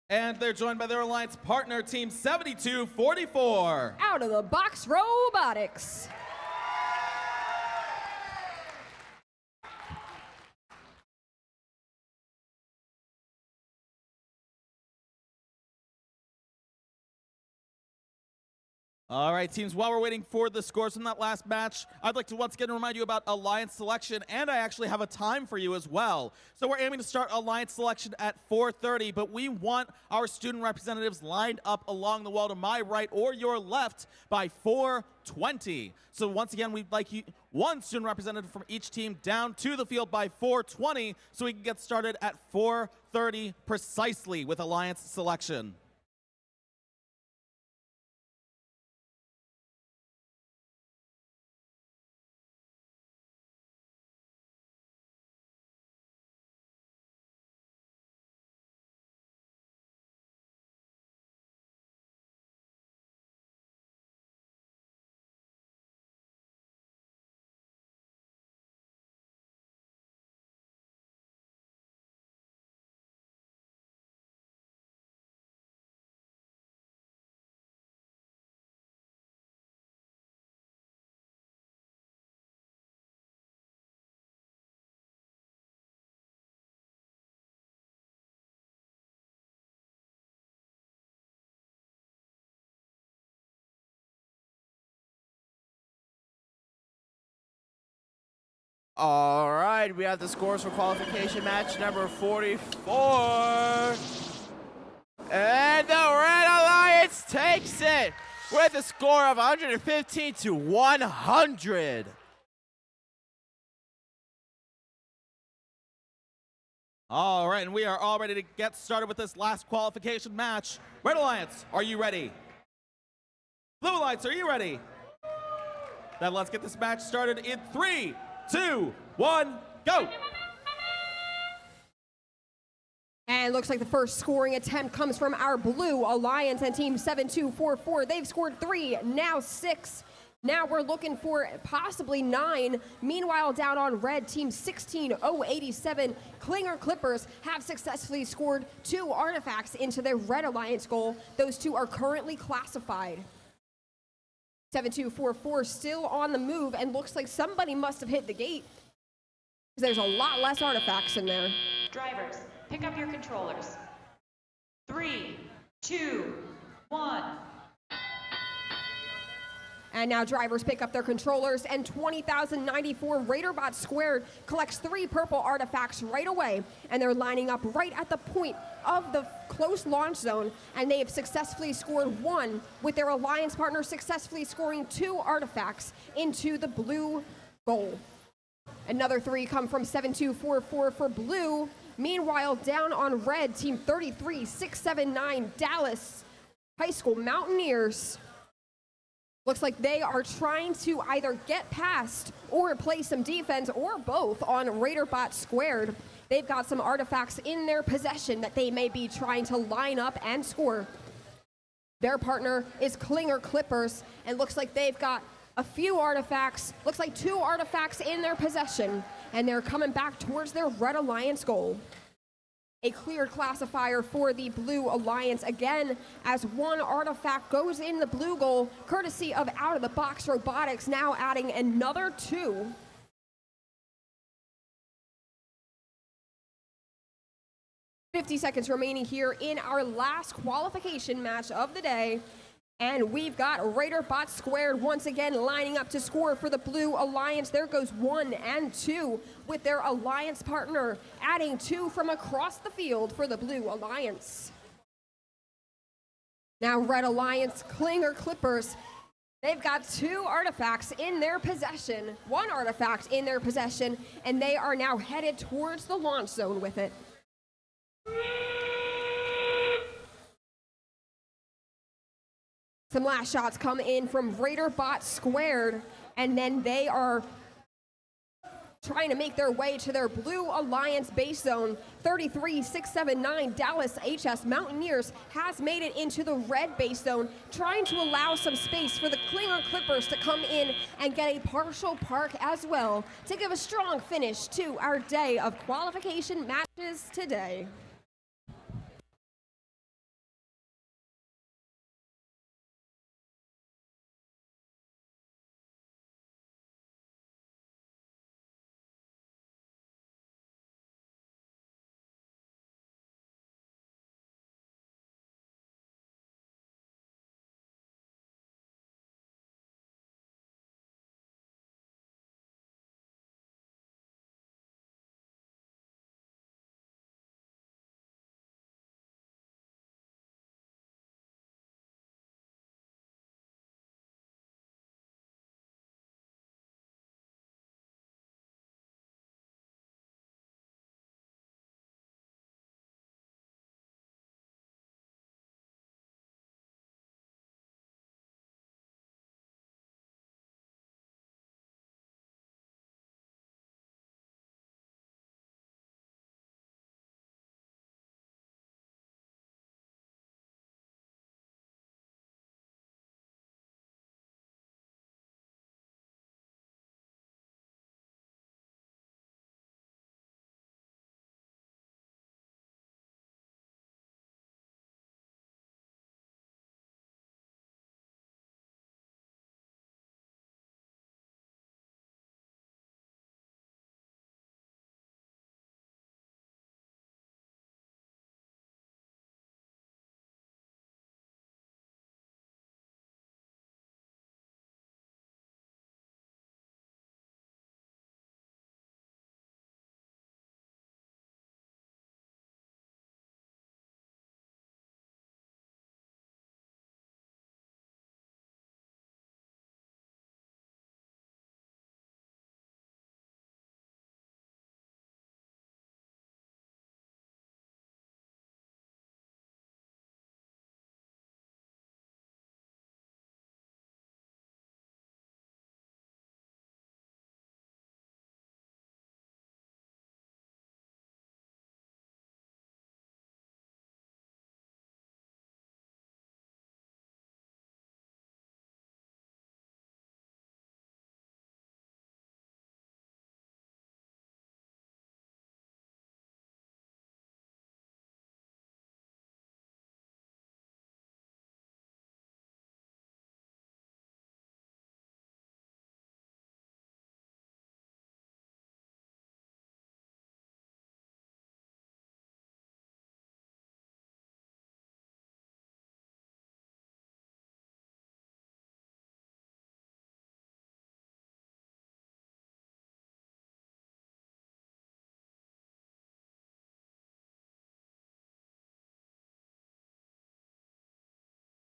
And they're joined by their alliance partner, team 7244. Out of the Box Robotics. All right, teams, while we're waiting for the scores from that last match, I'd like to once again remind you about Alliance selection, and I actually have a time for you as well. So we're aiming to start Alliance selection at 4:30, but we want our student representatives lined up along the wall to my right or your left by 4:20. So once again, we'd like one student representative from each team down to the field by 4:20 so we can get started at 4:30 precisely with Alliance selection. All right, we have the scores for qualification match number 44. And the Red Alliance takes it with a score of 115 to 100. All right, and we are all ready to get started with this last qualification match. Red Alliance, are you ready? Blue Alliance, are you ready? Then let's get this match started in 3, 2, 1, go! And looks like the first scoring attempt comes from our Blue Alliance and Team 7244. They've scored 3, now 6. Now we're looking for possibly 9. Meanwhile, down on Red, Team 16087, Klinger Clippers have successfully scored 2 artifacts into their Red Alliance goal. Those 2 are currently classified. 7244 still on the move, and looks like somebody must have hit the gate, because there's a lot less artifacts in there. Drivers, pick up your controllers. 3, 2, 1. And now drivers pick up their controllers, and 20,094 RaiderBot Squared collects 3 purple artifacts right away, and they're lining up right at the point of the close launch zone, and they have successfully scored 1, with their alliance partner successfully scoring 2 artifacts into the blue goal. Another 3 come from 7244 for blue. Meanwhile, down on red, Team 33679 Dallas High School Mountaineers. Looks like they are trying to either get past or play some defense, or both, on RaiderBot Squared. They've got some artifacts in their possession that they may be trying to line up and score. Their partner is Klinger Clippers, and looks like they've got a few artifacts, looks like 2 artifacts in their possession, and they're coming back towards their Red Alliance goal. A cleared classifier for the Blue Alliance again, as 1 artifact goes in the blue goal, courtesy of Out of the Box Robotics, now adding another 2. "50 seconds remaining here in our last qualification match of the day. And we've got RaiderBot Squared once again lining up to score for the Blue Alliance. There goes 1 and 2 with their alliance partner, adding 2 from across the field for the Blue Alliance. Now Red Alliance, Klinger Clippers, they've got 2 artifacts in their possession, 1 artifact in their possession, and they are now headed towards the launch zone with it. Some last shots come in from RaiderBot Squared, and then they are trying to make their way to their Blue Alliance base zone. 33679 Dallas HS Mountaineers has made it into the red base zone, trying to allow some space for the Klinger Clippers to come in and get a partial park as well, to give a strong finish to our day of qualification matches today.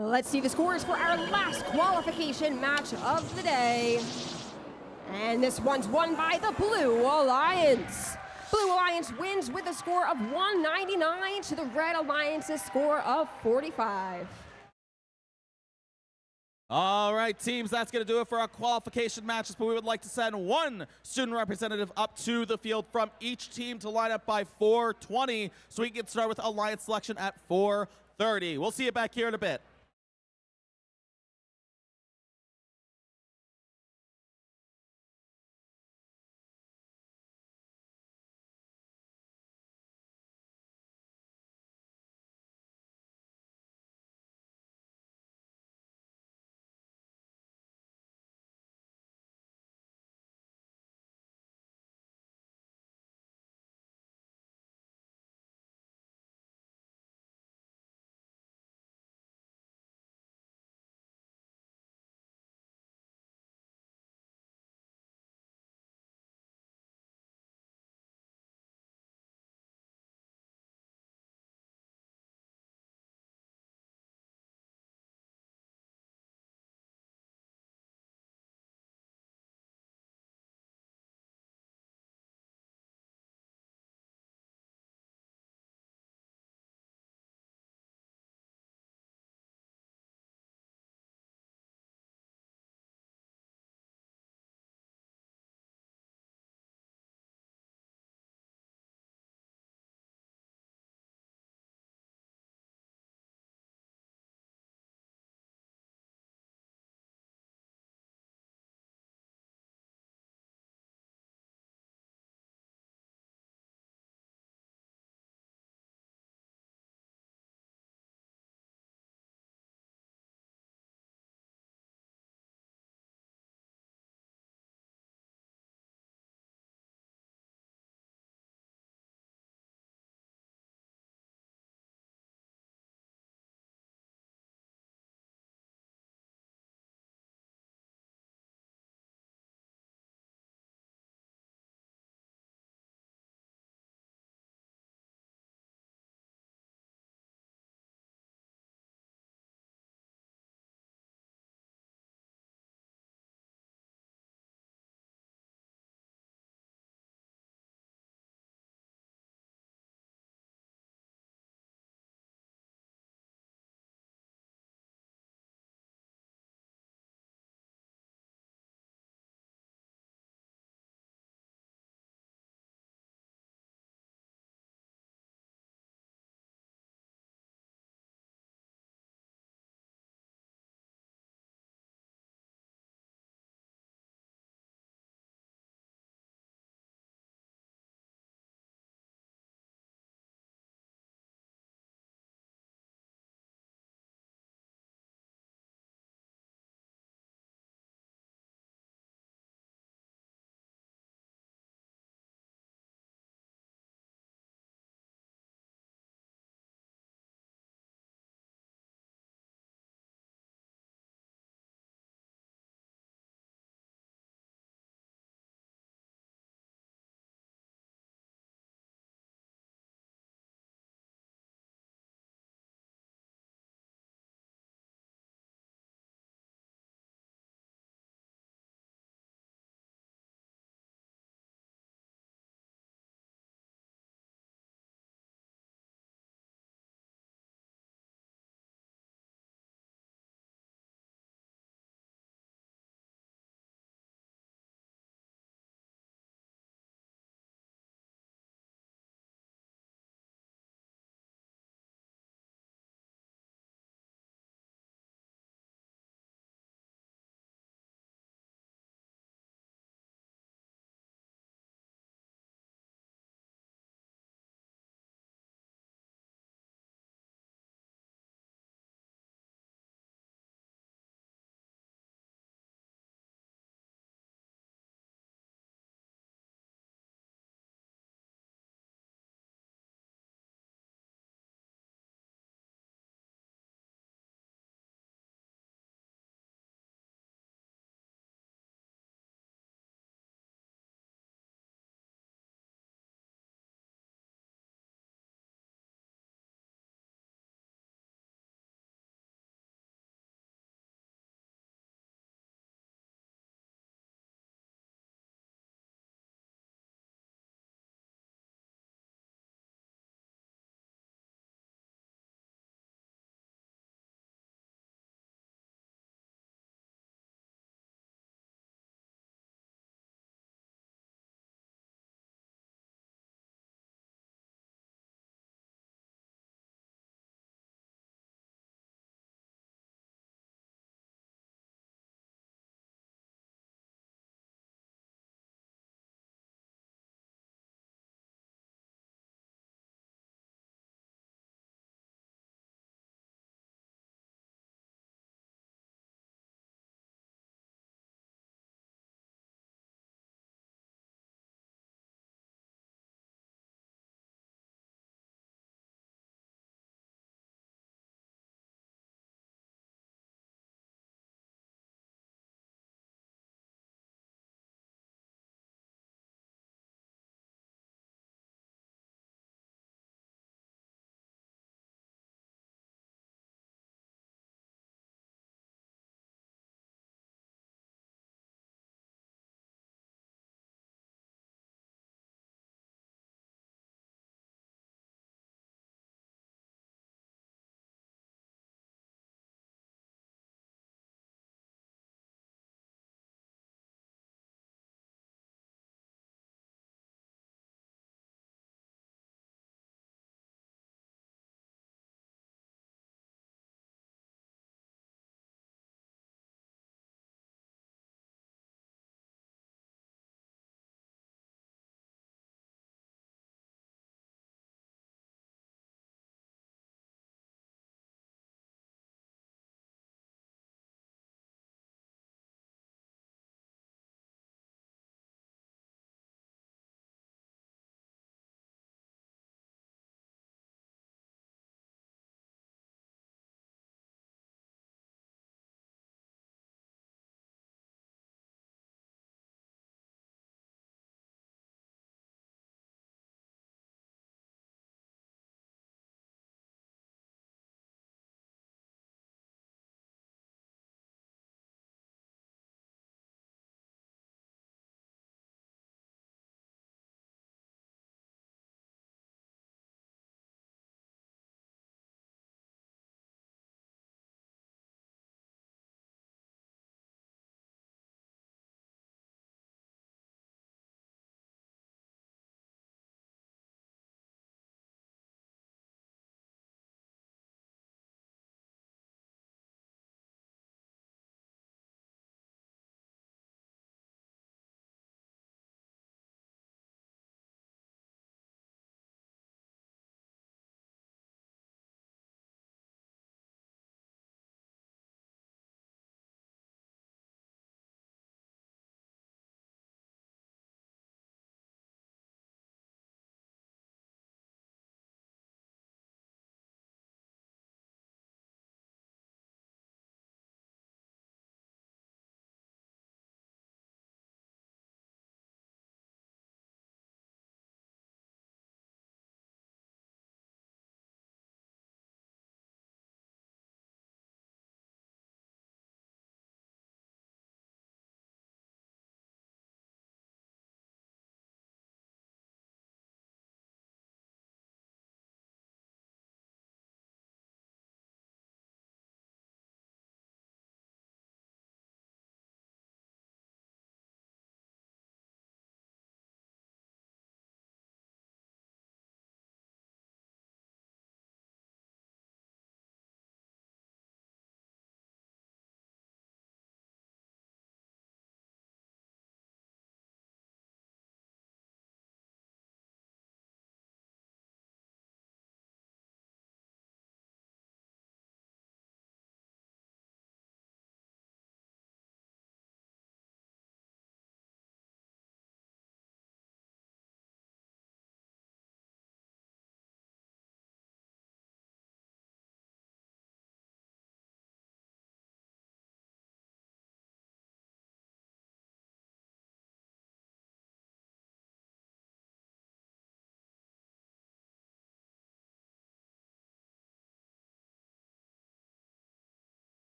Let's see the scores for our last qualification match of the day. And this one's won by the Blue Alliance. Blue Alliance wins with a score of 199 to the Red Alliance's score of 45. All right, teams, that's going to do it for our qualification matches, but we would like to send one student representative up to the field from each team to line up by 4:20 so we can get started with Alliance selection at 4:30. We'll see you back here in a bit.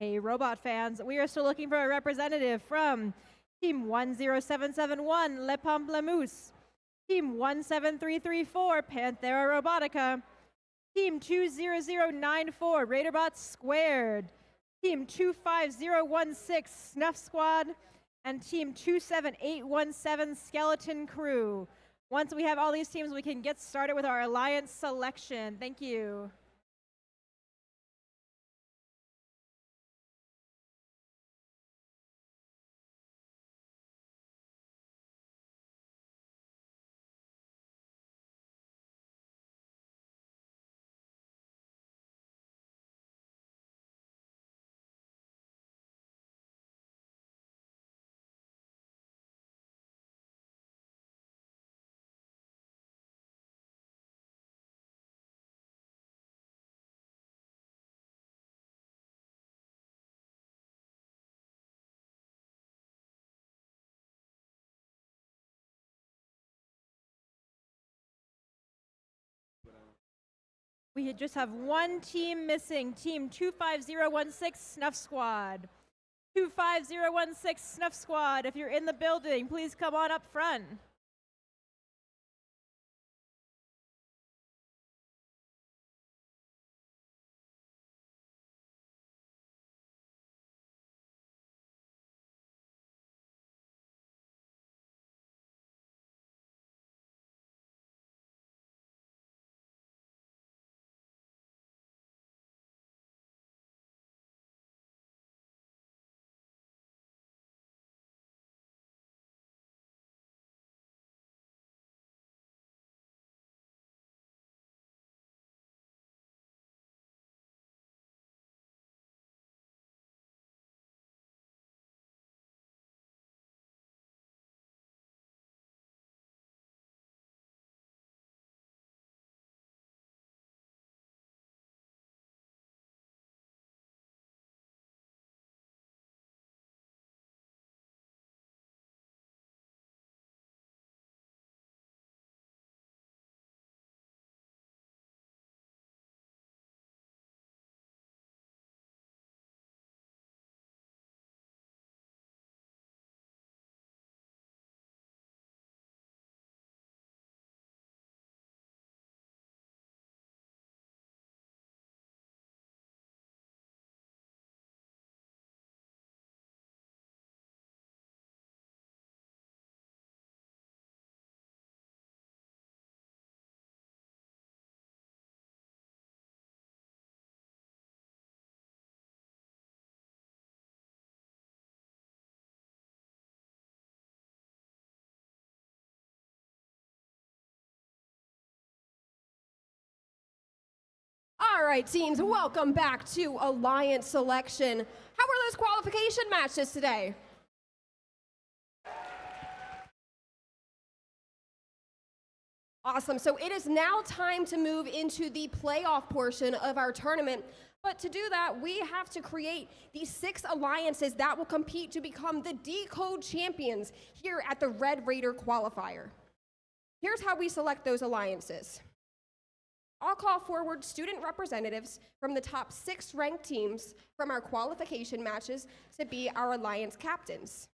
Hey, robot fans, we are still looking for a representative from Team 10771, Le Pamplemousse, Team 17334, Panthera Robotica, Team 20094, Raiderbots Squared, Team 25016, Snuff Squad, and Team 27817, Skeleton Crew. Once we have all these teams, we can get started with our alliance selection. Thank you. We just have one team missing, Team 25016, Snuff Squad. 25016, Snuff Squad, if you're in the building, please come on up front. All right, teams, welcome back to Alliance Selection. How were those qualification matches today? Awesome, so it is now time to move into the playoff portion of our tournament. But to do that, we have to create these 6 alliances that will compete to become the Decode champions here at the Red Raider Qualifier. Here's how we select those alliances. I'll call forward student representatives from the top 6 ranked teams from our qualification matches to be our alliance captains.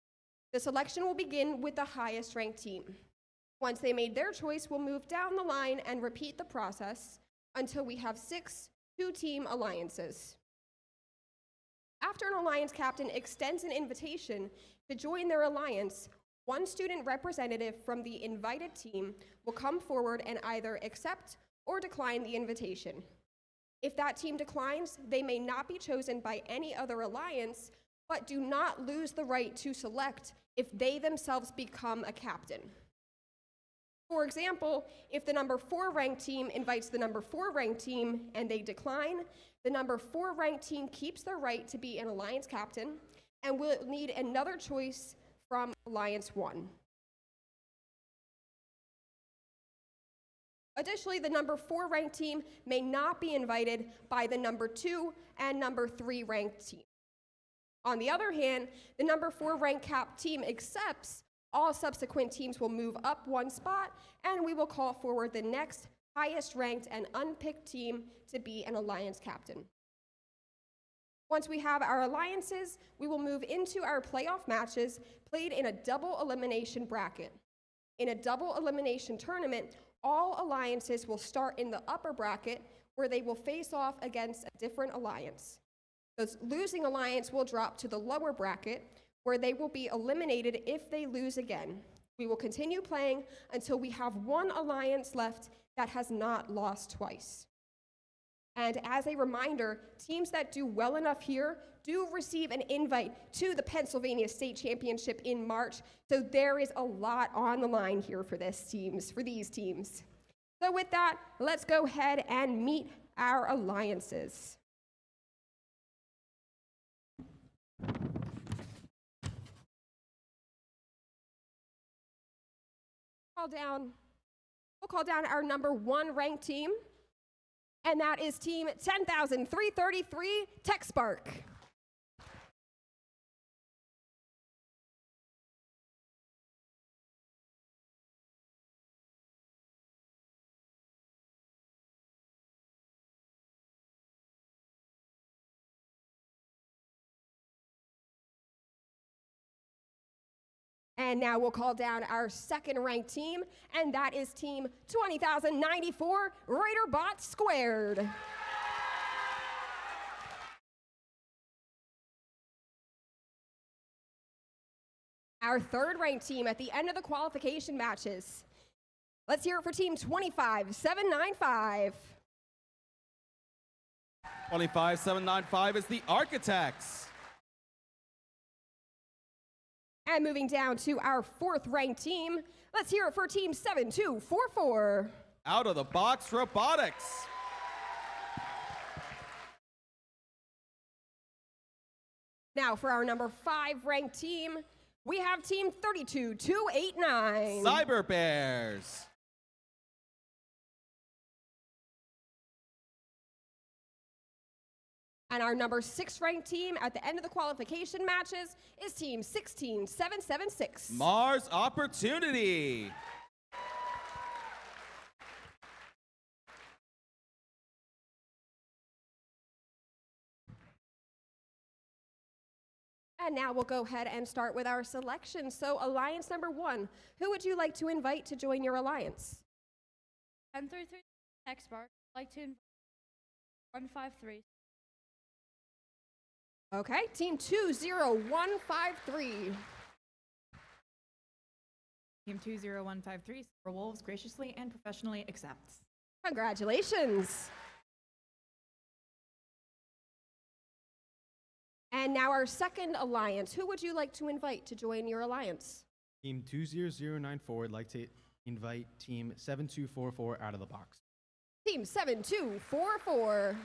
The selection will begin with the highest ranked team. Once they made their choice, we'll move down the line and repeat the process until we have 6 two-team alliances. After an alliance captain extends an invitation to join their alliance, one student representative from the invited team will come forward and either accept or decline the invitation. If that team declines, they may not be chosen by any other alliance, but do not lose the right to select if they themselves become a captain. For example, if the number 4 ranked team invites the number 4 ranked team and they decline, the number 4 ranked team keeps their right to be an alliance captain and will need another choice from Alliance 1. Additionally, the number 4 ranked team may not be invited by the number 2 and number 3 ranked team. On the other hand, the number 4 ranked cap team accepts. All subsequent teams will move up 1 spot, and we will call forward the next highest ranked and unpicked team to be an alliance captain. Once we have our alliances, we will move into our playoff matches played in a double elimination bracket. In a double elimination tournament, all alliances will start in the upper bracket where they will face off against a different alliance. The losing alliance will drop to the lower bracket where they will be eliminated if they lose again. We will continue playing until we have one alliance left that has not lost twice. And as a reminder, teams that do well enough here do receive an invite to the Pennsylvania State Championship in March. So there is a lot on the line here for these teams. So with that, let's go ahead and meet our alliances. We'll call down our number 1 ranked team, and that is team 10,333 Tech Spark. And now we'll call down our second ranked team, and that is team 20,094 Raiderbot Squared. Our third ranked team at the end of the qualification matches. Let's hear it for team 25,795. 25,795 is the Architects. And moving down to our fourth ranked team, let's hear it for team 7244. Out of the Box Robotics. Now for our number 5 ranked team, we have team 32289. Cyber Bears. And our number 6 ranked team at the end of the qualification matches is team 16776. Mars Opportunity. And now we'll go ahead and start with our selection. So alliance number 1, who would you like to invite to join your alliance? 1033 Tech Spark. I'd like to invite 153. Okay, team 20153. Team 20153, Silver Wolves graciously and professionally accepts. Congratulations. And now our second alliance. Who would you like to invite to join your alliance? Team 20094 would like to invite Team 7244 out of the box. Team 7244.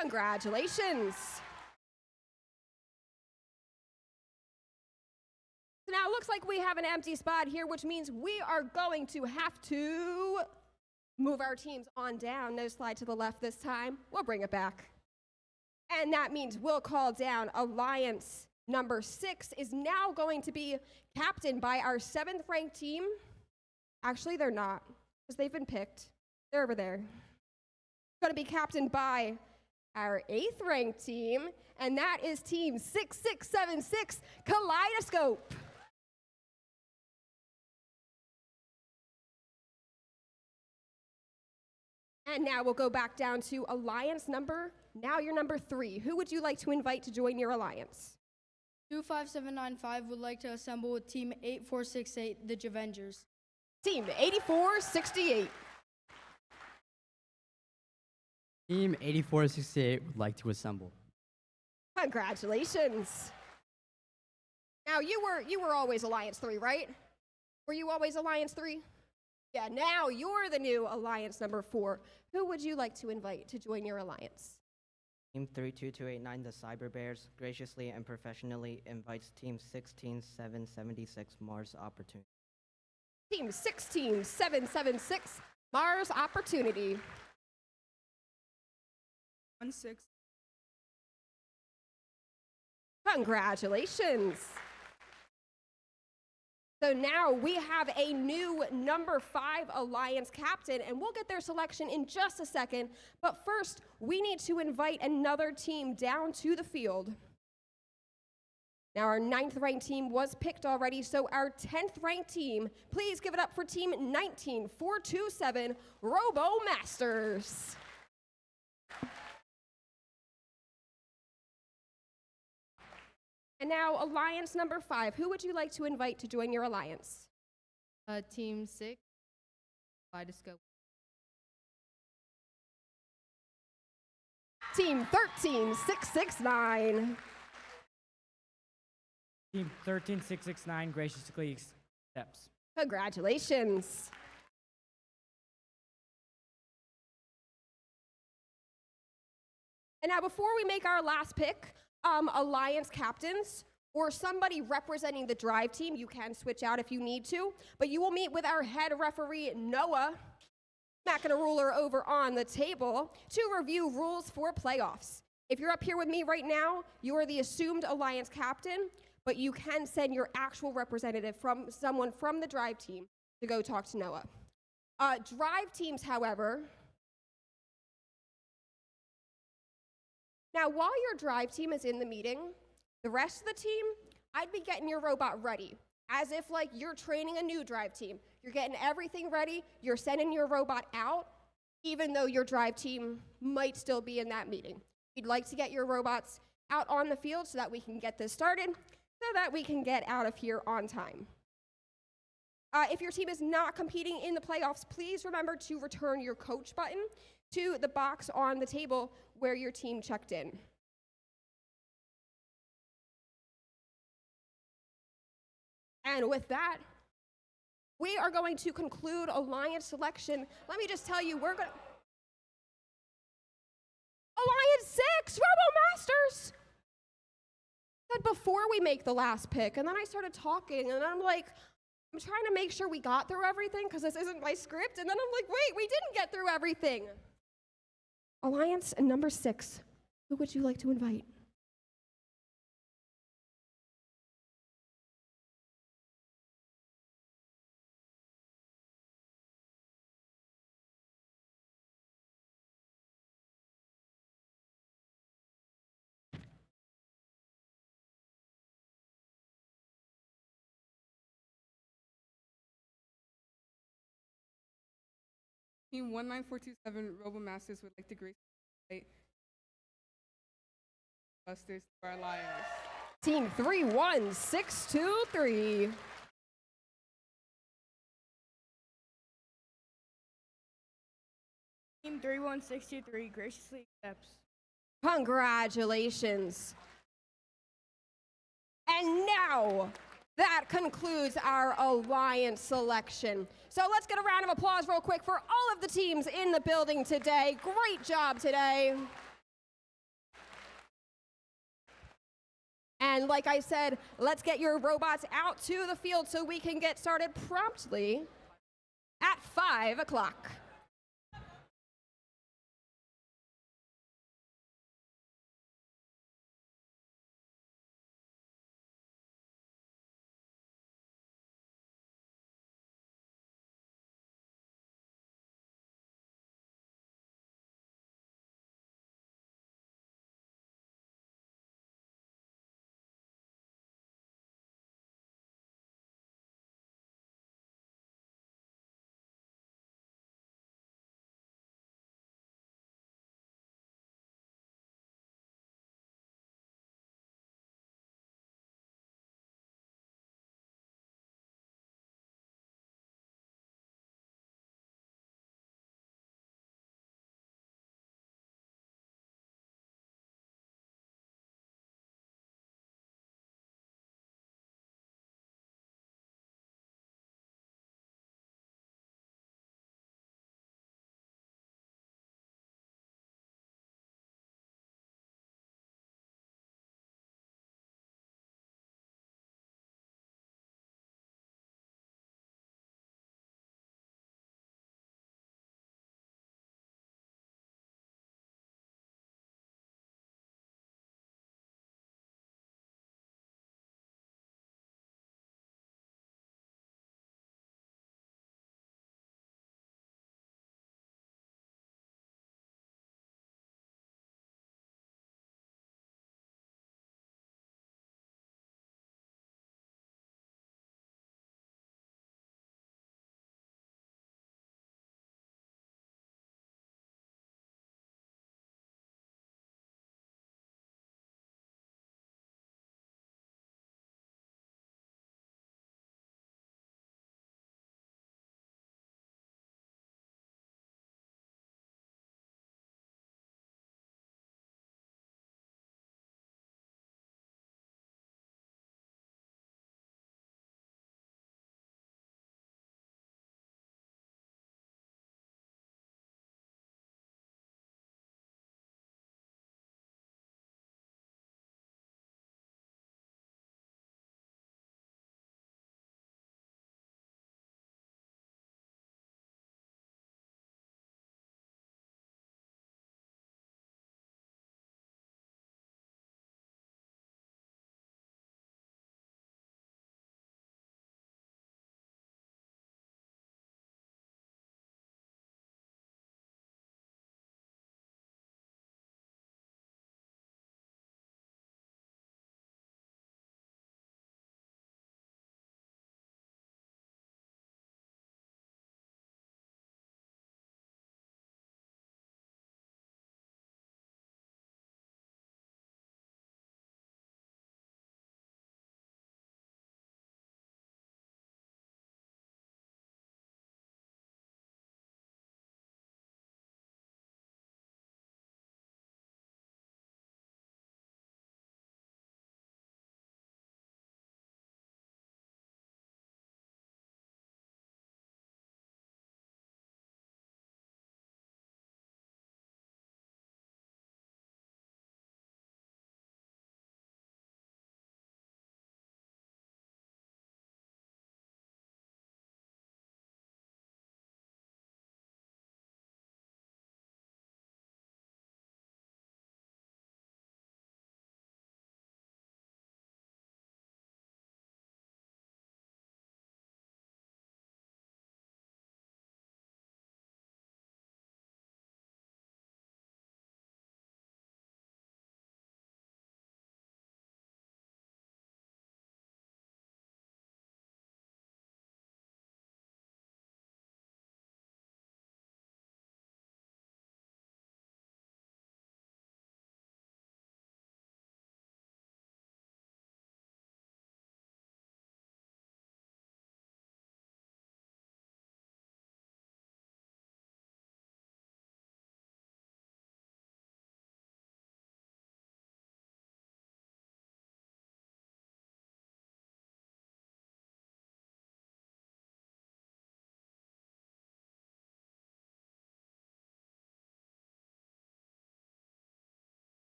Congratulations. So now it looks like we have an empty spot here, which means we are going to have to move our teams on down. No slide to the left this time. We'll bring it back. And that means we'll call down alliance number 6 is now going to be captained by our 7th ranked team. Actually, they're not, because they've been picked. They're over there. Going to be captained by our 8th ranked team, and that is team 6676 Kaleidoscope. And now we'll go back down to alliance number, now your number 3. Who would you like to invite to join your alliance? 25795 would like to assemble with team 8468, the Javengers. Team 8468. Team 8468 would like to assemble. Congratulations. Now you were always Alliance 3, right? Were you always Alliance 3? Yeah, now you're the new Alliance number 4. Who would you like to invite to join your alliance? Team 32289, the Cyber Bears, graciously and professionally invites Team 16776 Mars Opportunity. Team 16776 Mars Opportunity. 16. Congratulations. So now we have a new number 5 Alliance captain, and we'll get their selection in just a second. But first, we need to invite another team down to the field. Now, our 9th ranked team was picked already, so our 10th ranked team, please give it up for team 19427 Robo Masters. And now, Alliance number 5. Who would you like to invite to join your alliance? Team 6, Kaleidoscope. Team 13669. Team 13669 graciously accepts. Congratulations. And now, before we make our last pick, alliance captains or somebody representing the drive team, you can switch out if you need to, but you will meet with our head referee, Noah, smacking a ruler over on the table to review rules for playoffs. If you're up here with me right now, you are the assumed alliance captain, but you can send your actual representative from someone from the drive team to go talk to Noah. Drive teams, however, now while your drive team is in the meeting, the rest of the team, I'd be getting your robot ready, as if like you're training a new drive team. You're getting everything ready, you're sending your robot out, even though your drive team might still be in that meeting. We'd like to get your robots out on the field so that we can get this started, so that we can get out of here on time. If your team is not competing in the playoffs, please remember to return your coach button to the box on the table where your team checked in. And with that, we are going to conclude alliance selection. Let me just tell you, we're going to... Alliance 6, Robo Masters! Said before we make the last pick, and then I started talking, and I'm like, I'm trying to make sure we got through everything, because this isn't my script, and then I'm like, wait, we didn't get through everything. Alliance number 6, who would you like to invite? Team 19427 Robo Masters would like to grace Busters to our alliance. Team 31623. Team 31623 graciously accepts. Congratulations. And now, that concludes our alliance selection. So let's get a round of applause real quick for all of the teams in the building today. Great job today. And like I said, let's get your robots out to the field so we can get started promptly at 5 o'clock.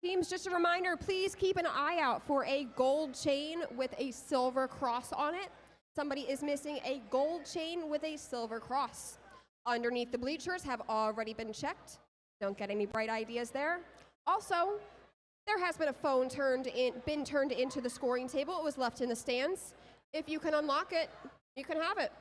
Teams, just a reminder, please keep an eye out for a gold chain with a silver cross on it. Somebody is missing a gold chain with a silver cross. Underneath the bleachers have already been checked. Don't get any bright ideas there. Also, there has been a phone been turned into the scoring table. It was left in the stands. If you can unlock it, you can have it.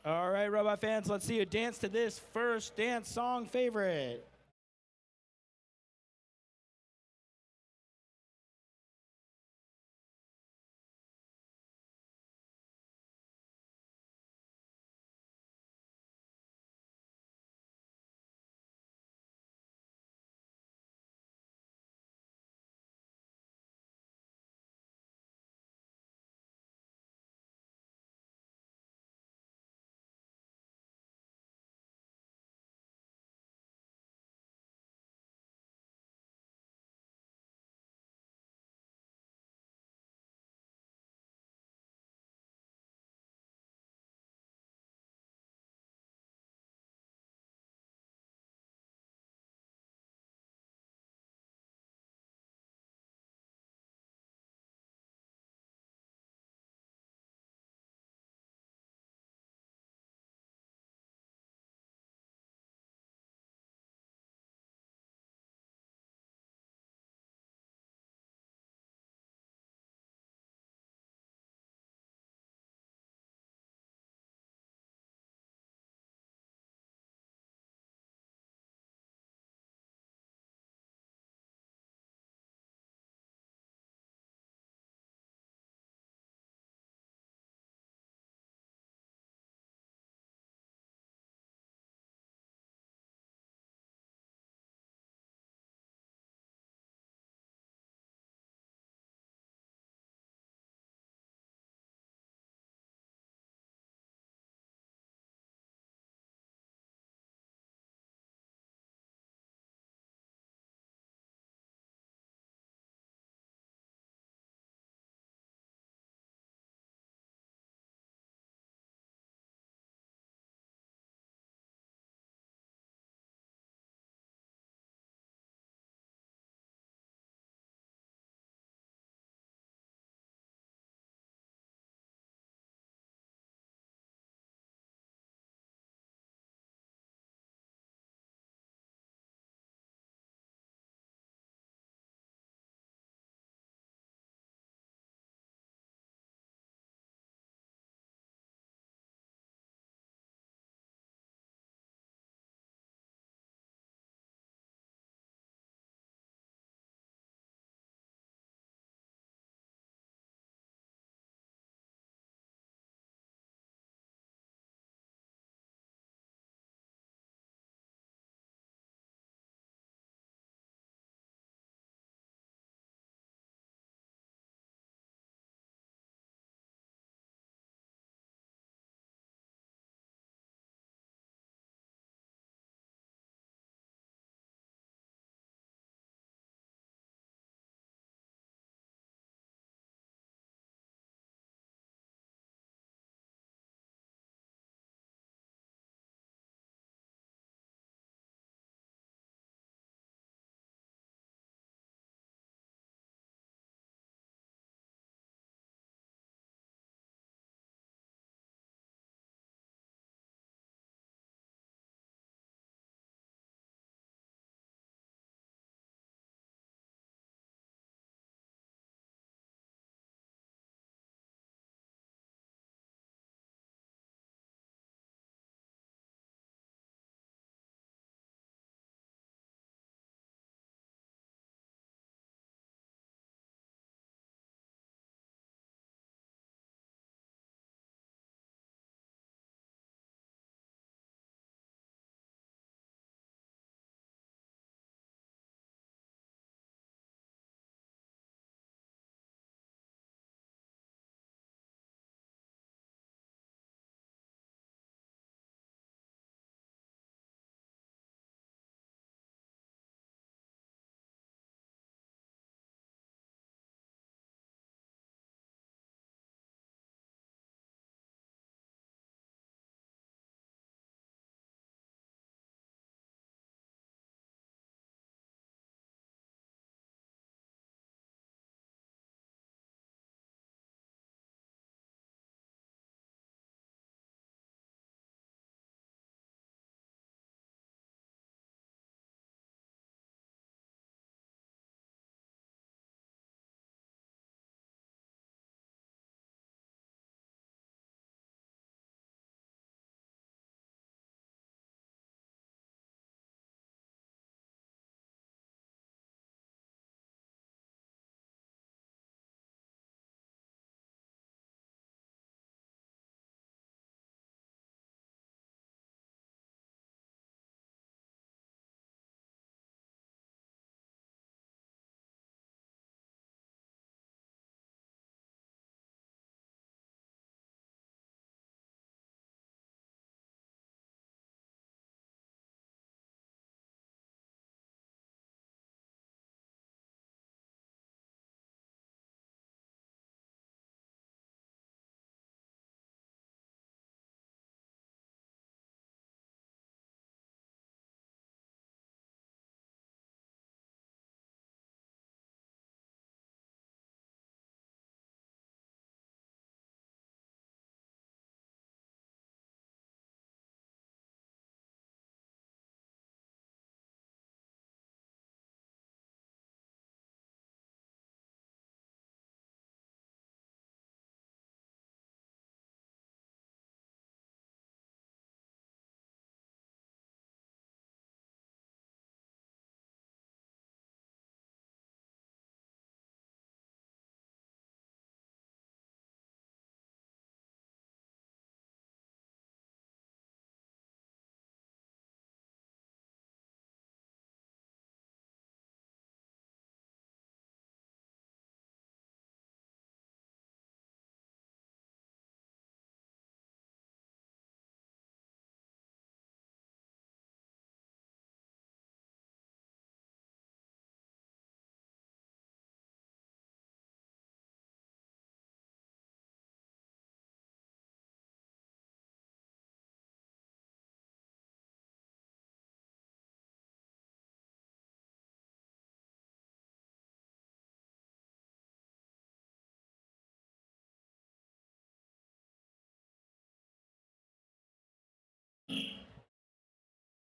All right, robot fans, let's see you dance to this first dance song favorite.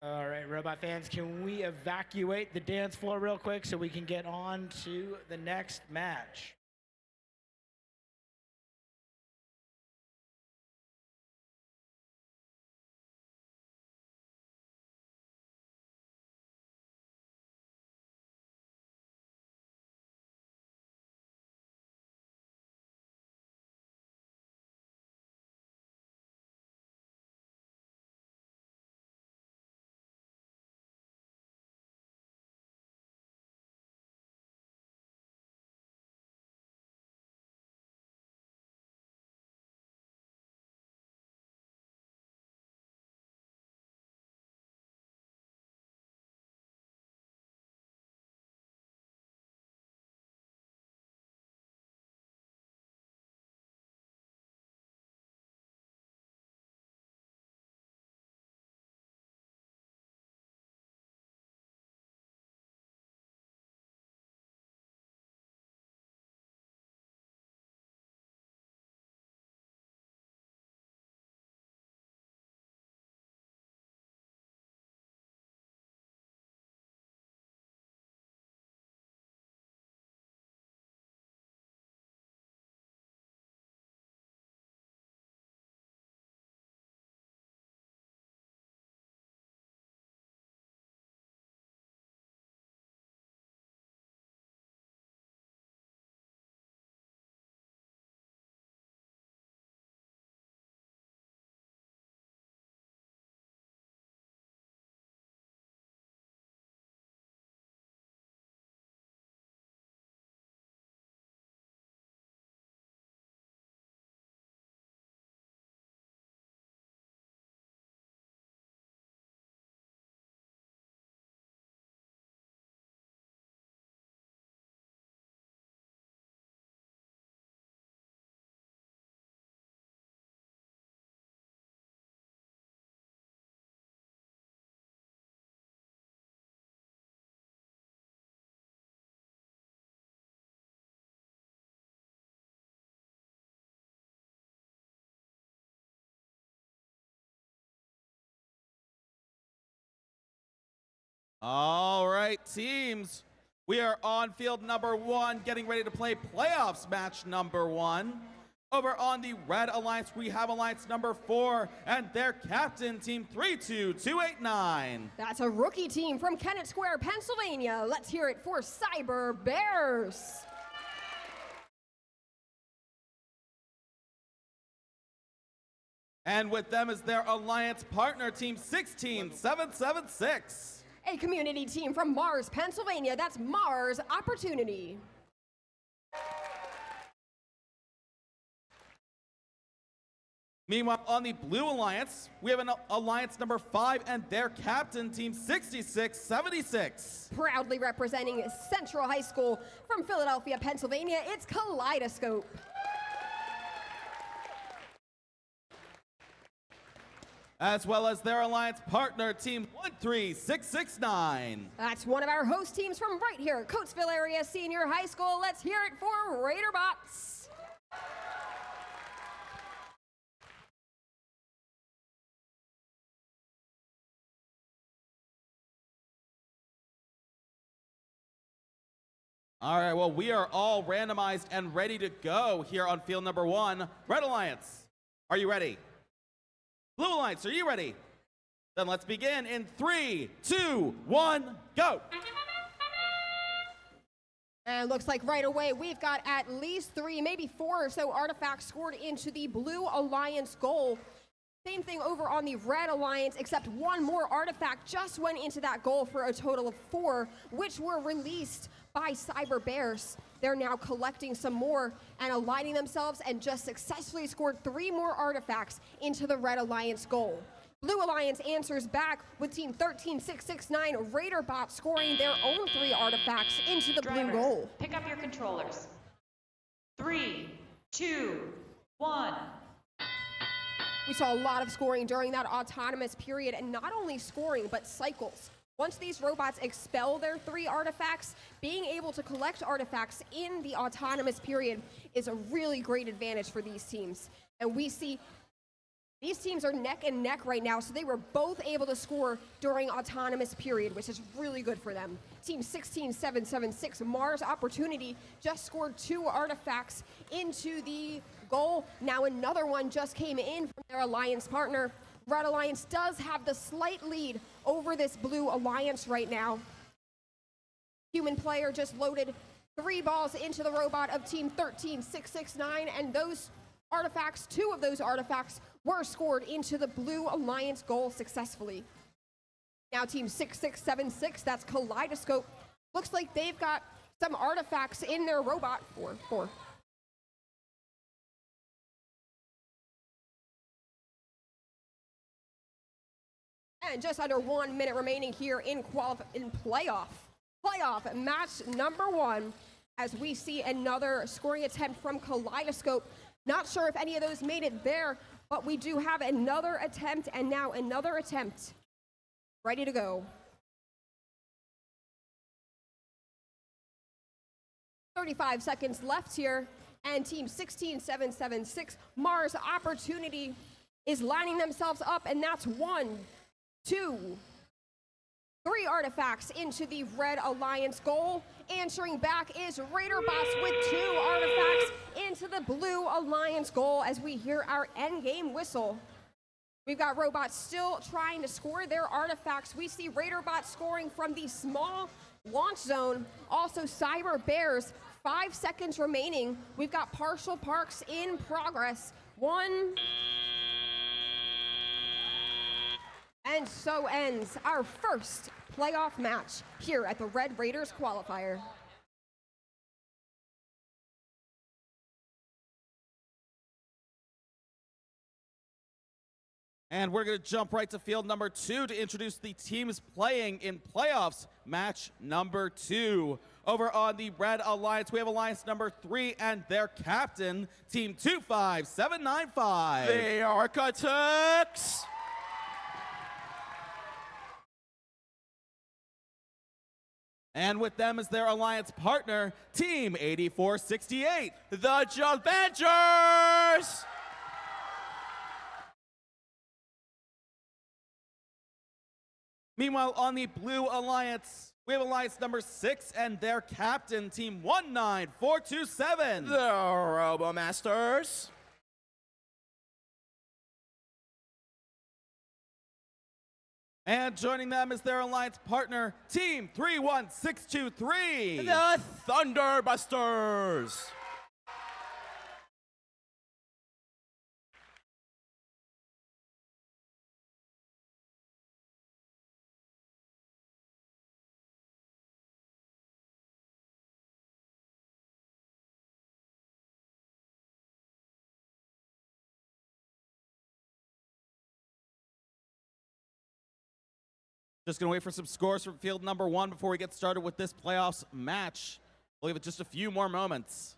All right, robot fans, can we evacuate the dance floor real quick so we can get on to the next match? All right, teams. We are on field number 1, getting ready to play playoffs match number 1. Over on the Red Alliance, we have Alliance number 4 and their captain, Team 32289. That's a rookie team from Kennett Square, Pennsylvania. Let's hear it for Cyber Bears. And with them is their alliance partner, Team 16776. A community team from Mars, Pennsylvania. That's Mars Opportunity. Meanwhile, on the Blue Alliance, we have an alliance number 5 and their captain, Team 6676. Proudly representing Central High School from Philadelphia, Pennsylvania, it's Kaleidoscope. As well as their alliance partner, Team 13669. That's one of our host teams from right here at Coatesville Area Senior High School. Let's hear it for Raiderbots. All right, well, we are all randomized and ready to go here on field number 1. Red Alliance, are you ready? Blue Alliance, are you ready? Then let's begin in 3, 2, 1, go. And looks like right away we've got at least 3, maybe 4 or so artifacts scored into the Blue Alliance goal. Same thing over on the Red Alliance, except one more artifact just went into that goal for a total of 4, which were released by Cyber Bears. They're now collecting some more and aligning themselves and just successfully scored 3 more artifacts into the Red Alliance goal. Blue Alliance answers back with Team 13669 Raiderbot scoring their own 3 artifacts into the Drivers, blue goal. pick up your controllers. 3, 2, 1. We saw a lot of scoring during that autonomous period, and not only scoring, but cycles. Once these robots expel their 3 artifacts, being able to collect artifacts in the autonomous period is a really great advantage for these teams. And we see These teams are neck and neck right now, so they were both able to score during autonomous period, which is really good for them. Team 16776, Mars Opportunity, just scored 2 artifacts into the goal. Now another one just came in from their alliance partner. Red Alliance does have the slight lead over this Blue Alliance right now. Human player just loaded 3 balls into the robot of Team 13669, and those artifacts, 2 of those artifacts were scored into the Blue Alliance goal successfully. Now Team 6676, that's Kaleidoscope, looks like they've got some artifacts in their robot for. And just under 1 minute remaining here in playoff match number 1, as we see another scoring attempt from Kaleidoscope. Not sure if any of those made it there, but we do have another attempt, and now another attempt ready to go. 35 seconds left here, and Team 16776, Mars Opportunity, is lining themselves up, and that's 1, 2, 3 artifacts into the Red Alliance goal. Answering back is Raiderbots with 2 artifacts into the Blue Alliance goal as we hear our endgame whistle. We've got robots still trying to score their artifacts. We see Raiderbots scoring from the small launch zone. Also Cyber Bears, 5 seconds remaining. We've got partial parks in progress. 1. And so ends our first playoff match here at the Red Raiders Qualifier. And we're going to jump right to field number 2 to introduce the teams playing in playoffs match number 2. Over on the Red Alliance, we have Alliance number 3 and their captain, Team 25795. The Architects! And with them as their alliance partner, Team 8468. The Avengers! Meanwhile, on the Blue Alliance, we have Alliance number 6 and their captain, Team 19427. The Robomasters. And joining them is their alliance partner, Team 31623. The Thunderbusters. Just going to wait for some scores from field number 1 before we get started with this playoffs match. We'll give it just a few more moments.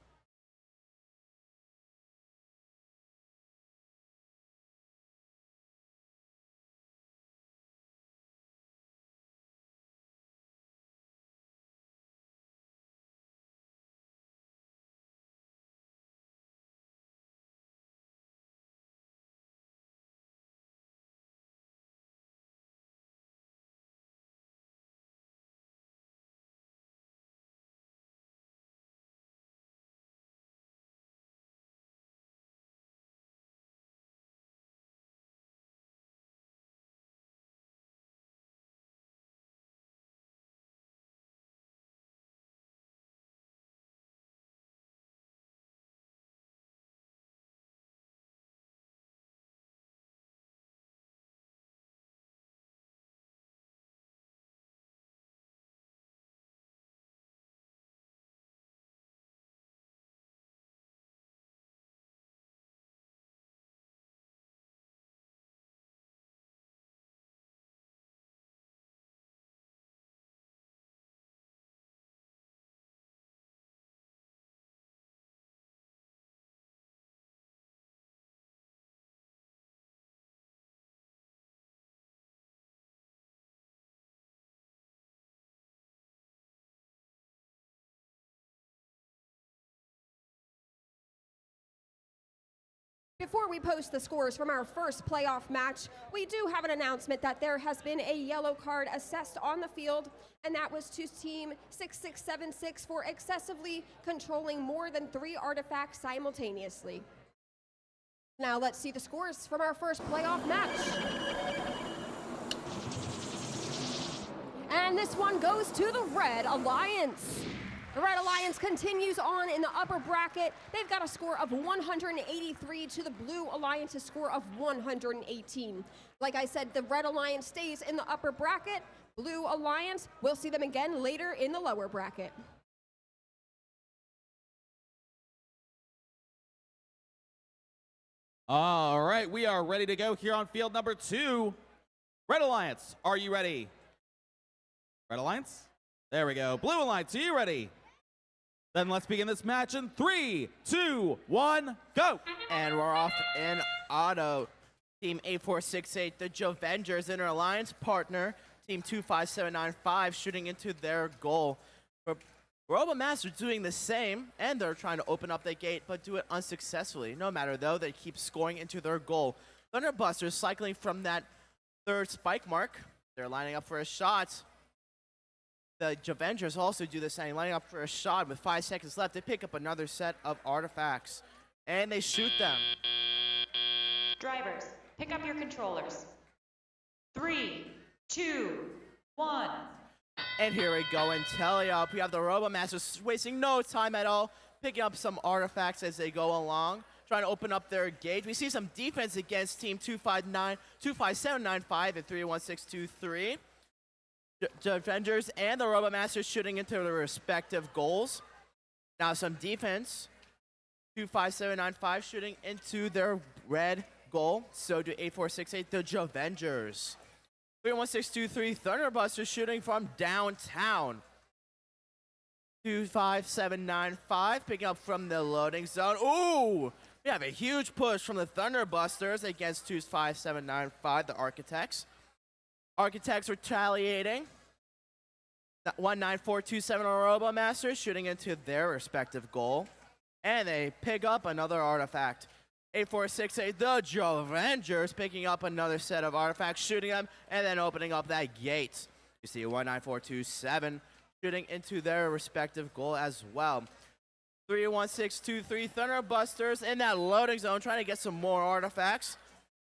Before we post the scores from our first playoff match, we do have an announcement that there has been a yellow card assessed on the field, and that was to Team 6676 for excessively controlling more than 3 artifacts simultaneously. Now let's see the scores from our first playoff match. And this one goes to the Red Alliance. The Red Alliance continues on in the upper bracket. They've got a score of 183 to the Blue Alliance's score of 118. Like I said, the Red Alliance stays in the upper bracket. Blue Alliance, we'll see them again later in the lower bracket. All right, we are ready to go here on field number 2. Red Alliance, are you ready? Red Alliance? There we go. Blue Alliance, are you ready? Then let's begin this match in 3, 2, 1, go! And we're off in auto. Team 8468, the Jovengers, and our alliance partner, Team 25795, shooting into their goal. RoboMaster doing the same, and they're trying to open up the gate, but do it unsuccessfully. No matter, though, they keep scoring into their goal. Thunderbusters cycling from that 3rd spike mark. They're lining up for a shot. The Jovengers also do the same, lining up for a shot with 5 seconds left. They pick up another set of artifacts, and they shoot them. Drivers, pick up your controllers. 3, 2, 1. And here we go in tele-up. We have the RoboMasters wasting no time at all, picking up some artifacts as they go along, trying to open up their gate. We see some defense against Team 25795 and 31623. The Avengers and the RoboMasters shooting into their respective goals. Now some defense. 25795 shooting into their red goal. So do 8468, the Jovengers. 31623 Thunderbusters shooting from downtown. 25795 picking up from the loading zone. Ooh! We have a huge push from the Thunderbusters against 25795, the Architects. Architects retaliating. 19427 RoboMasters shooting into their respective goal. And they pick up another artifact. 8468, the Jovengers picking up another set of artifacts, shooting them, and then opening up that gate. You see 19427 shooting into their respective goal as well. 31623 Thunderbusters in that loading zone, trying to get some more artifacts.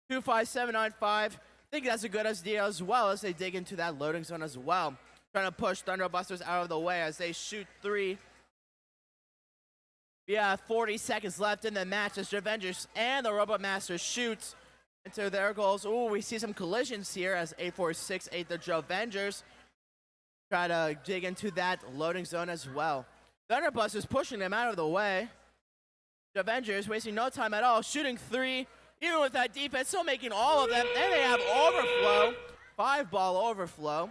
25795, think that's a good idea as well as they dig into that loading zone as well. Trying to push Thunderbusters out of the way as they shoot 3. Yeah, 40 seconds left in the match as Jovengers and the RoboMasters shoot into their goals. Ooh, we see some collisions here as 8468, the Jovengers, try to dig into that loading zone as well. Thunderbusters pushing them out of the way. Jovengers wasting no time at all, shooting 3. Even with that defense, still making all of them. And they have overflow, 5-ball overflow.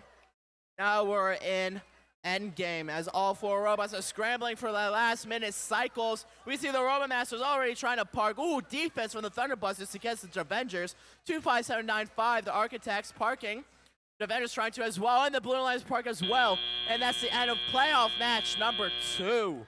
Now we're in endgame as all 4 robots are scrambling for the last-minute cycles. We see the RoboMasters already trying to park. Ooh, defense from the Thunderbusters against the Jovengers. 25795, the Architects parking. Jovengers trying to as well, and the Blue Alliance park as well. And that's the end of playoff match number 2.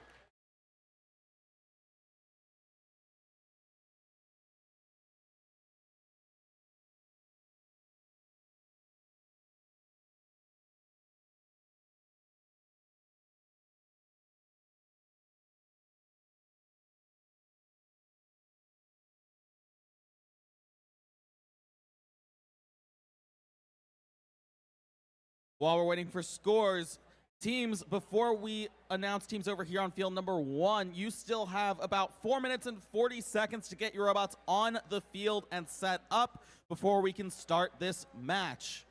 While we're waiting for scores, teams, before we announce teams over here on field number 1, you still have about 4 minutes and 40 seconds to get your robots on the field and set up before we can start this match.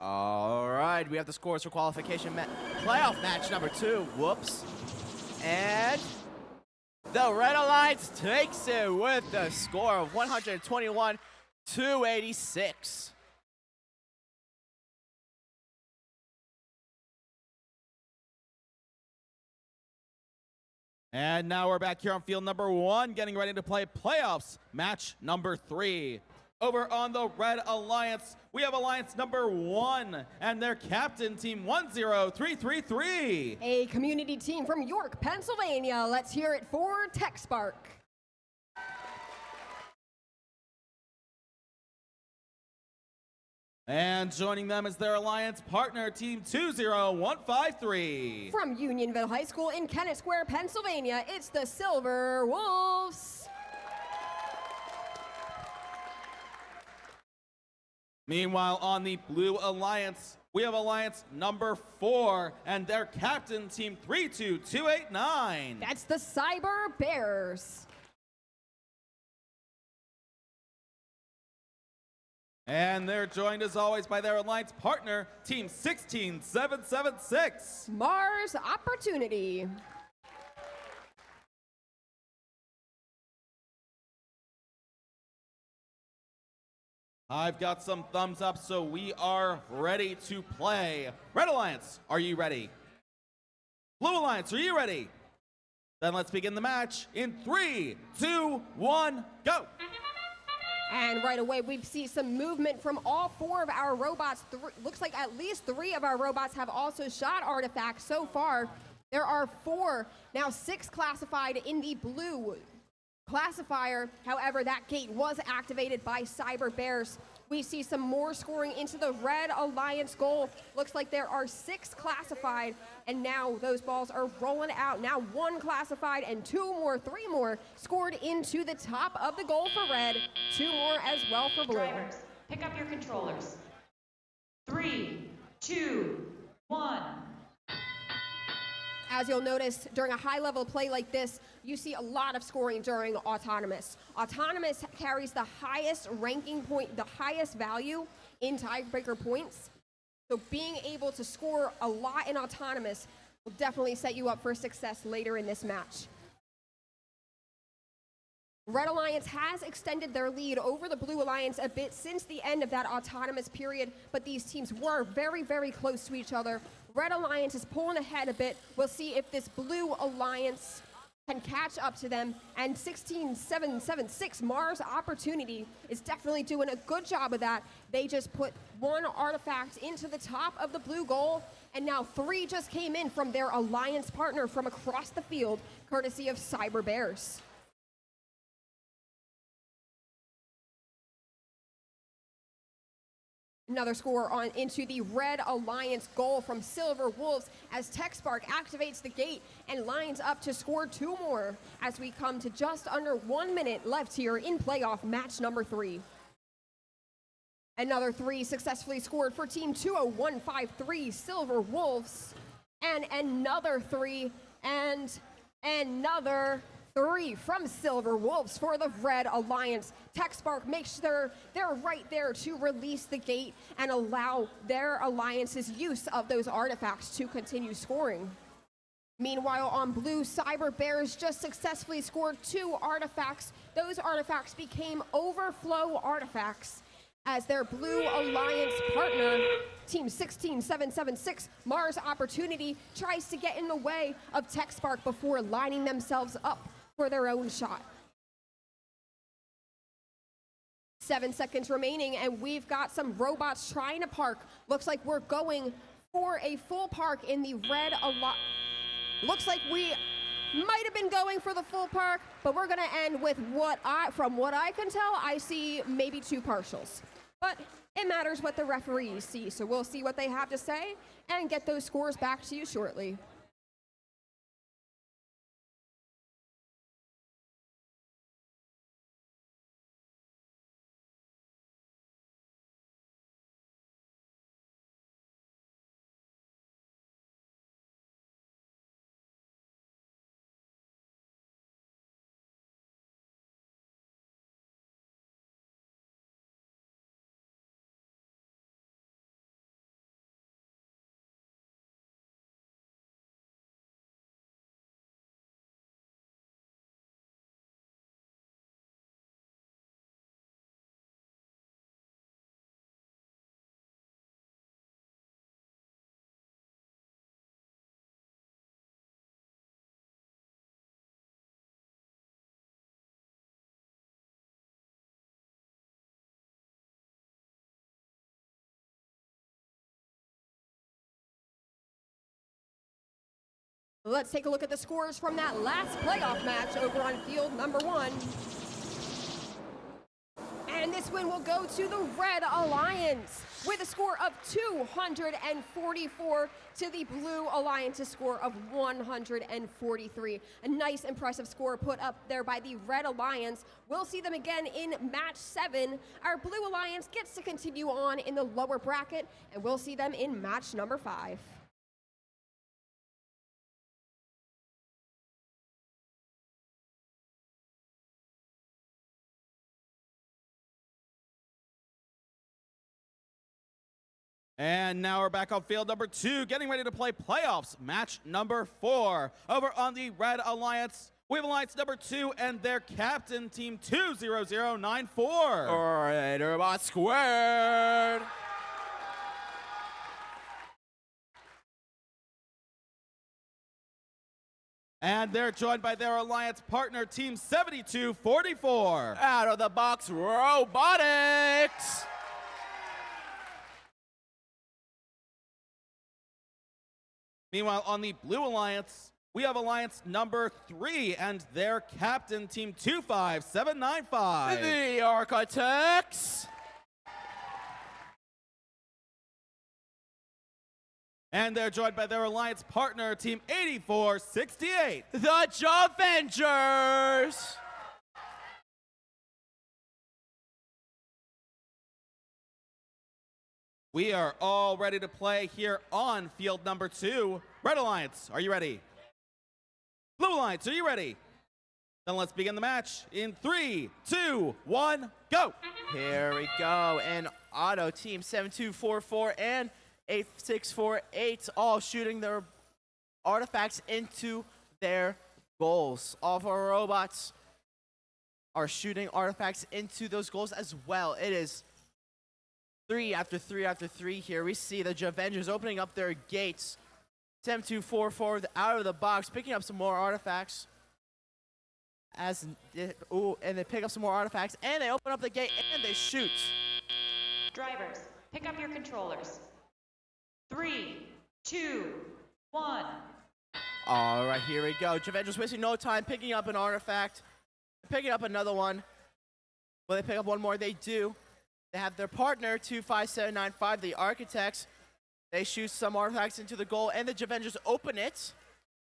All right, we have the scores for qualification playoff match number 2. Whoops. And the Red Alliance takes it with the score of 121-86. And now we're back here on field number 1, getting ready to play playoffs, match number 3. Over on the Red Alliance, we have Alliance number 1 and their captain, Team 10333. A community team from York, Pennsylvania. Let's hear it for TechSpark. And joining them is their alliance partner, Team 20153. From Unionville High School in Kennett Square, Pennsylvania, it's the Silver Wolves. Meanwhile, on the Blue Alliance, we have Alliance number 4 and their captain, Team 32289. That's the Cyber Bears. And they're joined as always by their alliance partner, Team 16776. Mars Opportunity. I've got some thumbs up, so we are ready to play. Red Alliance, are you ready? Blue Alliance, are you ready? Then let's begin the match in 3, 2, 1, go! And right away, we see some movement from all 4 of our robots. Looks like at least 3 of our robots have also shot artifacts so far. There are 4, now 6 classified in the blue classifier. However, that gate was activated by Cyber Bears. We see some more scoring into the Red Alliance goal. Looks like there are 6 classified, and now those balls are rolling out. Now 1 classified and 2 more, 3 more scored into the top of the goal for Red. 2 more as well for Blue. Drivers, pick up your controllers. 3, 2, 1. As you'll notice, during a high-level play like this, you see a lot of scoring during Autonomous. Autonomous carries the highest ranking point, the highest value in tiebreaker points. So being able to score a lot in Autonomous will definitely set you up for success later in this match. Red Alliance has extended their lead over the Blue Alliance a bit since the end of that Autonomous period, but these teams were very, very close to each other. Red Alliance is pulling ahead a bit. We'll see if this Blue Alliance can catch up to them. And 16776 Mars Opportunity is definitely doing a good job of that. They just put 1 artifact into the top of the blue goal, and now 3 just came in from their alliance partner from across the field, courtesy of Cyber Bears. Another score on into the Red Alliance goal from Silver Wolves as TechSpark activates the gate and lines up to score 2 more as we come to just under 1 minute left here in playoff match number 3. Another 3 successfully scored for Team 20153 Silver Wolves, and another 3 and another 3 from Silver Wolves for the Red Alliance. TechSpark makes sure they're right there to release the gate and allow their alliance's use of those artifacts to continue scoring. Meanwhile, on Blue, Cyber Bears just successfully scored 2 artifacts. Those artifacts became overflow artifacts as their Blue Alliance partner, Team 16776 Mars Opportunity, tries to get in the way of TechSpark before lining themselves up for their own shot. 7 seconds remaining, and we've got some robots trying to park. Looks like we're going for a full park in the Red Alliance. Looks like we might have been going for the full park, but we're gonna end with from what I can tell, I see maybe 2 partials. But it matters what the referees see, so we'll see what they have to say and get those scores back to you shortly. Let's take a look at the scores from that last playoff match over on field number 1. And this win will go to the Red Alliance with a score of 244 to the Blue Alliance's score of 143. A nice, impressive score put up there by the Red Alliance. We'll see them again in match 7. Our Blue Alliance gets to continue on in the lower bracket, and we'll see them in match number 5. And now we're back on field number 2, getting ready to play playoffs, match number 4. Over on the Red Alliance, we have Alliance number 2 and their captain, team 20094. Alright, Robot squared. And they're joined by their alliance partner, team 7244. Out of the box, robotics. Meanwhile, on the Blue Alliance, we have Alliance number 3 and their captain, team 25795. The Architects. And they're joined by their alliance partner, team 8468. The Javengers. We are all ready to play here on field number 2. Red Alliance, are you ready? Blue Alliance, are you ready? Then let's begin the match in 3, 2, 1, go! Here we go. And Auto Team 7244 and 8648 all shooting their artifacts into their goals. All of our robots are shooting artifacts into those goals as well. It is 3 after 3 after 3 here. We see the Javengers opening up their gates. 7244 out of the box, picking up some more artifacts. And they pick up some more artifacts, and they open up the gate, and they shoot. Drivers, pick up your controllers. 3, 2, 1. All right, here we go. Javengers wasting no time picking up an artifact, picking up another one. Will they pick up one more? They do. They have their partner, 25795, the Architects. They shoot some artifacts into the goal, and the Javengers open it.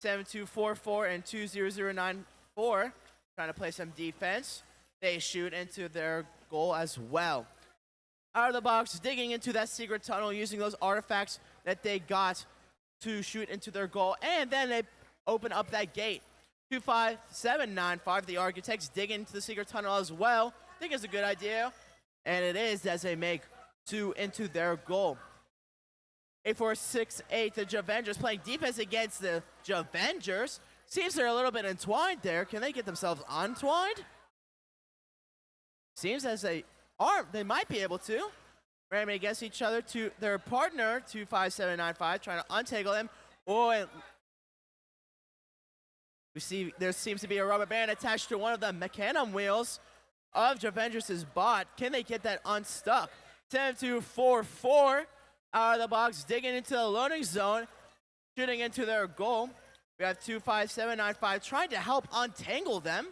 7244 and 20094 trying to play some defense. They shoot into their goal as well. Out of the box, digging into that secret tunnel, using those artifacts that they got to shoot into their goal, and then they open up that gate. 25795, the Architects, dig into the secret tunnel as well. I think it's a good idea. And it is, as they make 2 into their goal. 8468, the Javengers playing defense against the Javengers. Seems they're a little bit entwined there. Can they get themselves untwined? Seems as they are, they might be able to. Ramming against each other to their partner, 25795, trying to untangle them. Oh, and we see there seems to be a rubber band attached to one of the mechanism wheels of Javengers' bot. Can they get that unstuck? 7244 out of the box, digging into the loading zone, shooting into their goal. We have 25795 trying to help untangle them.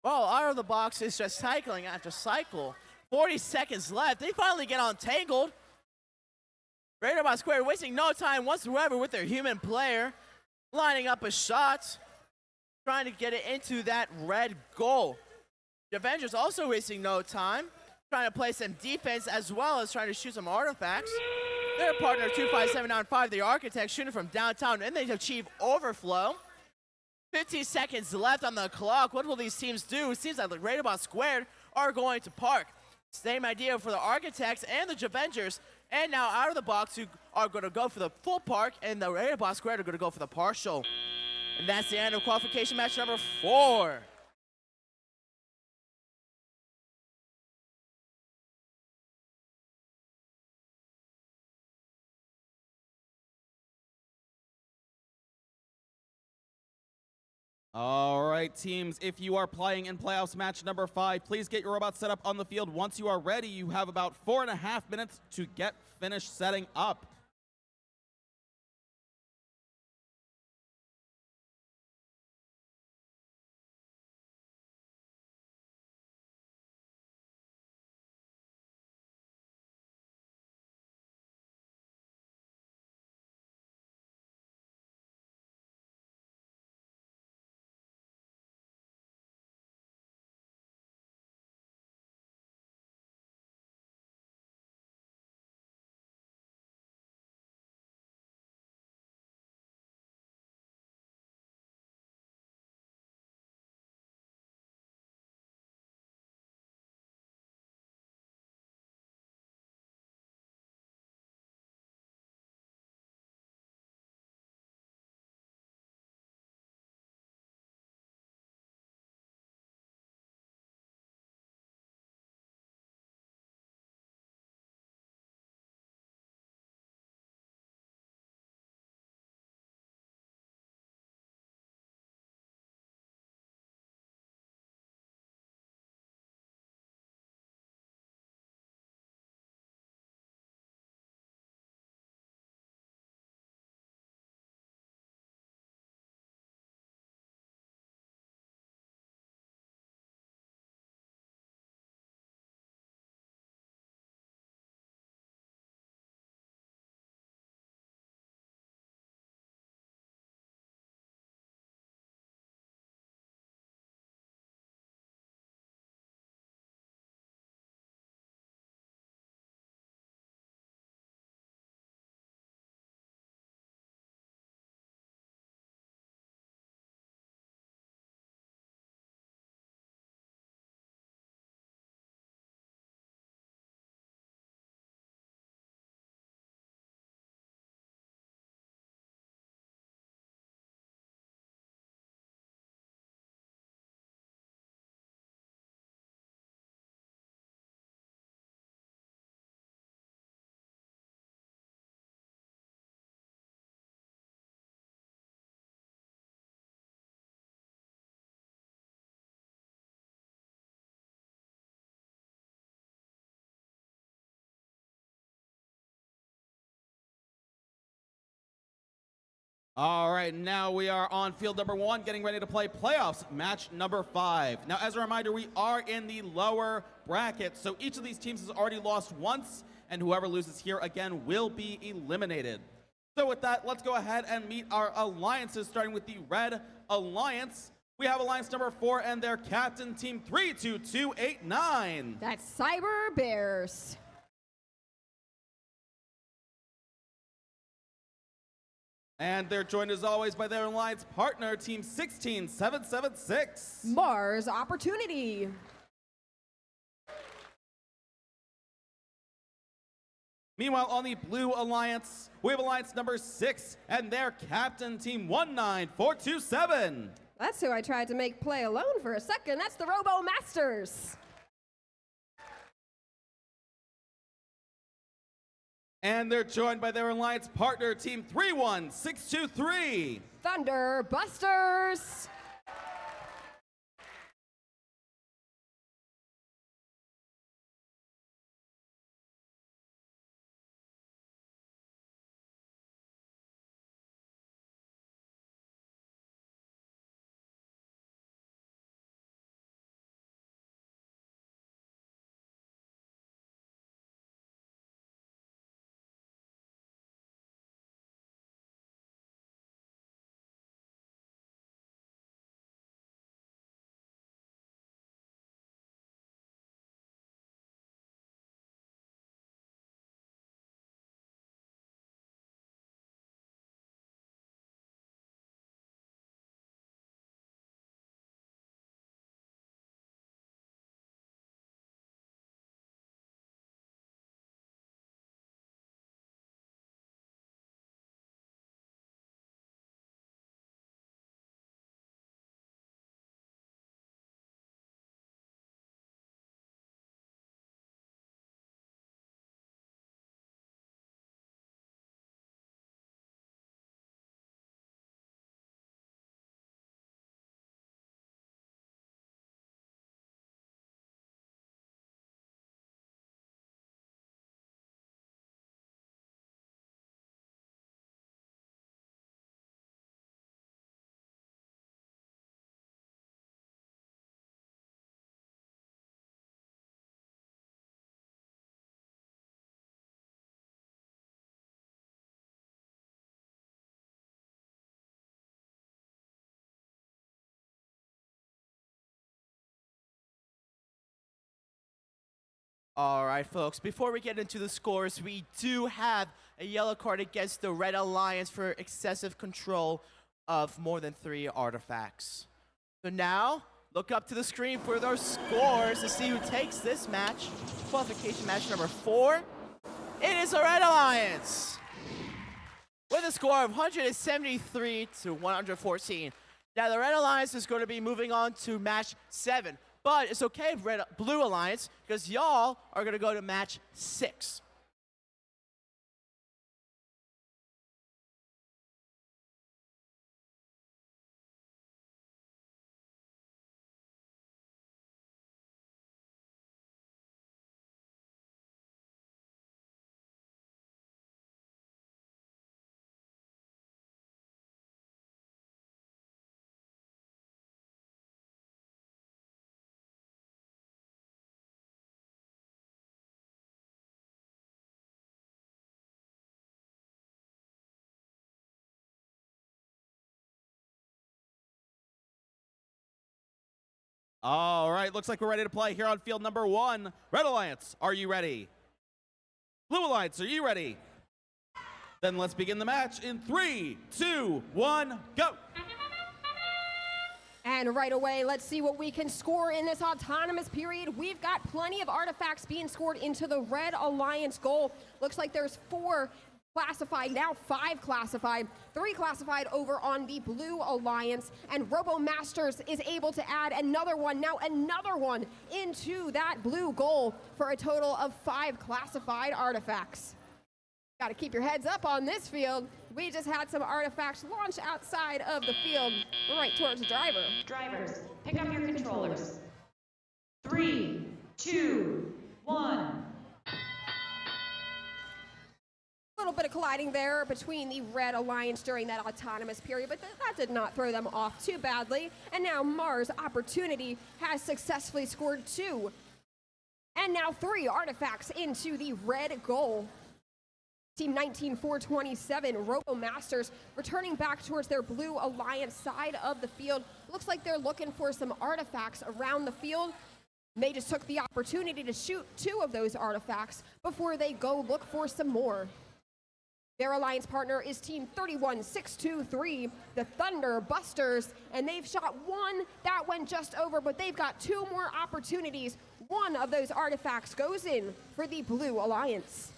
Well, out of the box is just cycling after cycle. 40 seconds left. They finally get untangled. Radar by Square wasting no time whatsoever with their human player, lining up a shot, trying to get it into that red goal. The Avengers also wasting no time, trying to play some defense as well as trying to shoot some artifacts. Their partner, 25795, the Architect, shooting from downtown, and they achieve overflow. 15 seconds left on the clock. What will these teams do? It seems like the Radar Bot Squared are going to park. Same idea for the Architects and the Javengers. And now out of the box, who are going to go for the full park, and the Radar Bot Squared are going to go for the partial. And that's the end of qualification match number 4. All right, teams, if you are playing in playoffs match number 5, please get your robots set up on the field. Once you are ready, you have about 4.5 minutes to get finished setting up. All right, now we are on field number 1, getting ready to play playoffs, match number 5. Now, as a reminder, we are in the lower bracket, so each of these teams has already lost once, and whoever loses here again will be eliminated. So with that, let's go ahead and meet our alliances, starting with the Red Alliance. We have Alliance number 4 and their captain, Team 32289. That's Cyber Bears. And they're joined as always by their alliance partner, Team 16776. Mars Opportunity. Meanwhile, on the Blue Alliance, we have Alliance number 6 and their captain, Team 19427. That's who I tried to make play alone for a second. That's the Robo Masters. And they're joined by their alliance partner, Team 31623. Thunder Busters. All right, folks, before we get into the scores, we do have a yellow card against the Red Alliance for excessive control of more than 3 artifacts. So now, look up to the screen for those scores to see who takes this match. Qualification match number 4. It is the Red Alliance with a score of 173 to 114. Now, the Red Alliance is going to be moving on to match 7. But it's okay, Blue Alliance, because y'all are going to go to match 6. All right, looks like we're ready to play here on field number 1. Red Alliance, are you ready? Blue Alliance, are you ready? Then let's begin the match in 3, 2, 1, go! And right away, let's see what we can score in this autonomous period. We've got plenty of artifacts being scored into the Red Alliance goal. Looks like there's 4 classified, now 5 classified, 3 classified over on the Blue Alliance, and Robo Masters is able to add another one into that blue goal for a total of 5 classified artifacts. Got to keep your heads up on this field. We just had some artifacts launch outside of the field right towards the driver. Drivers, pick up your controllers. 3, 2, 1. little bit of colliding there between the Red Alliance during that autonomous period, but that did not throw them off too badly. And now Mars Opportunity has successfully scored 2. And now 3 artifacts into the red goal. Team 19427, RoboMasters, returning back towards their Blue Alliance side of the field. Looks like they're looking for some artifacts around the field. They just took the opportunity to shoot 2 of those artifacts before they go look for some more. Their alliance partner is Team 31623, the Thunder Busters, and they've shot 1 that went just over, but they've got 2 more opportunities. 1 of those artifacts goes in for the Blue Alliance.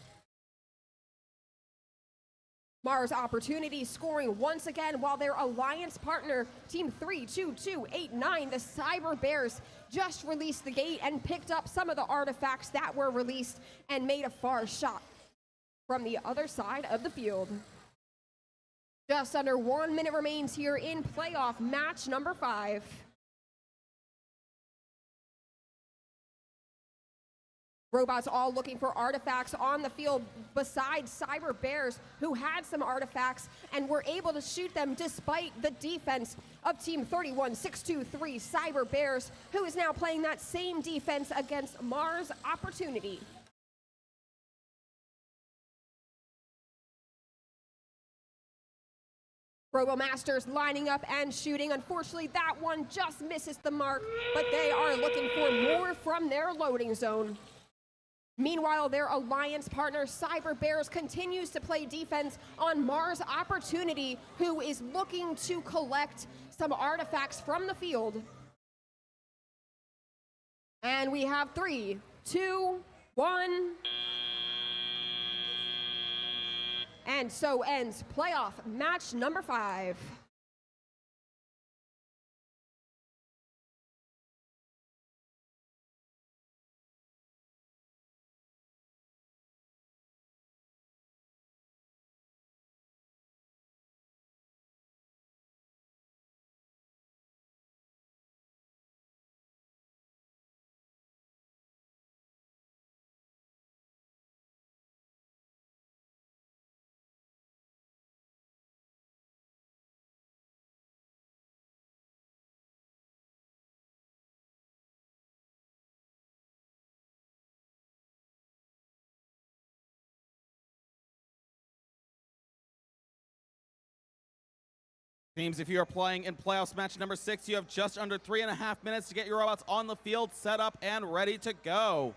Mars Opportunity scoring once again, while their alliance partner, Team 32289, the Cyber Bears, just released the gate and picked up some of the artifacts that were released and made a far shot from the other side of the field. Just under 1 minute remains here in playoff match number 5. Robots all looking for artifacts on the field besides Cyber Bears, who had some artifacts and were able to shoot them despite the defense of Team 31623 Cyber Bears, who is now playing that same defense against Mars Opportunity. RoboMasters lining up and shooting. Unfortunately, that one just misses the mark, but they are looking for more from their loading zone. Meanwhile, their alliance partner, Cyber Bears, continues to play defense on Mars Opportunity, who is looking to collect some artifacts from the field. And we have 3, 2, 1. And so ends playoff match number 5. Teams, if you are playing in playoffs match number 6, you have just under 3.5 minutes to get your robots on the field, set up, and ready to go.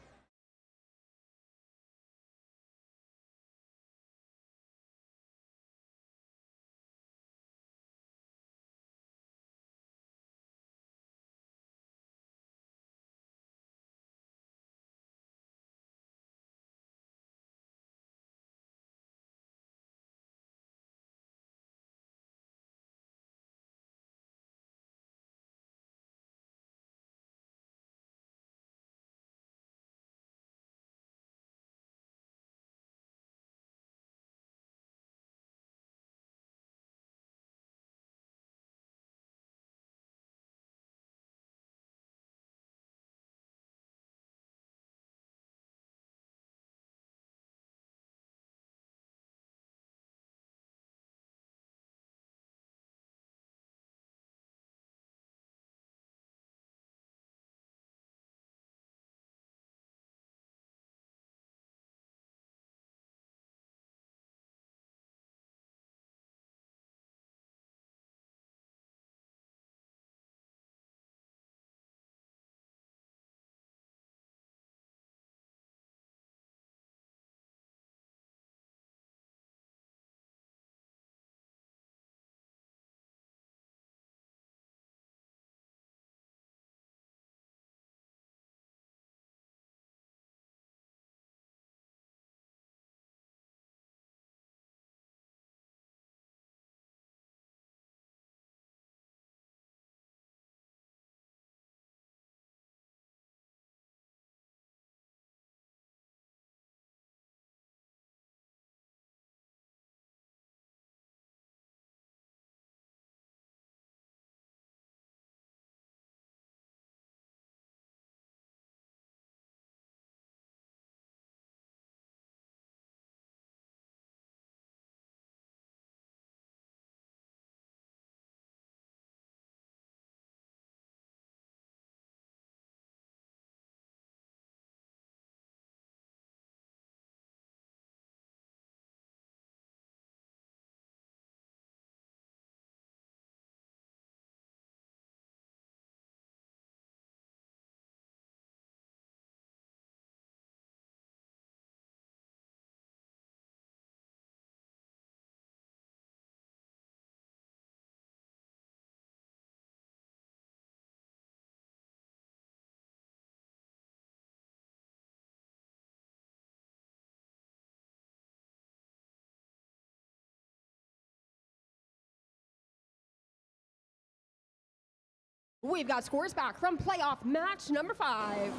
We've got scores back from playoff match number 5.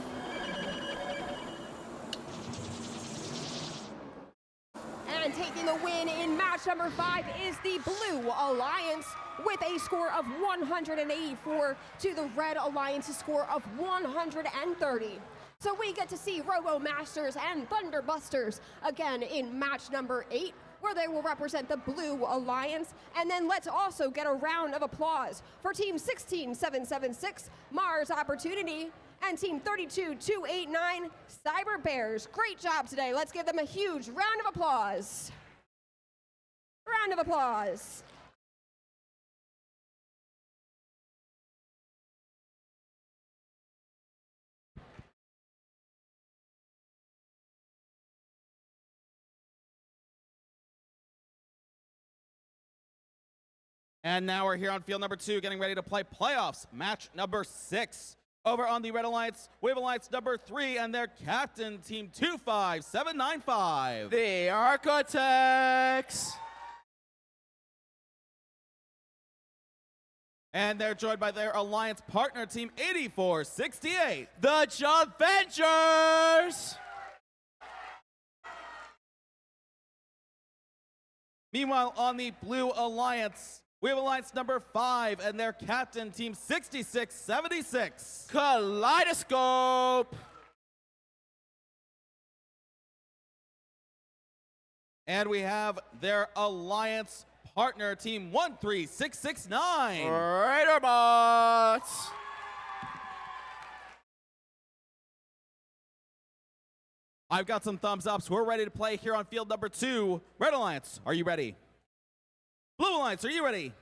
And taking the win in match number 5 is the Blue Alliance with a score of 184 to the Red Alliance's score of 130. So we get to see Robo Masters and Thunder Busters again in match number 8, where they will represent the Blue Alliance. And then let's also get a round of applause for Team 16776, Mars Opportunity, and Team 32289, Cyber Bears. Great job today. Let's give them a huge round of applause. Round of applause. And now we're here on field number 2, getting ready to play playoffs, match number 6. Over on the Red Alliance, we have Alliance number 3 and their captain, Team 25795. The Architects. And they're joined by their Alliance partner, Team 8468. The Avengers. Meanwhile, on the Blue Alliance, we have Alliance number 5 and their captain, Team 6676. Kaleidoscope. And we have their Alliance partner, Team 13669. Raider Bots. I've got some thumbs ups. We're ready to play here on field number 2. Red Alliance, are you ready? Blue Alliance, are you ready?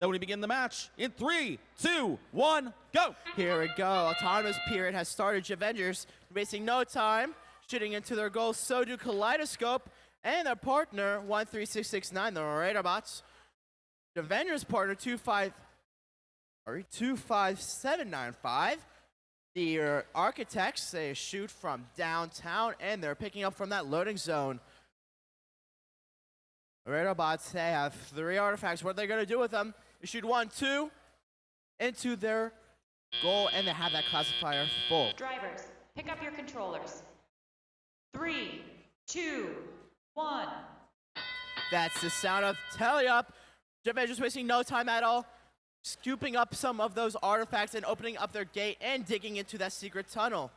Then we begin the match in 3, 2, 1, go! Here we go. Autonomous period has started. Avengers wasting no time, shooting into their goal. So do Kaleidoscope and their partner 13669, the Raider Bots. The Avengers partner 25795. The Architects, they shoot from downtown and they're picking up from that loading zone. Raider Bots, they have 3 artifacts. What are they going to do with them? They shoot 1, 2 into their goal, and they have that classifier full. Drivers, pick up your controllers. 3, 2, 1. That's the sound of Telly-Up. Avengers wasting no time at all, scooping up some of those artifacts and opening up their gate and digging into that secret tunnel.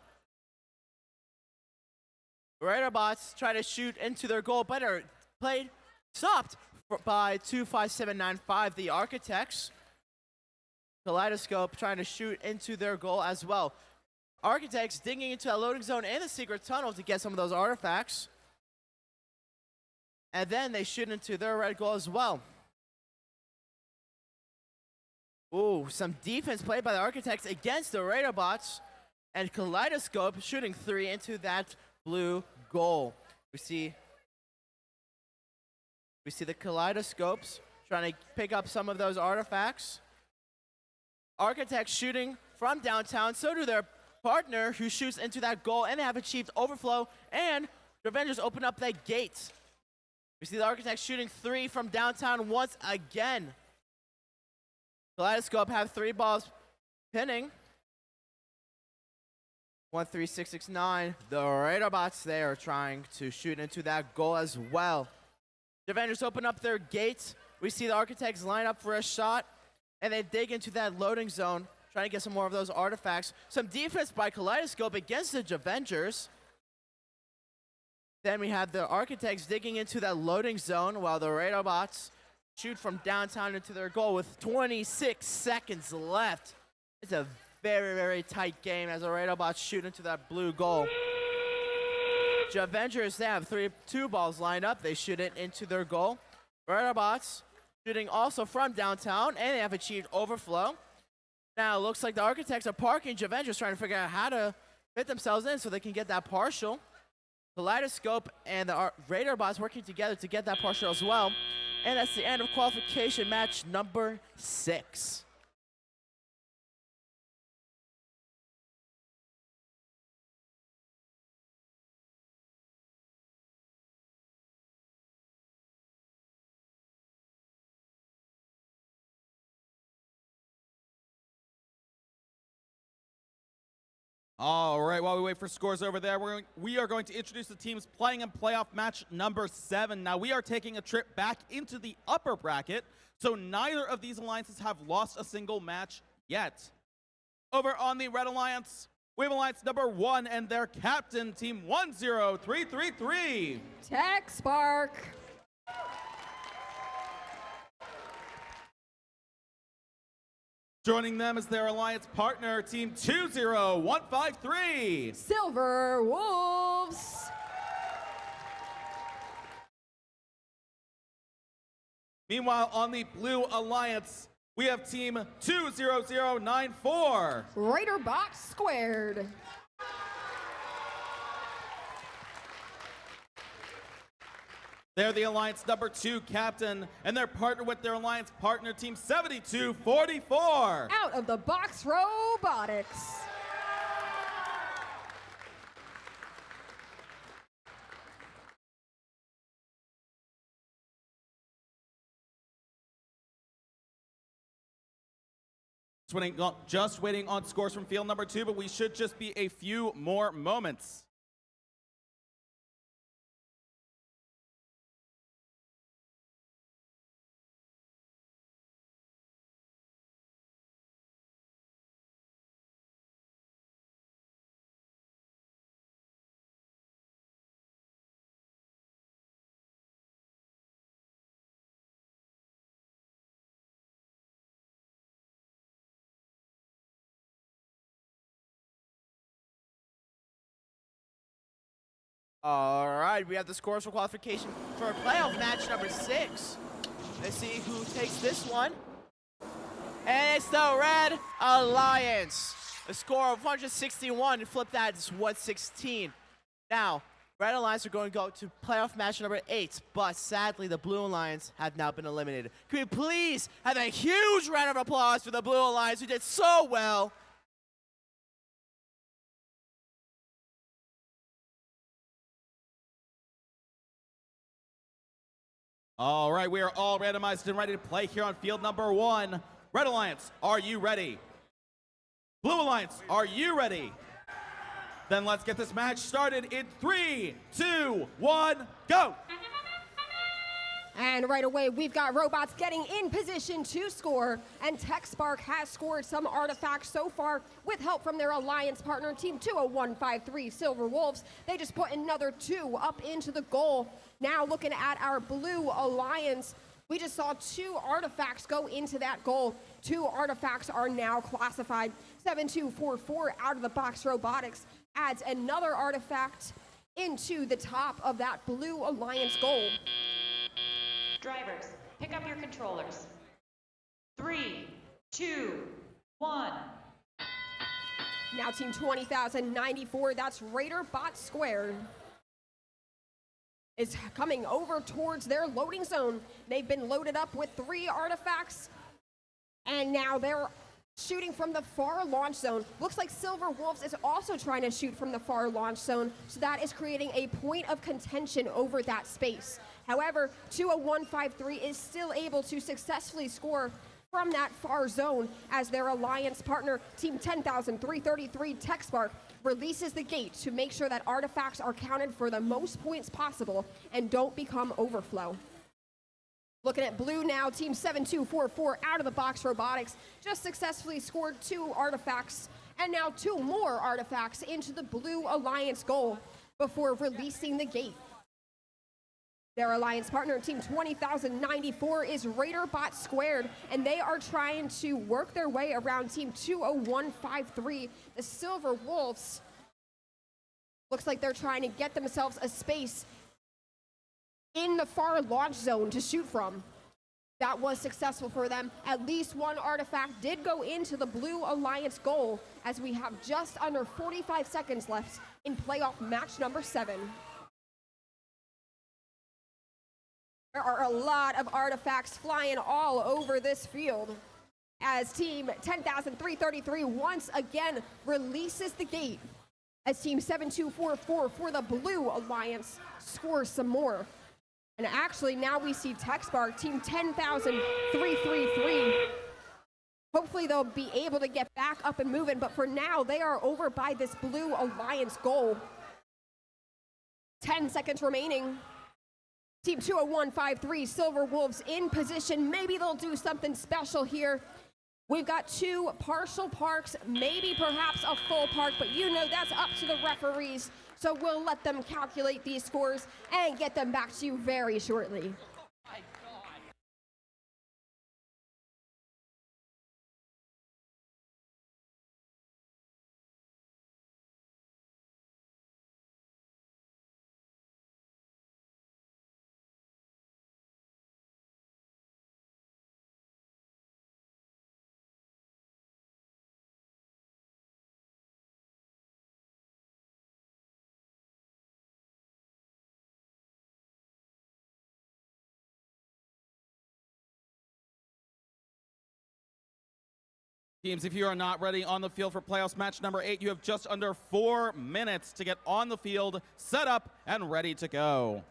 Raider Bots try to shoot into their goal, but are stopped by 25795, the Architects. Kaleidoscope trying to shoot into their goal as well. Architects digging into that loading zone and the secret tunnel to get some of those artifacts. And then they shoot into their red goal as well. Ooh, some defense played by the Architects against the Raider Bots. And Kaleidoscope shooting 3 into that blue goal. We see the Kaleidoscopes trying to pick up some of those artifacts. Architects shooting from downtown. So do their partner who shoots into that goal, and they have achieved overflow. And the Avengers open up that gate. We see the Architects shooting 3 from downtown once again. Kaleidoscope have 3 balls pinning. 13669. The Raider Bots, they are trying to shoot into that goal as well. The Avengers open up their gates. We see the Architects line up for a shot, and they dig into that loading zone, trying to get some more of those artifacts. Some defense by Kaleidoscope against the Avengers. Then we have the Architects digging into that loading zone while the Raider Bots shoot from downtown into their goal with 26 seconds left. It's a very, very tight game as the Raider Bots shoot into that blue goal. The Avengers, they have 2 balls lined up. They shoot it into their goal. Raider Bots shooting also from downtown, and they have achieved overflow. Now it looks like the Architects are parking. The Avengers trying to figure out how to fit themselves in so they can get that partial. Kaleidoscope and the Raider Bots working together to get that partial as well. And that's the end of qualification match number 6. All right, while we wait for scores over there, we are going to introduce the teams playing in playoff match number 7. Now, we are taking a trip back into the upper bracket, so neither of these alliances have lost a single match yet. Over on the Red Alliance, we have Alliance number 1 and their captain, Team 10333. Tech Spark. Joining them is their alliance partner, Team 20153. Silver Wolves. Meanwhile, on the Blue Alliance, we have Team 20094. Raider Box Squared. They're the Alliance number 2 captain, and they're partnered with their Alliance partner, Team 7244. Out of the Box Robotics. Just waiting on scores from field number 2, but we should just be a few more moments. All right, we have the scores for qualification for playoff match number 6. Let's see who takes this one. And it's the Red Alliance. A score of 161. Flip that, it's 116. Now, Red Alliance are going to go to playoff match number 8, but sadly, the Blue Alliance have now been eliminated. Can we please have a huge round of applause for the Blue Alliance who did so well? All right, we are all randomized and ready to play here on field number 1. Red Alliance, are you ready? Blue Alliance, are you ready? Then let's get this match started in 3, 2, 1, go! And right away, we've got robots getting in position to score, and Tech Spark has scored some artifacts so far with help from their alliance partner, Team 20153 Silver Wolves. They just put another 2 up into the goal. Now looking at our Blue Alliance, we just saw 2 artifacts go into that goal. 2 artifacts are now classified. 7244 out of the box robotics adds another artifact into the top of that Blue Alliance goal. Drivers, pick up your controllers. 3, 2, 1. Now Team 20,094, that's Raider Bot Squared, is coming over towards their loading zone. They've been loaded up with 3 artifacts, and now they're shooting from the far launch zone. Looks like Silver Wolves is also trying to shoot from the far launch zone, so that is creating a point of contention over that space. However, 20153 is still able to successfully score from that far zone as their alliance partner, Team 10,333 Tech Spark, releases the gate to make sure that artifacts are counted for the most points possible and don't become overflow. Looking at Blue now, Team 7244 out of the box robotics just successfully scored 2 artifacts and now 2 more artifacts into the Blue Alliance goal before releasing the gate. Their alliance partner, Team 20,094, is Raider Bot Squared, and they are trying to work their way around Team 20153. The Silver Wolves looks like they're trying to get themselves a space in the far launch zone to shoot from. That was successful for them. At least 1 artifact did go into the Blue Alliance goal as we have just under 45 seconds left in playoff match number 7. There are a lot of artifacts flying all over this field as Team 10,333 once again releases the gate as Team 7244 for the Blue Alliance scores some more. And actually now we see Tech Spark, Team 10,333, Hopefully they'll be able to get back up and moving, but for now, they are over by this Blue Alliance goal. 10 seconds remaining. Team 20153, Silver Wolves in position. Maybe they'll do something special here. We've got 2 partial parks, maybe perhaps a full park, but you know that's up to the referees. So we'll let them calculate these scores and get them back to you very shortly. Teams, if you are not ready on the field for playoffs match number 8, you have just under 4 minutes to get on the field, set up, and ready to go.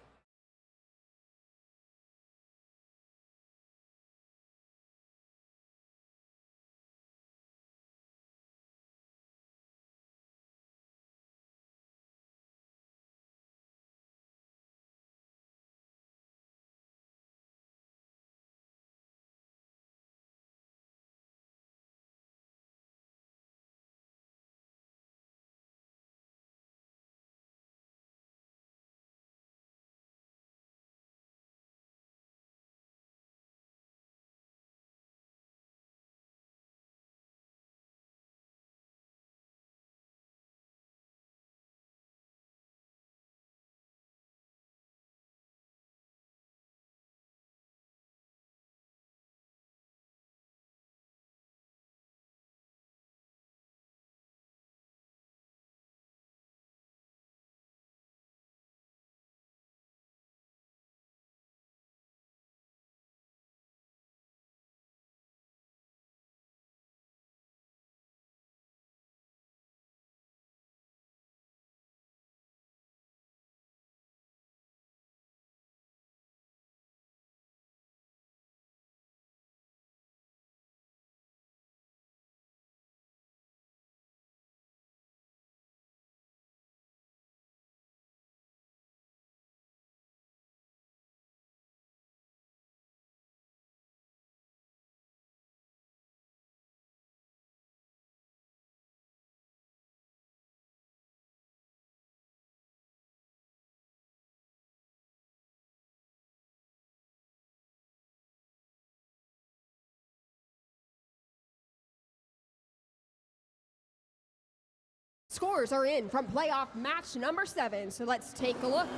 Scores are in from playoff match number 7, so let's take a look.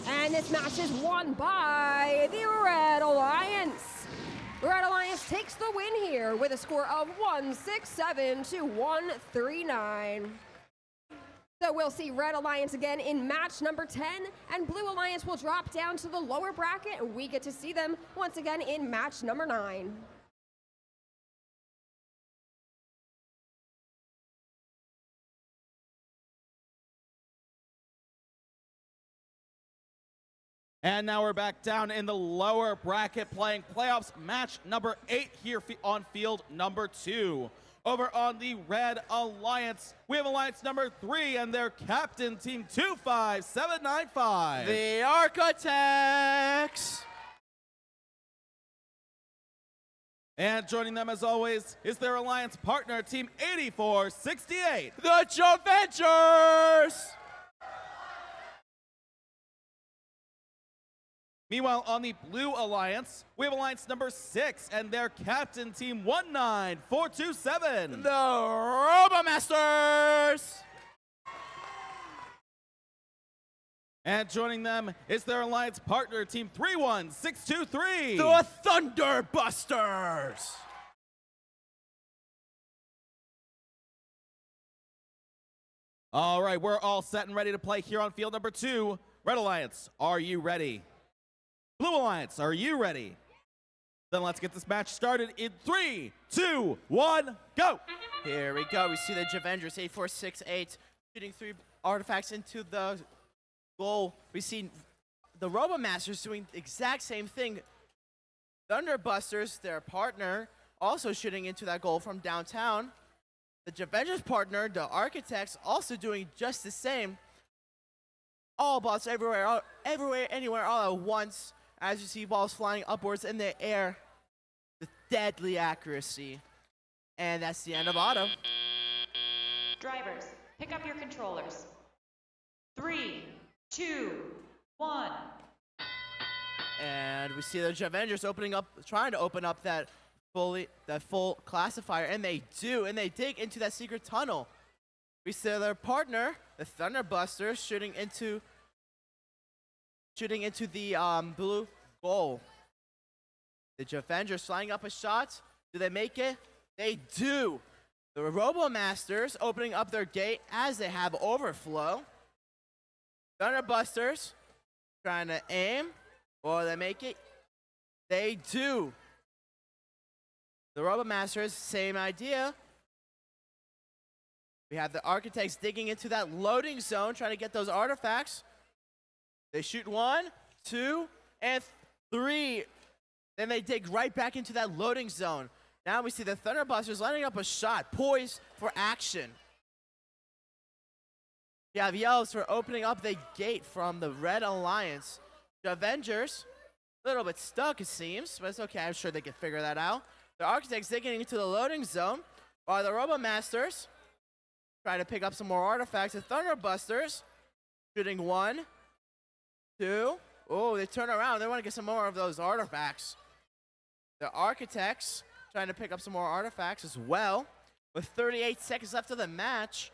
And this match is won by the Red Alliance. Red Alliance takes the win here with a score of 167 to 139. So we'll see Red Alliance again in match number 10, and Blue Alliance will drop down to the lower bracket, and we get to see them once again in match number 9. And now we're back down in the lower bracket playing playoffs match number 8 here on field number 2. Over on the Red Alliance, we have Alliance number 3 and their captain, Team 25795. The Architects! And joining them as always is their alliance partner, Team 8468. The Javengers! Meanwhile, on the Blue Alliance, we have Alliance number 6 and their captain, Team 19427. The Robomasters! And joining them is their alliance partner, Team 31623. The Thunderbusters! All right, we're all set and ready to play here on field number 2. Red Alliance, are you ready? Blue Alliance, are you ready? Then let's get this match started in 3, 2, 1, go! Here we go. We see the Javengers 8468 shooting 3 artifacts into the goal. We see the Robomasters doing the exact same thing. Thunderbusters, their partner, also shooting into that goal from downtown. The Javengers partner, the Architects, also doing just the same. All balls everywhere, anywhere, all at once. As you see balls flying upwards in the air with deadly accuracy. And that's the end of auto. Drivers, pick up your controllers. 3, 2, 1. And we see the Javengers trying to open up that full classifier, and they do, and they dig into that secret tunnel. We see their partner, the Thunderbusters, shooting into the blue goal. The Javengers flying up a shot. Do they make it? They do. The RoboMasters opening up their gate as they have overflow. Thunderbusters trying to aim. Will they make it? They do. The RoboMasters, same idea. We have the Architects digging into that loading zone, trying to get those artifacts. They shoot 1, 2, and 3. Then they dig right back into that loading zone. Now we see the Thunderbusters lining up a shot, poised for action. You have yells for opening up the gate from the Red Alliance. The Avengers, a little bit stuck it seems, but it's okay, I'm sure they can figure that out. The Architects digging into the loading zone, while the RoboMasters try to pick up some more artifacts. The Thunderbusters shooting 1, 2. Oh, they turn around. They want to get some more of those artifacts. The Architects trying to pick up some more artifacts as well. With 38 seconds left of the match,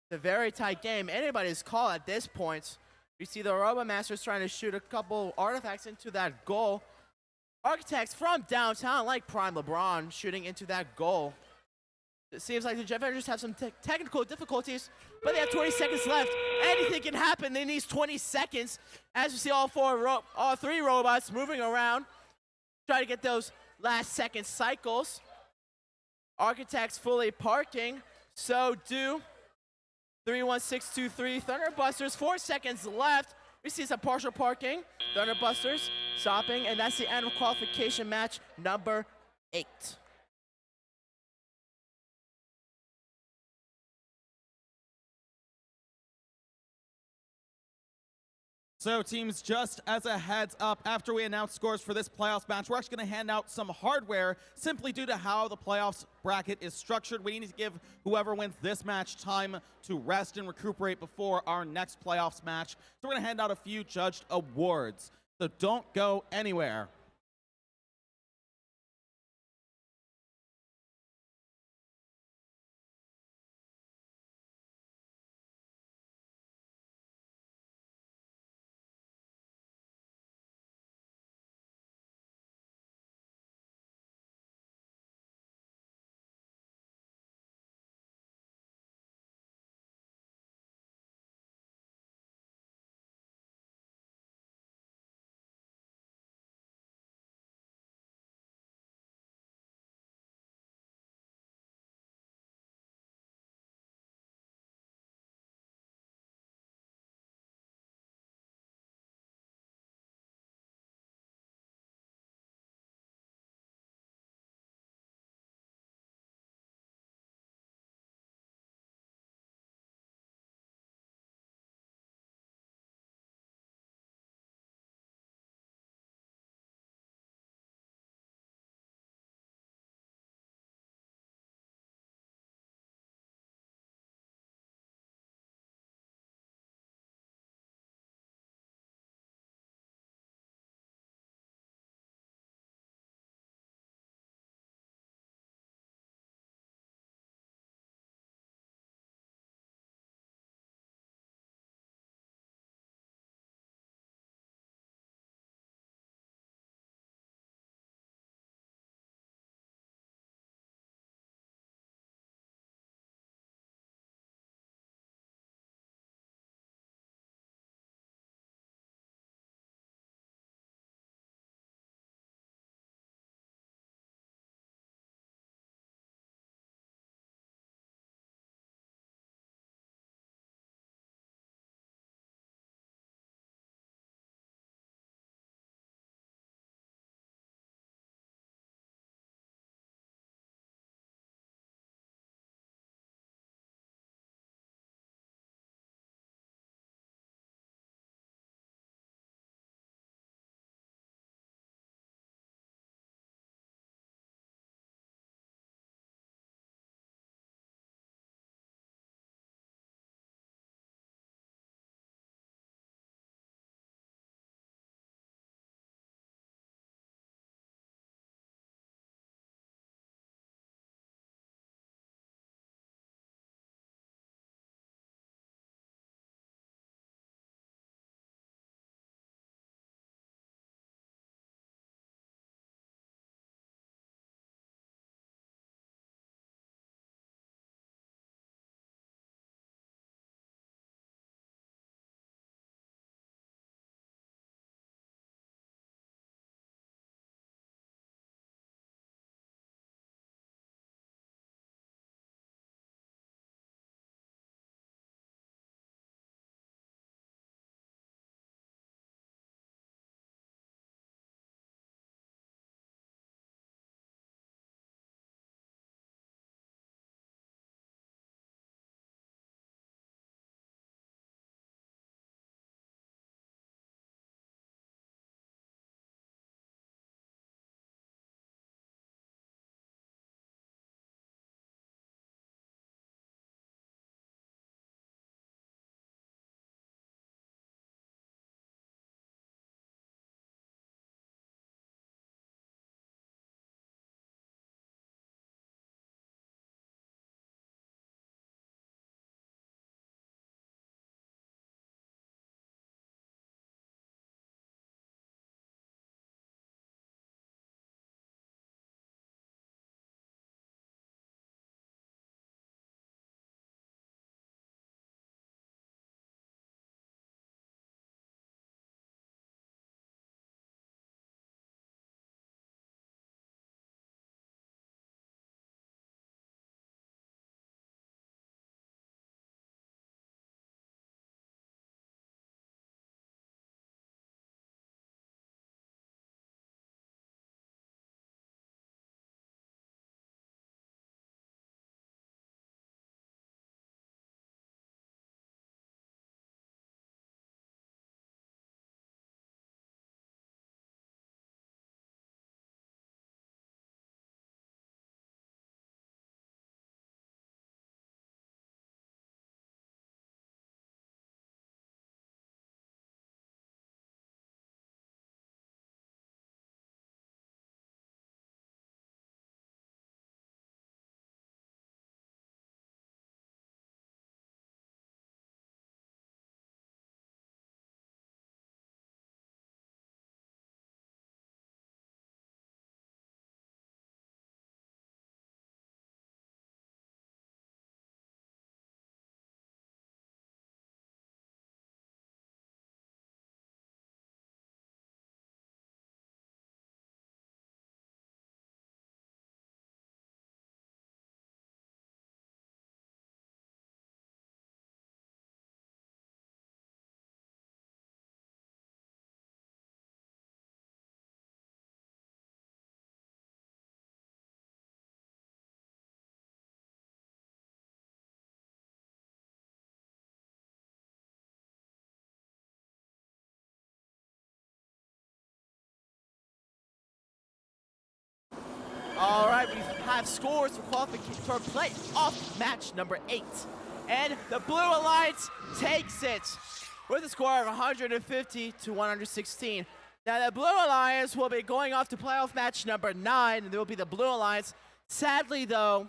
it's a very tight game. Anybody's call at this point. You see the RoboMasters trying to shoot a couple artifacts into that goal. Architects from downtown, like Prime LeBron, shooting into that goal. It seems like the Javengers have some technical difficulties, but they have 20 seconds left. Anything can happen in these 20 seconds. As you see all three robots moving around, try to get those last second cycles. Architects fully parking, so do 31623 Thunderbusters. 4 seconds left. We see some partial parking. Thunderbusters stopping, and that's the end of qualification match number 8. So teams, just as a heads up, after we announce scores for this playoffs match, we're actually going to hand out some hardware simply due to how the playoffs bracket is structured. We need to give whoever wins this match time to rest and recuperate before our next playoffs match. So we're going to hand out a few judged awards. So don't go anywhere. have scores for playoff match number 8. And the Blue Alliance takes it with a score of 150 to 116. Now the Blue Alliance will be going off to playoff match number 9, and there will be the Blue Alliance. Sadly, though,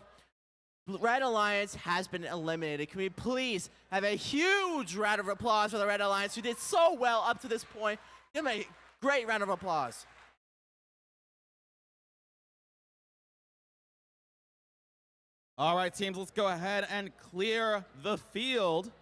Red Alliance has been eliminated. Can we please have a huge round of applause for the Red Alliance, who did so well up to this point? Give them a great round of applause. All right, teams, let's go ahead and clear the field.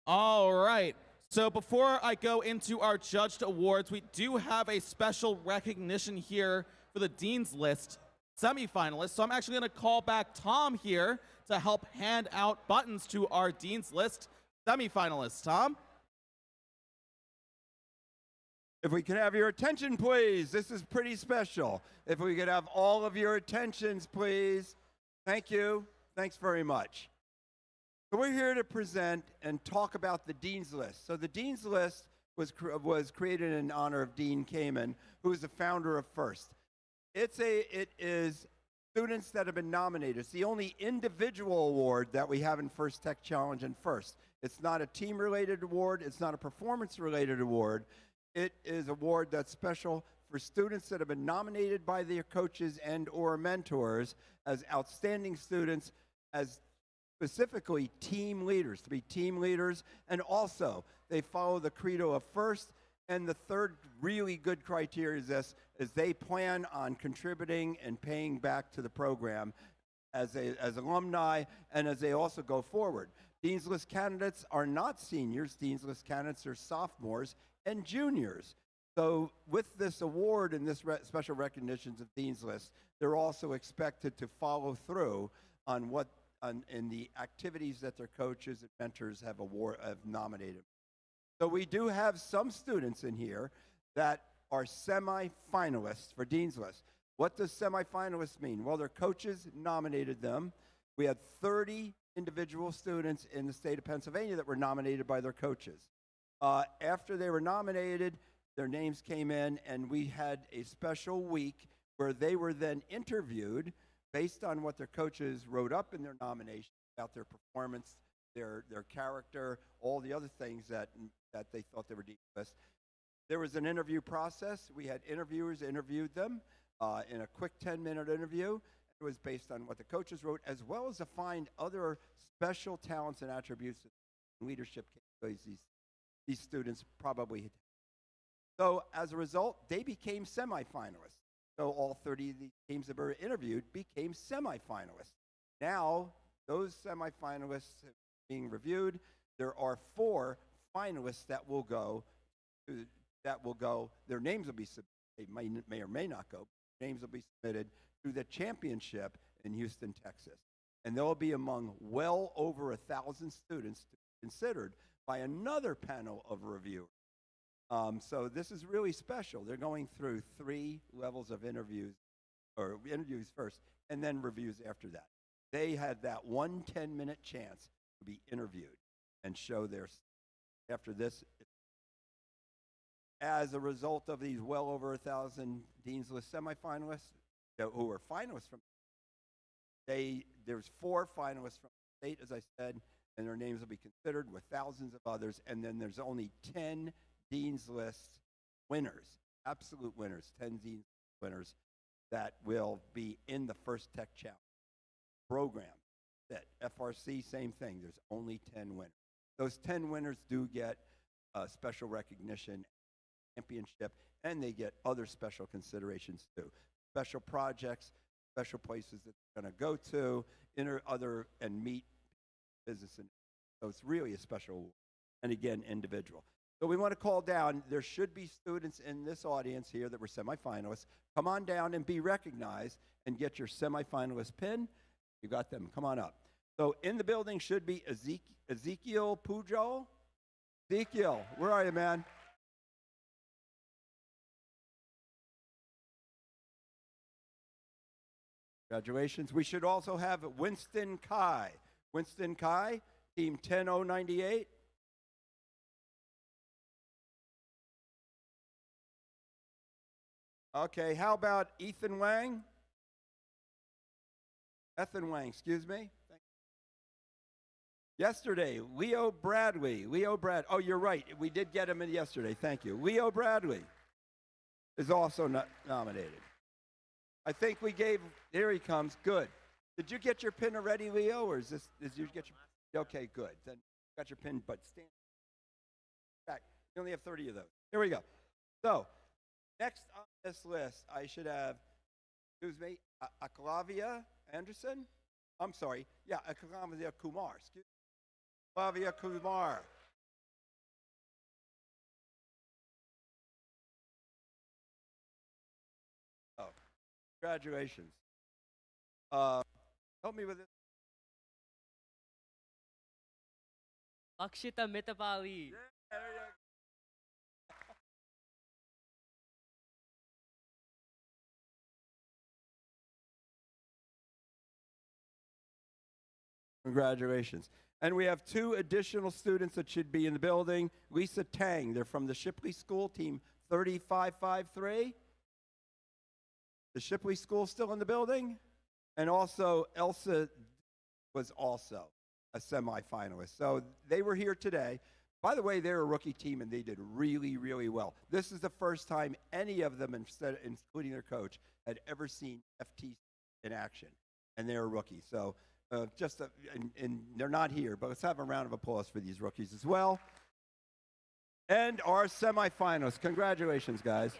All right. So before I go into our judged awards, we do have a special recognition here for the Dean's List semifinalists. So I'm actually going to call back Tom here to help hand out buttons to our Dean's List semifinalists. Tom? If we can have your attention, please. This is pretty special. If we could have all of your attentions, please. Thank you. Thanks very much. So we're here to present and talk about the Dean's List. So the Dean's List was created in honor of Dean Kamen, who is the founder of FIRST. It is students that have been nominated. It's the only individual award that we have in First Tech Challenge and FIRST. It's not a team-related award. It's not a performance-related award. It is an award that's special for students that have been nominated by their coaches and or mentors as outstanding students, as specifically team leaders, to be team leaders, and also they follow the credo of FIRST. And the third really good criteria is this, is they plan on contributing and paying back to the program as alumni and as they also go forward. Dean's List candidates are not seniors. Dean's List candidates are sophomores and juniors. So with this award and this special recognitions of Dean's List, they're also expected to follow through on what in the activities that their coaches and mentors have nominated. So we do have some students in here that are semi-finalists for Dean's List. What does semi-finalists mean? Well, their coaches nominated them. We had 30 individual students in the state of Pennsylvania that were nominated by their coaches. After they were nominated, their names came in, and we had a special week where they were then interviewed based on what their coaches wrote up in their nomination about their performance, their character, all the other things that they thought they were Dean's List. There was an interview process. We had interviewers interviewed them in a quick 10-minute interview. It was based on what the coaches wrote, as well as to find other special talents and attributes and leadership capabilities these students probably had. So as a result, they became semifinalists. So all 30 of the teams that were interviewed became semifinalists. Now, those semifinalists are being reviewed. There are 4 finalists that will go. Their names will be submitted. They may or may not go. Names will be submitted to the championship in Houston, Texas. And they'll be among well over 1,000 students to be considered by another panel of reviewers. So this is really special. They're going through 3 levels of interviews, or interviews first, and then reviews after that. They had that 1 10-minute chance to be interviewed and show their, after this. As a result of these well over 1,000 Dean's List semifinalists, who were finalists from, there's 4 finalists from the state, as I said, and their names will be considered with thousands of others, and then there's only 10 Dean's List winners, absolute winners, 10 Dean's List winners that will be in the First Tech Challenge program. That FRC, same thing, there's only 10 winners. Those 10 winners do get special recognition, championship, and they get other special considerations too. Special projects, special places that they're going to go to, and meet business. So it's really a special award. And again, individual. So we want to call down, there should be students in this audience here that were semifinalists. Come on down and be recognized and get your semifinalist pin. You got them. Come on up. So in the building should be Ezekiel Pujol. Ezekiel, where are you, man? Congratulations. We should also have Winston Kai. Winston Kai, team 10098. Okay, how about Ethan Wang? Ethan Wang, excuse me. Yesterday, Leo Bradley. Oh, you're right. We did get him in yesterday. Thank you. Leo Bradley is also nominated. I think we gave, here he comes. Good. Did you get your pin already, Leo, or did you get your, okay, good. Then you got your pin, but stand back. You only have 30 of those. Here we go. So, next on this list, I should have, excuse me, Aklavia Anderson. I'm sorry. Yeah, Aklavia Kumar. Excuse me. Aklavia Kumar. Oh, congratulations. Help me with this. Akshita Mitapali. Yeah, there you go. Congratulations. And we have two additional students that should be in the building. Lisa Tang, they're from the Shipley School, team 3553. The Shipley School still in the building? And also, Elsa was also a semifinalist. So they were here today. By the way, they're a rookie team, and they did really, really well. This is the first time any of them, including their coach, had ever seen FT in action, and they're a rookie. So and they're not here, but let's have a round of applause for these rookies as well. And our semifinalists. Congratulations, guys.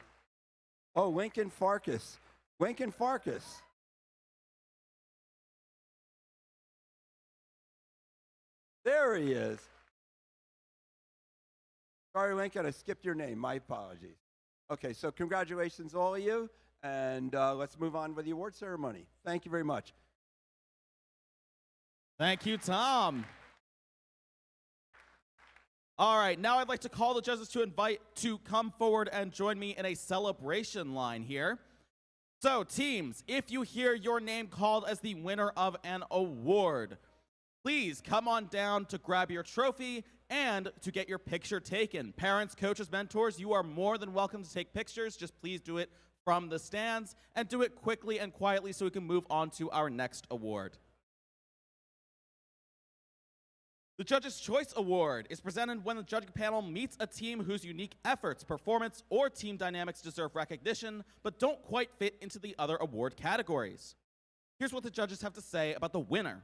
Oh, Lincoln Farkas. Lincoln Farkas. There he is. Sorry, Lincoln, I skipped your name. My apologies. Okay, so congratulations, all of you, and let's move on with the award ceremony. Thank you very much. Thank you, Tom. All right, now I'd like to call the judges to come forward and join me in a celebration line here. So, teams, if you hear your name called as the winner of an award, please come on down to grab your trophy and to get your picture taken. Parents, coaches, mentors, you are more than welcome to take pictures. Just please do it from the stands and do it quickly and quietly so we can move on to our next award. The Judges' Choice Award is presented when the judging panel meets a team whose unique efforts, performance, or team dynamics deserve recognition, but don't quite fit into the other award categories. Here's what the judges have to say about the winner.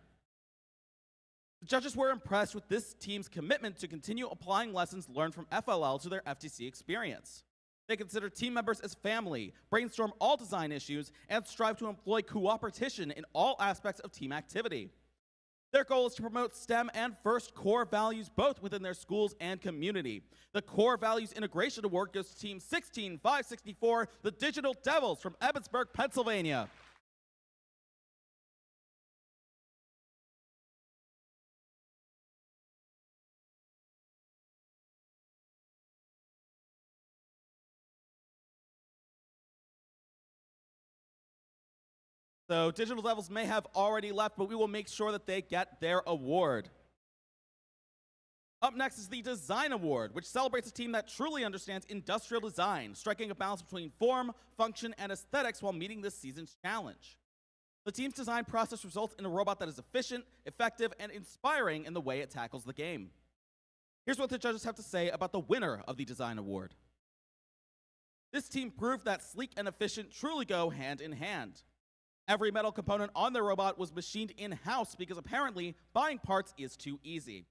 The judges were impressed with this team's commitment to continue applying lessons learned from FLL to their FTC experience. They consider team members as family, brainstorm all design issues, and strive to employ cooperation in all aspects of team activity. Their goal is to promote STEM and FIRST core values both within their schools and community. The Core Values Integration Award goes to Team 16564, the Digital Devils from Evansburg, Pennsylvania. So Digital Devils may have already left, but we will make sure that they get their award. Up next is the Design Award, which celebrates a team that truly understands industrial design, striking a balance between form, function, and aesthetics while meeting this season's challenge. The team's design process results in a robot that is efficient, effective, and inspiring in the way it tackles the game. Here's what the judges have to say about the winner of the Design Award. This team proved that sleek and efficient truly go hand in hand. Every metal component on their robot was machined in-house because apparently buying parts is too easy.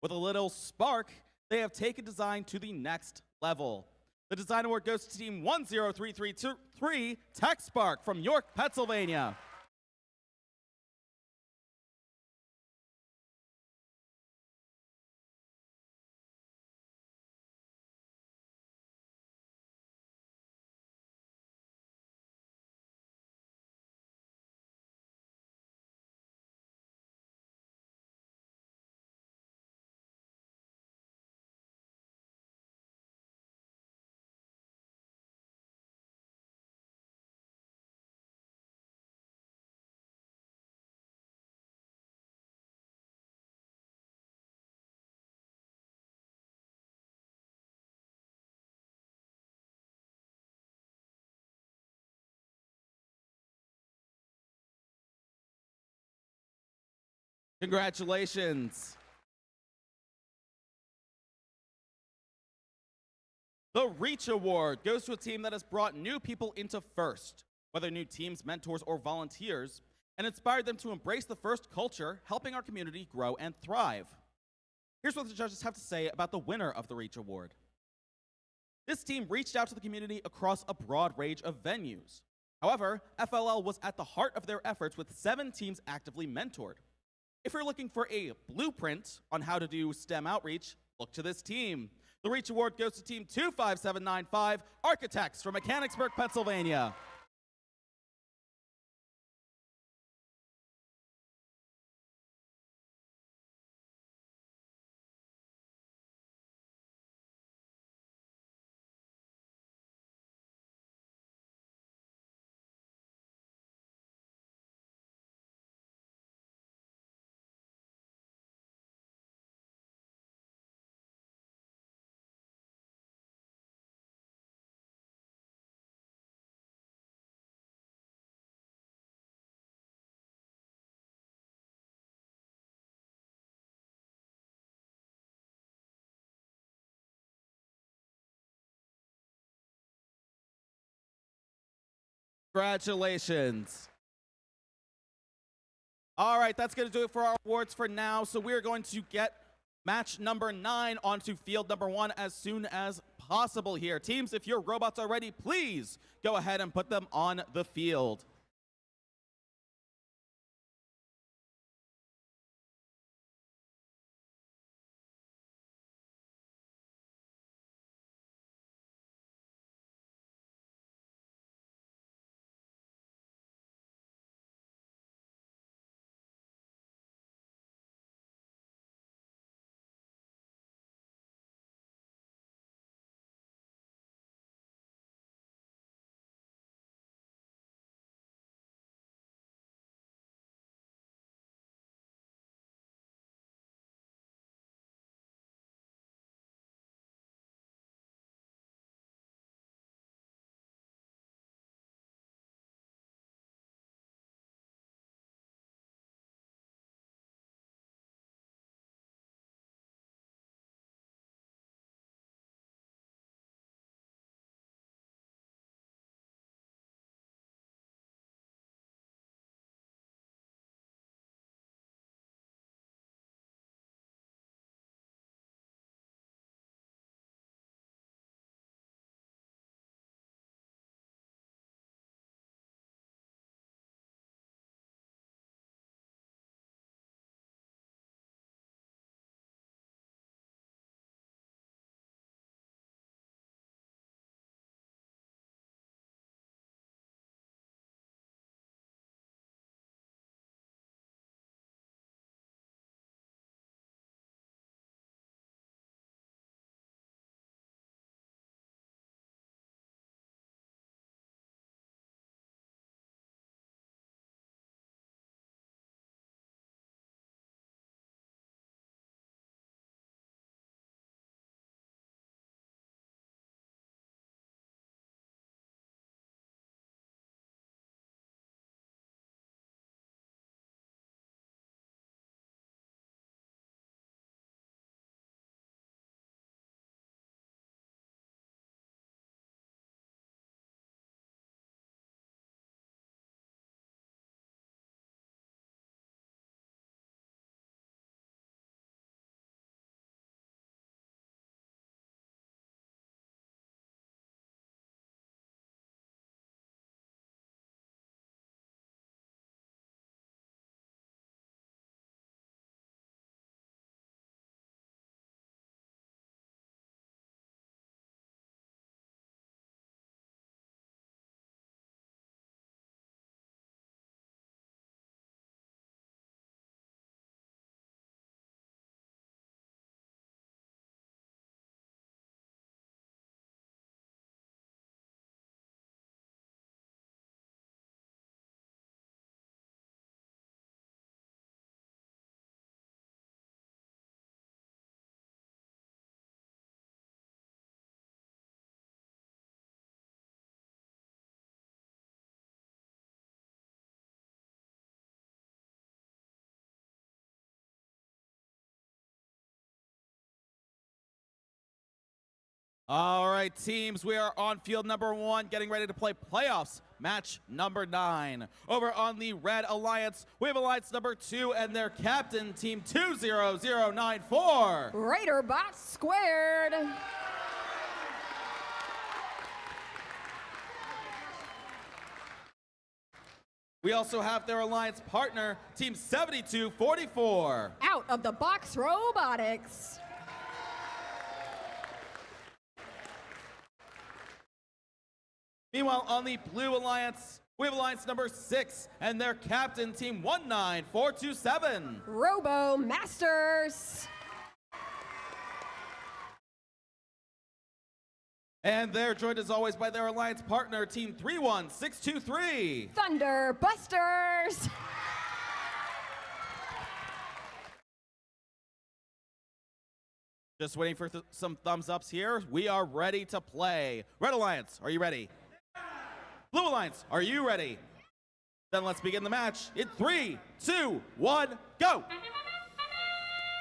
With a little spark, they have taken design to the next level. The design award goes to Team 10333 Tech Spark from York, Pennsylvania. Congratulations. The Reach Award goes to a team that has brought new people into FIRST, whether new teams, mentors, or volunteers, and inspired them to embrace the FIRST culture, helping our community grow and thrive. Here's what the judges have to say about the winner of the Reach Award. This team reached out to the community across a broad range of venues. However, FLL was at the heart of their efforts with 7 teams actively mentored. If you're looking for a blueprint on how to do STEM outreach, look to this team. The Reach Award goes to Team 25795, Architects from Mechanicsburg, Pennsylvania. Congratulations. All right, that's going to do it for our awards for now. So we're going to get match number 9 onto field number 1 as soon as possible here. Teams, if your robots are ready, please go ahead and put them on the field. All right, teams, we are on field number 1, getting ready to play playoffs, match number 9. Over on the Red Alliance, we have Alliance number 2 and their captain, Team 20094. Raider Bots squared. We also have their alliance partner, Team 7244. Out of the box robotics. Meanwhile, on the Blue Alliance, we have Alliance number 6 and their captain, Team 19427. Robo Masters. And they're joined as always by their alliance partner, Team 31623. Thunder Busters. Just waiting for some thumbs ups here. We are ready to play. Red Alliance, are you ready? Blue Alliance, are you ready? Then let's begin the match in 3, 2, 1, go!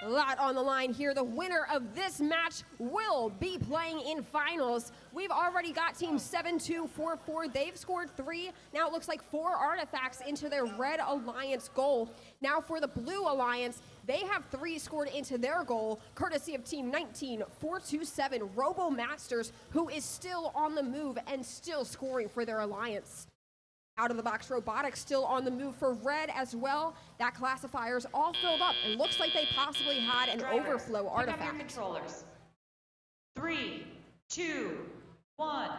A lot on the line here. The winner of this match will be playing in finals. We've already got Team 7244. They've scored 3. Now it looks like 4 artifacts into their Red Alliance goal. Now for the Blue Alliance, they have 3 scored into their goal, courtesy of Team 19427, Robo Masters, who is still on the move and still scoring for their alliance. Out of the box robotics still on the move for Red as well. That classifier's all filled up and looks like they possibly had an overflow pick artifact. up your controllers. 3, 2, 1.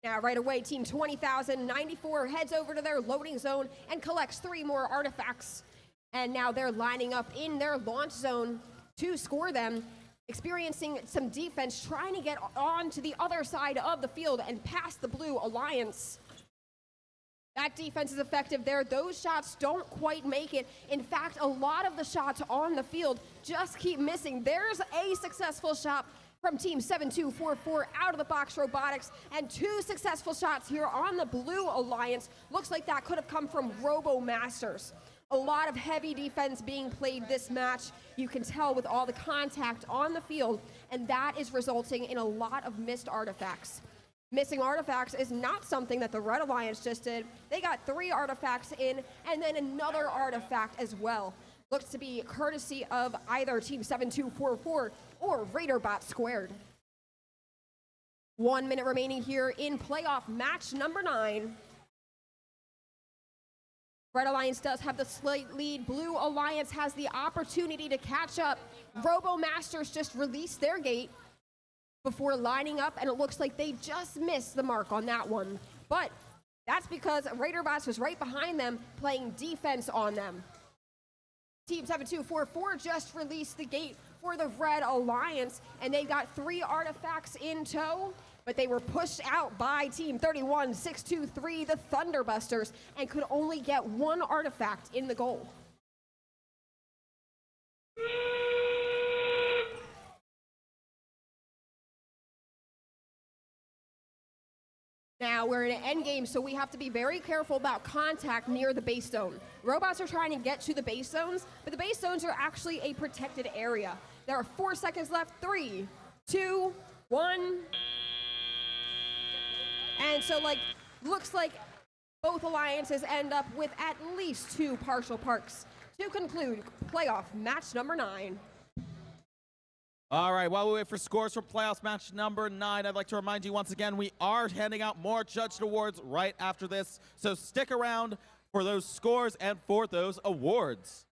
Now right away, Team 20,094 heads over to their loading zone and collects 3 more artifacts. And now they're lining up in their launch zone to score them, experiencing some defense, trying to get on to the other side of the field and past the Blue Alliance. That defense is effective there. Those shots don't quite make it. In fact, a lot of the shots on the field just keep missing. There's a successful shot from Team 7244 out of the box robotics, and 2 successful shots here on the Blue Alliance. Looks like that could have come from Robo Masters. A lot of heavy defense being played this match. You can tell with all the contact on the field, and that is resulting in a lot of missed artifacts. Missing artifacts is not something that the Red Alliance just did. They got 3 artifacts in, and then another artifact as well. Looks to be courtesy of either Team 7244 or Raider Bot squared. 1 minute remaining here in playoff match number 9. Red Alliance does have the slight lead. Blue Alliance has the opportunity to catch up. Robo Masters just released their gate before lining up, and it looks like they just missed the mark on that one. But that's because Raider Bots was right behind them, playing defense on them. Team 7244 just released the gate for the Red Alliance, and they got 3 artifacts in tow, but they were pushed out by Team 31623, the Thunderbusters, and could only get 1 artifact in the goal. Now we're in an end game, so we have to be very careful about contact near the base zone. Robots are trying to get to the base zones, but the base zones are actually a protected area. There are 4 seconds left. 3, 2, 1. And so, looks like both alliances end up with at least 2 partial parks to conclude playoff match number 9. All right, while we wait for scores for playoffs match number 9, I'd like to remind you once again, we are handing out more judged awards right after this, so stick around for those scores and for those awards.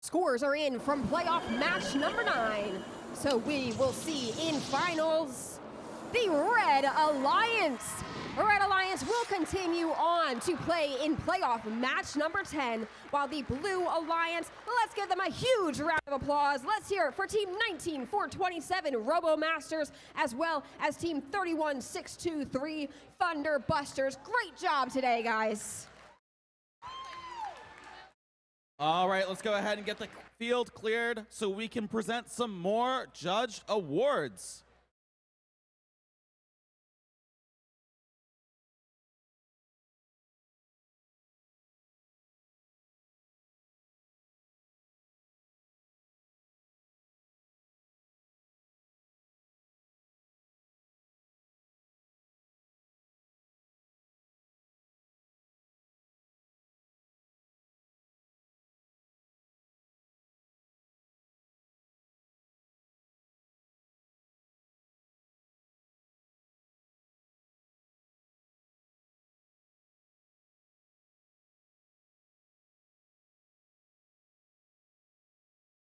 Scores are in from playoff match number 9. So we will see in finals the Red Alliance. Red Alliance will continue on to play in playoff match number 10, while the Blue Alliance, let's give them a huge round of applause. Let's hear it for Team 19427 Robo Masters, as well as Team 31623 Thunder Busters. Great job today, guys. All right, let's go ahead and get the field cleared so we can present some more judged awards.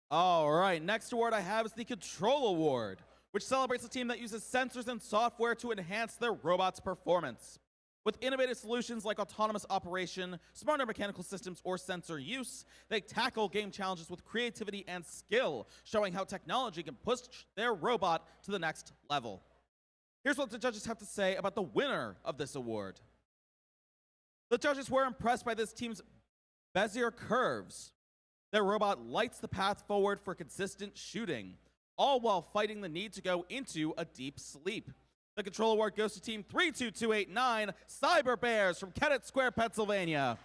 All right, next award I have is the Control Award, which celebrates a team that uses sensors and software to enhance their robot's performance. With innovative solutions like autonomous operation, smarter mechanical systems, or sensor use, they tackle game challenges with creativity and skill, showing how technology can push their robot to the next level. Here's what the judges have to say about the winner of this award. The judges were impressed by this team's Bezier curves. Their robot lights the path forward for consistent shooting, all while fighting the need to go into a deep sleep. The Control Award goes to Team 32289 Cyber Bears from Kennett Square, Pennsylvania.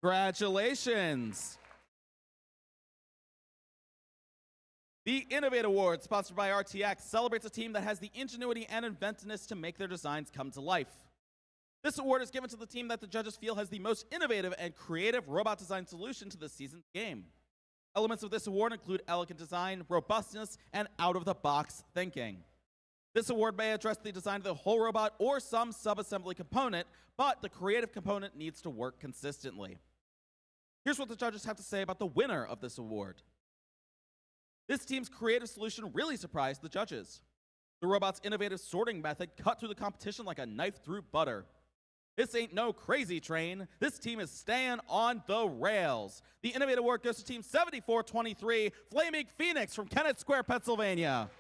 Congratulations. The Innovate Award, sponsored by RTX, celebrates a team that has the ingenuity and inventiveness to make their designs come to life. This award is given to the team that the judges feel has the most innovative and creative robot design solution to this season's game. Elements of this award include elegant design, robustness, and out-of-the-box thinking. This award may address the design of the whole robot or some sub-assembly component, but the creative component needs to work consistently. Here's what the judges have to say about the winner of this award. This team's creative solution really surprised the judges. The robot's innovative sorting method cut through the competition like a knife through butter. This ain't no crazy train. This team is staying on the rails. The Innovate Award goes to Team 7423 Flaming Phoenix from Kennett Square, Pennsylvania.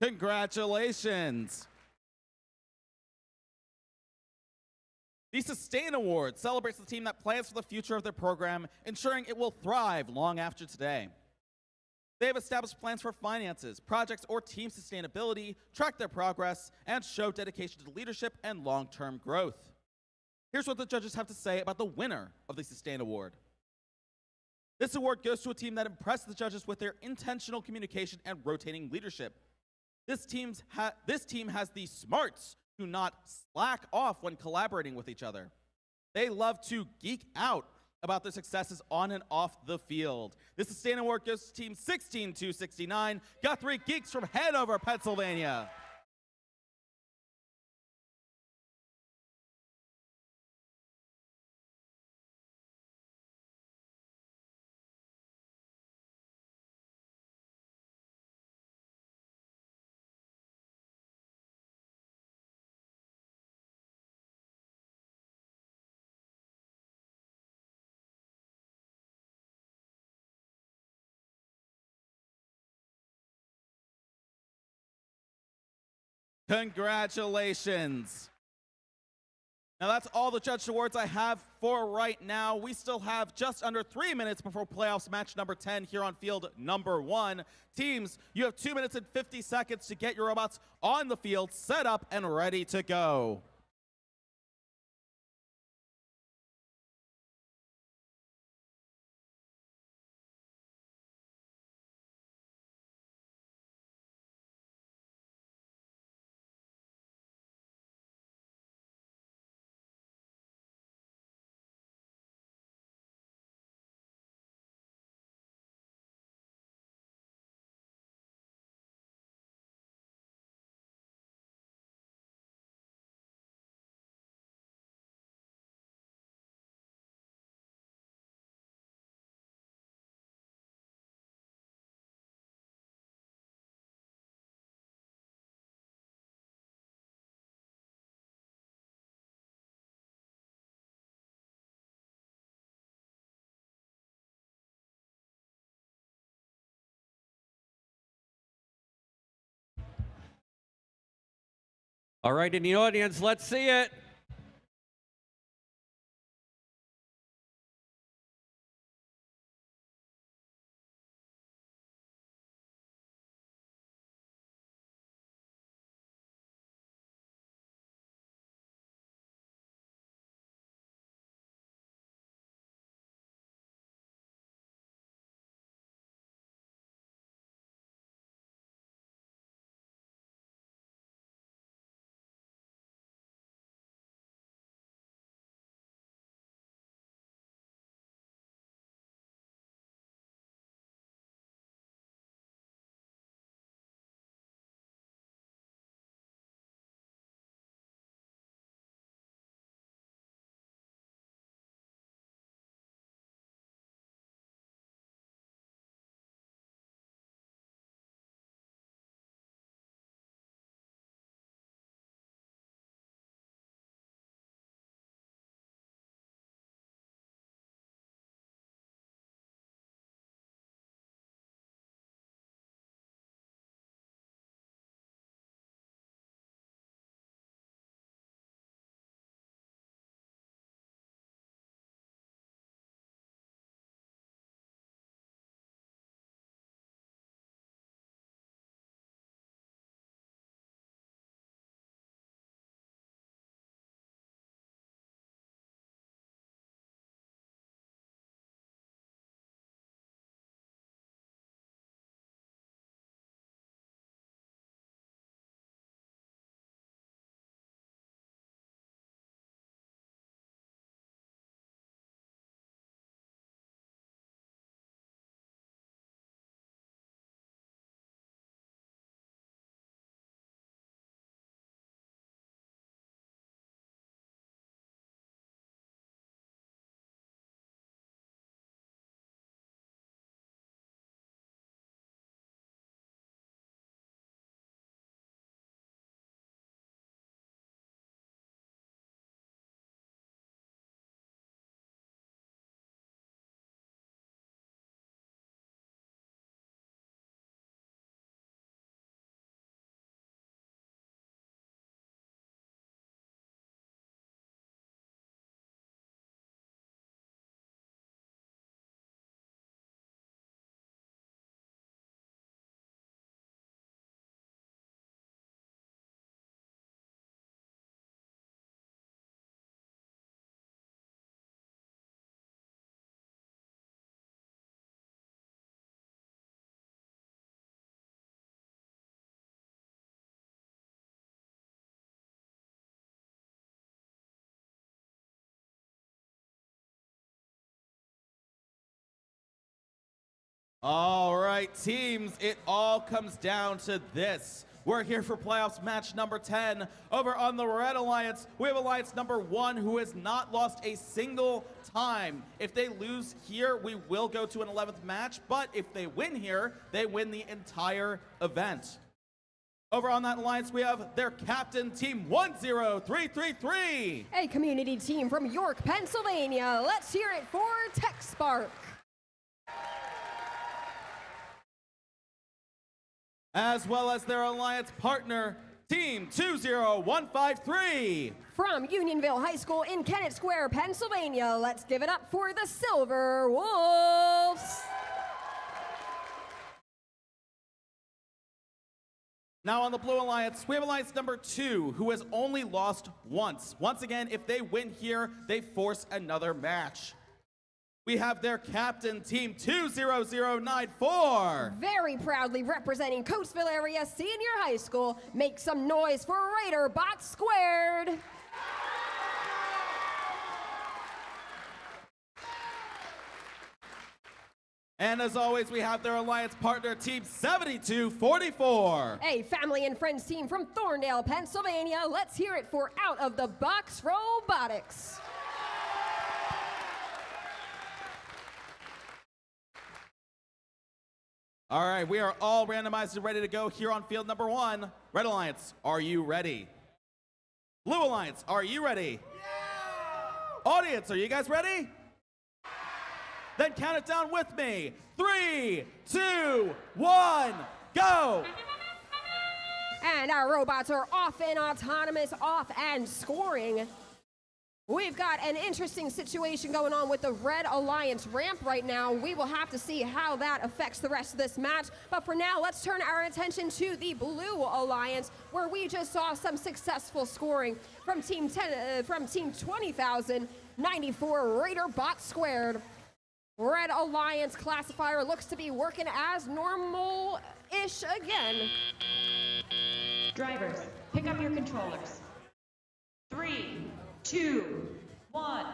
Congratulations. The Sustain Award celebrates the team that plans for the future of their program, ensuring it will thrive long after today. They have established plans for finances, projects, or team sustainability, track their progress, and show dedication to leadership and long-term growth. Here's what the judges have to say about the winner of the Sustain Award. This award goes to a team that impressed the judges with their intentional communication and rotating leadership. This team has the smarts to not slack off when collaborating with each other. They love to geek out about their successes on and off the field. This Sustain Award goes to Team 16269 Guthrie Geeks from Hanover, Pennsylvania. Congratulations. Now that's all the judge awards I have for right now. We still have just under 3 minutes before playoffs match number 10 here on field number 1. Teams, you have 2 minutes and 50 seconds to get your robots on the field, set up and ready to go. All right, in the audience, let's see it. All right, teams, it all comes down to this. We're here for playoffs match number 10. Over on the Red Alliance, we have Alliance number 1 who has not lost a single time. If they lose here, we will go to an 11th match, but if they win here, they win the entire event. Over on that alliance, we have their captain, Team 10333. A community team from York, Pennsylvania. Let's hear it for Tech Spark. As well as their alliance partner, Team 20153. From Unionville High School in Kennett Square, Pennsylvania, let's give it up for the Silver Wolves. Now on the Blue Alliance, we have Alliance number 2, who has only lost once. Once again, if they win here, they force another match. We have their captain, Team 20094. Very proudly representing Coatesville Area Senior High School. Make some noise for Raider Bot Squared. And as always, we have their alliance partner, Team 7244. A family and friends team from Thorndale, Pennsylvania. Let's hear it for Out of the Box Robotics. All right, we are all randomized and ready to go here on field number 1. Red Alliance, are you ready? Blue Alliance, are you ready? Yeah! Audience, are you guys ready? Then count it down with me. 3, 2, 1, go! And our robots are off and autonomous, off and scoring. We've got an interesting situation going on with the Red Alliance ramp right now. We will have to see how that affects the rest of this match. But for now, let's turn our attention to the Blue Alliance, where we just saw some successful scoring from Team 20,094 Raider Bot Squared. Red Alliance classifier looks to be working as normal-ish again. Drivers, pick up your controllers. 3, 2, 1.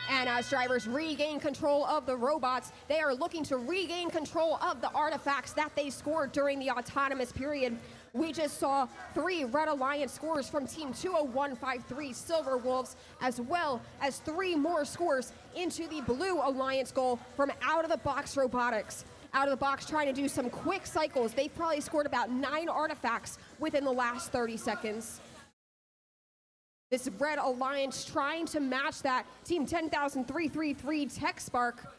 And as drivers regain control of the robots, they are looking to regain control of the artifacts that they scored during the autonomous period. We just saw 3 Red Alliance scores from Team 20153 Silver Wolves, as well as 3 more scores into the Blue Alliance goal from Out of the Box Robotics. Out of the Box trying to do some quick cycles. They've probably scored about 9 artifacts within the last 30 seconds. This Red Alliance trying to match that. Team 10,333 Tech Spark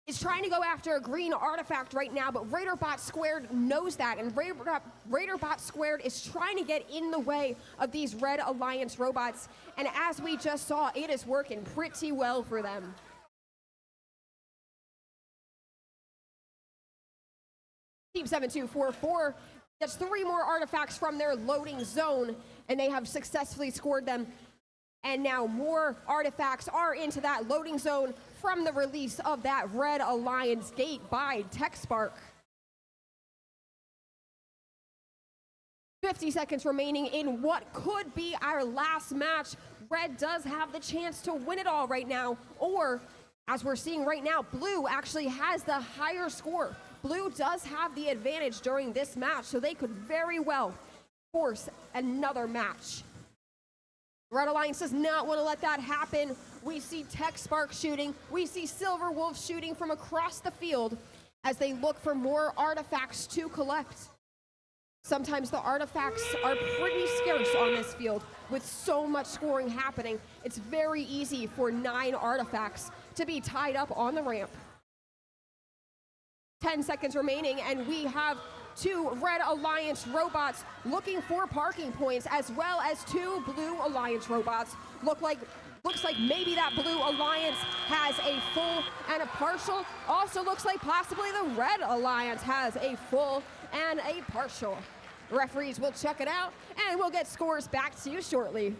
is trying to go after a green artifact right now, but RaiderBot Squared knows that, and RaiderBot Squared is trying to get in the way of these Red Alliance robots, and as we just saw, it is working pretty well for them. Team 7244 gets 3 more artifacts from their loading zone, and they have successfully scored them. And now more artifacts are into that loading zone from the release of that Red Alliance gate by TechSpark. 50 seconds remaining in what could be our last match. Red does have the chance to win it all right now, or as we're seeing right now, Blue actually has the higher score. Blue does have the advantage during this match, so they could very well force another match. Red Alliance does not want to let that happen. We see Tech Spark shooting. We see Silver Wolf shooting from across the field as they look for more artifacts to collect. Sometimes the artifacts are pretty scarce on this field. With so much scoring happening, it's very easy for 9 artifacts to be tied up on the ramp. 10 seconds remaining, and we have 2 Red Alliance robots looking for parking points, as well as 2 Blue Alliance robots. Looks like maybe that Blue Alliance has a full and a partial. Also looks like possibly the Red Alliance has a full and a partial. Referees will check it out, and we'll get scores back to you shortly.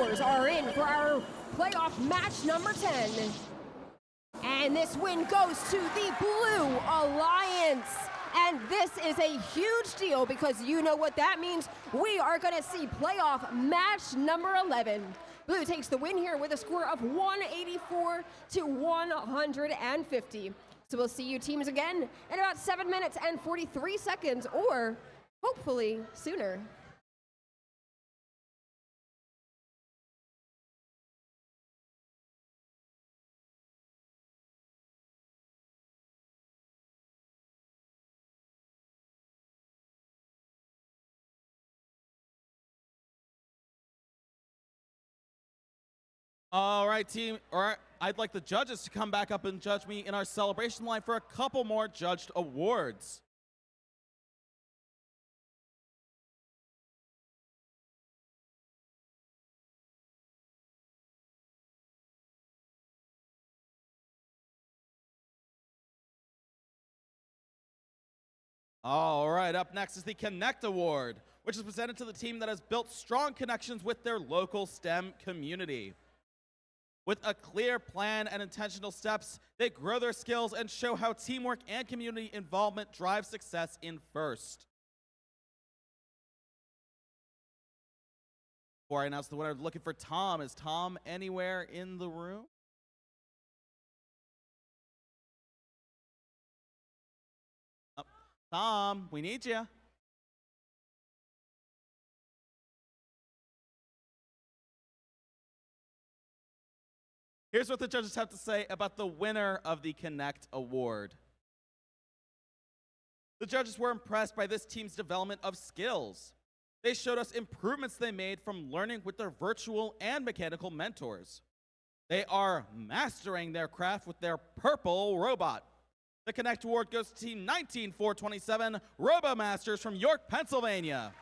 Towers are in for our playoff match number 10. And this win goes to the Blue Alliance. And this is a huge deal because you know what that means. We are going to see playoff match number 11. Blue takes the win here with a score of 184 to 150. So we'll see you teams again in about 7 minutes and 43 seconds, or hopefully sooner. All right, team. All right, I'd like the judges to come back up and judge me in our celebration line for a couple more judged awards. All right, up next is the Connect Award, which is presented to the team that has built strong connections with their local STEM community. With a clear plan and intentional steps, they grow their skills and show how teamwork and community involvement drive success in FIRST. Before I announce the winner, looking for Tom. Is Tom anywhere in the room? Oh, Tom, we need you. Here's what the judges have to say about the winner of the Connect Award. The judges were impressed by this team's development of skills. They showed us improvements they made from learning with their virtual and mechanical mentors. They are mastering their craft with their purple robot. The Connect Award goes to Team 19427 RoboMasters from York, Pennsylvania.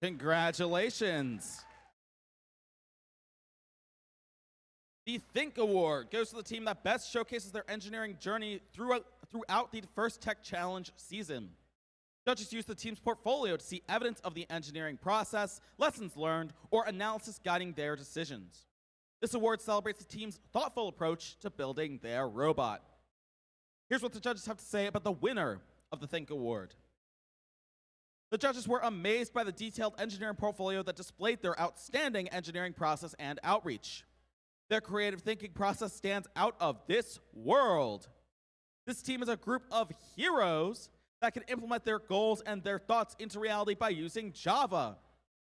Congratulations. The Think Award goes to the team that best showcases their engineering journey throughout the First Tech Challenge season. Judges use the team's portfolio to see evidence of the engineering process, lessons learned, or analysis guiding their decisions. This award celebrates the team's thoughtful approach to building their robot. Here's what the judges have to say about the winner of the Think Award. The judges were amazed by the detailed engineering portfolio that displayed their outstanding engineering process and outreach. Their creative thinking process stands out of this world. This team is a group of heroes that can implement their goals and their thoughts into reality by using Java.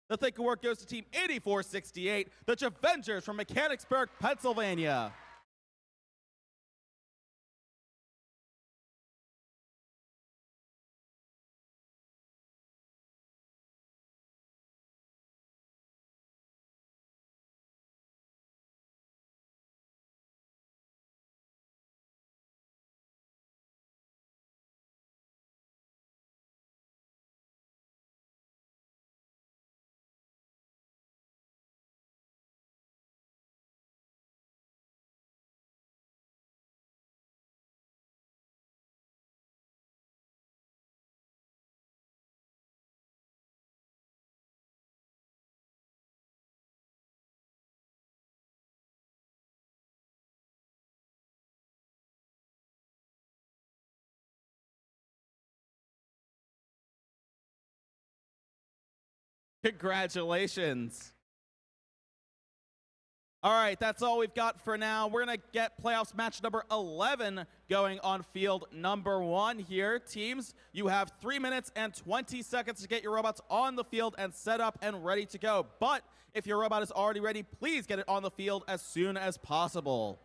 The Think Award goes to Team 8468, the Javengers from Mechanicsburg, Pennsylvania. Congratulations. All right, that's all we've got for now. We're going to get playoffs match number 11 going on field number 1 here. Teams, you have 3 minutes and 20 seconds to get your robots on the field and set up and ready to go. But if your robot is already ready, please get it on the field as soon as possible.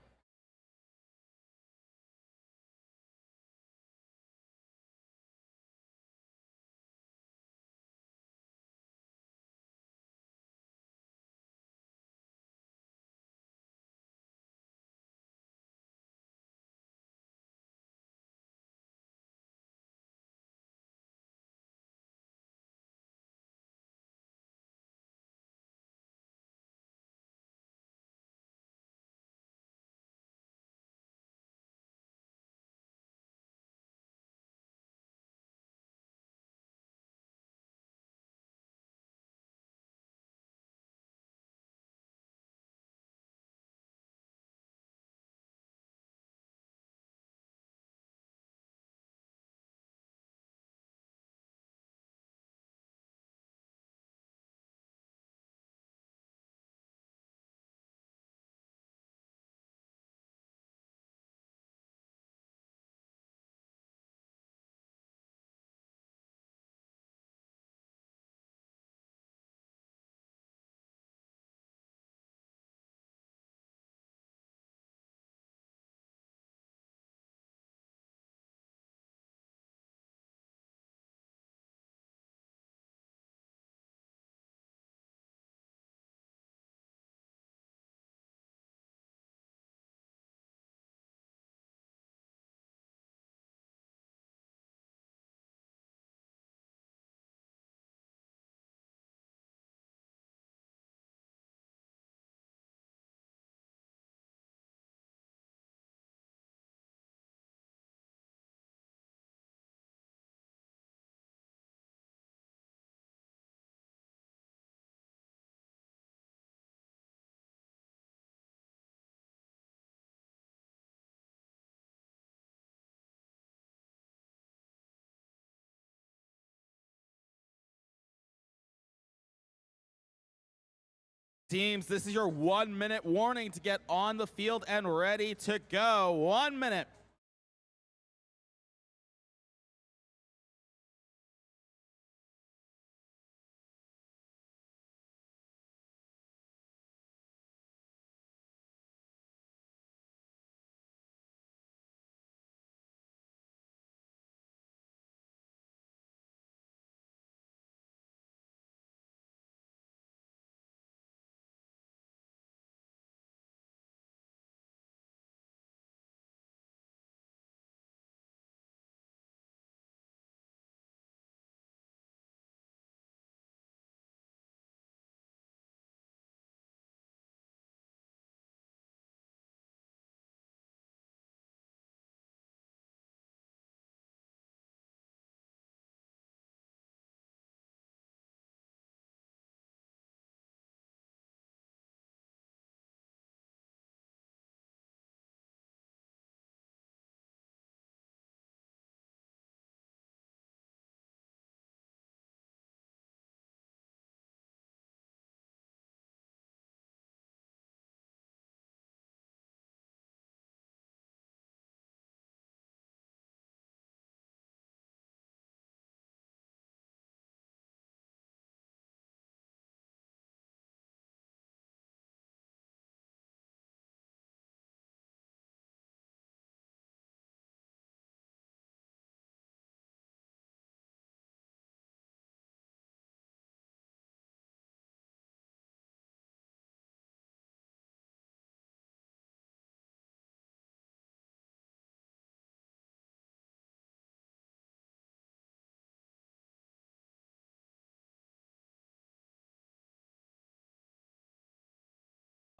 Teams, this is your 1 minute warning to get on the field and ready to go. 1 minute.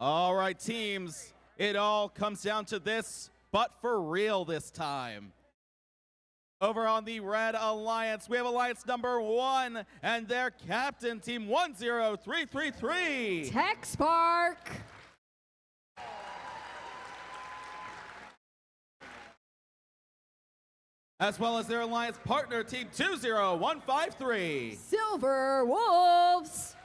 All right, teams, it all comes down to this, but for real this time. Over on the Red Alliance, we have Alliance number 1 and their captain, Team 10333. Tech Spark. As well as their alliance partner, Team 20153. Silver Wolves.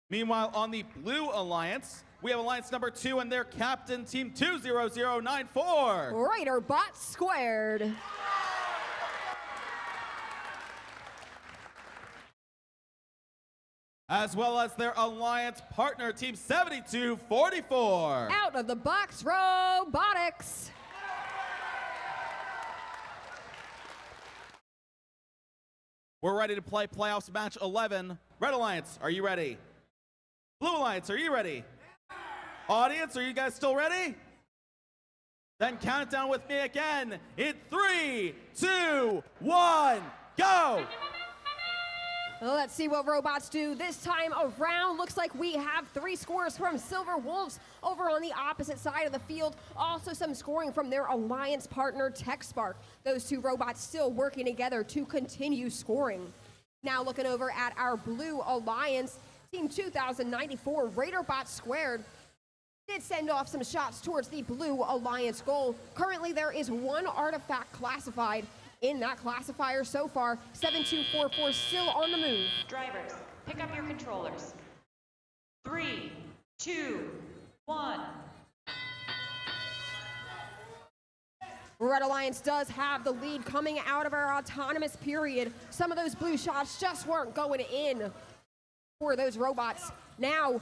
Meanwhile, on the Blue Alliance, we have Alliance number 2 and their captain, Team 20094. Raider Bot Squared. As well as their alliance partner, Team 7244. Out of the box robotics. We're ready to play playoffs match 11. Red Alliance, are you ready? Blue Alliance, are you ready? Audience, are you guys still ready? Then count it down with me again in 3, 2, 1, go! Let's see what robots do this time around. Looks like we have 3 scores from Silver Wolves over on the opposite side of the field. Also some scoring from their alliance partner, Tech Spark. Those 2 robots still working together to continue scoring. Now looking over at our Blue Alliance, Team 2094, Raider Bot Squared, did send off some shots towards the Blue Alliance goal. Currently, there is 1 artifact classified in that classifier so far. 7244 still on the move. Drivers, pick up your controllers. 3, 2, 1. Red Alliance does have the lead coming out of our autonomous period. Some of those blue shots just weren't going in for those robots. Now,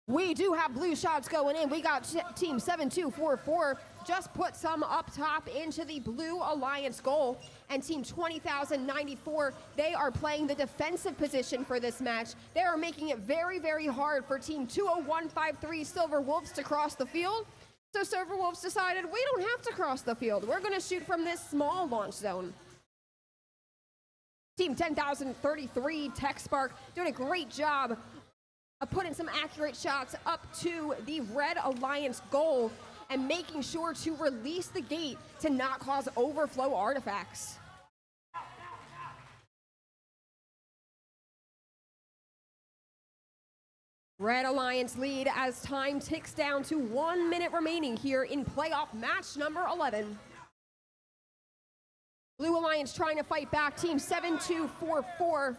we do have blue shots going in. We got Team 7244 just put some up top into the Blue Alliance goal. And Team 20094, they are playing the defensive position for this match. They are making it very, very hard for Team 20153 Silver Wolves to cross the field. So Silver Wolves decided, we don't have to cross the field. We're going to shoot from this small launch zone. Team 10,033 Tech Spark doing a great job of putting some accurate shots up to the Red Alliance goal and making sure to release the gate to not cause overflow artifacts. Red Alliance lead as time ticks down to 1 minute remaining here in playoff match number 11. Blue Alliance trying to fight back. Team 7244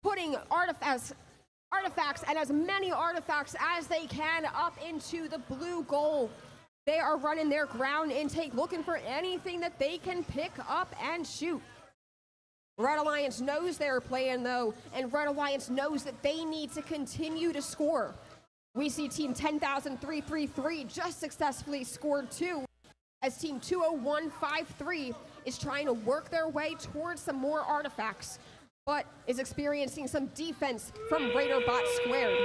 putting artifacts and as many artifacts as they can up into the blue goal. They are running their ground intake, looking for anything that they can pick up and shoot. Red Alliance knows they're playing though, and Red Alliance knows that they need to continue to score. We see Team 10,333 just successfully scored 2, as Team 20153 is trying to work their way towards some more artifacts, but is experiencing some defense from RaiderBot Squared.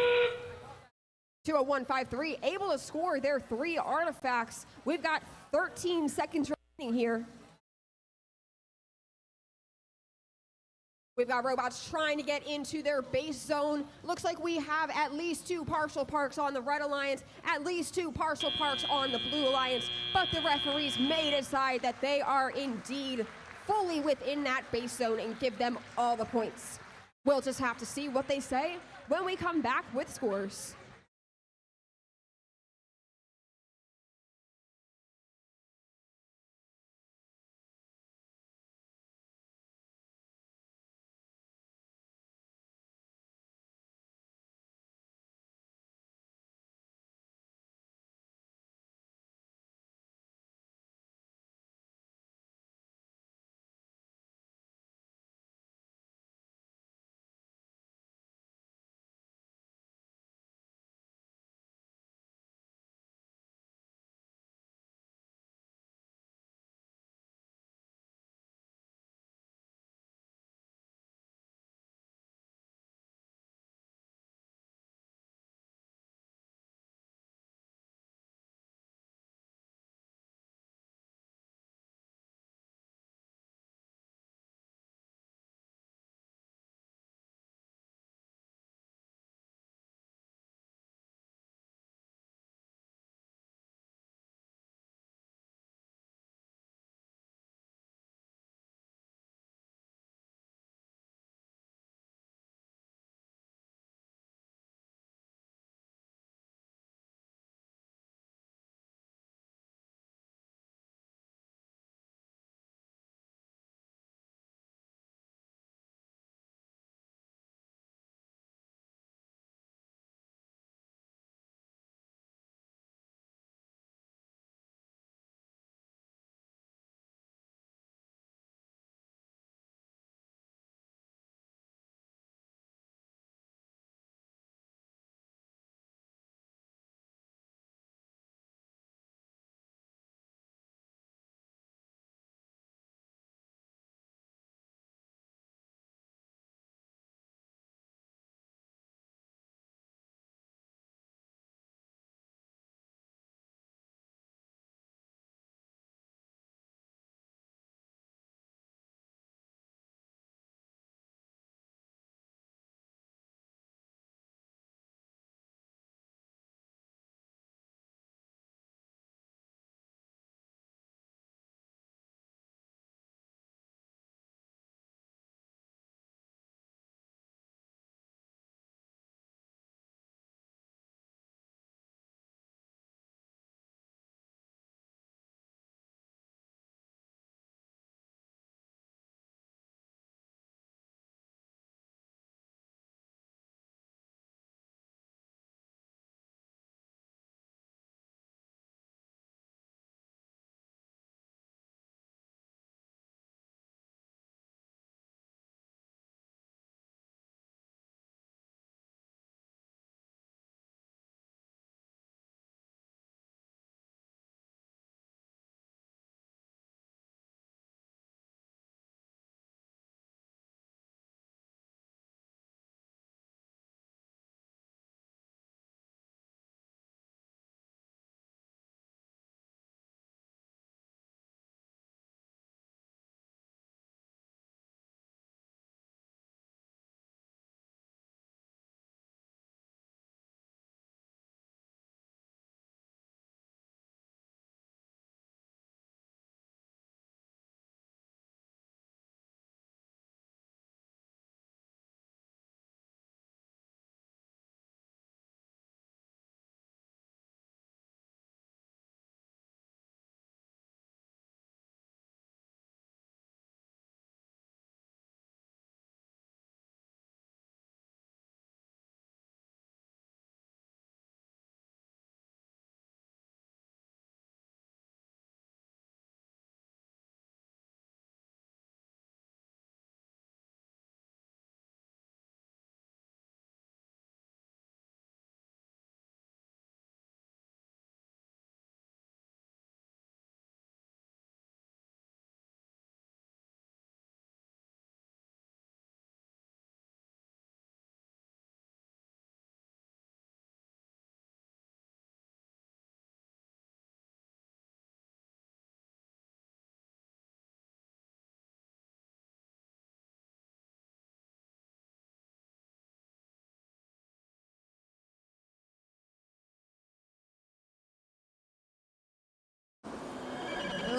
20153 able to score their 3 artifacts. We've got 13 seconds remaining here. We've got robots trying to get into their base zone. Looks like we have at least 2 partial parks on the Red Alliance, at least 2 partial parks on the Blue Alliance, but the referees may decide that they are indeed fully within that base zone and give them all the points. We'll just have to see what they say when we come back with scores.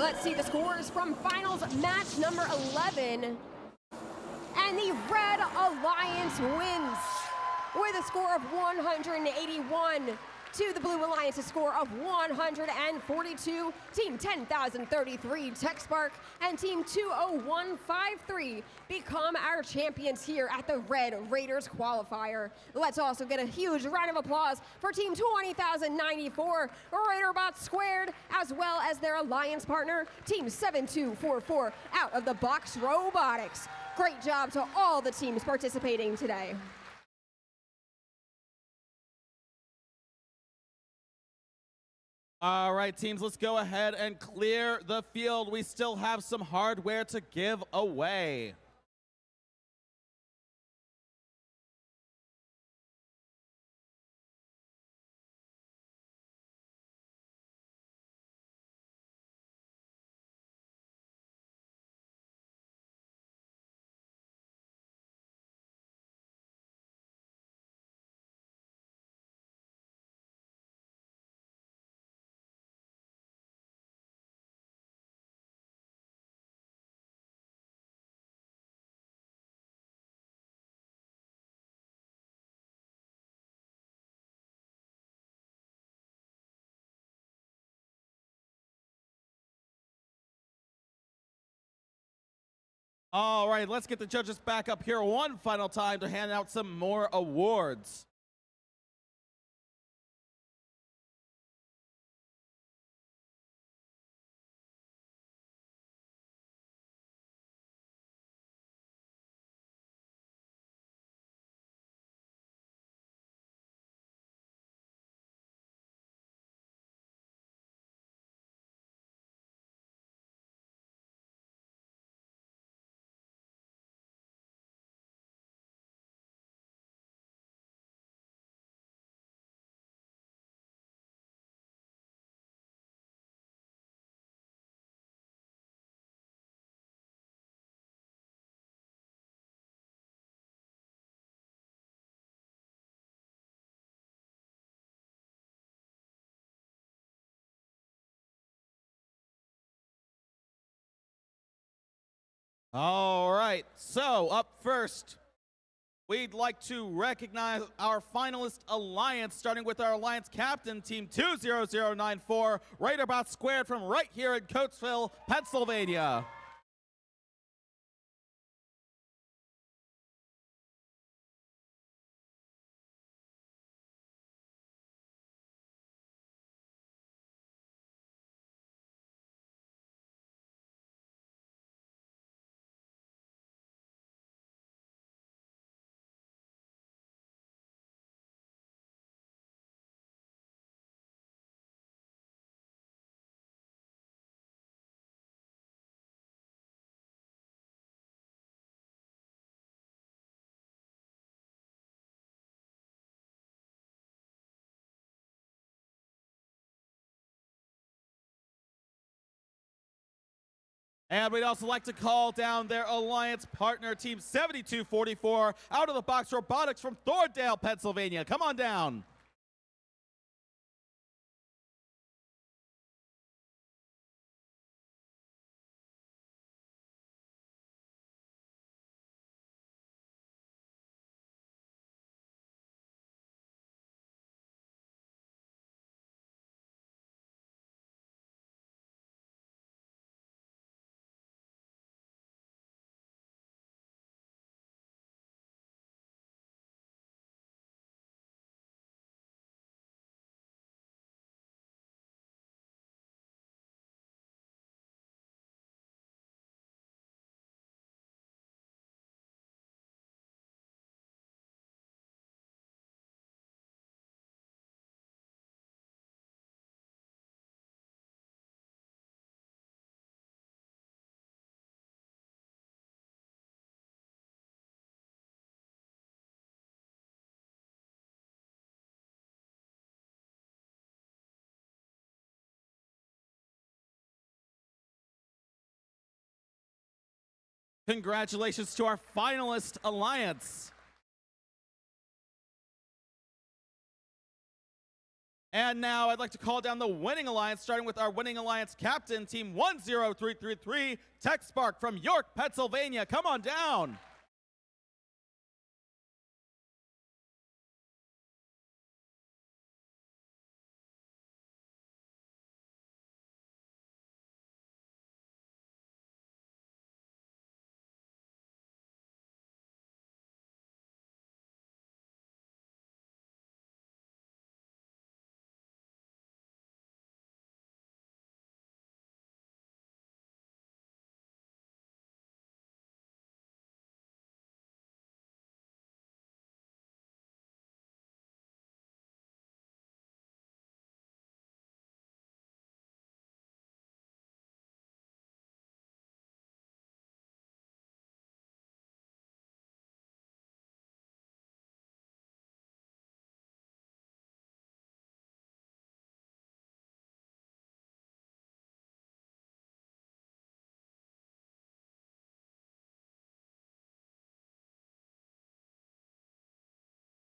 Let's see the scores from finals match number 11. And the Red Alliance wins with a score of 181 to the Blue Alliance's score of 142. Team 10,033 Tech Spark and Team 20153 become our champions here at the Red Raiders Qualifier. Let's also get a huge round of applause for Team 20,094 Raiderbot Squared, as well as their alliance partner, Team 7244 Out of the Box Robotics. Great job to all the teams participating today. All right, teams, let's go ahead and clear the field. We still have some hardware to give away. All right, let's get the judges back up here one final time to hand out some more awards. All right, so up first, we'd like to recognize our finalist alliance, starting with our alliance captain, Team 20094, Raiderbot Squared from right here in Coatesville, Pennsylvania. And we'd also like to call down their alliance partner, Team 7244, Out of the Box Robotics from Thorndale, Pennsylvania. Come on down. Congratulations to our finalist alliance. And now I'd like to call down the winning alliance, starting with our winning alliance captain, Team 10333, Tech Spark from York, Pennsylvania. Come on down.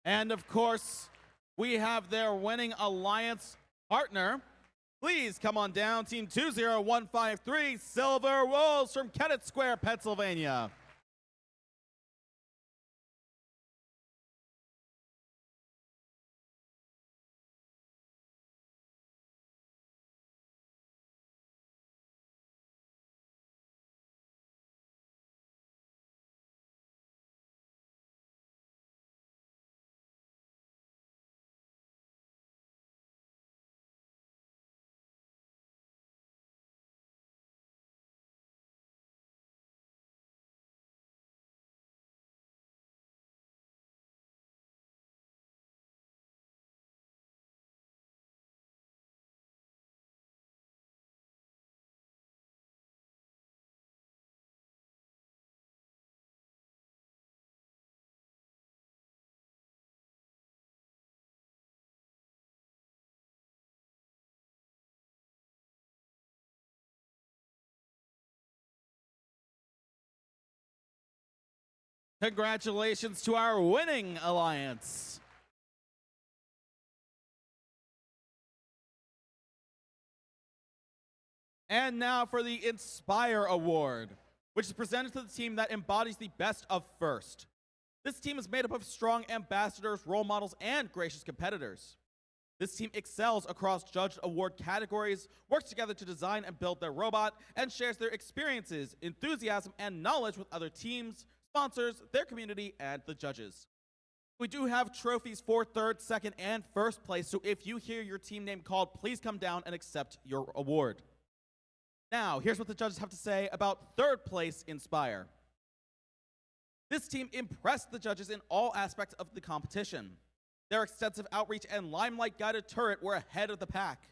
And of course, we have their winning alliance partner. Please come on down, Team 20153, Silver Wolves from Kennett Square, Pennsylvania. Congratulations to our winning alliance. And now for the Inspire Award, which is presented to the team that embodies the best of first. This team is made up of strong ambassadors, role models, and gracious competitors. This team excels across judged award categories, works together to design and build their robot, and shares their experiences, enthusiasm, and knowledge with other teams, sponsors, their community, and the judges. We do have trophies for third, second, and first place, so if you hear your team name called, please come down and accept your award. Now, here's what the judges have to say about third place Inspire. This team impressed the judges in all aspects of the competition. Their extensive outreach and limelight-guided turret were ahead of the pack.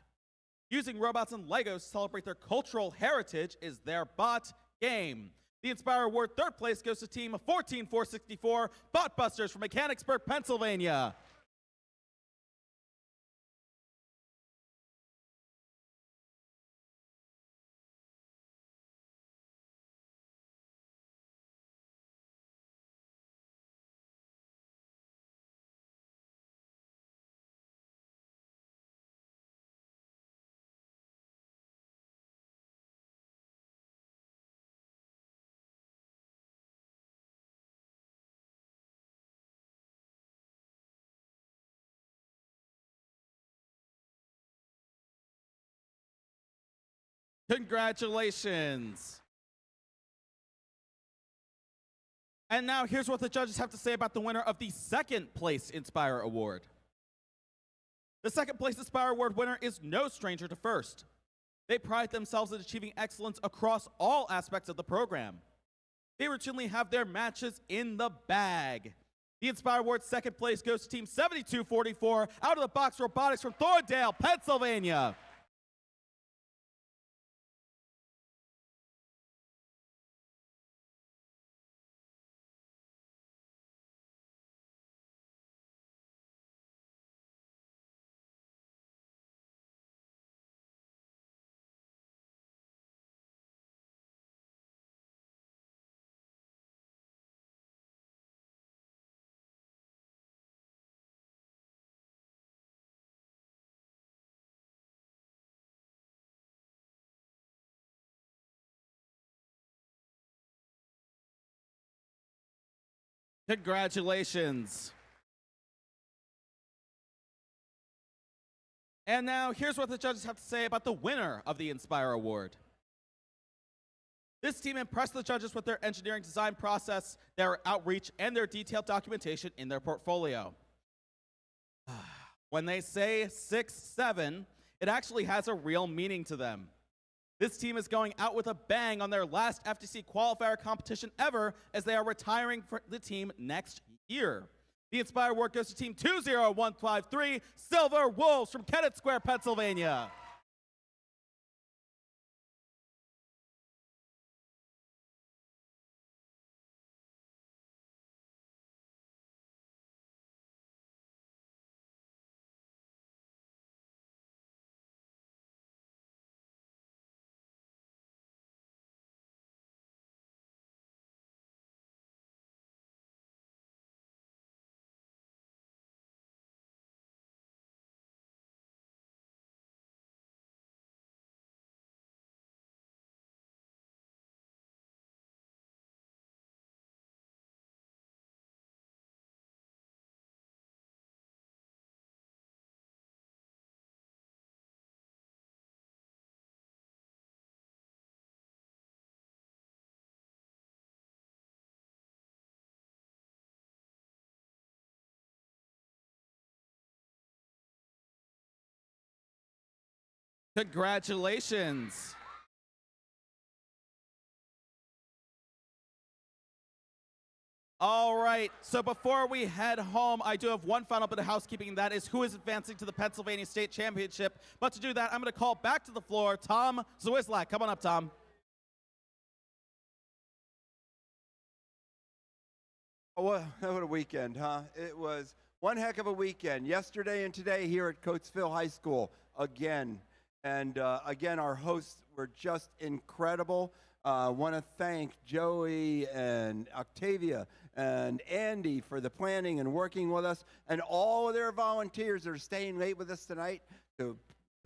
Using robots and Legos to celebrate their cultural heritage is their bot game. The Inspire Award third place goes to Team 14464 Botbusters from Mechanicsburg, Pennsylvania. Congratulations. And now here's what the judges have to say about the winner of the second place Inspire Award. The second place Inspire Award winner is no stranger to first. They pride themselves in achieving excellence across all aspects of the program. They routinely have their matches in the bag. The Inspire Award second place goes to Team 7244 Out of the Box Robotics from Thorndale, Pennsylvania. Congratulations. And now here's what the judges have to say about the winner of the Inspire Award. This team impressed the judges with their engineering design process, their outreach, and their detailed documentation in their portfolio. When they say 6-7, it actually has a real meaning to them. This team is going out with a bang on their last FTC qualifier competition ever, as they are retiring for the team next year. The Inspire Award goes to Team 20153, Silver Wolves from Kennett Square, Pennsylvania. Congratulations. All right, so before we head home, I do have one final bit of housekeeping, and that is who is advancing to the Pennsylvania State Championship. But to do that, I'm going to call back to the floor Tom Zwislak. Come on up, Tom. Oh, what a weekend, huh? It was one heck of a weekend. Yesterday and today here at Coatesville High School again. And again, our hosts were just incredible. I want to thank Joey and Octavia and Andy for the planning and working with us, and all of their volunteers that are staying late with us tonight to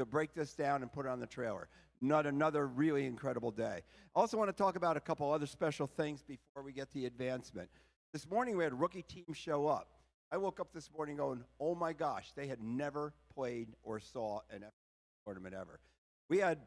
break this down and put it on the trailer. Not another really incredible day. I also want to talk about a couple other special things before we get the advancement. This morning we had a rookie team show up. I woke up this morning going, oh my gosh, they had never played or saw an FBS tournament ever. We had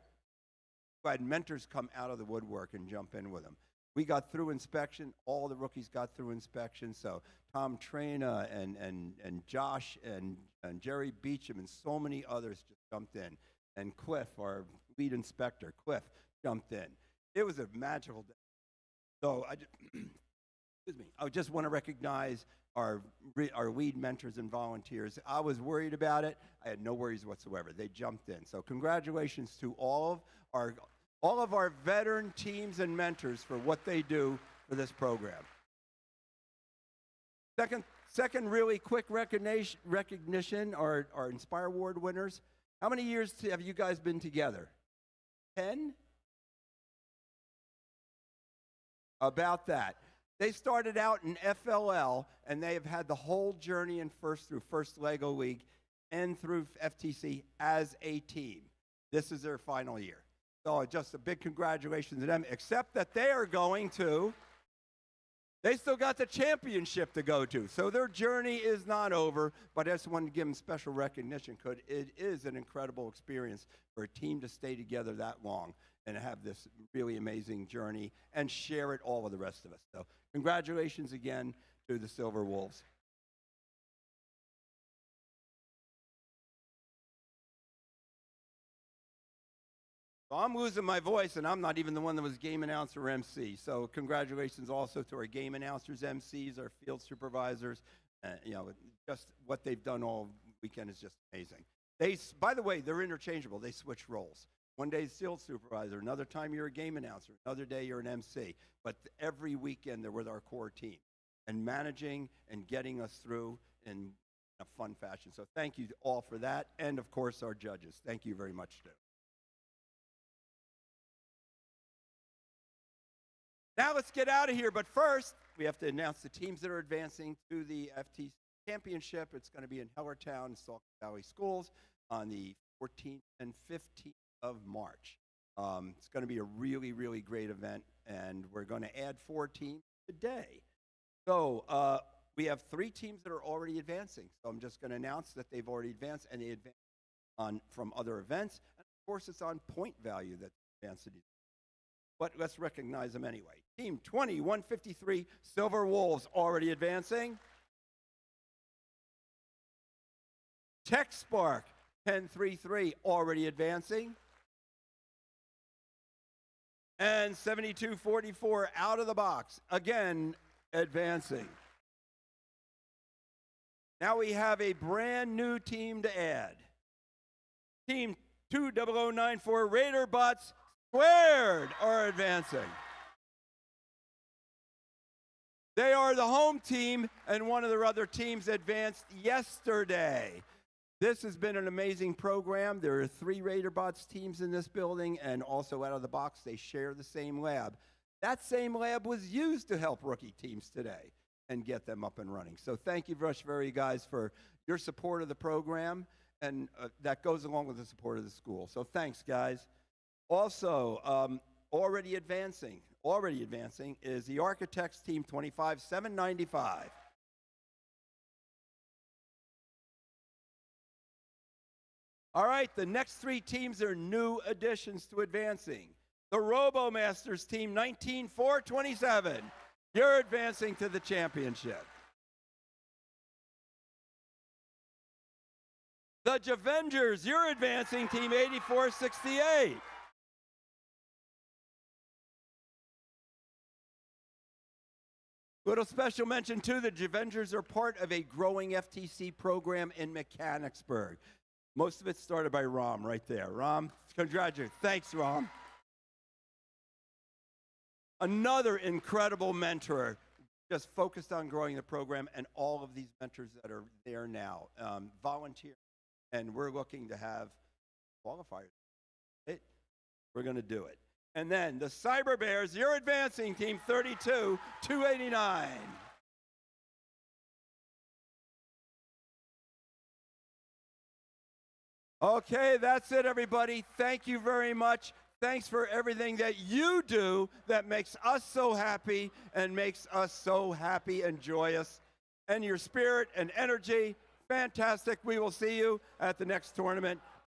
mentors come out of the woodwork and jump in with them. We got through inspection. All the rookies got through inspection. So Tom Trina and Josh and Jerry Beecham and so many others just jumped in. And Cliff, our lead inspector, Cliff, jumped in. It was a magical day. So I just want to recognize our lead mentors and volunteers. I was worried about it. I had no worries whatsoever. They jumped in. So congratulations to all of our veteran teams and mentors for what they do for this program. Second really quick recognition are our Inspire Award winners. How many years have you guys been together? 10? About that. They started out in FLL, and they have had the whole journey in through First Lego League and through FTC as a team. This is their final year. So just a big congratulations to them, except that they still got the championship to go to. So their journey is not over, but I just wanted to give them special recognition because it is an incredible experience for a team to stay together that long and have this really amazing journey and share it all with the rest of us. So congratulations again to the Silver Wolves. So I'm losing my voice, and I'm not even the one that was game announcer or MC. So congratulations also to our game announcers, MCs, our field supervisors. Just what they've done all weekend is just amazing. By the way, they're interchangeable. They switch roles. One day field supervisor, another time you're a game announcer, another day you're an MC. But every weekend they're with our core team and managing and getting us through in a fun fashion. So thank you all for that, and of course our judges. Thank you very much too. Now let's get out of here, but first we have to announce the teams that are advancing to the FTC Championship. It's going to be in Hellertown, Sauk Valley Schools on the 14th and 15th of March. It's going to be a really, really great event, and we're going to add 4 teams today. So we have 3 teams that are already advancing. So I'm just going to announce that they've already advanced, and they advanced from other events. And of course, it's on point value that they advanced. But let's recognize them anyway. Team 2153 Silver Wolves already advancing. Tech Spark 1033 already advancing. And 7244 out of the box, again advancing. Now we have a brand new team to add. Team 20094 Raider Bots Squared are advancing. They are the home team, and one of their other teams advanced yesterday. This has been an amazing program. There are 3 Raider Bots teams in this building, and also out of the box, they share the same lab. That same lab was used to help rookie teams today and get them up and running. So thank you very guys for your support of the program, and that goes along with the support of the school. So thanks, guys. Also, already advancing is the Architects team 25795. All right, the next 3 teams are new additions to advancing. The RoboMasters team 19427. You're advancing to the championship. The Javengers, you're advancing team 8468. Little special mention too, the Javengers are part of a growing FTC program in Mechanicsburg. Most of it started by Rom right there. Rom, congratulations. Thanks, Rom. Another incredible mentor, just focused on growing the program, and all of these mentors that are there now volunteer. And we're looking to have qualifiers. We're going to do it. And then the Cyber Bears, you're advancing team 32289. Okay, that's it, everybody. Thank you very much. Thanks for everything that you do that makes us so happy and makes us so happy and joyous. And your spirit and energy, fantastic. We will see you at the next tournament.